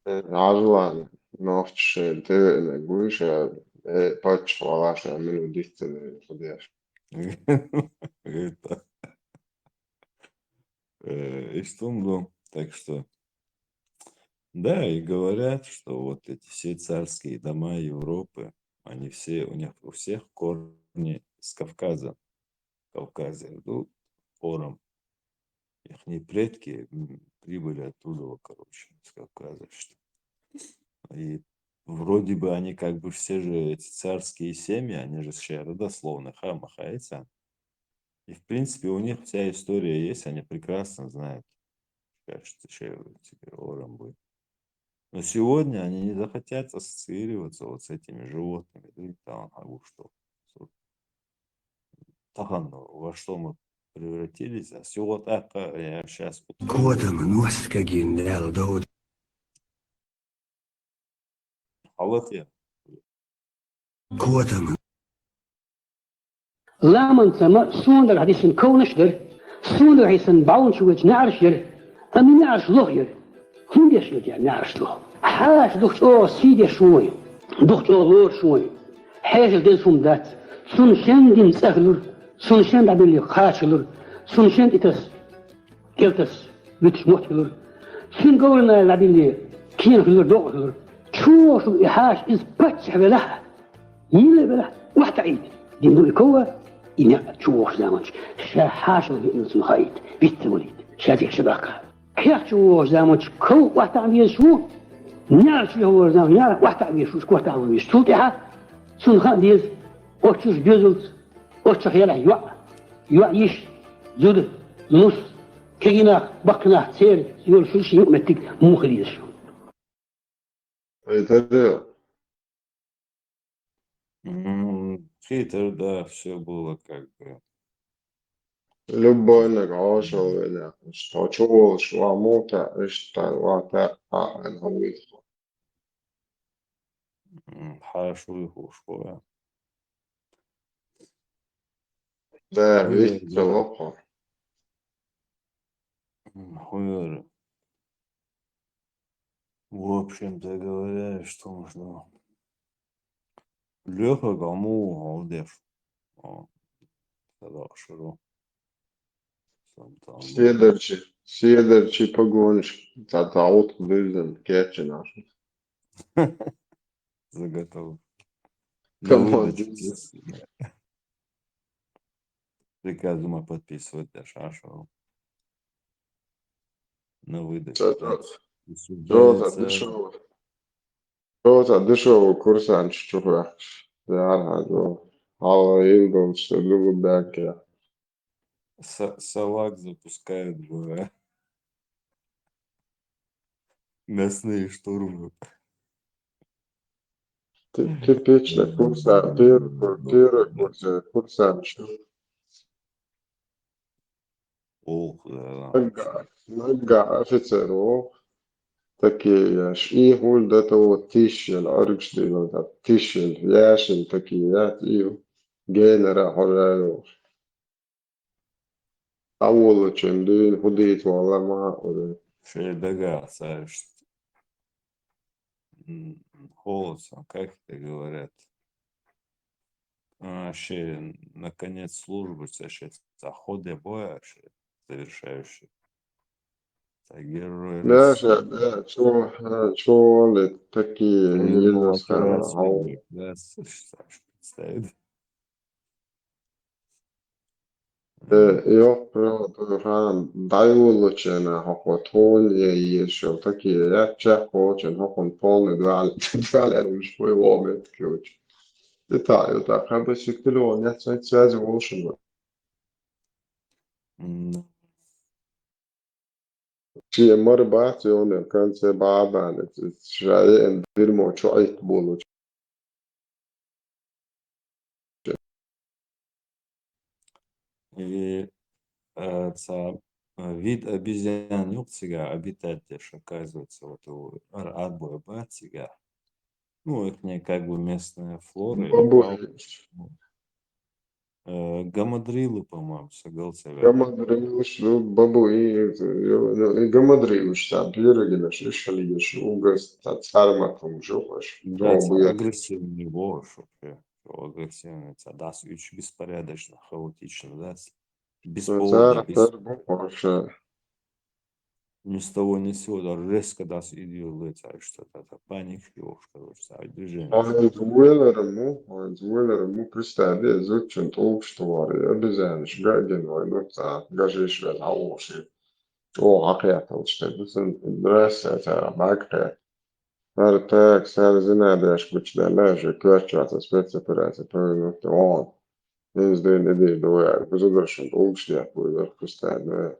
عجلان نوفش تقل قويش باتش ولاش ملو ديت ده خديش И что, ну, так что, да, и говорят, что вот эти все царские дома Европы, они все, у всех корни с Кавказа. Кавказе идут пором. Их предки прибыли оттуда, короче, с Кавказа. Что. И вроде бы они как бы все же эти царские семьи, они же все родословно хамахайца. И в принципе у них вся история есть, они прекрасно знают, кажется, что теперь ором будет. Но сегодня они не захотят ассоциироваться вот с этими животными. Да, там, что. Во что мы превратились, а всего так, я сейчас... Халатия. Laman sama sonder hadisen konusder, sonder hadisen bouwenswits narsjer, en die narsloger. Hoe is het ja narslo? Haas docht o sidje shoy, docht o woord shoy. Haas den som dat, son shendin saglur, son shend abil khachlur, son shend itas, keltas, wit smotlur. Sin gorna labil kien glur doglur, شو يحاش إز بتش بله يلا بله واحد عيد دين كوا إنك شو زمانش شحاش الإنسان خايد بيتوليد شادي شبكة كيف شو زمانش كوا واحد عم شو نعرف هو زمان نعرف واحد عم يشوف واحد عم يشوف تها سون خان ديز وتشوف بيزلت وتشوف يلا يوا يش زود نص كينا بقنا سير يقول شو شيء متك مو خليش Это Хитр, да, все было как бы. любой награждал, что чего, что мута, что вот это, Хорошо и хушко. да, ведь плохо. Хуёры. В общем-то говоря, что можно. Лёха кому молодец. Сказал Ширу. Следующий погонщик, тогда вот вызван кетчи наши. Заготовил. Кому Приказываем подписывать для Шашева. На выдачу. Что-то дешевый курсант, что да, Алла Ингом, что другу бяки. Салак запускает в мясные штурмы. Типичный курсант, первый курсант. Ох, да. Нога офицеров. Такие, и гуль до того тишел, аргштил, тишел, яшел, такие, и генера хораю. Аволо чем дын, худеет вала ма, Шельдага, знаешь. Холодно, как это говорят. Вообще, наконец службы, сейчас заходы боя, вообще, завершающие. Герои да, России. чё, такие, Ядерную нельзя сказать, операцию, да, представить. yok, falan dajulu će na hokotolje i še taki jače hoće na hokon polne dvale už svoj omet ključ. Detalje, da, kaj bi si htjelo, ne sve zvušeno. Čije mora bati one, kan se babane, šaje en firmo čojt bolu. И вид обезьян юкцига обитатель, оказывается, вот у отбоя батига. Ну, их не как бы местная флора. Гамадрилы, по-моему, согласен. Гамадрилыш, ну, гамадрилыш, там, пирогина, шишалиш, угас, царматом, жопаш. Да, агрессивный вож, вообще. Агрессивный, да, очень беспорядочно, хаотично, да. Без повода, ни с того ни с сего, да, резко, да, идет, что-то, паника, короче, движение. Звуйлером, представь, зачем общество var, обезьяны, шгаген, ну, гажиш, аоши. О, hakikaten işte, bizim üniversite, bakte. Her tek, her zinadaş güçlerle, şu kürçatı, spetsepürası, pörnükte, on. Yüzde ne değil, o yer, biz uğraşın, oluştu yapıyor, kustaydı.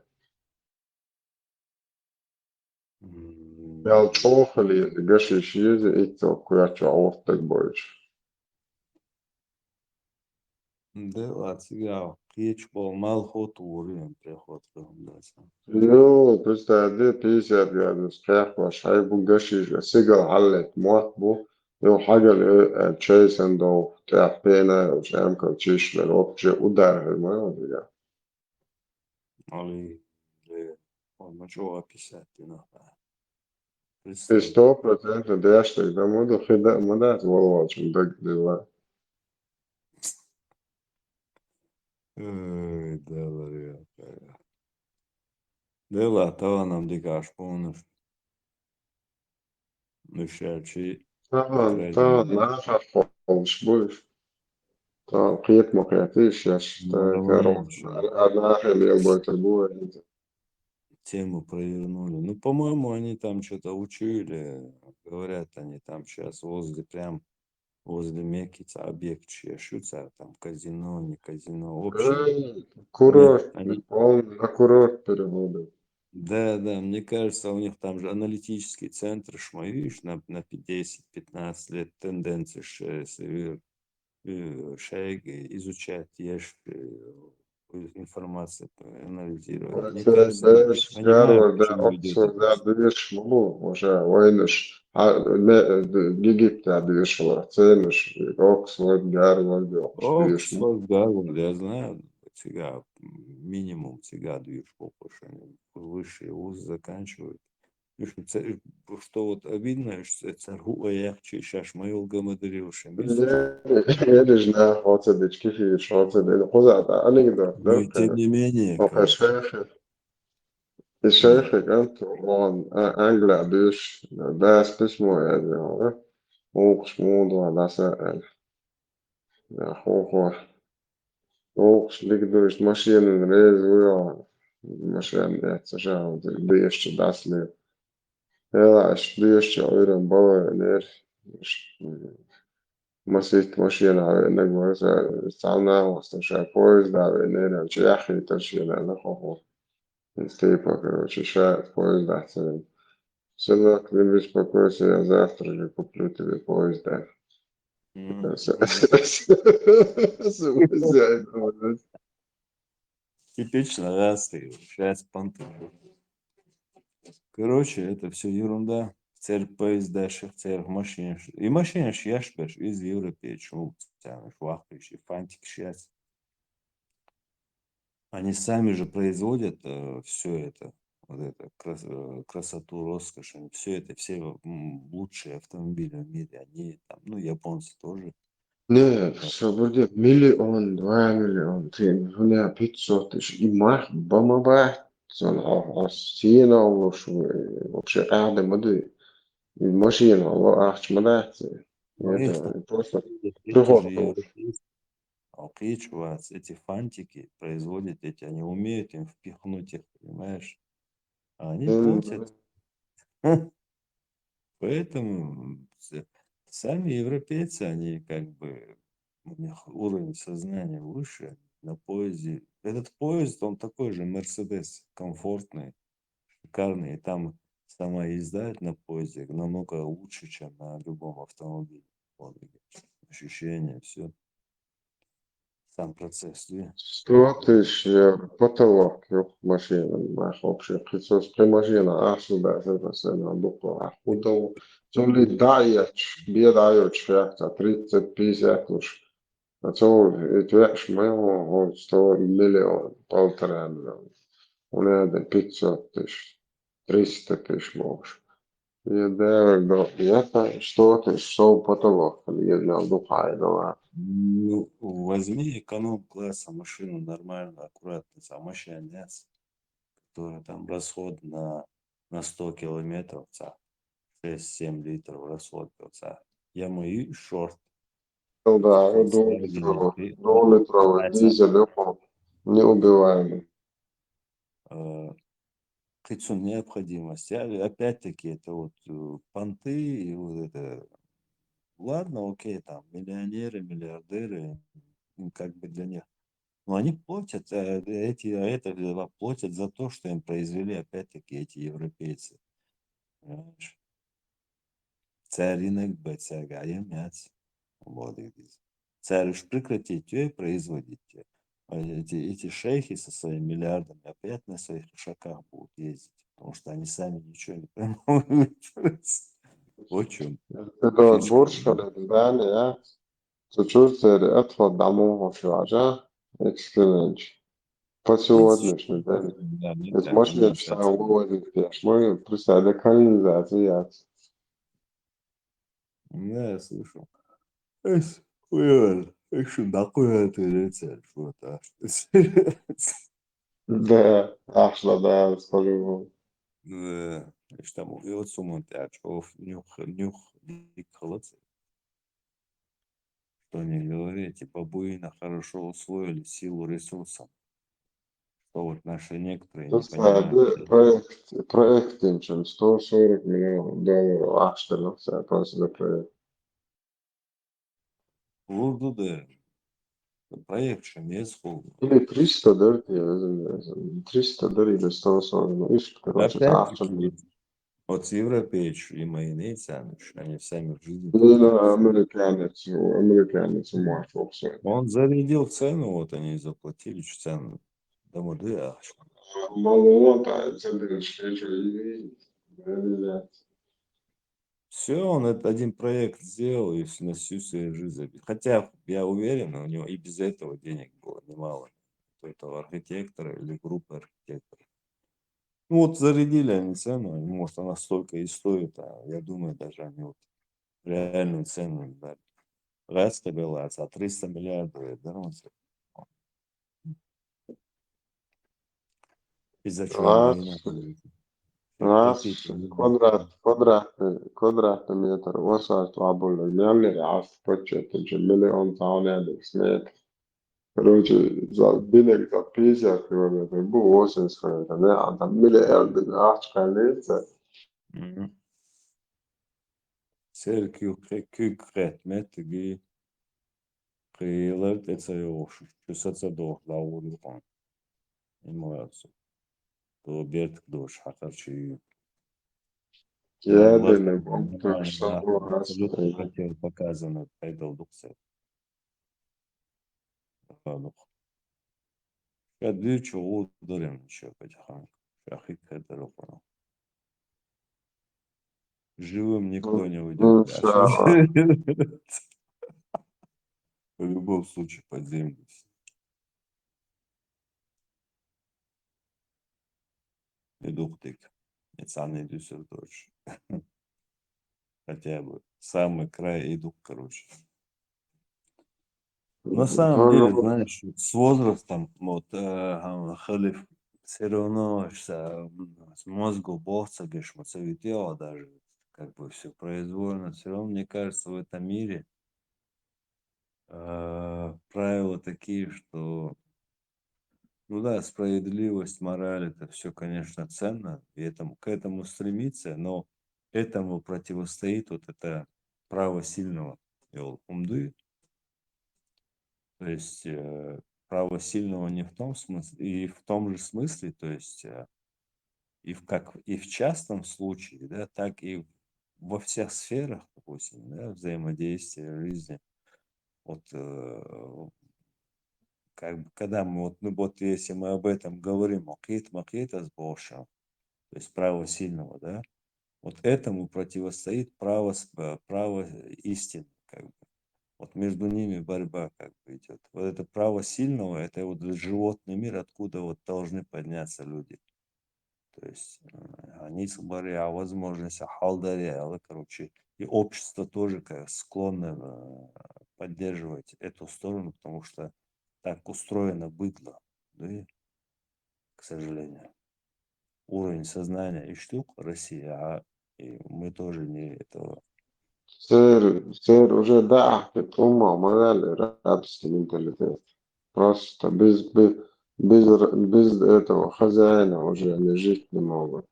Ya çok haliyiz, gaşiş yüzü, ilk o kürçatı, ortak boyuş. Да, ладно, речь был малхот уровень приход. Ну, представь, 50 градусов, как ваш, хайбу гашиш, сигал халет, муатбу, ну, حاجة تشاي صندوق بتاع بينا ومش عارف كان تشيش للوقت удар, ما يودي. Ali, on može opisati, no. 100% дяштай, да моду хида, мадат волочим, так дела. Да, ладно. Dela, tā nam dikāš pūnuši. Nu šāči نعرف مش بوش قيت مقياتيش ياش Нормально, كارو что أنا اللي يبغى تبوه тему провернули. Ну, по-моему, они там что-то учили. Говорят, они там сейчас возле Мекки объект шутся, там казино, не казино, общий. курорт, Они, он на курорт переводит. да, мне кажется, у них там же аналитический центр, видишь, на 10-15 лет тенденции, если изучать, информацию анализировать. Мне кажется, они بس понимают, قالوا к ده чему ведет أقصر это. ده ديش ملو وشا وينش جيجي بتاع ديش وقتينش أقصر قالوا ده ديش ملو Оксфорд, Гарвард, я знаю, всегда минимум всегда движ попуш, они высшие вузы заканчивают. Видишь, что вот обидно, что царгу аякчи шаш майол гамадрилши. يدش نه خاطر ديش كيف يشاطر ده خذ أنا كده Но ده и тем не менее, وكشاف الشيخ كانت طبعا أنجلع ديش ده اسمه يعني وقش موضوع ده سائل يا أخوه وقش لقدرش ماشيين ريز ويا ماشيين يتشاهد ديش داسلي هلا اش ديش عيرن بوا نير مسيت ماشيين على إنك مثلا استعملنا واستشعر كويس ده على إننا نشيخي تشيل أنا خوفو نستيبا كروشيشات كويس ده أحسن سنك لبس بكويس يا زافتر اللي كوبلوتي بكويس ده типично, да, сейчас понты. Короче, это все ерунда. Церь поезда, церь машин. И машина шьяшпеш из Европы, чему тянешь, вахпиш, и фантик сейчас. Они сами же производят все это, вот это красоту, роскошь, все это, все лучшие автомобили в мире, они там, ну, японцы тоже. Не, все будет миллион, 2 миллиона, 3 миллиона, 500 тысяч. И мах, бомба, سينا وشو вообще قاعدة مدري الماشينا والله أحش مدعتي Но у них там просто эти же европейцы, эти фантики производят они умеют им впихнуть их, понимаешь? А они платят. Поэтому сами европейцы, они как бы, у них уровень сознания выше на поезде. Этот поезд, он такой же Мерседес, комфортный, шикарный. И там сама езда на поезде намного лучше, чем на любом автомобиле. Вот, ощущения, все. Сам процесс, да? 100 тысяч евро потолок yok машина мах вообще 500 при машина ахшу да это сена буква худо то даять бедають шахта 30-50 уж а то это ж моего 100 миллион полтора миллиона у меня 500 тысяч 300 тысяч можешь я да это что ты шел потолок я знал духай да Ну, возьми эконом-класса машину нормально, аккуратно, самошняться, которая там расход на 100 километров, 6-7 литров расход, я мою шорт. Ну да, двухлитровый дизель неубиваемый. Хоть необходимость. Опять-таки, это вот понты и вот это. Ладно, окей, там миллионеры, миллиардеры, как бы для них. Но они платят, это платят за то, что им произвели, опять-таки, эти европейцы. Понимаешь? Царинок бацагаем мяц. Вот и царь уж прекратите производить. Эти шейхи со своими миллиардами опять на своих лошаках будут ездить, потому что они сами ничего не поймут. Вот в чем. Это борщ, да, я. Чуть-чуть отход домов вообще, эксцеллент. По сегодняшнему дню. Это машина сам вывозит, мы представили канализацию. Да, я слышал. Еще такое это рецепт, вот так. Да, аж да, скажу. Да. что там увидел сумму, а что нюх диколоцы. Что не говори, эти бабуины хорошо усвоили силу ресурсов. Что вот наши некоторые не понимают. проект им 140 миллионов долларов аштерился просто за проект. Vurdu da проект шамес Или 300 дыр, я не знаю, 300 дыр или 140, ну, ишь, короче, это автор. Вот европейцы и мои они сами в жизни. Американец умашал все. Он зарядил цену, вот они заплатили цену. Думаю, да. Маловато, центр Все, он этот один проект сделал и на всю свою жизнь забил. Хотя, я уверен, у него и без этого денег было немало. У этого архитектора или группы архитекторов. Ну вот зарядили они цену, может она столько и стоит, а я думаю, даже они вот реальную цену дали. Раз была, а 300 миллиардов, да, из-за чего война. квадратный метр, высоту обули, мямли, а в почете, миллион таунядек метр. Короче, за билет за 50 километров, был 80 километров, не, а там миллиарды, ашкалица. Ser kükretme tigi kıyılar detayı oluşur. Küsatsa doğru kan. Имоется. То бед душ хакарчи. Я думаю, он только что Абсолютно противопоказано пайдалдукса. Я двичу ударим еще потихоньку. Шахик это рукой. Живым никто не уйдет. В любом случае под землю. Идуктик. Национальный Дюссельдорф. Хотя бы самый край идут, короче. На самом деле, знаешь, с возрастом, вот, халиф, все равно, что с мозгу бохца, гешмацевитела даже, как бы все произвольно. Все равно, мне кажется, в этом мире правила такие, что, ну да, справедливость, мораль, это все, конечно, ценно, и к этому стремиться, но этому противостоит вот это право сильного, умды. То есть право сильного не в том смысле, и в том же смысле, то есть и в частном случае, да, так и во всех сферах, допустим, да, взаимодействия жизни. Вот как бы, когда мы вот если мы об этом говорим, макет с Бошем, то есть право сильного, да, вот этому противостоит право истины, как бы. Вот между ними борьба как бы идет. Вот это право сильного, это вот животный мир, откуда вот должны подняться люди. То есть они говорят о возможности, о халдаре, короче, и общество тоже склонно поддерживать эту сторону, потому что так устроено быдло, да, к сожалению. Уровень сознания и штук Россия, и мы тоже не этого. Сэр уже да, умал, мораль, рабский менталитет. Просто без этого хозяина уже они жить не могут.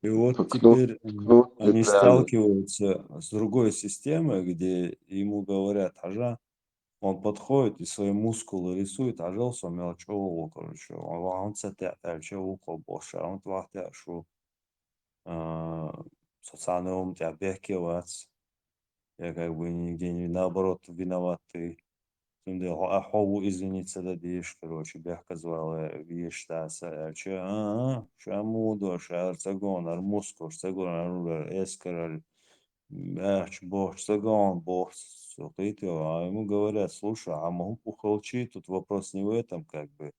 И вот теперь они сталкиваются с другой системой, где ему говорят, ажа, он подходит и свои мускулы рисует, ажал сумел чего, короче, он цатя, чего больше, он твахтя, что социальный ум тебя бехкивац, я как бы нигде не наоборот виноватый. Ахову извиниться дадишь, короче, бяхка звала, видишь, таса, шамуду, шарцагон, армуску, шцагон, эскараль, бяхч, бог, шцагон, бог, а ему говорят, слушай, а могу пухолчи, тут вопрос не в этом, как бы,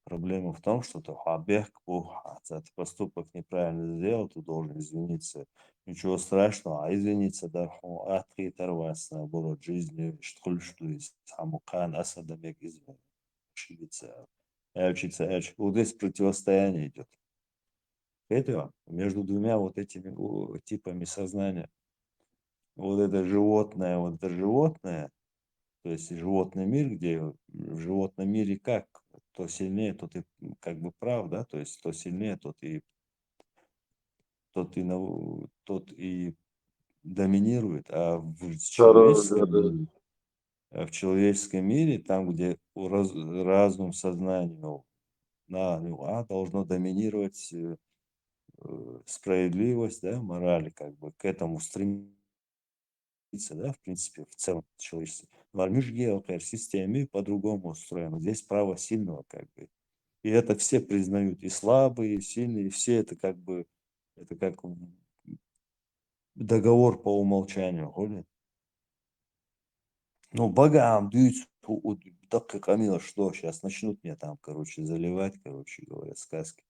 проблема в том, что ты этот поступок неправильно сделал, ты должен извиниться. Ничего страшного, а извиниться, да, отрываться, наоборот, жизнью, что есть, Хамукан, Асадамек ошибиться, учиться. Вот здесь противостояние идет. Это между двумя вот этими типами сознания. Вот это животное, то есть животный мир, где в животном мире как? Кто сильнее, тот и как бы прав, да, то есть кто сильнее, тот и доминирует, а в человеческом мире, там, где разум, сознание, должно доминировать справедливость, да, мораль, как бы к этому стремиться, да, в принципе, в целом человечество. Но системе по-другому устроено. Здесь право сильного, как бы. И это все признают, и слабые, и сильные, и все это как бы, это как договор по умолчанию, ходит. Ну, богам, так Камила, что сейчас начнут мне там, короче, заливать, короче говоря, сказки.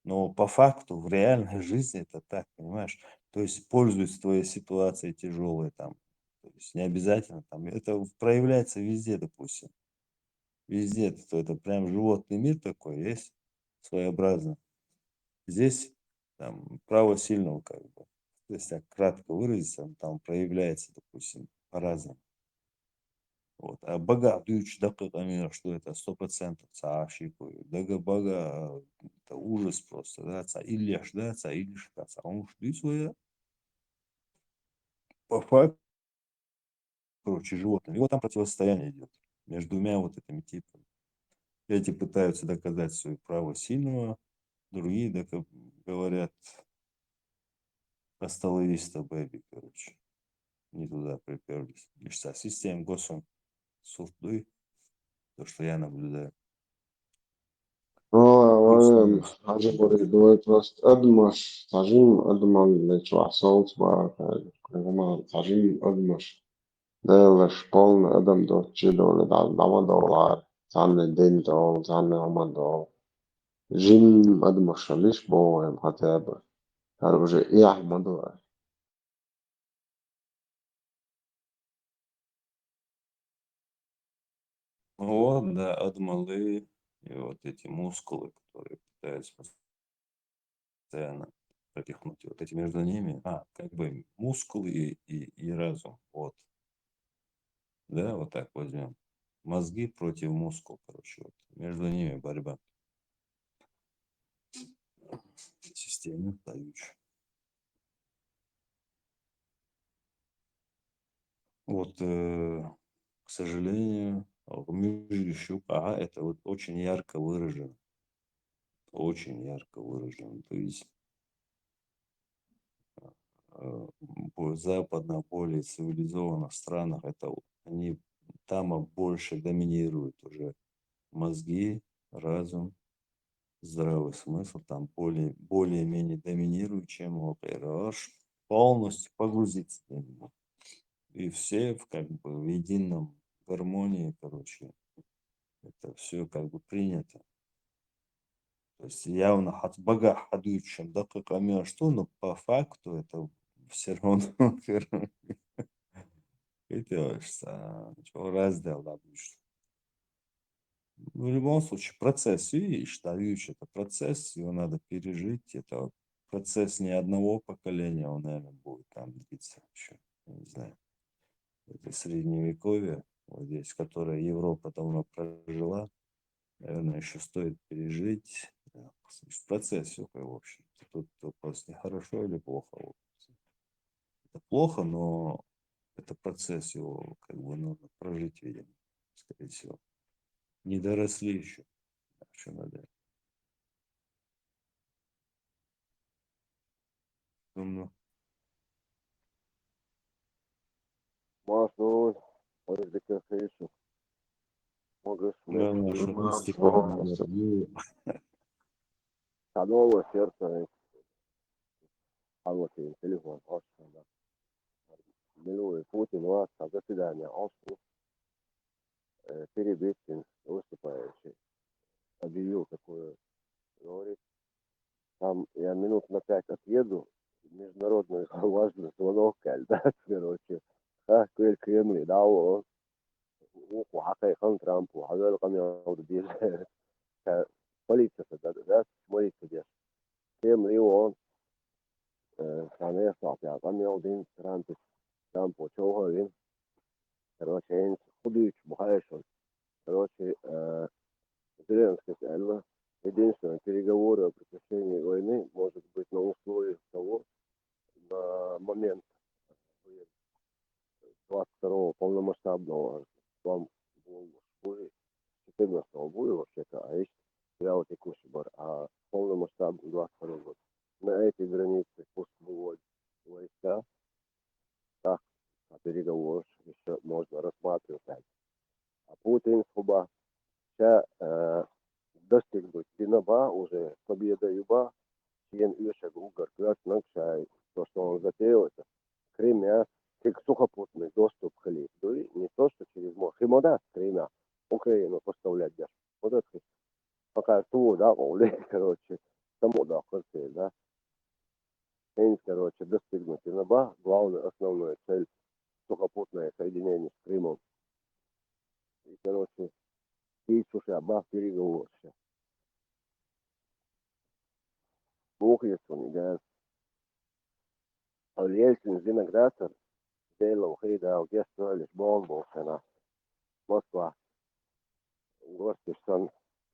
Но по факту в реальной жизни это так, понимаешь? То есть пользуясь твоей ситуацией тяжелой там. То есть не обязательно там. Это проявляется везде, допустим. Везде. Это прям животный мир такой есть, своеобразно. Здесь там право сильного, как бы. Если так кратко выразиться, там проявляется, допустим, по-разному. Вот. А бага, что это 100% цаашику. Дага бага, это ужас просто, да, илеш, да, илеш, он уж своя по факту, короче, животные. И вот там противостояние идет между двумя вот этими типами. Эти пытаются доказать свое право сильного, другие говорят, осталовиста бэби, короче, не туда приперлись. Лишь система госом сурдуй, то, что я наблюдаю. Hacı burayı duayt vast admaş, tajim adman leç vahsalt var, tajim admaş. Değerler polny adam dotçu dolu dama dolar, zanne den dol, zanne ama dol. Jim admaş liş boğem hataba. Haruje ihmadu var. Вот, да, адмалы и вот эти мускулы, которые пытаются постоянно пропихнуть. Вот эти между ними, как бы мускулы и разум. Вот. Да, вот так возьмем. Мозги против мускул, короче. Вот. Между ними борьба. Система дающая. Вот, к сожалению, это вот очень ярко выражено. Очень ярко выражено. То есть в западно более цивилизованных странах они там больше доминируют уже мозги, разум, здравый смысл там более-менее доминирует, чем аж полностью погрузиться в него. И все как бы в едином гармонии, короче, это все как бы принято. То есть явно от бога ходуют, чем да, как что, но по факту это все равно это раздел, да, в любом случае процесс, видишь, это процесс, его надо пережить, это процесс не одного поколения, он, наверное, будет там длиться еще, я не знаю, это средневековье, вот здесь, которое Европа давно прожила, наверное, еще стоит пережить. В процессе, в общем. Тут вопрос не хорошо или плохо. Это плохо, но это процесс, его как бы надо прожить, видимо, скорее всего. Не доросли еще. Еще надо. Думаю. Масло, языка хорошо. Можешь Садово, сердце, халвати, телефон, милует Путин, вас, до свидания, Оскар, Перебежкин, выступающий, объявил такое, говорит, там я минут на 5 отъеду, международный важный звонок, да, короче, Кремль, да, وحقيقة ترامب وهذا القم يعود ديال política, да, política. مليون كان يطلع في عطامي ترامب ترامب وشوهرين короче худые бухаешь короче Зеленский сказал единственное переговоры о прекращении войны может быть на условиях того на момент 22-го полномасштабного там был 14-го будет вообще-то, а есть реал текущий бар, а полный масштаб 22 год. На этой границе пусть выводят войска, так, а переговоры еще можно рассматривать. А Путин хуба, сейчас достигнуть Динаба уже, победа Юба, Чен Ишек Угар, Красный, то, что он затеял, это Кремя, как сухопутный доступ к Литве, не то, что через море. Химода, Кремя, Украину поставлять даже. Вот это пока ту, да, короче, само, да, квартиры, да. И, короче, достигнуть Динаба, главная, основная цель сухопутное соединение с Крымом. И, короче, и Чушаба переговоры. Бог есть он, да. А Ельцин, Виноградов, Делал, Хрида, Гестер, Лишбон, Болсена, Москва. Гостишсан,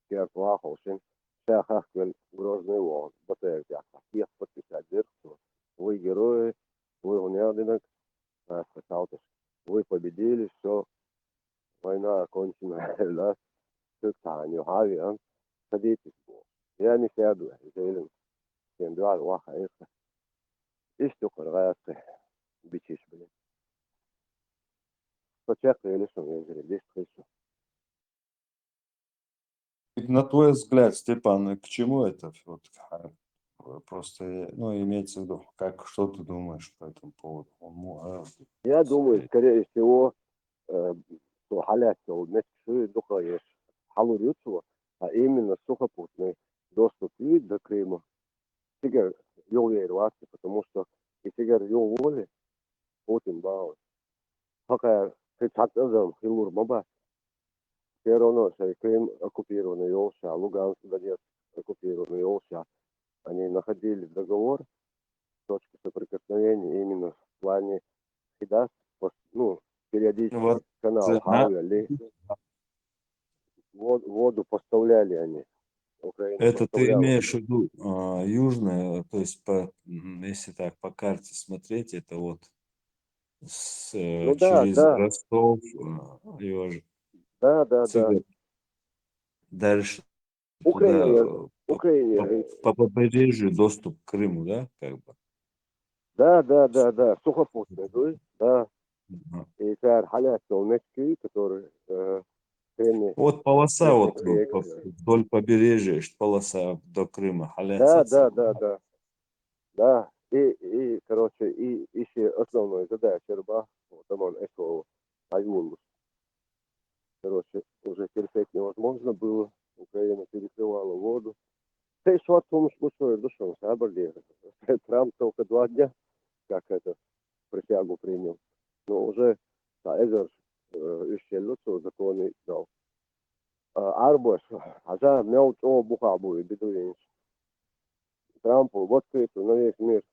Керплаховшин, Шахахквель, Грозный Вон, Батэрдяк, всех подписать дырку. Вы герои, вы унядинок, сказал-то, вы победили, все, война окончена, да, Тюрканию, Хавиан, садитесь, я не сяду, Зелен, Кендуар, Ваха, Эха, и что, Харгасы, бичишь, блин. Почекай, или что, я говорю, здесь слышу. На твой взгляд, Степан, к чему это? Вот, просто, ну, имеется в виду, как, что ты думаешь по этому поводу? Я думаю, скорее всего, что халяться у Мексики духаешь халурицу, а именно сухопутный доступ до Крыма. Теперь йол верваться, потому что и теперь йол воли Путин бал. Пока ты цатазам хилур маба. Все равно, что Крым оккупированный Йолша, Луганск, Донецк оккупированный Йолша. Они находили договор, точку соприкосновения именно в плане всегда, ну, периодически вот, канал Хавели, воду поставляли они. Украина это ты поставляла. имеешь в виду южное, то есть, если так по карте смотреть, это вот Ну да, через да. Ростов, Да. дальше Украине, туда Украине. по побережью доступ к Крыму, да, как бы? Да. Сухопутный, да. Ага. И теперь халяться у Мексики, который Вот полоса вот вдоль побережья, полоса до Крыма, халяться. Да. И, короче, и еще основная задача рыба, вот там он эко Аюн. Короче, уже терпеть невозможно было. Украина перекрывала воду. Ты что от том, что душом, Сабарди. Трамп только 2 дня, как это, присягу принял. Но уже Эзер еще лучше законы дал. Арбош, а за мяу то бухабу и бедуинш. Трампу в открытую на весь мир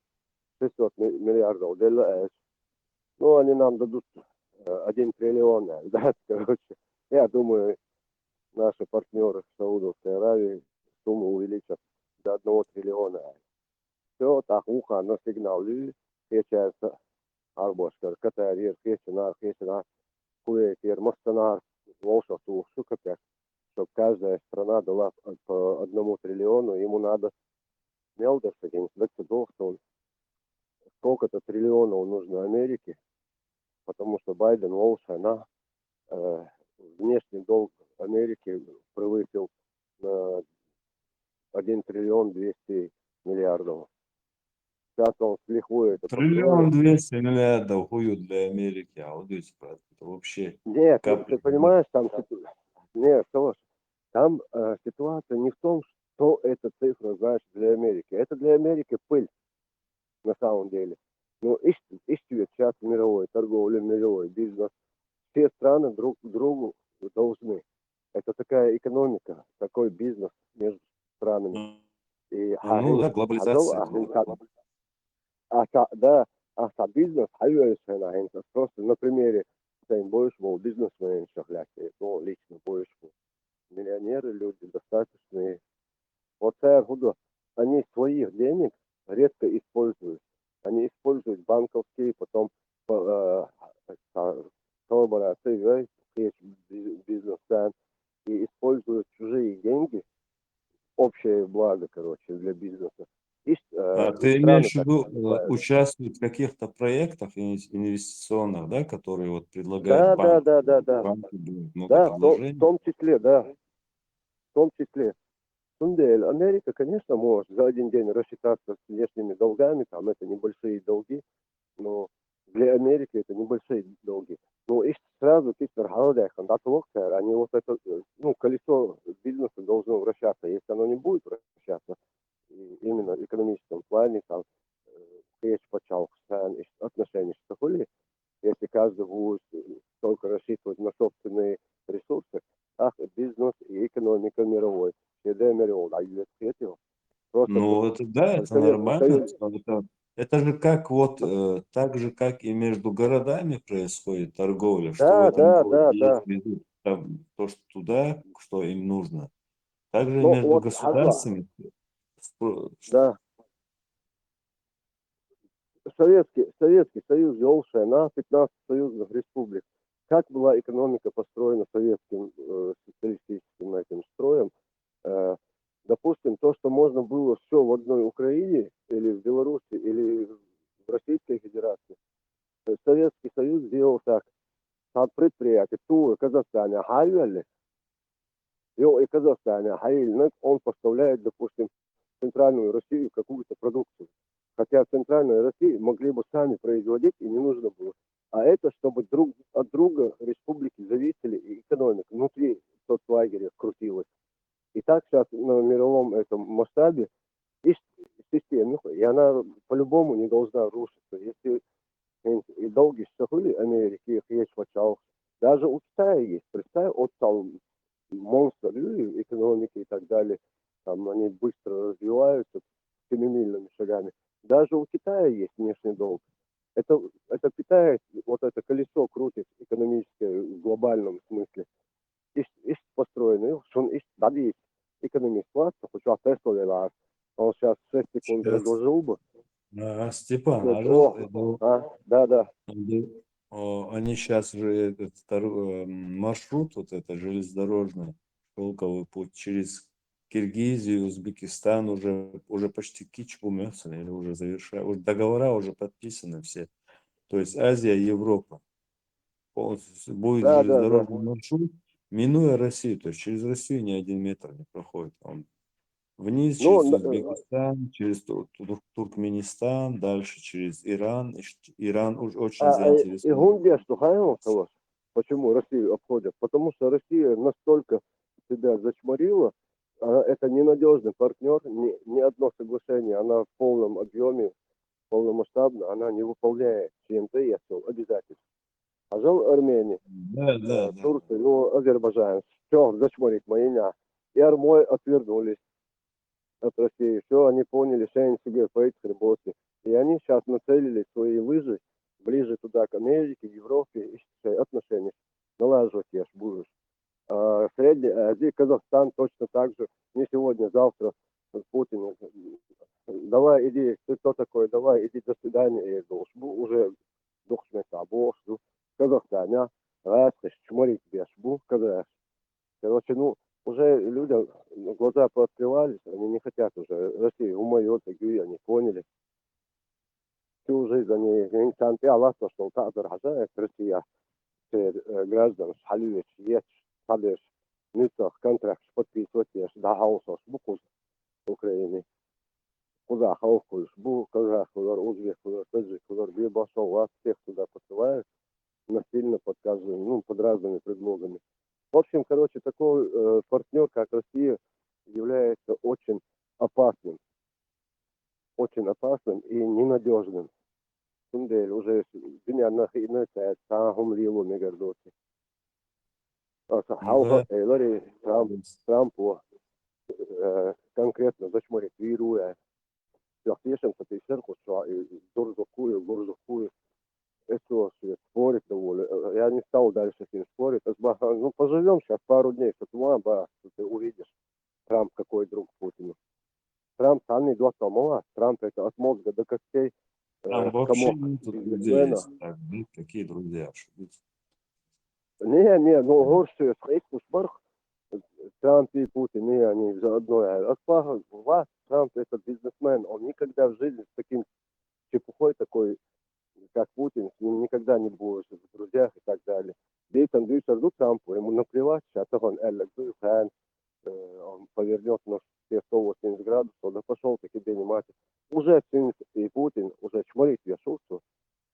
600 миллиардов $. Ну, они нам дадут 1 триллион, да, короче. Я думаю, наши партнеры в Саудовской Аравии сумму увеличат до 1 триллиона. Все, так, ухо, на сигнал, встречается Арбошкар, Катарир, Хесинар, Куэкер, Мастанар, Волшату, Шукапек. Чтобы каждая страна дала по 1 триллиону, ему надо сколько-то триллионов нужно Америке, потому что Байден, Волша, внешний долг Америки превысил на 1 триллион 200 миллиардов. Сейчас он с лихвой это $1 триллион 200 миллиардов хую для Америки, а вот здесь это вообще... Нет, ты понимаешь, там ситуация не в том, что эта цифра, знаешь, для Америки. Это для Америки пыль, на самом деле. Но ищут сейчас мировой торговли, мировой бизнес. Все страны друг другу должны. Это такая экономика, такой бизнес между странами. И Ну да, глобализация. ده бизнес حيوي هنا هنا просто на примере тем больше был бизнесмен шахляк, ну лично больше миллионеры люди достаточные. Вот они своих денег редко используют. Они используют банковские, потом коллаборации, бизнес и используют чужие деньги, общее благо, короче, для бизнеса. А ты имеешь в виду участвуют в каких-то проектах инвестиционных, да, которые вот предлагают банк? Банки дают много Да, в предложений. том числе, да. В том числе. Сундель, Америка, конечно, может за один день рассчитаться с внешними долгами, там это небольшие долги, но для Америки это небольшие долги. Но их сразу они вот это, ну, колесо бизнеса должно вращаться. Если оно не будет вращаться, именно в экономическом плане, там, речь отношения с такой, если каждый будет только рассчитывать на собственные ресурсы, бизнес и экономика мировой. Ну, это да, это нормально. Это же как вот, так же, как и между городами происходит торговля, что в этом городе везут там то, что туда, что им нужно. Также и Ну, между вот, государствами. Да. Советский Союз велся на 15 союзных республик. Как была экономика построена советским социалистическим этим строем? Допустим, то, что можно было все в одной Украине, или в Беларуси, или в Российской Федерации. Советский Союз сделал так. Предприятие ту Казахстане хайвели, и Казахстане хайвели, он поставляет, допустим, в Центральную Россию какую-то продукцию. Хотя в Центральной России могли бы сами производить, и не нужно было. А это, чтобы друг от друга республики зависели, и экономика внутри соцлагеря крутилась. И так сейчас на мировом этом масштабе есть система, и она по-любому не должна рушиться. Если и долги были Америки, их есть почал. Даже у Китая есть. Представь, вот там монстр экономики и так далее. Там они быстро развиваются семимильными шагами. Даже у Китая есть внешний долг. Это питает, вот это колесо крутит экономическое в глобальном смысле. Есть построено, что он есть экономист класс, хоть он сейчас 6 секунд разложил бы. Степан, Да. Они сейчас же этот маршрут, вот это железнодорожный, шелковый путь через Киргизию, Узбекистан уже почти кичбумется, или уже завершают. Договора уже подписаны все. То есть Азия, Европа. Полностью будет железнодорожный маршрут, минуя Россию. То есть через Россию ни один метр не проходит. Он вниз через Узбекистан, через Туркменистан, дальше через Иран. Иран уже очень заинтересован. Почему Россию обходят? Потому что Россия настолько себя зачморила, это ненадежный партнер, ни одно соглашение, она в полном объеме, полномасштабно, она не выполняет ЧНТ и обязательств. Пожалуй, Армения, Турция, Азербайджан, все, зачморить меня. И Армой отвернулись от России. Все, они поняли, что они себе по этих работе. И они сейчас нацелили свои лыжи ближе туда, к Америке, Европе, и отношения налаживать я будешь. Средняя Азия, Казахстан точно так же. Не сегодня, завтра Путин. Давай, иди, ты кто такой? Давай, иди, до свидания. Я думал, уже духмета, Казахстан, чморить тебя, когда. Короче, уже людям глаза пооткрывались, они не хотят уже. Россия умоет, они поняли. Всю жизнь они санты Аллах, что Кадр Хазаев, Россия, граждан, Халюевич, есть, Садеш, Ницах, контракт, подписывать, да, хаосос, букву в Украине. Куда хаоскуешь, казах, узбек, таджик, бебашов, вас всех туда посылают, насильно под под разными предлогами. В общем, короче, такой партнер, как Россия, является очень опасным и ненадежным. Сундель уже меня нахинается, сахум лилу мегардоти. Трампу конкретно зачморить вируя, tiešām, ka tie šerkušā ir Гурзухуев, это спорить довольно. Я не стал дальше с ним спорить. Ну, поживем сейчас пару дней, что ты увидишь, Трамп какой друг Путину. Трамп сам не дома, Трамп это от мозга до костей. Там вообще комок нету друзей, бизнесмена. если так быть. Какие друзья? Ошибиться. Не, ну горше Фрейкусберг, Трамп и Путин, не, они заодно. Вас, Трамп это бизнесмен, он никогда в жизни с таким чепухой такой, как Путин, с ним никогда не будешь в друзьях и так далее. Дейтон Дюйсерду Трампу, ему наплевать, сейчас он он повернет на все 180 градусов, да пошел ты к тебе не мать. Уже и Путин уже чморит вешался,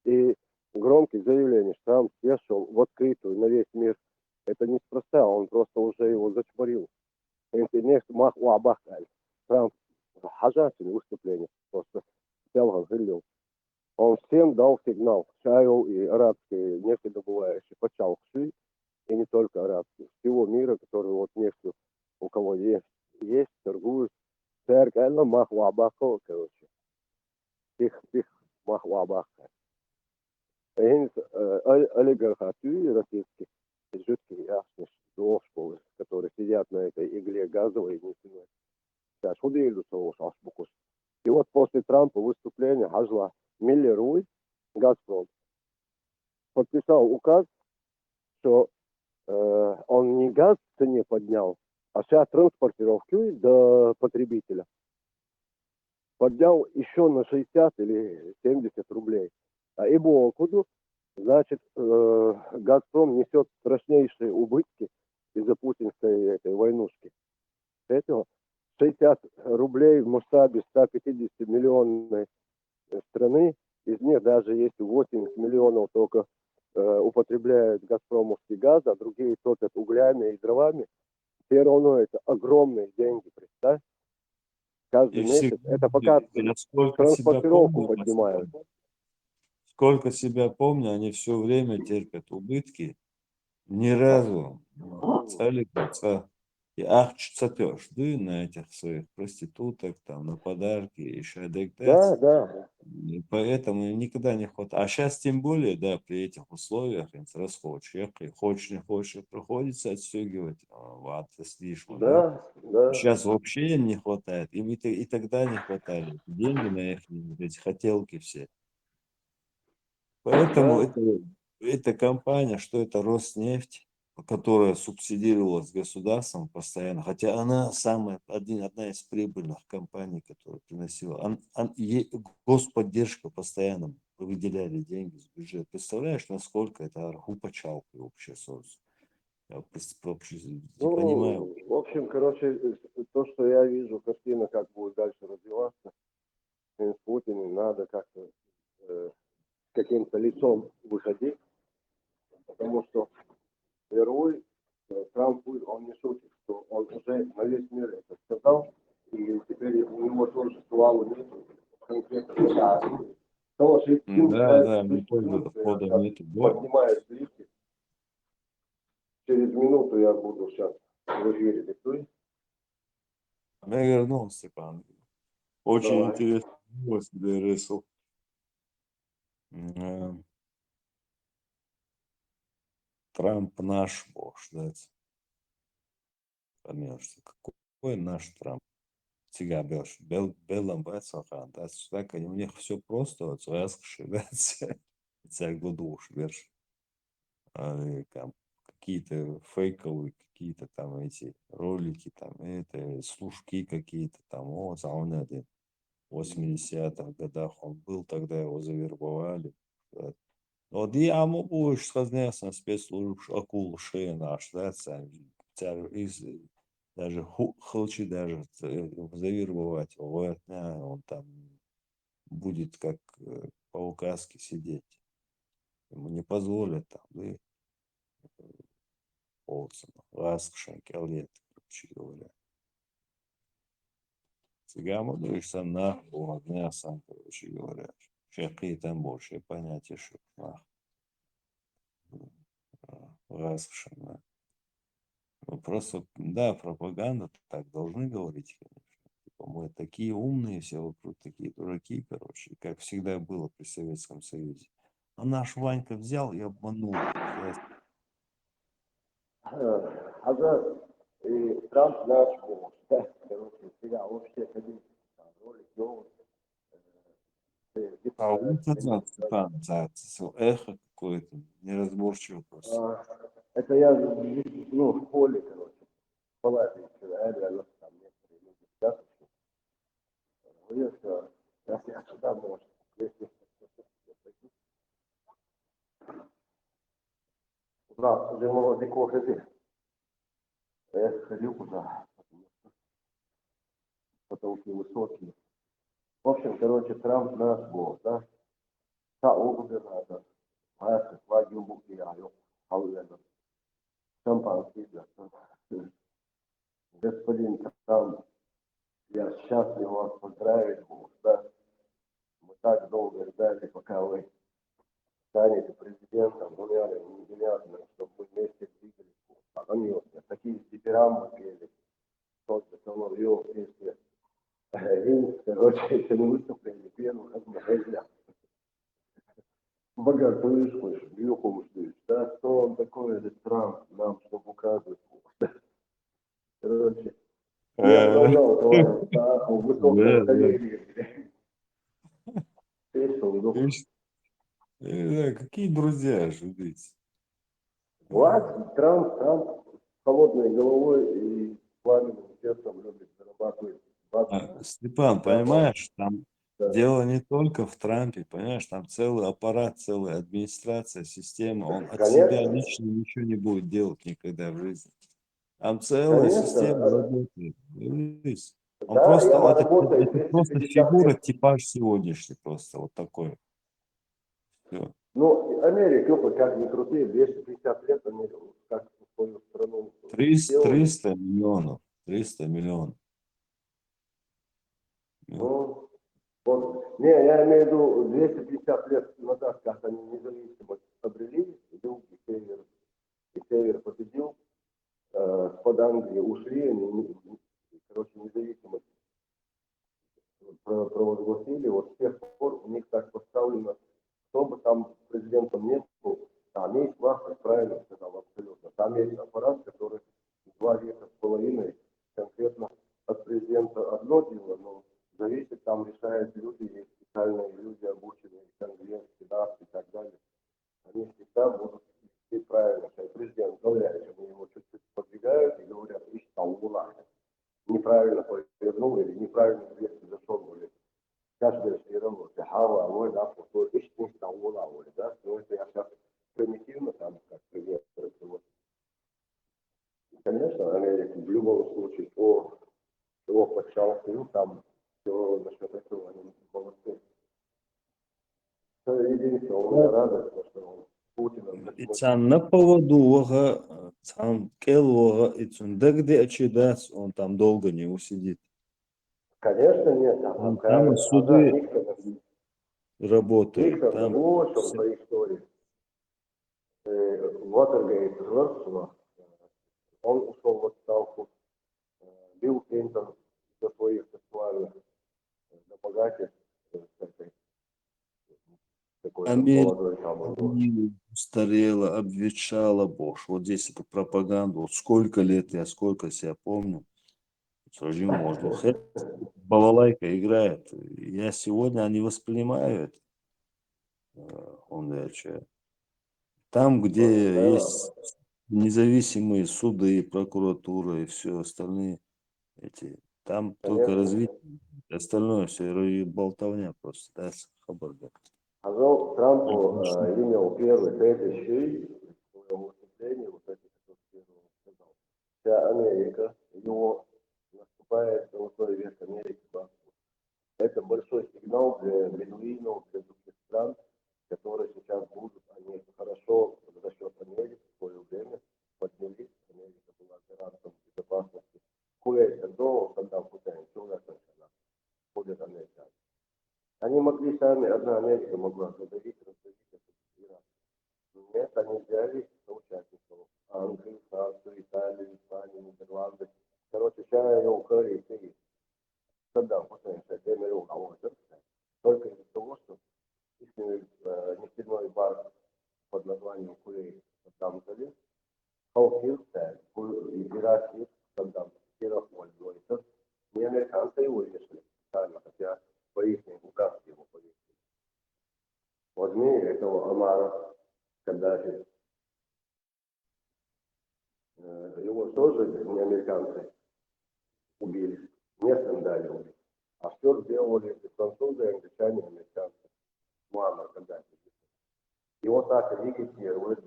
и громких заявлений, что Трамп вешал в открытую на весь мир. Это неспроста, он просто уже его зачморил. Интернет мах уабахаль. Трамп хажательное выступление просто взял, говорил. Он всем дал сигнал. Шайл и арабские нефтедобывающие почалкши, и не только арабские, всего мира, который вот нефтью у кого есть, торгуют. Церкально махуабахо, короче. Их махуабаха. Олигархаты российские, жуткие ясные школы, которые сидят на этой игле газовой и нефтяной. Сейчас худеют ашбукус. И вот после Трампа выступления Хажла Миллеруй, Газпром, подписал указ, что он не газ в цене поднял, а вся транспортировки до потребителя поднял еще на 60 или 70 рублей. А и Бокуду, значит, Газпром несет страшнейшие убытки из-за путинской этой войнушки. Этого 60 рублей в масштабе 150 миллионной страны, из них даже есть 80 миллионов только употребляют газпромовский газ, а другие топят углями и дровами. Все равно это огромные деньги, представь. Каждый И месяц. всегда, Это пока я сколько себя транспортировку помню, поднимают. сколько себя помню, они все время терпят убытки. Ни разу целиком и цапешь, да, на этих своих проституток, там, на подарки, еще Да. и поэтому им никогда не хватает. А сейчас тем более, да, при этих условиях, расход, хочешь не хочешь, приходится отстегивать, ваты слишком, да. Да. Сейчас вообще им не хватает, им и тогда не хватали. Деньги на их, эти хотелки все. Поэтому Да. эта компания, что это Роснефть, которая субсидировалась государством постоянно, хотя она одна из прибыльных компаний, которая приносила. Господдержка постоянно выделяли деньги с бюджета. Представляешь, насколько это архупачалка вообще соус? Я вообще не понимаю. В общем, короче, то, что я вижу, картина, как будет дальше развиваться, с Путиным надо как-то каким-то лицом выходить, потому что Герой Трамп, он не шутит, что он уже на весь мир это сказал, и теперь у него тоже славы нет конкретно. Да, никакого хода нету. Поднимает слишком. Через минуту я буду сейчас в эфире. Диктуй. Я вернулся, Степан. Очень Давай. интересно новость, ДРСЛ. Трамп наш, бог ждать. Помешься. Какой наш Трамп? Сега белым бацахан. Так, у них все просто, вот раскшивается. Царь душ, верш. Какие-то фейковые, какие-то там эти ролики, там это служки какие-то там, он один. В 80-х годах он был, тогда его завербовали. Вот и аму будешь сказняться спецслужб акул шея наш, да, даже хлчи даже завербовать его, он там будет как по указке сидеть. Ему не позволят там, да, полцена, ласкшенки, лет, короче говоря. Сега будешь сам нахуй, огня сам, короче говоря. Какие там больше понятия, что нахуй. Просто, да, пропаганда так должны говорить, конечно. Мы такие умные все вокруг, такие дураки, короче, как всегда было при Советском Союзе. А наш Ванька взял и обманул. Hazır Trump наш был, короче, всегда вообще ходил, ролик, новости. А он сказал, Степан, эхо какое-то, неразборчиво просто. Это я, ну, в поле, короче, в палате реально там некоторые люди сидят. Ну, все, я сюда, может, если... Да, уже молодняку ходил. Я ходил куда, потолки высокие. В общем, короче, Трамп наш был, да? Та губернатор, а свадьбу буки, я халуяна. Шампанский, да. Господин Трамп, я счастлив вас поздравить, да? Мы так долго ждали, пока вы станете президентом, гуляли неделятно, чтобы мы вместе двигались. Понесся. Такие дифирамбы пели. Тот же Соловьев, песня. Винс, короче, еще не выступление, первых отмахали. Богатую слышишь, Юху слышишь, да? Что он такой, этот Трамп, нам, чтобы указывать. Короче, я отправлял товарища Саху, высокого коллеги. Какие друзья, жидыцы. Вот, Трамп холодной головой и пламенным сердцем любит зарабатывать. Степан, понимаешь, там дело не только в Трампе, понимаешь, там целый аппарат, целая администрация, система, он от себя лично ничего не будет делать никогда в жизни. Там целая система работает. Видишь? Он Да, просто, я это работаю просто 250 фигура, лет. типаж сегодняшний, просто вот такой. Все. Ну, Америка, как ни крути, 250 лет они как свою страну 300 миллионов. 300 миллионов. Ну, вот, не, я имею в виду 250 лет назад, как они независимость обрели, юг и север победил, под Англии ушли, они, короче, независимость провозгласили, вот с тех пор у них так поставлено, кто бы там президентом не был, там есть власть, правильно сказал, абсолютно. Там есть аппарат, который 2 века с половиной, конкретно от президента одно дело, но зависит, там решают люди, есть специальные люди, обученные, конвенции, даст и так далее. Они всегда будут идти правильно. Президент говорят, они его чуть-чуть подвигают и говорят, ищи там угла. Неправильно повернул или неправильно дверь зашел, или каждая сфера, хава, ой, да, пустой, ищи там угла, да. Но это я сейчас примитивно, там, как пример. Вот. Конечно, Америка в любом случае по его подчалкивал, там все насчет этого они молодцы. Единственное, он радует, что он Путина. И там на поводу, там Келлога, и Цундагде Ачидас, он там долго не усидит. Конечно, нет. Там суды работают. Никсон, Там вот он по истории. Ватергейт жертва, он ушел в отставку. Билл Клинтон за своих сексуальных домогательств Америка устарела, обветшала, боже. Вот здесь эту пропаганду, вот сколько лет я, сколько себя помню. Сразу можно. Балалайка играет. Я сегодня не воспринимаю это. Там, где есть независимые суды, прокуратура и все остальные эти, там только развитие, остальное все болтовня просто, да, хабарда. Азов Трампу имел первый тезис в своем выступлении, вот это, что первый сказал. Вся Америка, его наступает золотой век Америки. Это большой сигнал для бедуинов, для других стран, которые сейчас будут, они хорошо за счет Америки в свое время поднялись. Америка была гарантом безопасности. Куэйт, когда Хусейн, человек начал, ходят американцы. Они могли сами, одна Америка могла задавить, раздавить этот Иран. Нет, они взяли соучастников. Англию, Францию, Италию, Испанию, Нидерланды. Короче, сейчас его Корея стоит. Саддам Хусейн демерил только из-за того, что их нефтяной бар под названием Курей Саддам залез, хаосился, Ирак, Саддам, Херафоль, это не американцы его вешали, хотя по их указке его повесили. Возьми этого Амара Каддафи, его тоже не американцы убили, местным дали убить. А все сделали французы, англичане, американцы. Муаммар Каддафи. Его так регистрируют,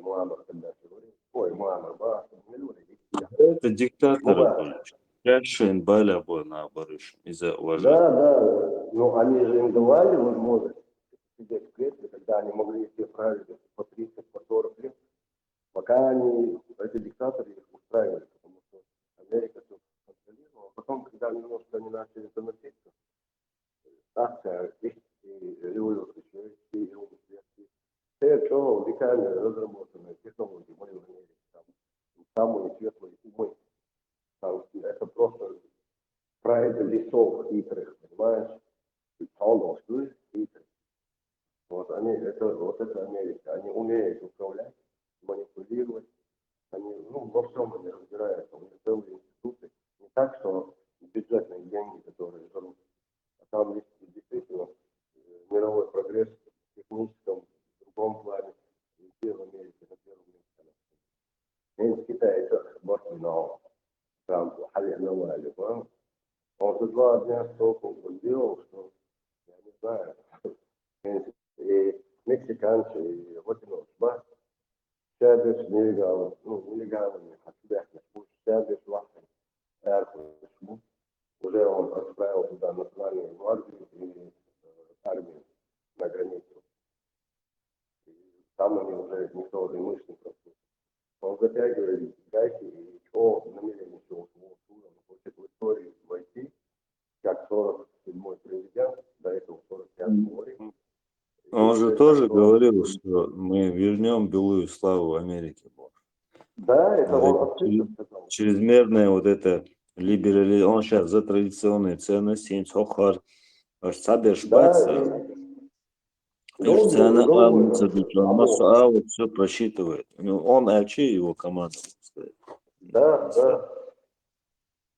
Муаммар Каддафи. Ой, Муаммар, не люди. Это диктаторы были. Чашин Баля был на барыш из-за уважения. Да, но они же им давали возможность сидеть в кресле, когда они могли идти править по 30, по 40 лет, пока они, эти диктаторы их устраивали, потому что Америка все контролировала. Потом, когда немножко они начали заноситься, акция, революция, все, что веками разработанные технологии, мы в Америке, там, самые светлые умы, там, это просто правитель лесов хитрых, понимаешь? Хитрых. Вот они, это Америка, они умеют управлять, манипулировать, они, во всем они разбираются, у них целые институты. Не так, что бюджетные деньги, которые берут, а там есть действительно мировой прогресс в техническом, в другом плане, везде в Америке на первом месте. Из Китая это Бортинау, там Халид Навали, понял? Он за 2 дня столько сделал, что, я не знаю, и мексиканцы, и Бортинау, сядешь нелегальными, сядешь вахтами, уже он отправил туда национальную гвардию и армию на границу. Там они уже никто и мышь не просит. Он затягивает гайки, и что намерение чего он хочет в историю войти, как 47-й президент, до этого 45-й говорит. Он же тоже говорил, что мы вернем былую славу Америки. Да, это он открыто сказал. Чрезмерная вот эта либерализация, он сейчас за традиционные ценности, им сохар, сабершбаца, он все просчитывает. Он вообще его команда, можно сказать. Да.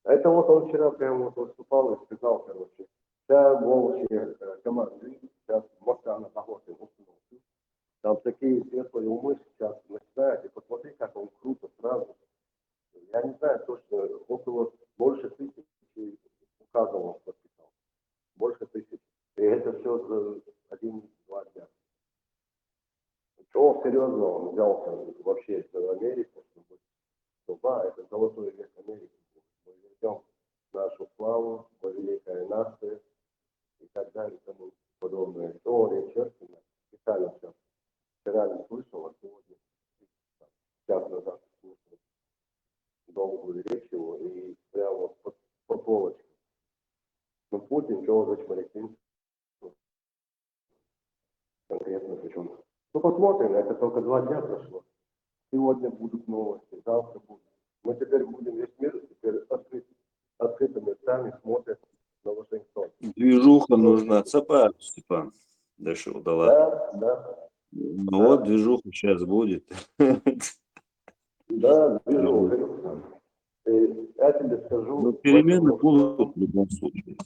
Это вот он вчера прямо вот выступал и сказал, короче, вся волчья команда сейчас Москва на похоже установки. Там такие светлые умы сейчас начинают, и посмотри, как он круто сразу. Я не знаю, точно, около больше 1000 указов он подписал. Больше 1000. И это все за 1-2 дня. Чего серьезно он взялся вообще в Америку, чтобы это золотой век Америки. Мы вернем нашу славу, мы великая нация и так далее, и тому подобное. Теория Черчилля, специально сейчас вчера не слышал, а сегодня, час назад слышал долгую речь его и прямо по полочке. Но Путин, чего зачмарикин, конкретно причем. Посмотрим, это только 2 дня прошло. Сегодня будут новости, завтра будут. Мы теперь будем, весь мир теперь открытыми сами смотрят на Вашингтон. Движуха нужна, цапа, Степан. Дальше удала. Да. Ну вот движуха сейчас будет. Да, движуха. Я тебе скажу. Но перемены будут в любом случае.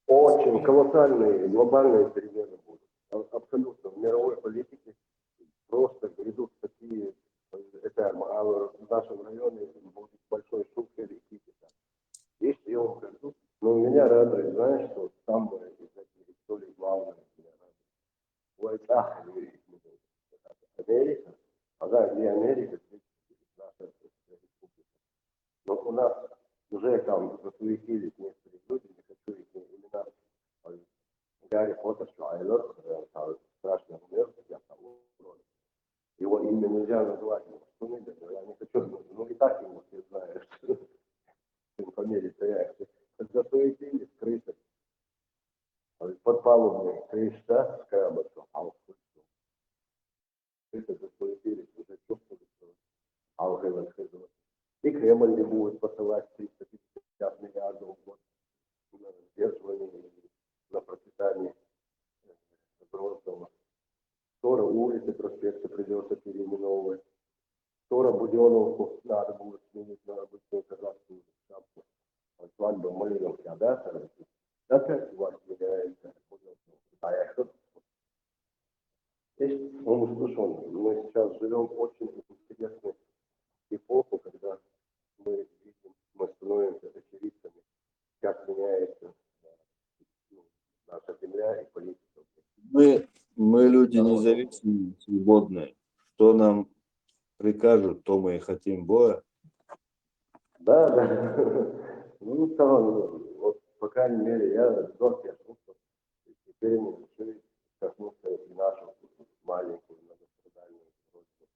Очень колоссальные, глобальные перемены будут. Абсолютно. В мировой политике просто грядут такие, а в нашем районе будет большой шум или критика. Есть и он грядут. Но меня радует, знаешь, что самое из этих историй главное меня радует. Америка, где Америка, наша республика. Но у нас уже там засуетились некоторые люди, не хочу их имена. Гарри Поттер, Шайлер, страшный умер, я там урода. Его имя нельзя назвать, я не хочу, и так его все знают, фамилия стоящая. Засуетились крысы, подпалубные крысы, скрабы, крысы засуетились, уже чувствуют, что алгебра. И Кремль не будет посылать 300-500 улицы, проспекты придется переименовывать. Скоро Буденовку надо будет сменить на обычную казахскую шапку. Вот свадьба Малиновка, да, короче. Опять у вас меняется Буденовка. А я что? Мы сейчас живем в очень интересную эпоху, когда мы видим, мы становимся очевидцами, как меняется наша земля и политика. Мы люди независимые, свободные. Что нам прикажут, то мы и хотим боя. Да, да. Ну, вот, по крайней мере, я горд, я чувствую. Теперь мы решили коснуться и нашу маленькую многострадальную родину.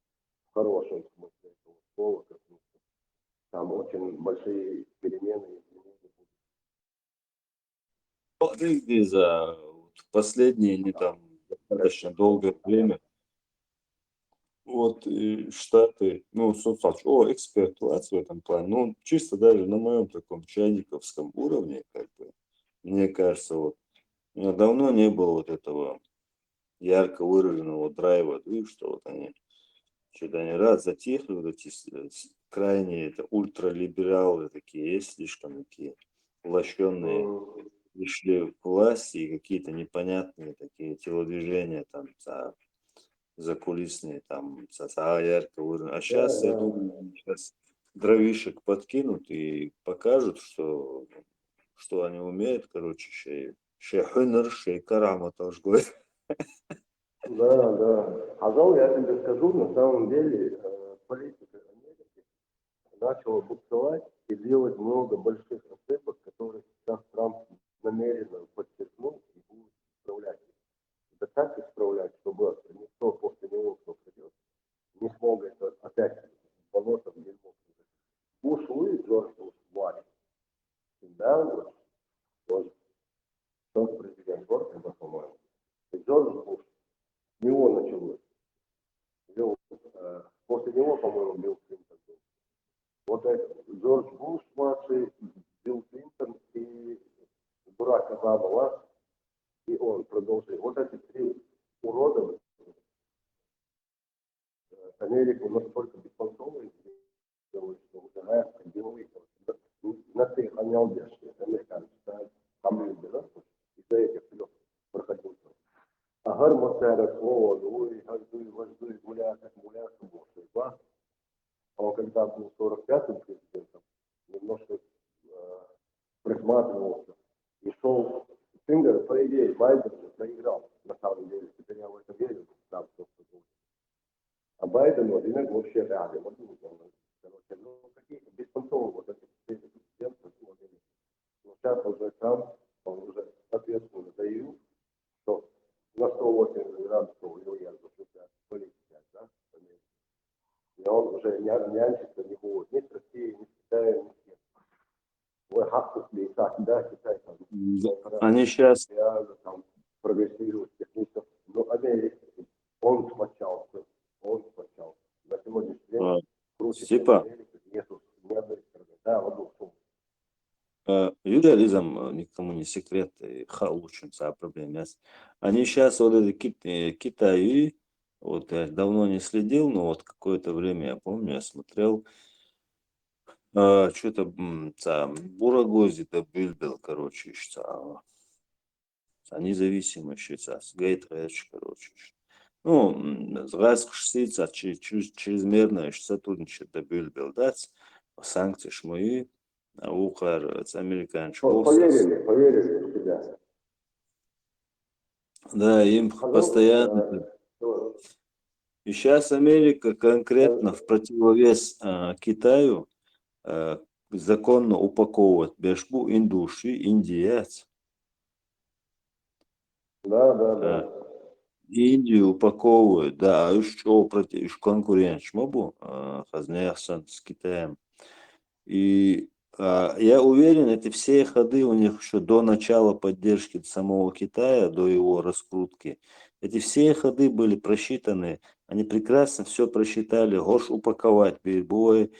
В хорошем смысле этого слова коснуться. Там очень большие перемены и изменения будут. Ты за последние, не там, достаточно долгое время, вот Штаты, ну, собственно, эксперт у вас в этом плане, ну, чисто даже на моем таком чайниковском уровне, как бы, мне кажется, вот, у меня давно не было вот этого ярко выраженного драйва, что вот они, что-то они раз затихли, вот эти крайние, это ультралибералы такие, есть слишком такие лощенные, пришли к власти и какие-то непонятные такие телодвижения там закулисные, там ярко выраженные. А сейчас, я думаю, сейчас дровишек подкинут и покажут, что они умеют, короче, хунер, карама тоже говорит. Да, да. Пожалуй, я тебе скажу, на самом деле политика Америки начала буксовать и делать много больших ошибок, которые сейчас Трамп намеренно подчеркнул и будет исправлять. Это так исправлять, чтобы никто после него, кто придет, не смог это опять болото в дерьмо. Буш Луи, Джордж Буш младший, всегда вот, тот президент Гордона, по-моему, и Джордж Буш, с него началось. После него, по-моему, Билл Клинтон был. Вот это Джордж Буш младший, Билл Клинтон и Барак Обама, и он продолжил. Вот эти три урода Америку настолько беспонтовой сделали, что уже делали на ты гонял бешеный. Американцы там люди, да? Из-за этих трех проходил. А гармоцера слово, вождуй, гуляка, боже, он когда был 45-м президентом, немножко присматривался и шел. Фингер, по идее, Байден проиграл, на самом деле, теперь я в это верю, там просто будет. А Байден, Владимир, вообще рядом, короче, ну, какие-то беспонтовые вот эти президенты, но сейчас уже Трамп, он уже ответственно заявил, что на 180 градусов его язык политика, да, и он уже нянчиться не будет ни с Россией, ни с Китаем, ни с кем. Да, Китай там. Они сейчас... Там прогрессируют технично. Но Америка, он смочался. На сегодняшний день Степа, нету ни одной страны. Да, вот юрреализм никому не секрет, и учимся о проблеме. Они сейчас вот это Китай, вот я давно не следил, но вот какое-то время, я помню, я смотрел, что-то Бурагози да Бильбел, короче, независимый сейчас, Гейтрэч, короче. Ну, разкшсица чрезмерное сотрудничество да Бильбел, да, санкции шмои, ухар американцев. Поверили в себя. Да, им постоянно. И сейчас Америка конкретно в противовес Китаю законно упаковывает бешбу индуши, индиец. Да. Индию упаковывают, да, еще против конкурент шмобу хазнеяхсан с Китаем. И я уверен, эти все ходы у них еще до начала поддержки самого Китая, до его раскрутки. Эти все ходы были просчитаны, они прекрасно все просчитали, гош упаковать перед боем,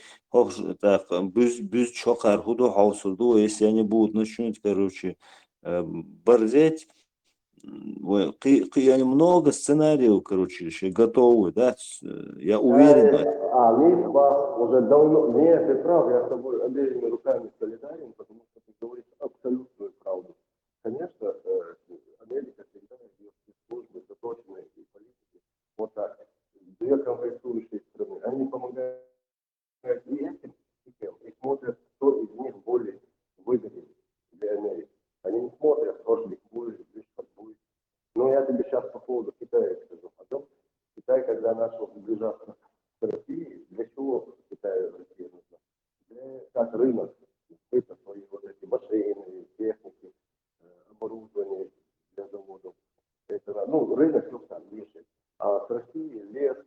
так, без чокар, худу хаусурду, если они будут начнут, короче, борзеть, Я много сценариев, короче, еще готовы, да, я уверен. Они уже давно, нет, ты прав, я с тобой обеими руками солидарен, потому что ты говоришь абсолютную правду. Конечно, Америка всегда идет службы заточенные и политики. Вот так. Две конфликтующие страны, они помогают и этим, и тем, и смотрят, кто из них более выгоден для Америки. Они не смотрят, что ли будет, что будет. Но я тебе сейчас по поводу Китая скажу. Потом Китай, когда начал приближаться к России, для чего Китаю Россия нужна? Как рынок, это свои вот эти машины, техники, оборудование для заводов. Это, ну, рынок все там вешает. А с России лес,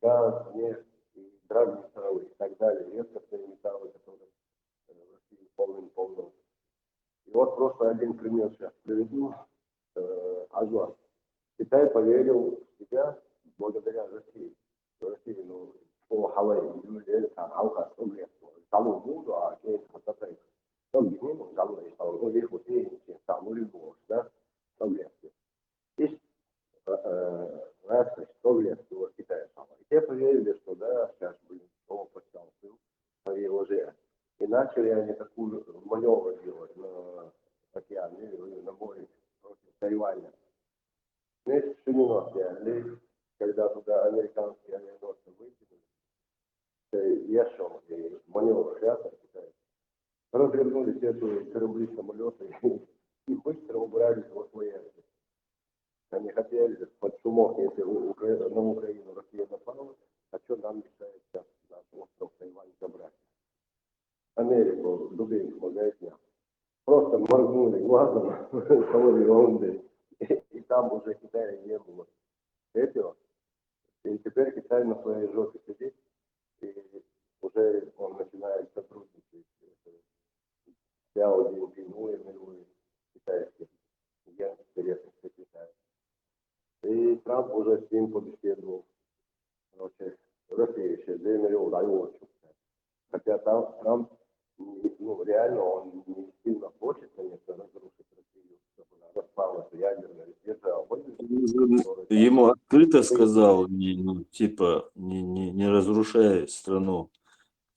газ, нефть, и драгметаллы и так далее, редкостные металлы, которые в России полным-полно. И вот просто один пример сейчас приведу. Ажуар. Китай поверил в себя благодаря России. Россия, ну, по Хавайи, люди, там, Алхас, Талу Буду, а Кейн Хататай. Там генерал, там, ну, их вот эти, там, Улибор, да, там легче. Есть нация, что легче в Китае самое. И те поверили, что, да, сейчас, блин, он почитал, по его же. И начали они такую маневр делать на океане, на море, против Тайваня. Вместе с 90 лет, когда туда американские авианосцы выкинули, я шел, и маневр рядом, развернули эти корабли, самолеты и быстро убрались во свои. Они хотели под шумок, если на Украину Россия напала, а что нам мешает сейчас наш остров Тайвань забрать? Америку, дубинку, магазин. Просто моргнули глазом, и там уже Китая не было этого. И теперь Китай на своей жопе сидит, и уже он начинает сотрудничать с Сяо Цзиньпинем, китайским интересных Китая. И Трамп уже с ним побеседовал. Короче, Россия еще 2 миллиона долларов. Хотя там Трамп, ну, реально, он не сильно хочет, конечно, разрушить Россию, чтобы она распалась ядерная держава. Ему открыто сказал, ну, типа, не разрушай страну.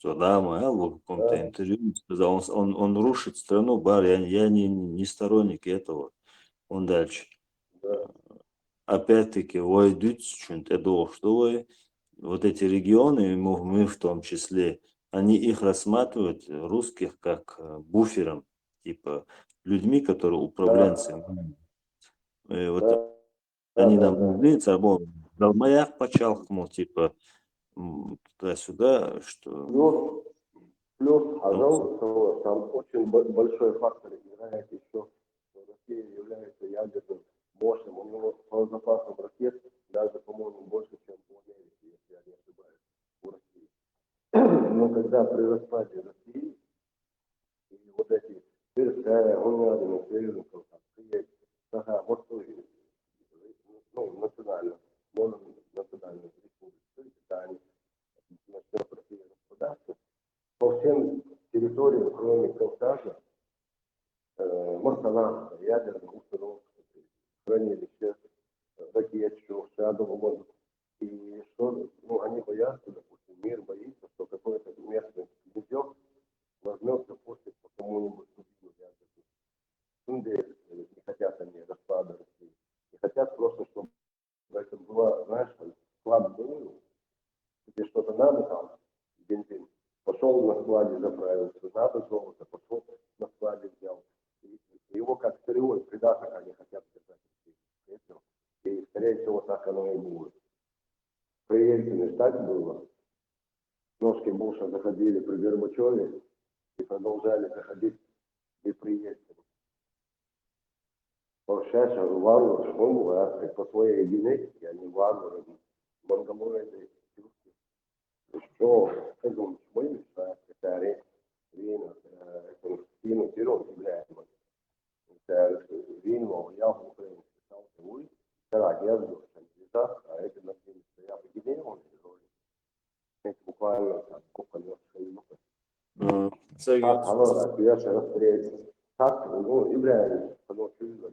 Саддама, в каком-то интервью сказал, он рушит страну, я не сторонник этого. Он дальше. Опять-таки, войдут, что вот эти регионы, мы в том числе, они их рассматривают, русских, как буфером, типа людьми, которые управленцы. Вот они нам нужны, Далмаях почалкнул, типа, туда-сюда, что... Плюс, пожалуйста, там очень большой фактор играет еще, что Россия является ядерным мощным. У него по запасам ракет даже, по-моему, больше, чем у Америки, если я не ошибаюсь, у России. Но когда при распаде России, и вот эти Тверская, Гунядина, Северников, вот ну, национально, можно национальную республику, они начнет Россия распадаться. По всем территориям, кроме Кавказа, Махтана, ядерных установок, хранилища, ракет, что ядового воздуха. И что, ну, они боятся, допустим, мир боится, что какой-то местный гнездек возьмет, допустим, по кому-нибудь субъекту ядерный. Не хотят они распада России. Не хотят просто, чтобы это была, знаешь, склад был, где что-то надо там, бензин. Пошел на складе, заправился, надо золото, пошел на складе взял. И его как сырьевой придаток они хотят держать. И, скорее всего, так оно и будет. При Ельцине так было. Ножки Буша заходили при Горбачеве и продолжали заходить и при Ельцине. Сейчас варвары, он по своей генетике, они варвары, монголоиды. Что, как он, мы мечтаем, это время, спину тирон является. Это вино, я в Украине писал, вы, когда я жду, а это на фильме стоял и генерал, это буквально там, сколько лет, так, я сейчас расстрелил. Так, ну, является, оно чудо,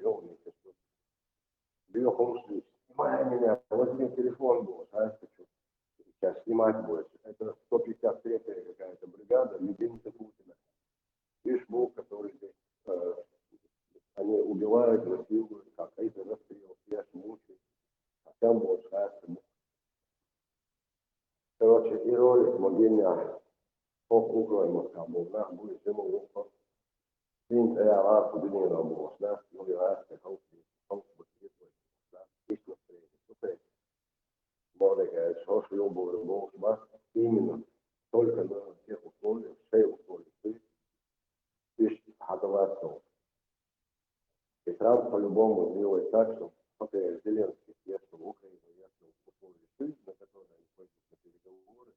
вот мне телефон был, знаешь, хочу сейчас снимать больше. Это 153-я какая-то бригада, любимцы Путина. Видишь, мух, который здесь, они убивают, насилуют, как это расстрел, я мучают, а там больше, короче, и ролик могильня, укроем кабу, на, будет зиму ухо. Син, я вас удивил, был, да, ну, я вас, именно только на тех условиях, все условия, ты отдаваться. И Трамп по-любому сделает так, что Зеленский съездил в Украину, съездил в условия жизни, на которые они пойдут на переговоры,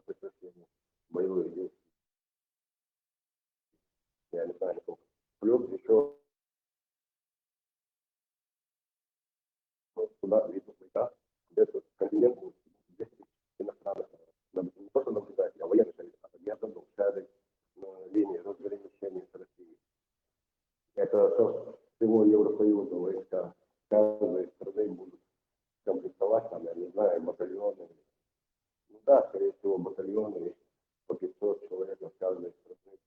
прекращение боевых действий. Я не знаю, сколько. Плюс еще туда видно, да, где-то континент будет 10 иностранных, не просто наблюдателей, а военных агентов, сядет на линии разграничения с Россией. Это со всего Евросоюза войска каждой страны будут комплектовать, там, я не знаю, батальоны. Ну да, скорее всего, батальоны по 500 человек в каждой стране.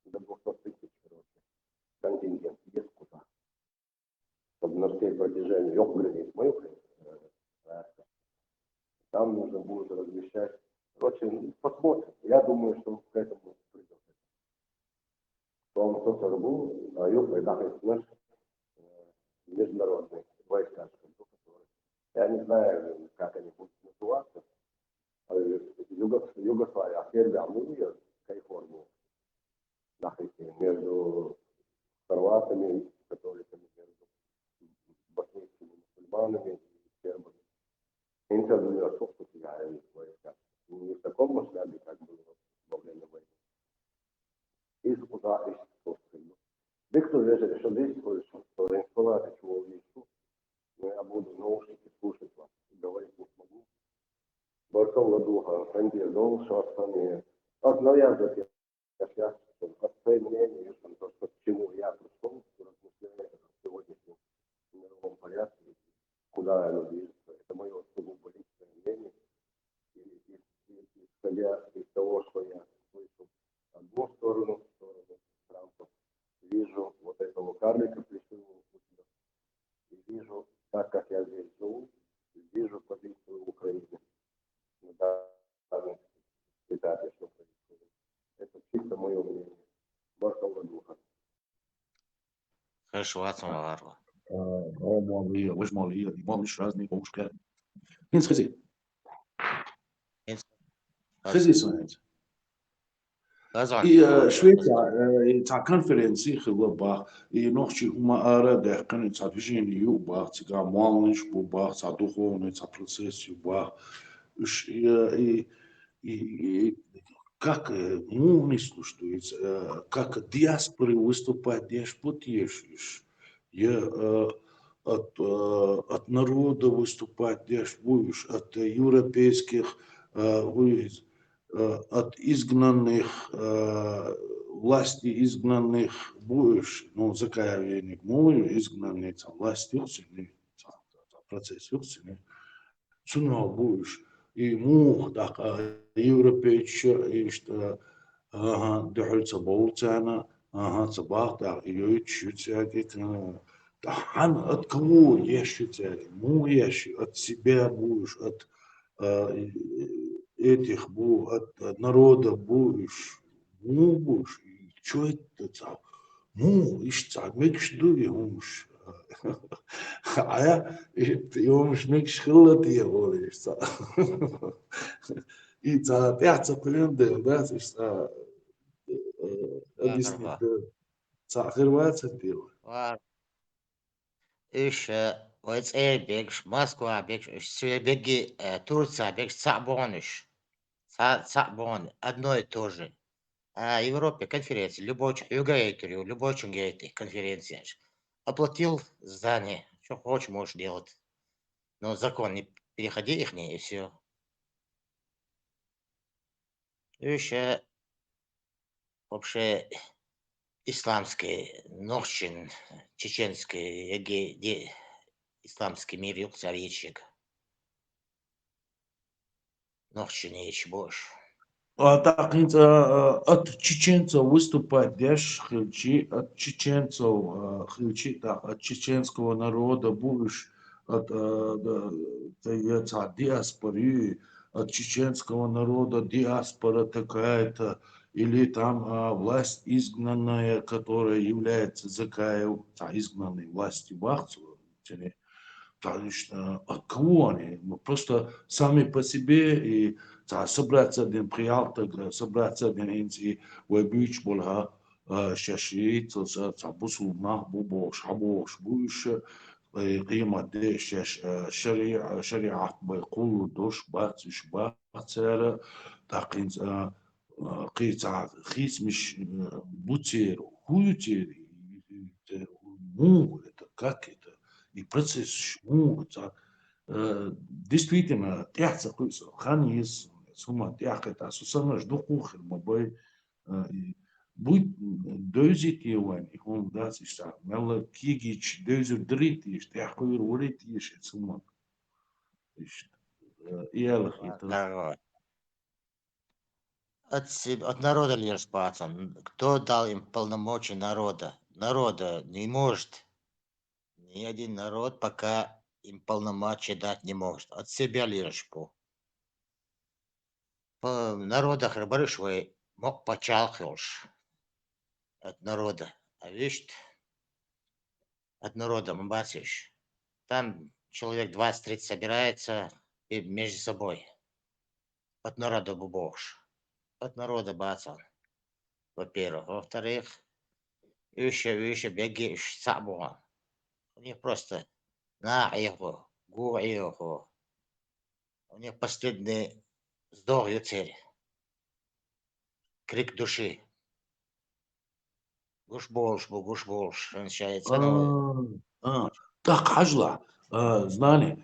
До 200 тысяч, короче, контингент есть куда. Чтобы на всей протяжении границ моих, там нужно будет размещать. Короче, посмотрим. Я думаю, что к этому придет. Том кто-то был, а наш международные войска, я не знаю, как они будут называться. Югославия, Сербия, Армения, кайфорну. Между хорватами, католиками, между боснийскими мусульманами и сербами. Интервью собственно, войска. Не в таком масштабе, как было во время войны. И куда и собственно. Дехто веže, što действуешь, что рисковать чего вещу, но я буду наушники слушать вас, говорить не смогу. Баркова духа, френди, дол, шастами. Навязывать я сейчас, свои мнения, то, что к чему я пришел, размышляя о сегодняшнем мировом порядке, куда оно движется. Это мое сугубо личное мнение. И исходя из того, что я слышу одну сторону Трампа, вижу вот этого карлика плешивого Путина, и вижу, так как я здесь живу, вижу позицию Украины на данном этапе, что происходит. Это чисто мое мнение. Баркова духа. Хорошо, Ацмаларва. Можешь разные ушки. Инсхизи. Хизи знаете. И Швеция, та конференции хлопа, и ночи умара, да, конечно, движение юба, цыга малыш буба, та духовный, та процесс юба, и как мыслишь, как диаспоры выступать, деж от народа выступать, деж будешь, от европейских от изгнанных, власти изгнанных будешь, ну, закаявленник мой, изгнанный, власть процесс цуно будешь, и так, европейча, и что, дохольца болтана, цабах, так, ее чуть от кого ящите, от себя будешь, от этих от народа будешь, что это, ишь, мекш дуги, а я, мекш хилла ты говоришь, и пятца плендел, да, объяснить, Хорватия пила. إيش وإتسأل بيكش موسكوا بيكش سوي بيجي Турция бег цабоныш, цабон одно и то же. А Европе конференции, любой югоэйтерю, любой чунгейты конференции. Оплатил здание, что хочешь, можешь делать. Но закон не переходи их, и все. Еще вообще исламские, нохчин, чеченские, исламский мир yok заречек. Ночью не больше. Так, от чеченцев выступать, дешь, хилчи, от чеченцев, хилчи, так, от чеченского народа будешь, от диаспоры, от чеченского народа диаспора такая-то, или там власть изгнанная, которая является Закаев, изгнанной властью Бахцева, конечно, от кого они? Просто сами по себе и собраться один приятель, собраться один инси, вебич была шашит, бусулмах, бубош, хабош, буш, قيمة ديش شريعة بيقولوا دوش باتش باتر تاقين قيت خيس مش بوتير هوتير مو как это и процесс шму действительно тяхца куйсо ханис сума тяхета сусана жду кухер мобой будет дозит его и он даст что мало кигич дозит дрит и тяхуир урит и сума иялах это От народа лишь пацан. Кто дал им полномочия народа? Народа не может. Ни один народ пока им полномочия дать не может. От себя лишь по. Народа храбрышвай мог почалхилш. От народа. А видишь, от народа мы бачишь. Там человек 20-30 собирается и между собой. От народа бубош. От народа бацан. Во-первых. Во-вторых, еще беги сабуан. У них просто на его, гу его. У них последний вздох и цель. Крик души. Гуш больше, означается. Так, хажла, знали,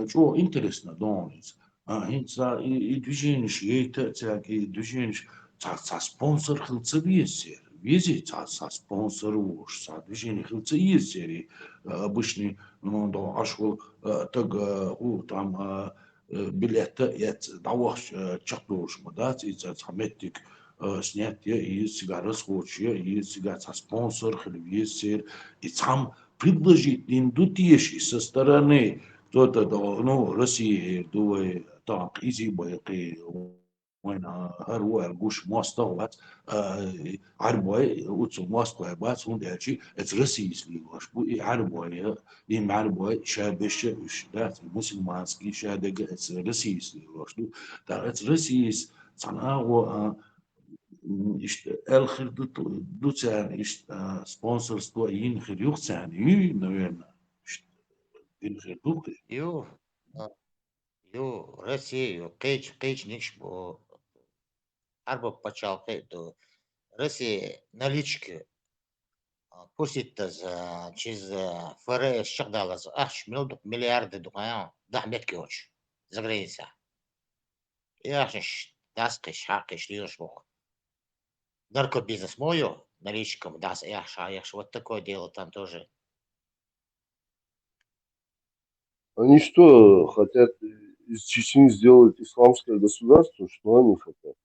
что интересно, думается. И движение, и движение, спонсор хилцевизер, визит, спонсор уж, движение хилцевизер, обычный, ну, да, ашвал, так, там, билеты, это, даваш, чактуш, да, это, заметик, снятие из сигары схочия, из сигар, спонсор хилцевизер, и сам предложить индутиши со стороны кто-то, ну, России, думаю, так, изи байки, وين أروى الجوش ماستا وات عربوي وتسو ماستا بات هون دهشي اترسيس لي واش بو عربوي لي معربوي شابش ذات المسلمانسكي شادق اترسيس لي واش دو تا اترسيس صنع و الخير دو تاني سبونسرز تو ينخر يوخ تاني نوين ينخر دوك Ю, Россию, кейч нич бо арба почал до Россия налички пустит через ФРС шагдалаз миллиарды дукаян дахмет киоч за граница. Яшниш таскиш хакиш лишь бог. Наркобизнес мою наличком дас яш вот такое дело там тоже. Они что, хотят из Чечни сделать исламское государство? Что они хотят?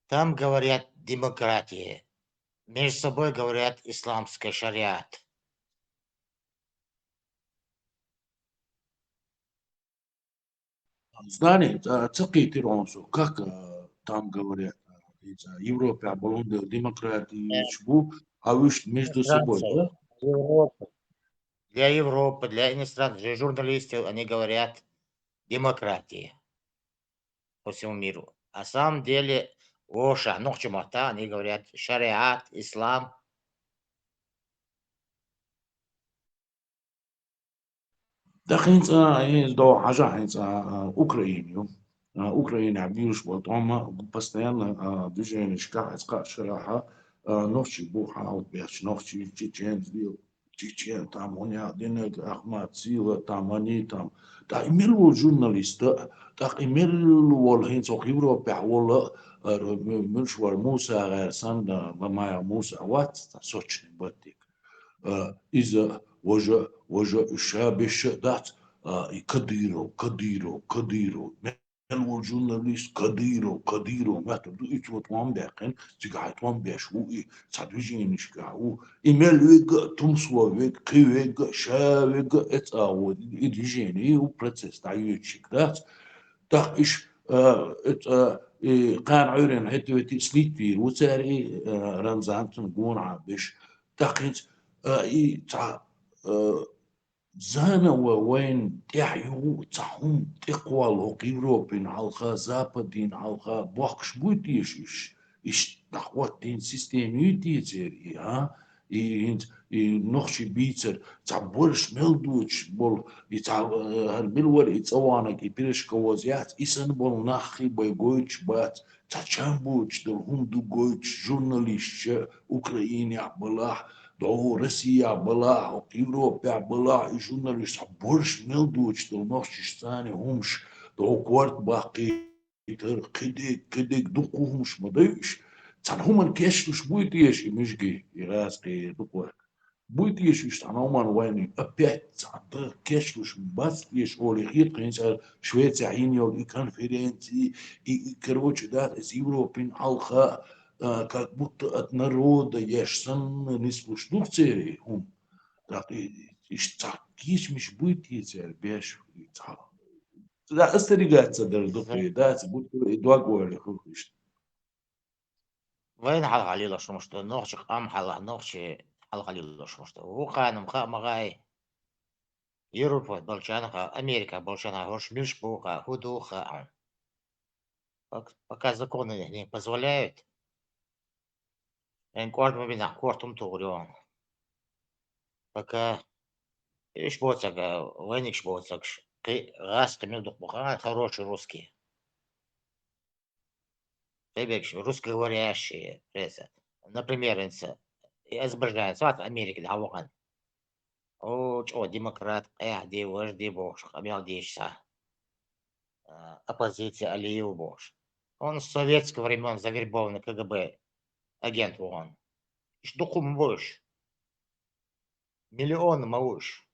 Там говорят демократия. Между собой говорят исламский шариат. Знали, циките ронсу, как там говорят, Европа, Болонда, демократии, чбу, а вы между собой, да? Для Европы, для иностранцев, для журналистов, они говорят демократия по всему миру. А на самом деле, Оша, Нохчумата, они говорят шариат, ислам. داخلين دو حاجة أوكرانيا أوكرانيا عبيوش وطعمة постоянно движение шкаха шараха ночи буха вот беш ночи чечен там он один Ахмад Сила там они там да имел журналиста так имел والحين سوق Европа والله مشوار موسى سند ما موسى وات سوتشني بديك إذا وجه الشاب الشدات Kadiro. Elwo journalist Kadiro. Mata do it wat wan bekken, ze gaat wan besh hoe I sadwijinish ga hoe email weg tumswa weg kiweg shaweg et awod idijeni u proces ta yuchik dat is het قان عيرين هتوتي سليتي وتاري رمزان تنقون عبش تقيت اي تاع زانا وين تعيو تعهم تقوى الأوروبين على زابدين على بوكش بوتيش إيش نخوتين سيستمي تيزر ها إنت نخشي بيتر تعبرش ملدوش بول يتع هالبلور يتوانا كي بيرش كوازيات إسن بول نخي بيجوش بات تشامبوش دلهم دو جوش جورناليست أوكرانيا بلاح до Россия была, от Европа была, и журналист больше мелдуч, до ночи стане умш, до кварт баки, кидик духумш мадаюш. Цан хуман кешлуш будет ешь, и мижги, и разки духуак. Будет ешь, цан хуман войны, опять цан кешлуш, бац ешь, оли хит, конечно, Швеция, иньол, и конференции, и короче, да, из Европы, алха, как будто от народа ешсан не слушнув цери хум. Так иш цакиш миш будет ецер беш. Да остерегаться даже до да, будто и два голя хухиш. وين حلقة عليلا شو مشتو نوخش قام حلقة نوخش حلقة عليلا شو مشتو هو قانم خا مغاي Европа болчанаха Америка болчанаха хош миш буха худуха. Пока законы не позволяют, en kwart maar binnen kwart om te horen. Пока إيش بوتسك وينك بوتسك غاز قميل بخار хороший русский. Ты русскоговорящие пресса. Например, изображает сват Америки для Хаван. О, демократ, ди вож, ди бош, хамел дичса. Оппозиция Алиев бош. Он с советского времен завербованный КГБ агент он. Что кум бош? Миллион малыш.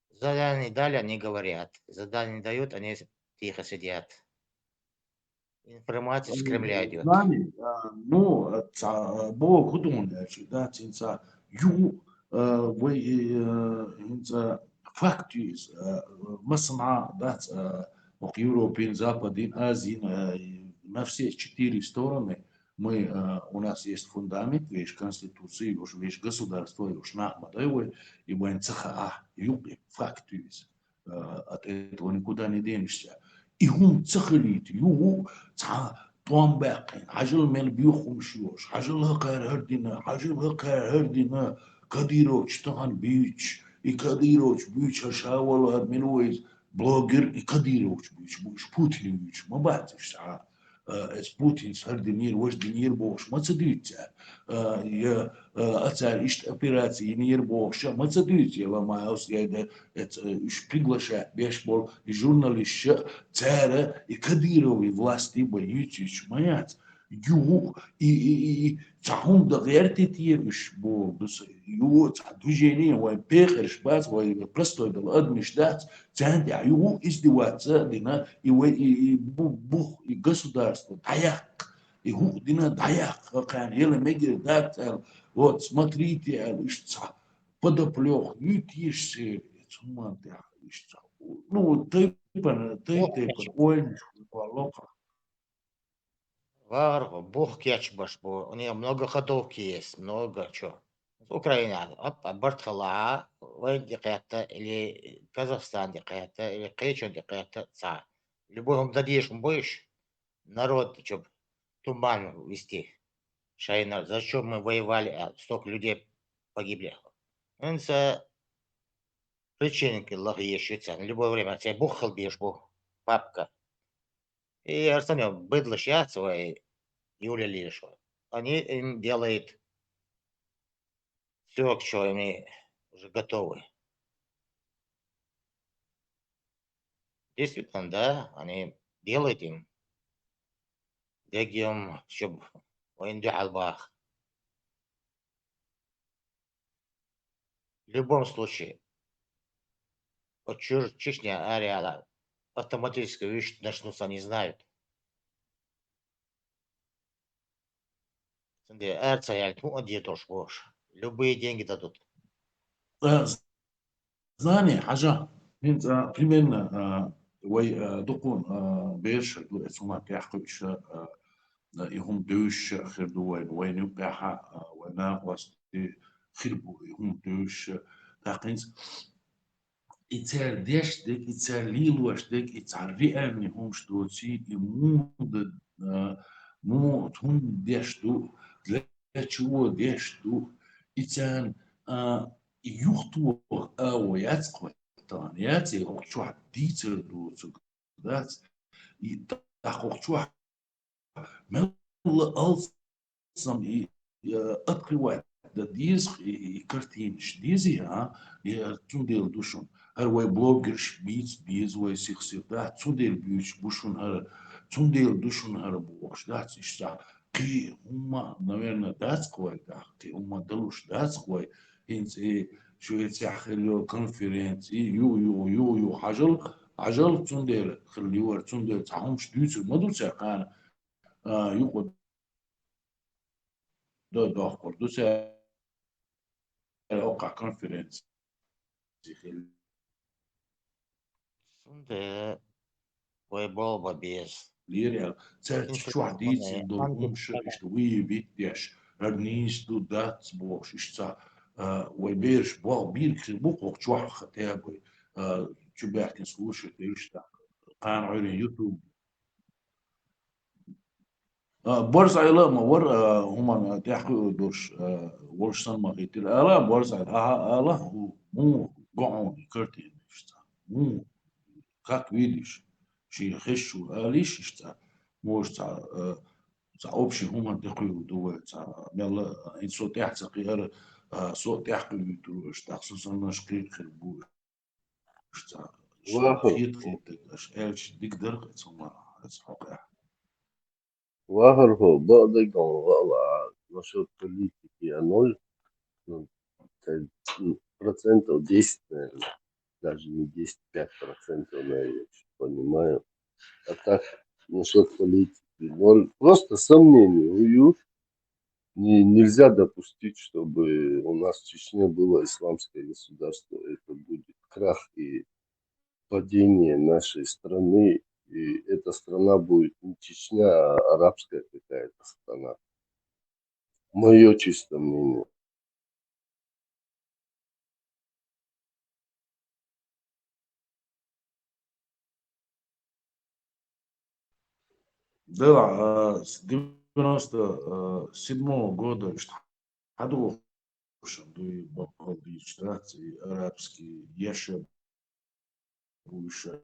Задание дали, они говорят. Задание дают, они тихо сидят. Информация с Кремля идет. Ну, бо худон, да, цинца ю инца фактис мصنع да, Европе, Западе, Азии, на все 4 стороны мы, у нас есть фундамент, вещь конституции, уж вещь государства, уж нахмадовой, и воин цеха, юбли, фактис, от этого никуда не денешься. И هم تخليت يو تاع طوام باقي عجل من بيوخم شوش عجل هردنا كديروش تغن بيتش كديروش بيتش هشاول من ويز بلوجر كديروش بيتش بوتين بيتش ما بعرفش تاع اس بوتين صار دنير واش دنير بوش ما تصدقت يا أتى إشت операции نير بوش ما تصدقت يا ما يوصل هذا إيش приглашать بيشبول журналист цара и кадировой власти боитесь маят ю и цахум да гертитиевш бо ю движение вай пехерш баз вай просто да адмиштат цанд ю издеваться дина и бух и государство даяк и ху дина даяк кан еле мегер дат вот смотрите подоплёх ютишь цуманте ну ты ой лока Варго, бух кечбаш, бо у нее много ходовки есть, много чего. Украина, Бартхала, войн дикета, или Казахстан дикета, или Кечен дикета, ца. Любой он дадишь, будешь народ, чтоб туман вести. Шайна, зачем мы воевали, столько людей погибли. Это причинки логичные, любое время, тебе бухал бьешь, папка. И Арсеньев быдло Щацева и Юлия Лишева. Они им делают все, к чему они уже готовы. Действительно, да, они делают им, чтобы ويندي على الباخ. В любом случае, вот Чечня, ареала, автоматически вещи начнутся, они знают. Любые деньги дадут. знание حاجة انت примерно دقون بيرش دو اسمها تحقيش يهم دوش خير دوين وين يبقى وناقص خربو يهم دوش تاقينز إتار ديشتك إتار ليلوشتك إتار رئاني هم شتوتي يمود مو تهم ديشتو لاتشو ديشتو إتان يخطو أو يتقوى تانياتي وقتوا ديتر دو تقدات يتقوى مل ألصم أقوى ديز كرتينش ديزي ها تنديل دوشون هر واي بلوجرش بيز بيز واي سيخسير دا تنديل بيوش بوشون هر تنديل دوشون هر بوش دا تشتا كي هما наверное датское да كي هما دلوش دатское انت شو يتحخلوا كونفرنسي يو عجل تنديل خليور تنديل تعهمش ديوتر مدو تاقان يقول ده خورد سه اوقع كونفرنس Sunde ويبوبا بيس. ليريال سالت شو عديت دومش اشتوي بيتيش رجنيش دو دات بوش اشتا ويبيرش بو بيرك بوق شو ختابي شو بيحكي سوش تيشتا قان عيرين يوتيوب بورصة لا ما ور هما تحكوا دوش ورش سلمى غيتر لا بورصة لا هو مو قاعد كرتين مو как видишь شي خشوا ليش اشتا موش تاع общий هما تقيو دو تاع يلا ان صوت يحتقي غير صوت يحكي دوش تاع خصوصا نشقيق خربوش تاع خيط اش ايش ديك درقت هما حقا واخر هو بقدر قوة насчет политики, ноль, ну, 10%, наверное, даже не 10-5%, я понимаю. А так, насчет политики, ноль. Просто сомнений, уют. Нельзя допустить, чтобы у нас в Чечне было исламское государство. Это будет крах и падение нашей страны. И эта страна будет не Чечня, а арабская какая-то страна. Мое чистое мнение. Да, с 97 года штадов шанду бакалди штаты арабские ешев буша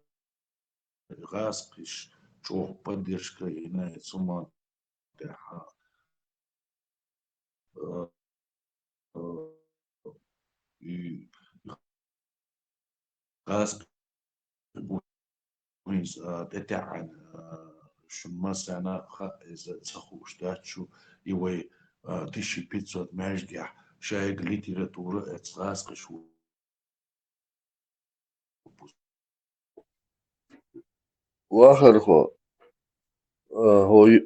раскиш чох поддержка и на сума и раскиш بوينز تتعن شما سنة إذا تخوش داتشو يوي تشي بيتزا ماجدع شايق ليتيراتورة اتغاسق شو واخر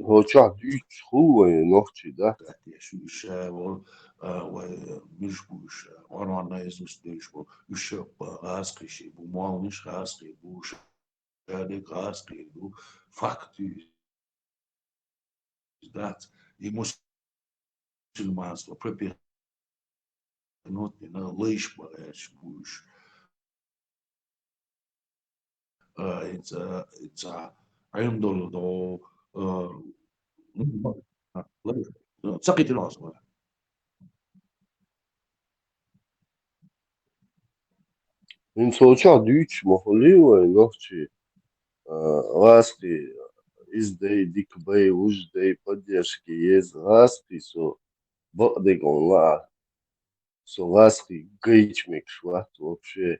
هو شعب يش هو نوختي ده شو يشاول ومش بوش وانا يزوس ديش بو يشاب غاسقي شي بو مال مش غاسقي بوش شادي غاسقي بو فاكتي that и мусульманство прописано на лишь боясь будешь это عندهم دو سقيت الناس им случай дичь махливой ногти ласки издей дикбей уждей поддержки есть ласки со бадегон ла со ласки гейчмик шват вообще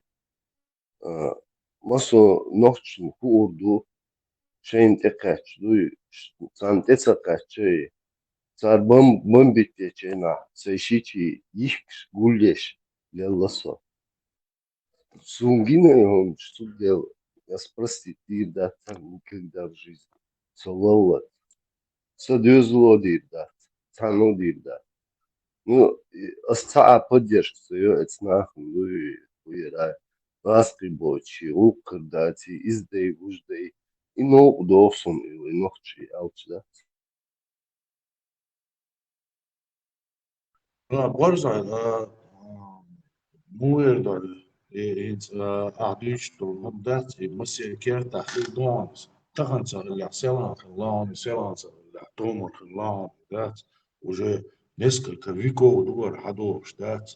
масо ногчин хурду шейн текач дуй сан тецакачей صار بمبتيجنا سيشيتي يحكش قوليش للصو سунгина он что делал я спросил ты да там никогда в жизни солола садюзло да тану да ну остаа поддержка свою это нахуй ну и хуера баскетболчи укрдати издей уждей и но удовсон или ночи алчда برضه مويردر إنت أعطيش تولدات مسير كيرتا خيدونس تخنص اللي سيلان خلان سيلان اللي تومر خلان دات وجه نسكر كفيكو دور حدوش دات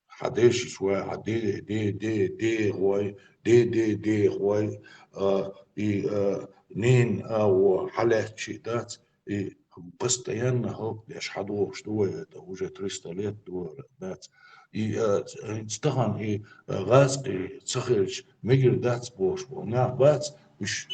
حداش شوي عدي دي هواي دي هواي نين أو حالات شي دات постоянно лишь حدوش دو это уже 300 лет до дат и стахан и газки цахерч мегер дат бош на бац миш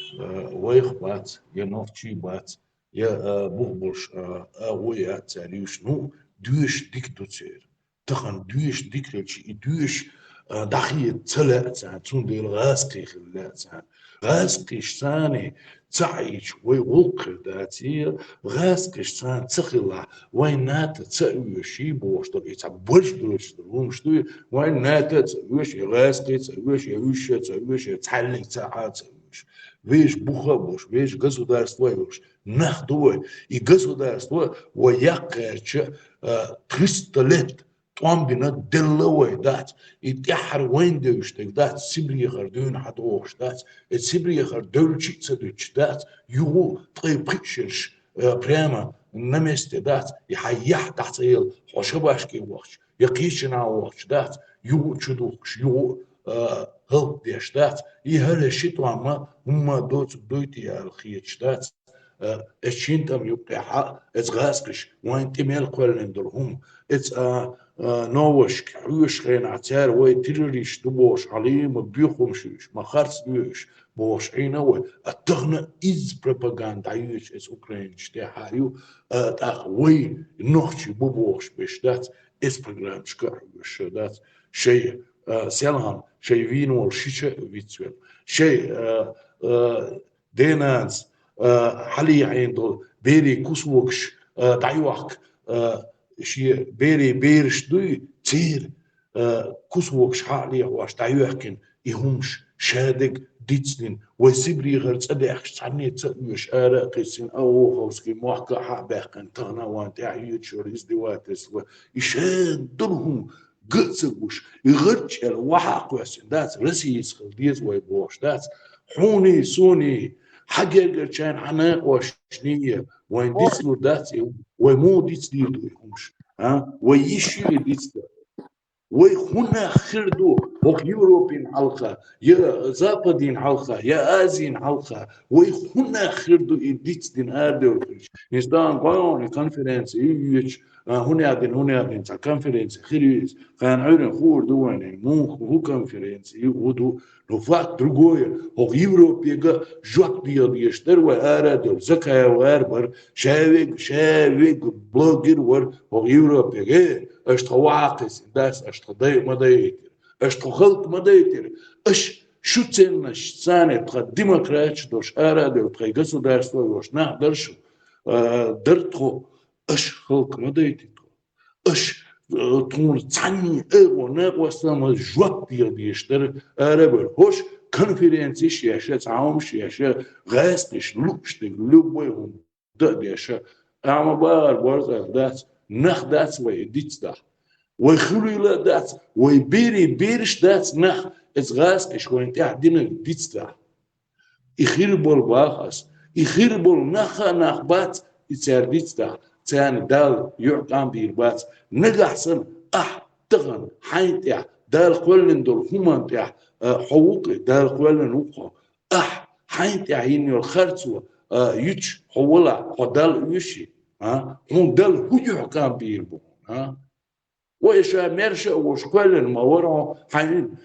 вайх бац я новчи бац я бухбош ой ацариш ну душ диктуцер تخن دوش ديكريتش دوش داخل تلا سان تون ديل غاسقي خلا سان غاسقي ثاني تعيش ويوقر داتي غاسقي سان تخلا وين نات تسويشي بوش تبي تبوش دوش دوم شتوي وين نات تسويشي غاسقي تسويشي وش تسويشي تعلق ساعات تسويش вещь бухабош, вещь государство вещь, нахдой и государство воякерче 300 лет. طوام بنا دلوي دات يتحر وين دوشتك دات سبري خردون حدوش دات سبري خردول شيء صدوش دات يو طيب خشش بريما نمست دات يحيح تحصيل حشباش كي وقش يقيشنا وقش دات يو شدوش يو هل ديش دات يهل شيء طوام هم دوتي الخيش دات اشينتم يبقى ازغاسكش وين تميل قولندرهم اتس نوش كحوش خين عتار وي تيرليش دبوش عليم بيخم شوش ما خرس دوش بوش عينوي التغنى إز بروباغندا يوش إز أوكرين شتاحيو تاخ وي نوخشي بوش بشتات إز برنامج كحوش دات شيء سلام شيء فينو شيشة فيتسويل شيء دينانز حالي عندو بيري كوسوكش دايوك شي بيري بيرش دوي تير كوسوكش حالي واش دايوكن يهمش شادك ديتسلين ويسبري غير تصدقش عني تسويش قيسين او خوسكي موحكا حاباقن تغنا وانت عيوتشور ازدواتس يشاد درهم قصبوش يغرتشل وحاق واسن دات رسيس خلديز ويبوش دات حوني سوني حاجة كان عناق وشنية وين ديسلو داتي ومو ديسلو دويهمش ها ويشي ديسلو ويخونا خردو وك يوروبين حلقة يا زابدين حلقة يا آزين حلقة ويخونا خردو ديسلين آردوش نستان قايون كونفرنس يوش هنا عدين تا كونفرنس خيريز كان عيرن خور دواني مو هو كونفرنس يودو نوفات درجوية هو يوروبيا جوك ديشتر وآردو زكايا واربر شاويك بلوجر هو يوروبيا اشتو عاقس داس اشتو ضي ما دايتر اشتو خلق ما دايتر اش شو تسنش سانة تخد ديمقراطش دوش آردو تخي государство دوش نقدرشو درتخو اش خلق ما دايتر اش تون تاني اغو ناقوستما جوك ديشتر آربر هوش конференциш яша цаумш яша гастиш лупштик любойум дадяша ама бар дат нахдац вай дицда وي خلولا دات وي بيرش دات نخ از غاس اشوين تعدين ديتستا يخير بول باخس يخير بول نخ بات يتسار ديتستا تان دال يعقام دير بات نجحسن تغن حينتع دال قولن دول همان تع حقوقي دال قولن وقو حينتع يني الخرطو يتش حولا حدال يشي هون دال هو يعقام دير بو وإيش مرشة وشكل ما ورا حين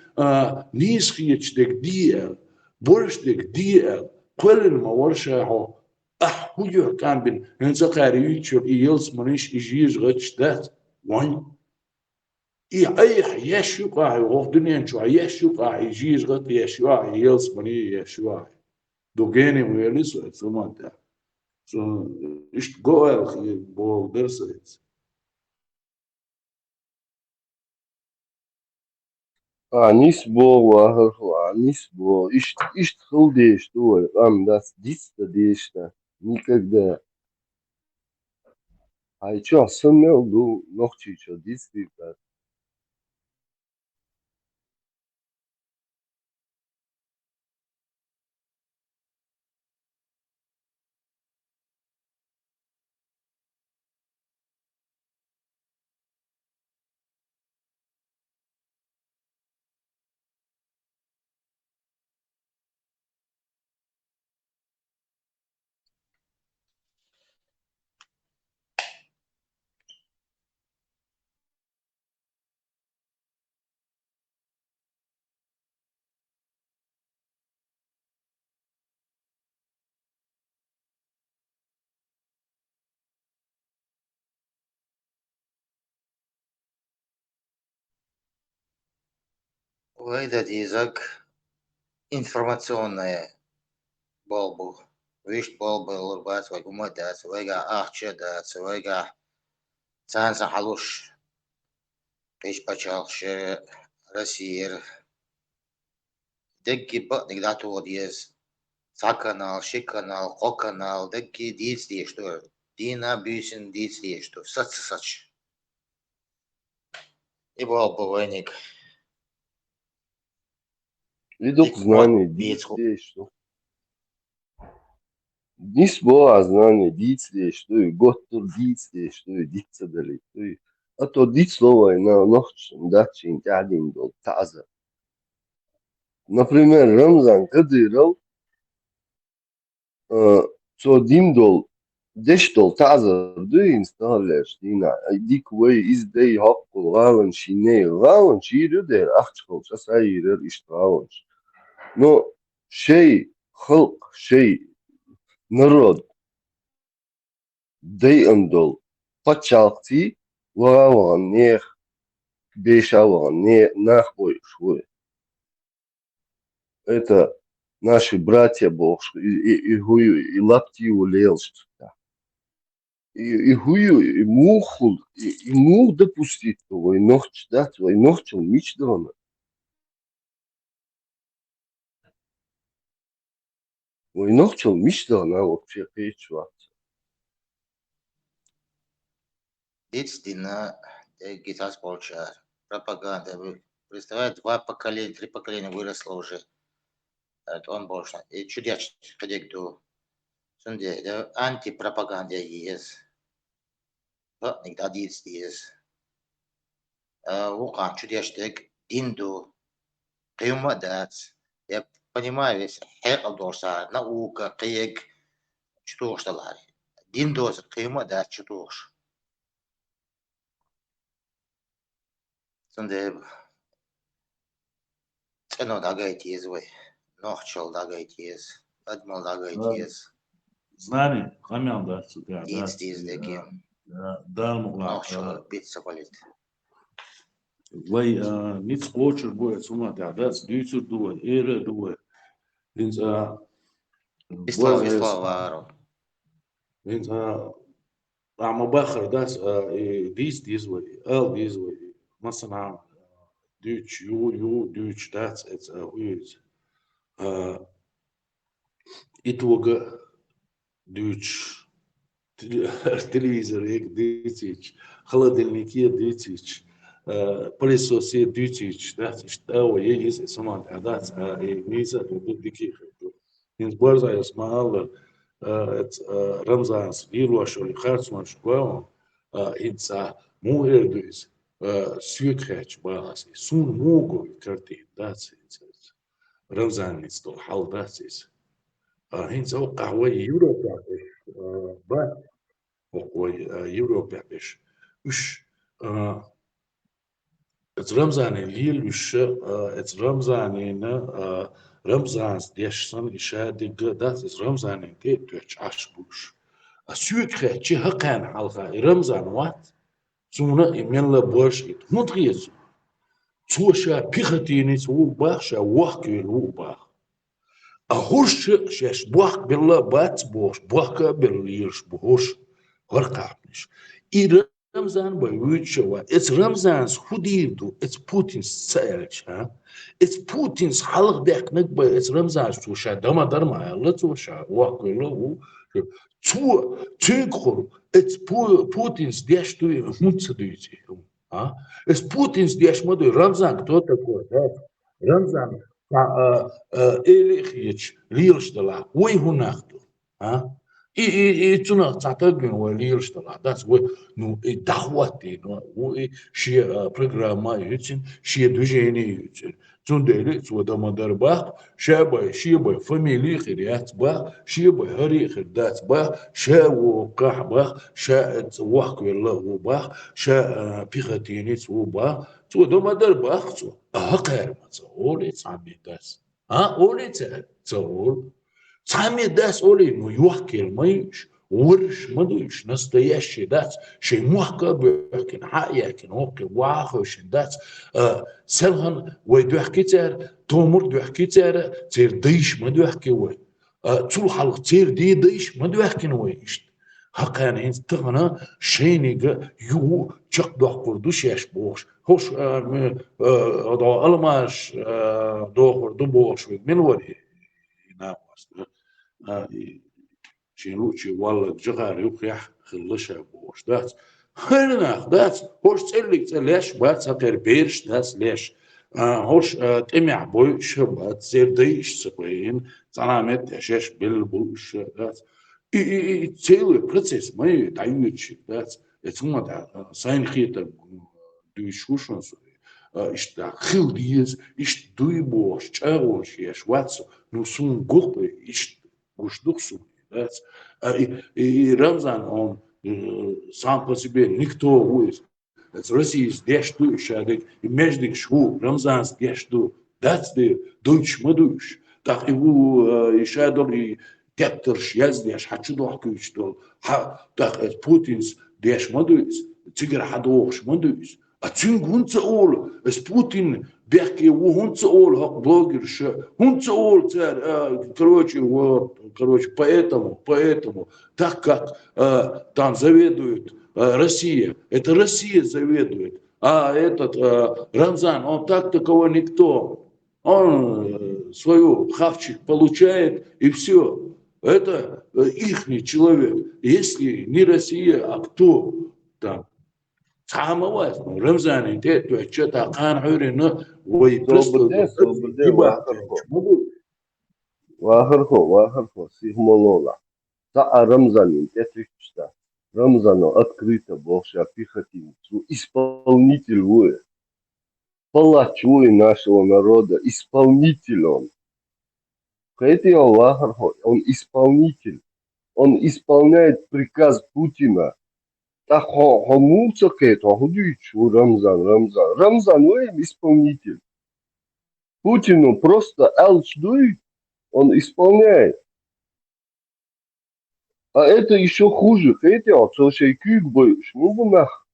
نيس خيتش دك ديال برش دك ديال كل ما ورشة هو هو كان بين هنزا قاري يشور يلس منيش يجيز غتش ذات وين أي يشو قاعي وقف دنيا شو يشو قاعي يجيز غت يشو يلس مني يشو دوغيني ويلس ثم ده so إيش جوال خي بول درست Nisbo war Nisbo. Ich трудишь, что das диста дишта. Никогда. А еще сумел ду ночи что действительно. Выйдет язык информационная болбу. Вишт болбу лурбат вайгума дат, вайга ахча дат, вайга цанса халуш. Пеш пачалш Россия. Дегги ба нигдату одиез. Саканал, шиканал, коканал, дегги дийс что. Дина бюсен дийс что. Сач. И болбу вайник. Видок знание, действие, что. Nisbo знание, действие, что и готов действие, что и дица дали. А то дить слово на ночь, дачи, интядин дол, таза. Например, Рамзан Кадыров, so dimdol deştol tazardı installer dina dik ve izdey hakkul gavan şine gavan şiiri der akçol sayırer iştravon no şey halk şey narod dey andol paçalti gavan ne beşavan ne nahboy şoy это наши братья Бог, и гую, и лаптию лелст. И гую, и мухул, и мух допустить того, и ночь дать, и ночь он мич дана. И ночь он мич дана, вообще печва. Действительно, гитас получар. Пропаганда. Представляет, 2 поколения, 3 поколения выросло уже. Это он больше. И чудесно, ходить Sunde, de antipropaganda is. Niet dat iets is. Вулкан чудесный, Инду, Киумадат. Я понимаю, весь Хекалдорса, наука, Киек, что что лари. Диндос, Киумадат, что ж. Sunde, цено дагайте из вы. Нохчел дагайте из. Адмал дагайте из. Знание, хамян, да, сюда. Да, Нохчел, биться болит. Vai nici ochuri boie suma de aveți duițuri două, ere două. Dins Bislava. Dins am bakar das dis way, al dis way. Mesela duiç duiç das it's uyuz. İtuga duiç televizor ek duiç. Холодильники duiç. Пылесосы дютич, да, что есть сама, да, и низа диких. Инс борза смал, Рамзан вилуашоли харцман школа, инса муэрдуис, сюкхэч баласи, сун мугу карти, да, Рамзан инсто хал да, инса окахвай Европа, ба, окой Европа биш, уж It's Ramzan Lil Wish, it's Ramzan in Рамзан дешсан ишади гадат из Рамзан те төч ашбуш. А сүйкхе чи хакан халха Рамзан ват. Цуна именла бош ит мутриез. Цуша пихатинец у бахша вахквил у бах. А хош шеш бах билла бац бош бахка биллиш бош харкапниш. И Рамзан боючева. It's Ramzan's hudidu. It's Putin's цель. It's Putin's halq deknek ba. It's Ramzan's tusha dama darma yalla tusha waqilo. It's Putin's дешду муцдуйте. It's Putin's дешмоду Рамзан кто такой? Рамзан элихич лилштала. Ой хунахту. И цуна цатагин ой лилштала. That's what ну и дахвати ну ой ши программа юцин ши движение юцин. Цундели цудама дарба шабай шибай фамилии хириат ба шибай хари хидат ба шау кахба ша вахк вилла ба ша пихатини цуба цудама дарба цу ахар мацоли цамидас оли цаол цамидас оли ну юхкел майш ورش مدوش настоящий дать شيء محكم بيحكي حقيقة هوك واخوش دات سلهن ويدوحكي تار تومر دوحكي تار ديش ما دوحكي وي تول حلق تير ديش ما دوحكي ويش حقان انت تغنى شينيغا يو چق دوح بردوش ياش بوش هوش دو الماش دوخور دو بوش من وري ناقص شينوشي والله جغار يوخيح خلشها بوش دات هرناخ دات هوش تسلك ليش بات سقر بيرش دات ليش هوش تمع بوش بات زير ديش سقين تنامت تشش بالبوش دات целый процесс мы дающий дать это мы да сайн хита дуйшушон ишта хилдиес иш дуйбош чагош еш ватс ну сун гопы иш гуштуксу и Рамзан, он сам по себе никто будет. Это Россия здесь дующая, и между шву Рамзан здесь ду, дать ты душ мадуш, так его еще добрый кептерш я здесь хочу дохнуть что, так Путинс здесь мадуш, тигр хадош мадуш, а цунгунца ол, с Путин бехки вунца ол хак блогерш, вунца ол царь, короче, поэтому, так как там заведует Россия, это Россия заведует, а этот Рамзан, он так такого никто, он свою хавчик получает и все, это ихний человек, если не Россия, а кто там? Самое важное, Рамзан, это что-то кан хурина, ой, просто Вахархо, сигмолола. За Рамзанин, это что? Рамзану открыто больше пехотинцу, исполнитель вы, палач вы нашего народа, исполнитель он. Это Вахархо, он исполнитель, он исполняет приказ Путина. Так хомуца кето, худич Рамзан вы исполнитель. Путину просто элчдует. Он исполняет. А это еще хуже. Хотя, что шей кюк боишь, ну нах.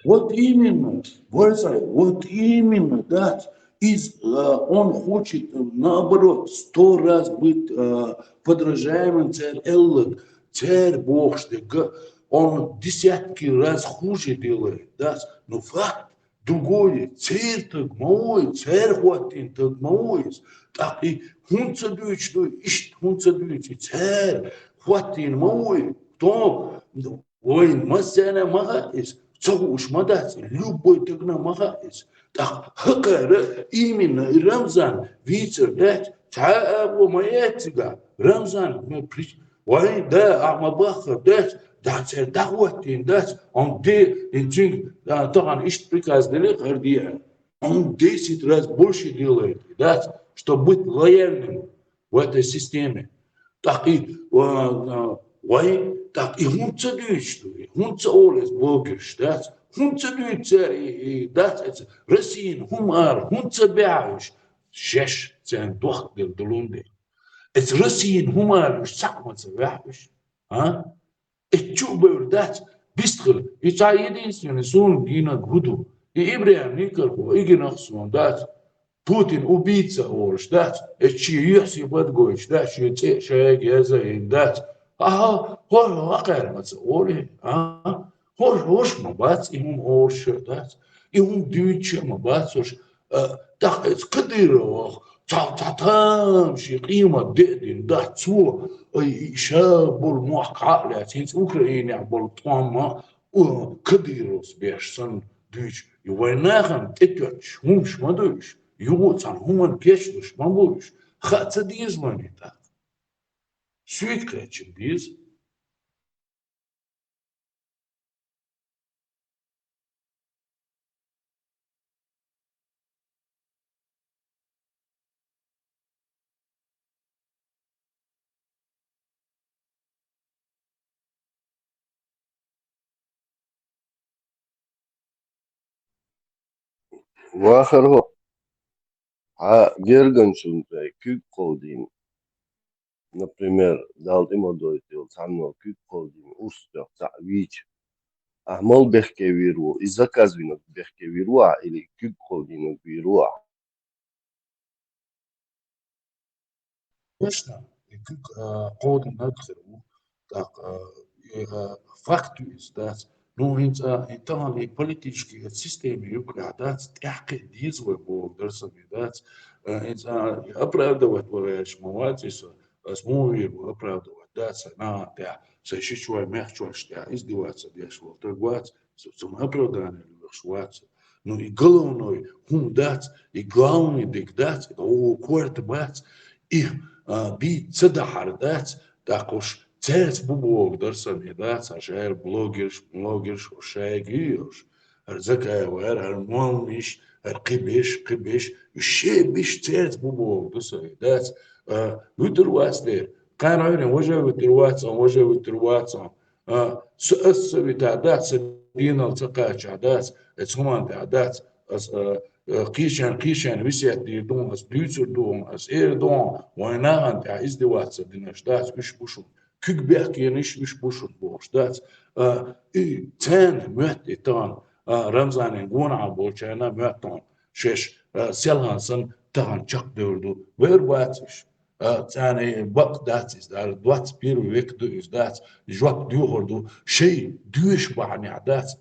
Вот именно, вот именно, да. Он хочет, наоборот, 100 раз быть подражаемым царь Эллад, царь Бог, он десятки раз хуже делает, да. Но факт другое, царь так мой, царь хватин так мой, так и хунца дючно, ищ хунца дючи, царь хватин мой, кто, ой, масяна магатис, цогуш мадати, любой тогда магатис. Так, хакара, именно Рамзан, ветер, дать, цаабу маятига, Рамзан, ой, да, амабаха, дать, да, царь, да, хватин, дать, он интинг, тогда ищет приказ дали, хардия, он 10 раз больше делает, дать, чтобы быть лояльным в этой системе. Так и, ой, так и хунца дючно, хунца олес блогерш, дать, هونت نوتسر دات رسين همار هونت بعش شش تن دوخ دلون ات رسين همار مش سقمت بعش ها اتشو بردات بيستخل يتعيدين ينسون جينا غدو إبراهيم نيكربو إيجي نخصون دات بوتين убийца орш дат ечи юси бадгоиш дат шете шег язаин дат ага хор вакармац оре хор мабац им орш дат им дюче мабац ош тахец кадыров там ши قيمة دين دات سو شابول موقع تنس أوكرانيا بول طاما كديروس بيشسن ديش يويناهم تتوش همش مدوش يوصل همان كيشلش مبوش خاطر ديز مانيتا سويت كريتشن ديز واخر هو Гергеншун кюк колдин, например, дал ему дойтил самно кюк колдин устёк за вич. А мол бехке виру, и заказ винок бехке вируа или кюк колдин вируа. Точно, колдин аксеру, так факту издать. Ну, então, a политические системы юкрадать, тяжкие дизвы болдерса видать, оправдывать вещь, моватися, смуви оправдывать, даться на тя, сещичуя мягчуя, что издеваться, дешло, торговать, сум оправдание любишь. Ну и головной хум дать, и главный дик дать, это куэрт бать, и би цедахар дать, так уж Цец бубок дарсан едats ашер блогерш шайгиош закаевер армониш аркибиш шебиш цец бубок дарсан едats витервац дер канаверен вожа витервац сс витадats динал цакач адats эцуман адats قيشان وسيات دون as بيوتر دون as دون وينان تاع ازدواج ديناش دات مش بوشون كيك مش بوشون بوش دات تان مهت تان رمزان نقون عبوشانا مهتون شش سيلهانسن تان چق دردو وير واتش تاني بق داتس دار دوات بيرو ويك دو دات جوك دو هردو شيء دوش بعني عدات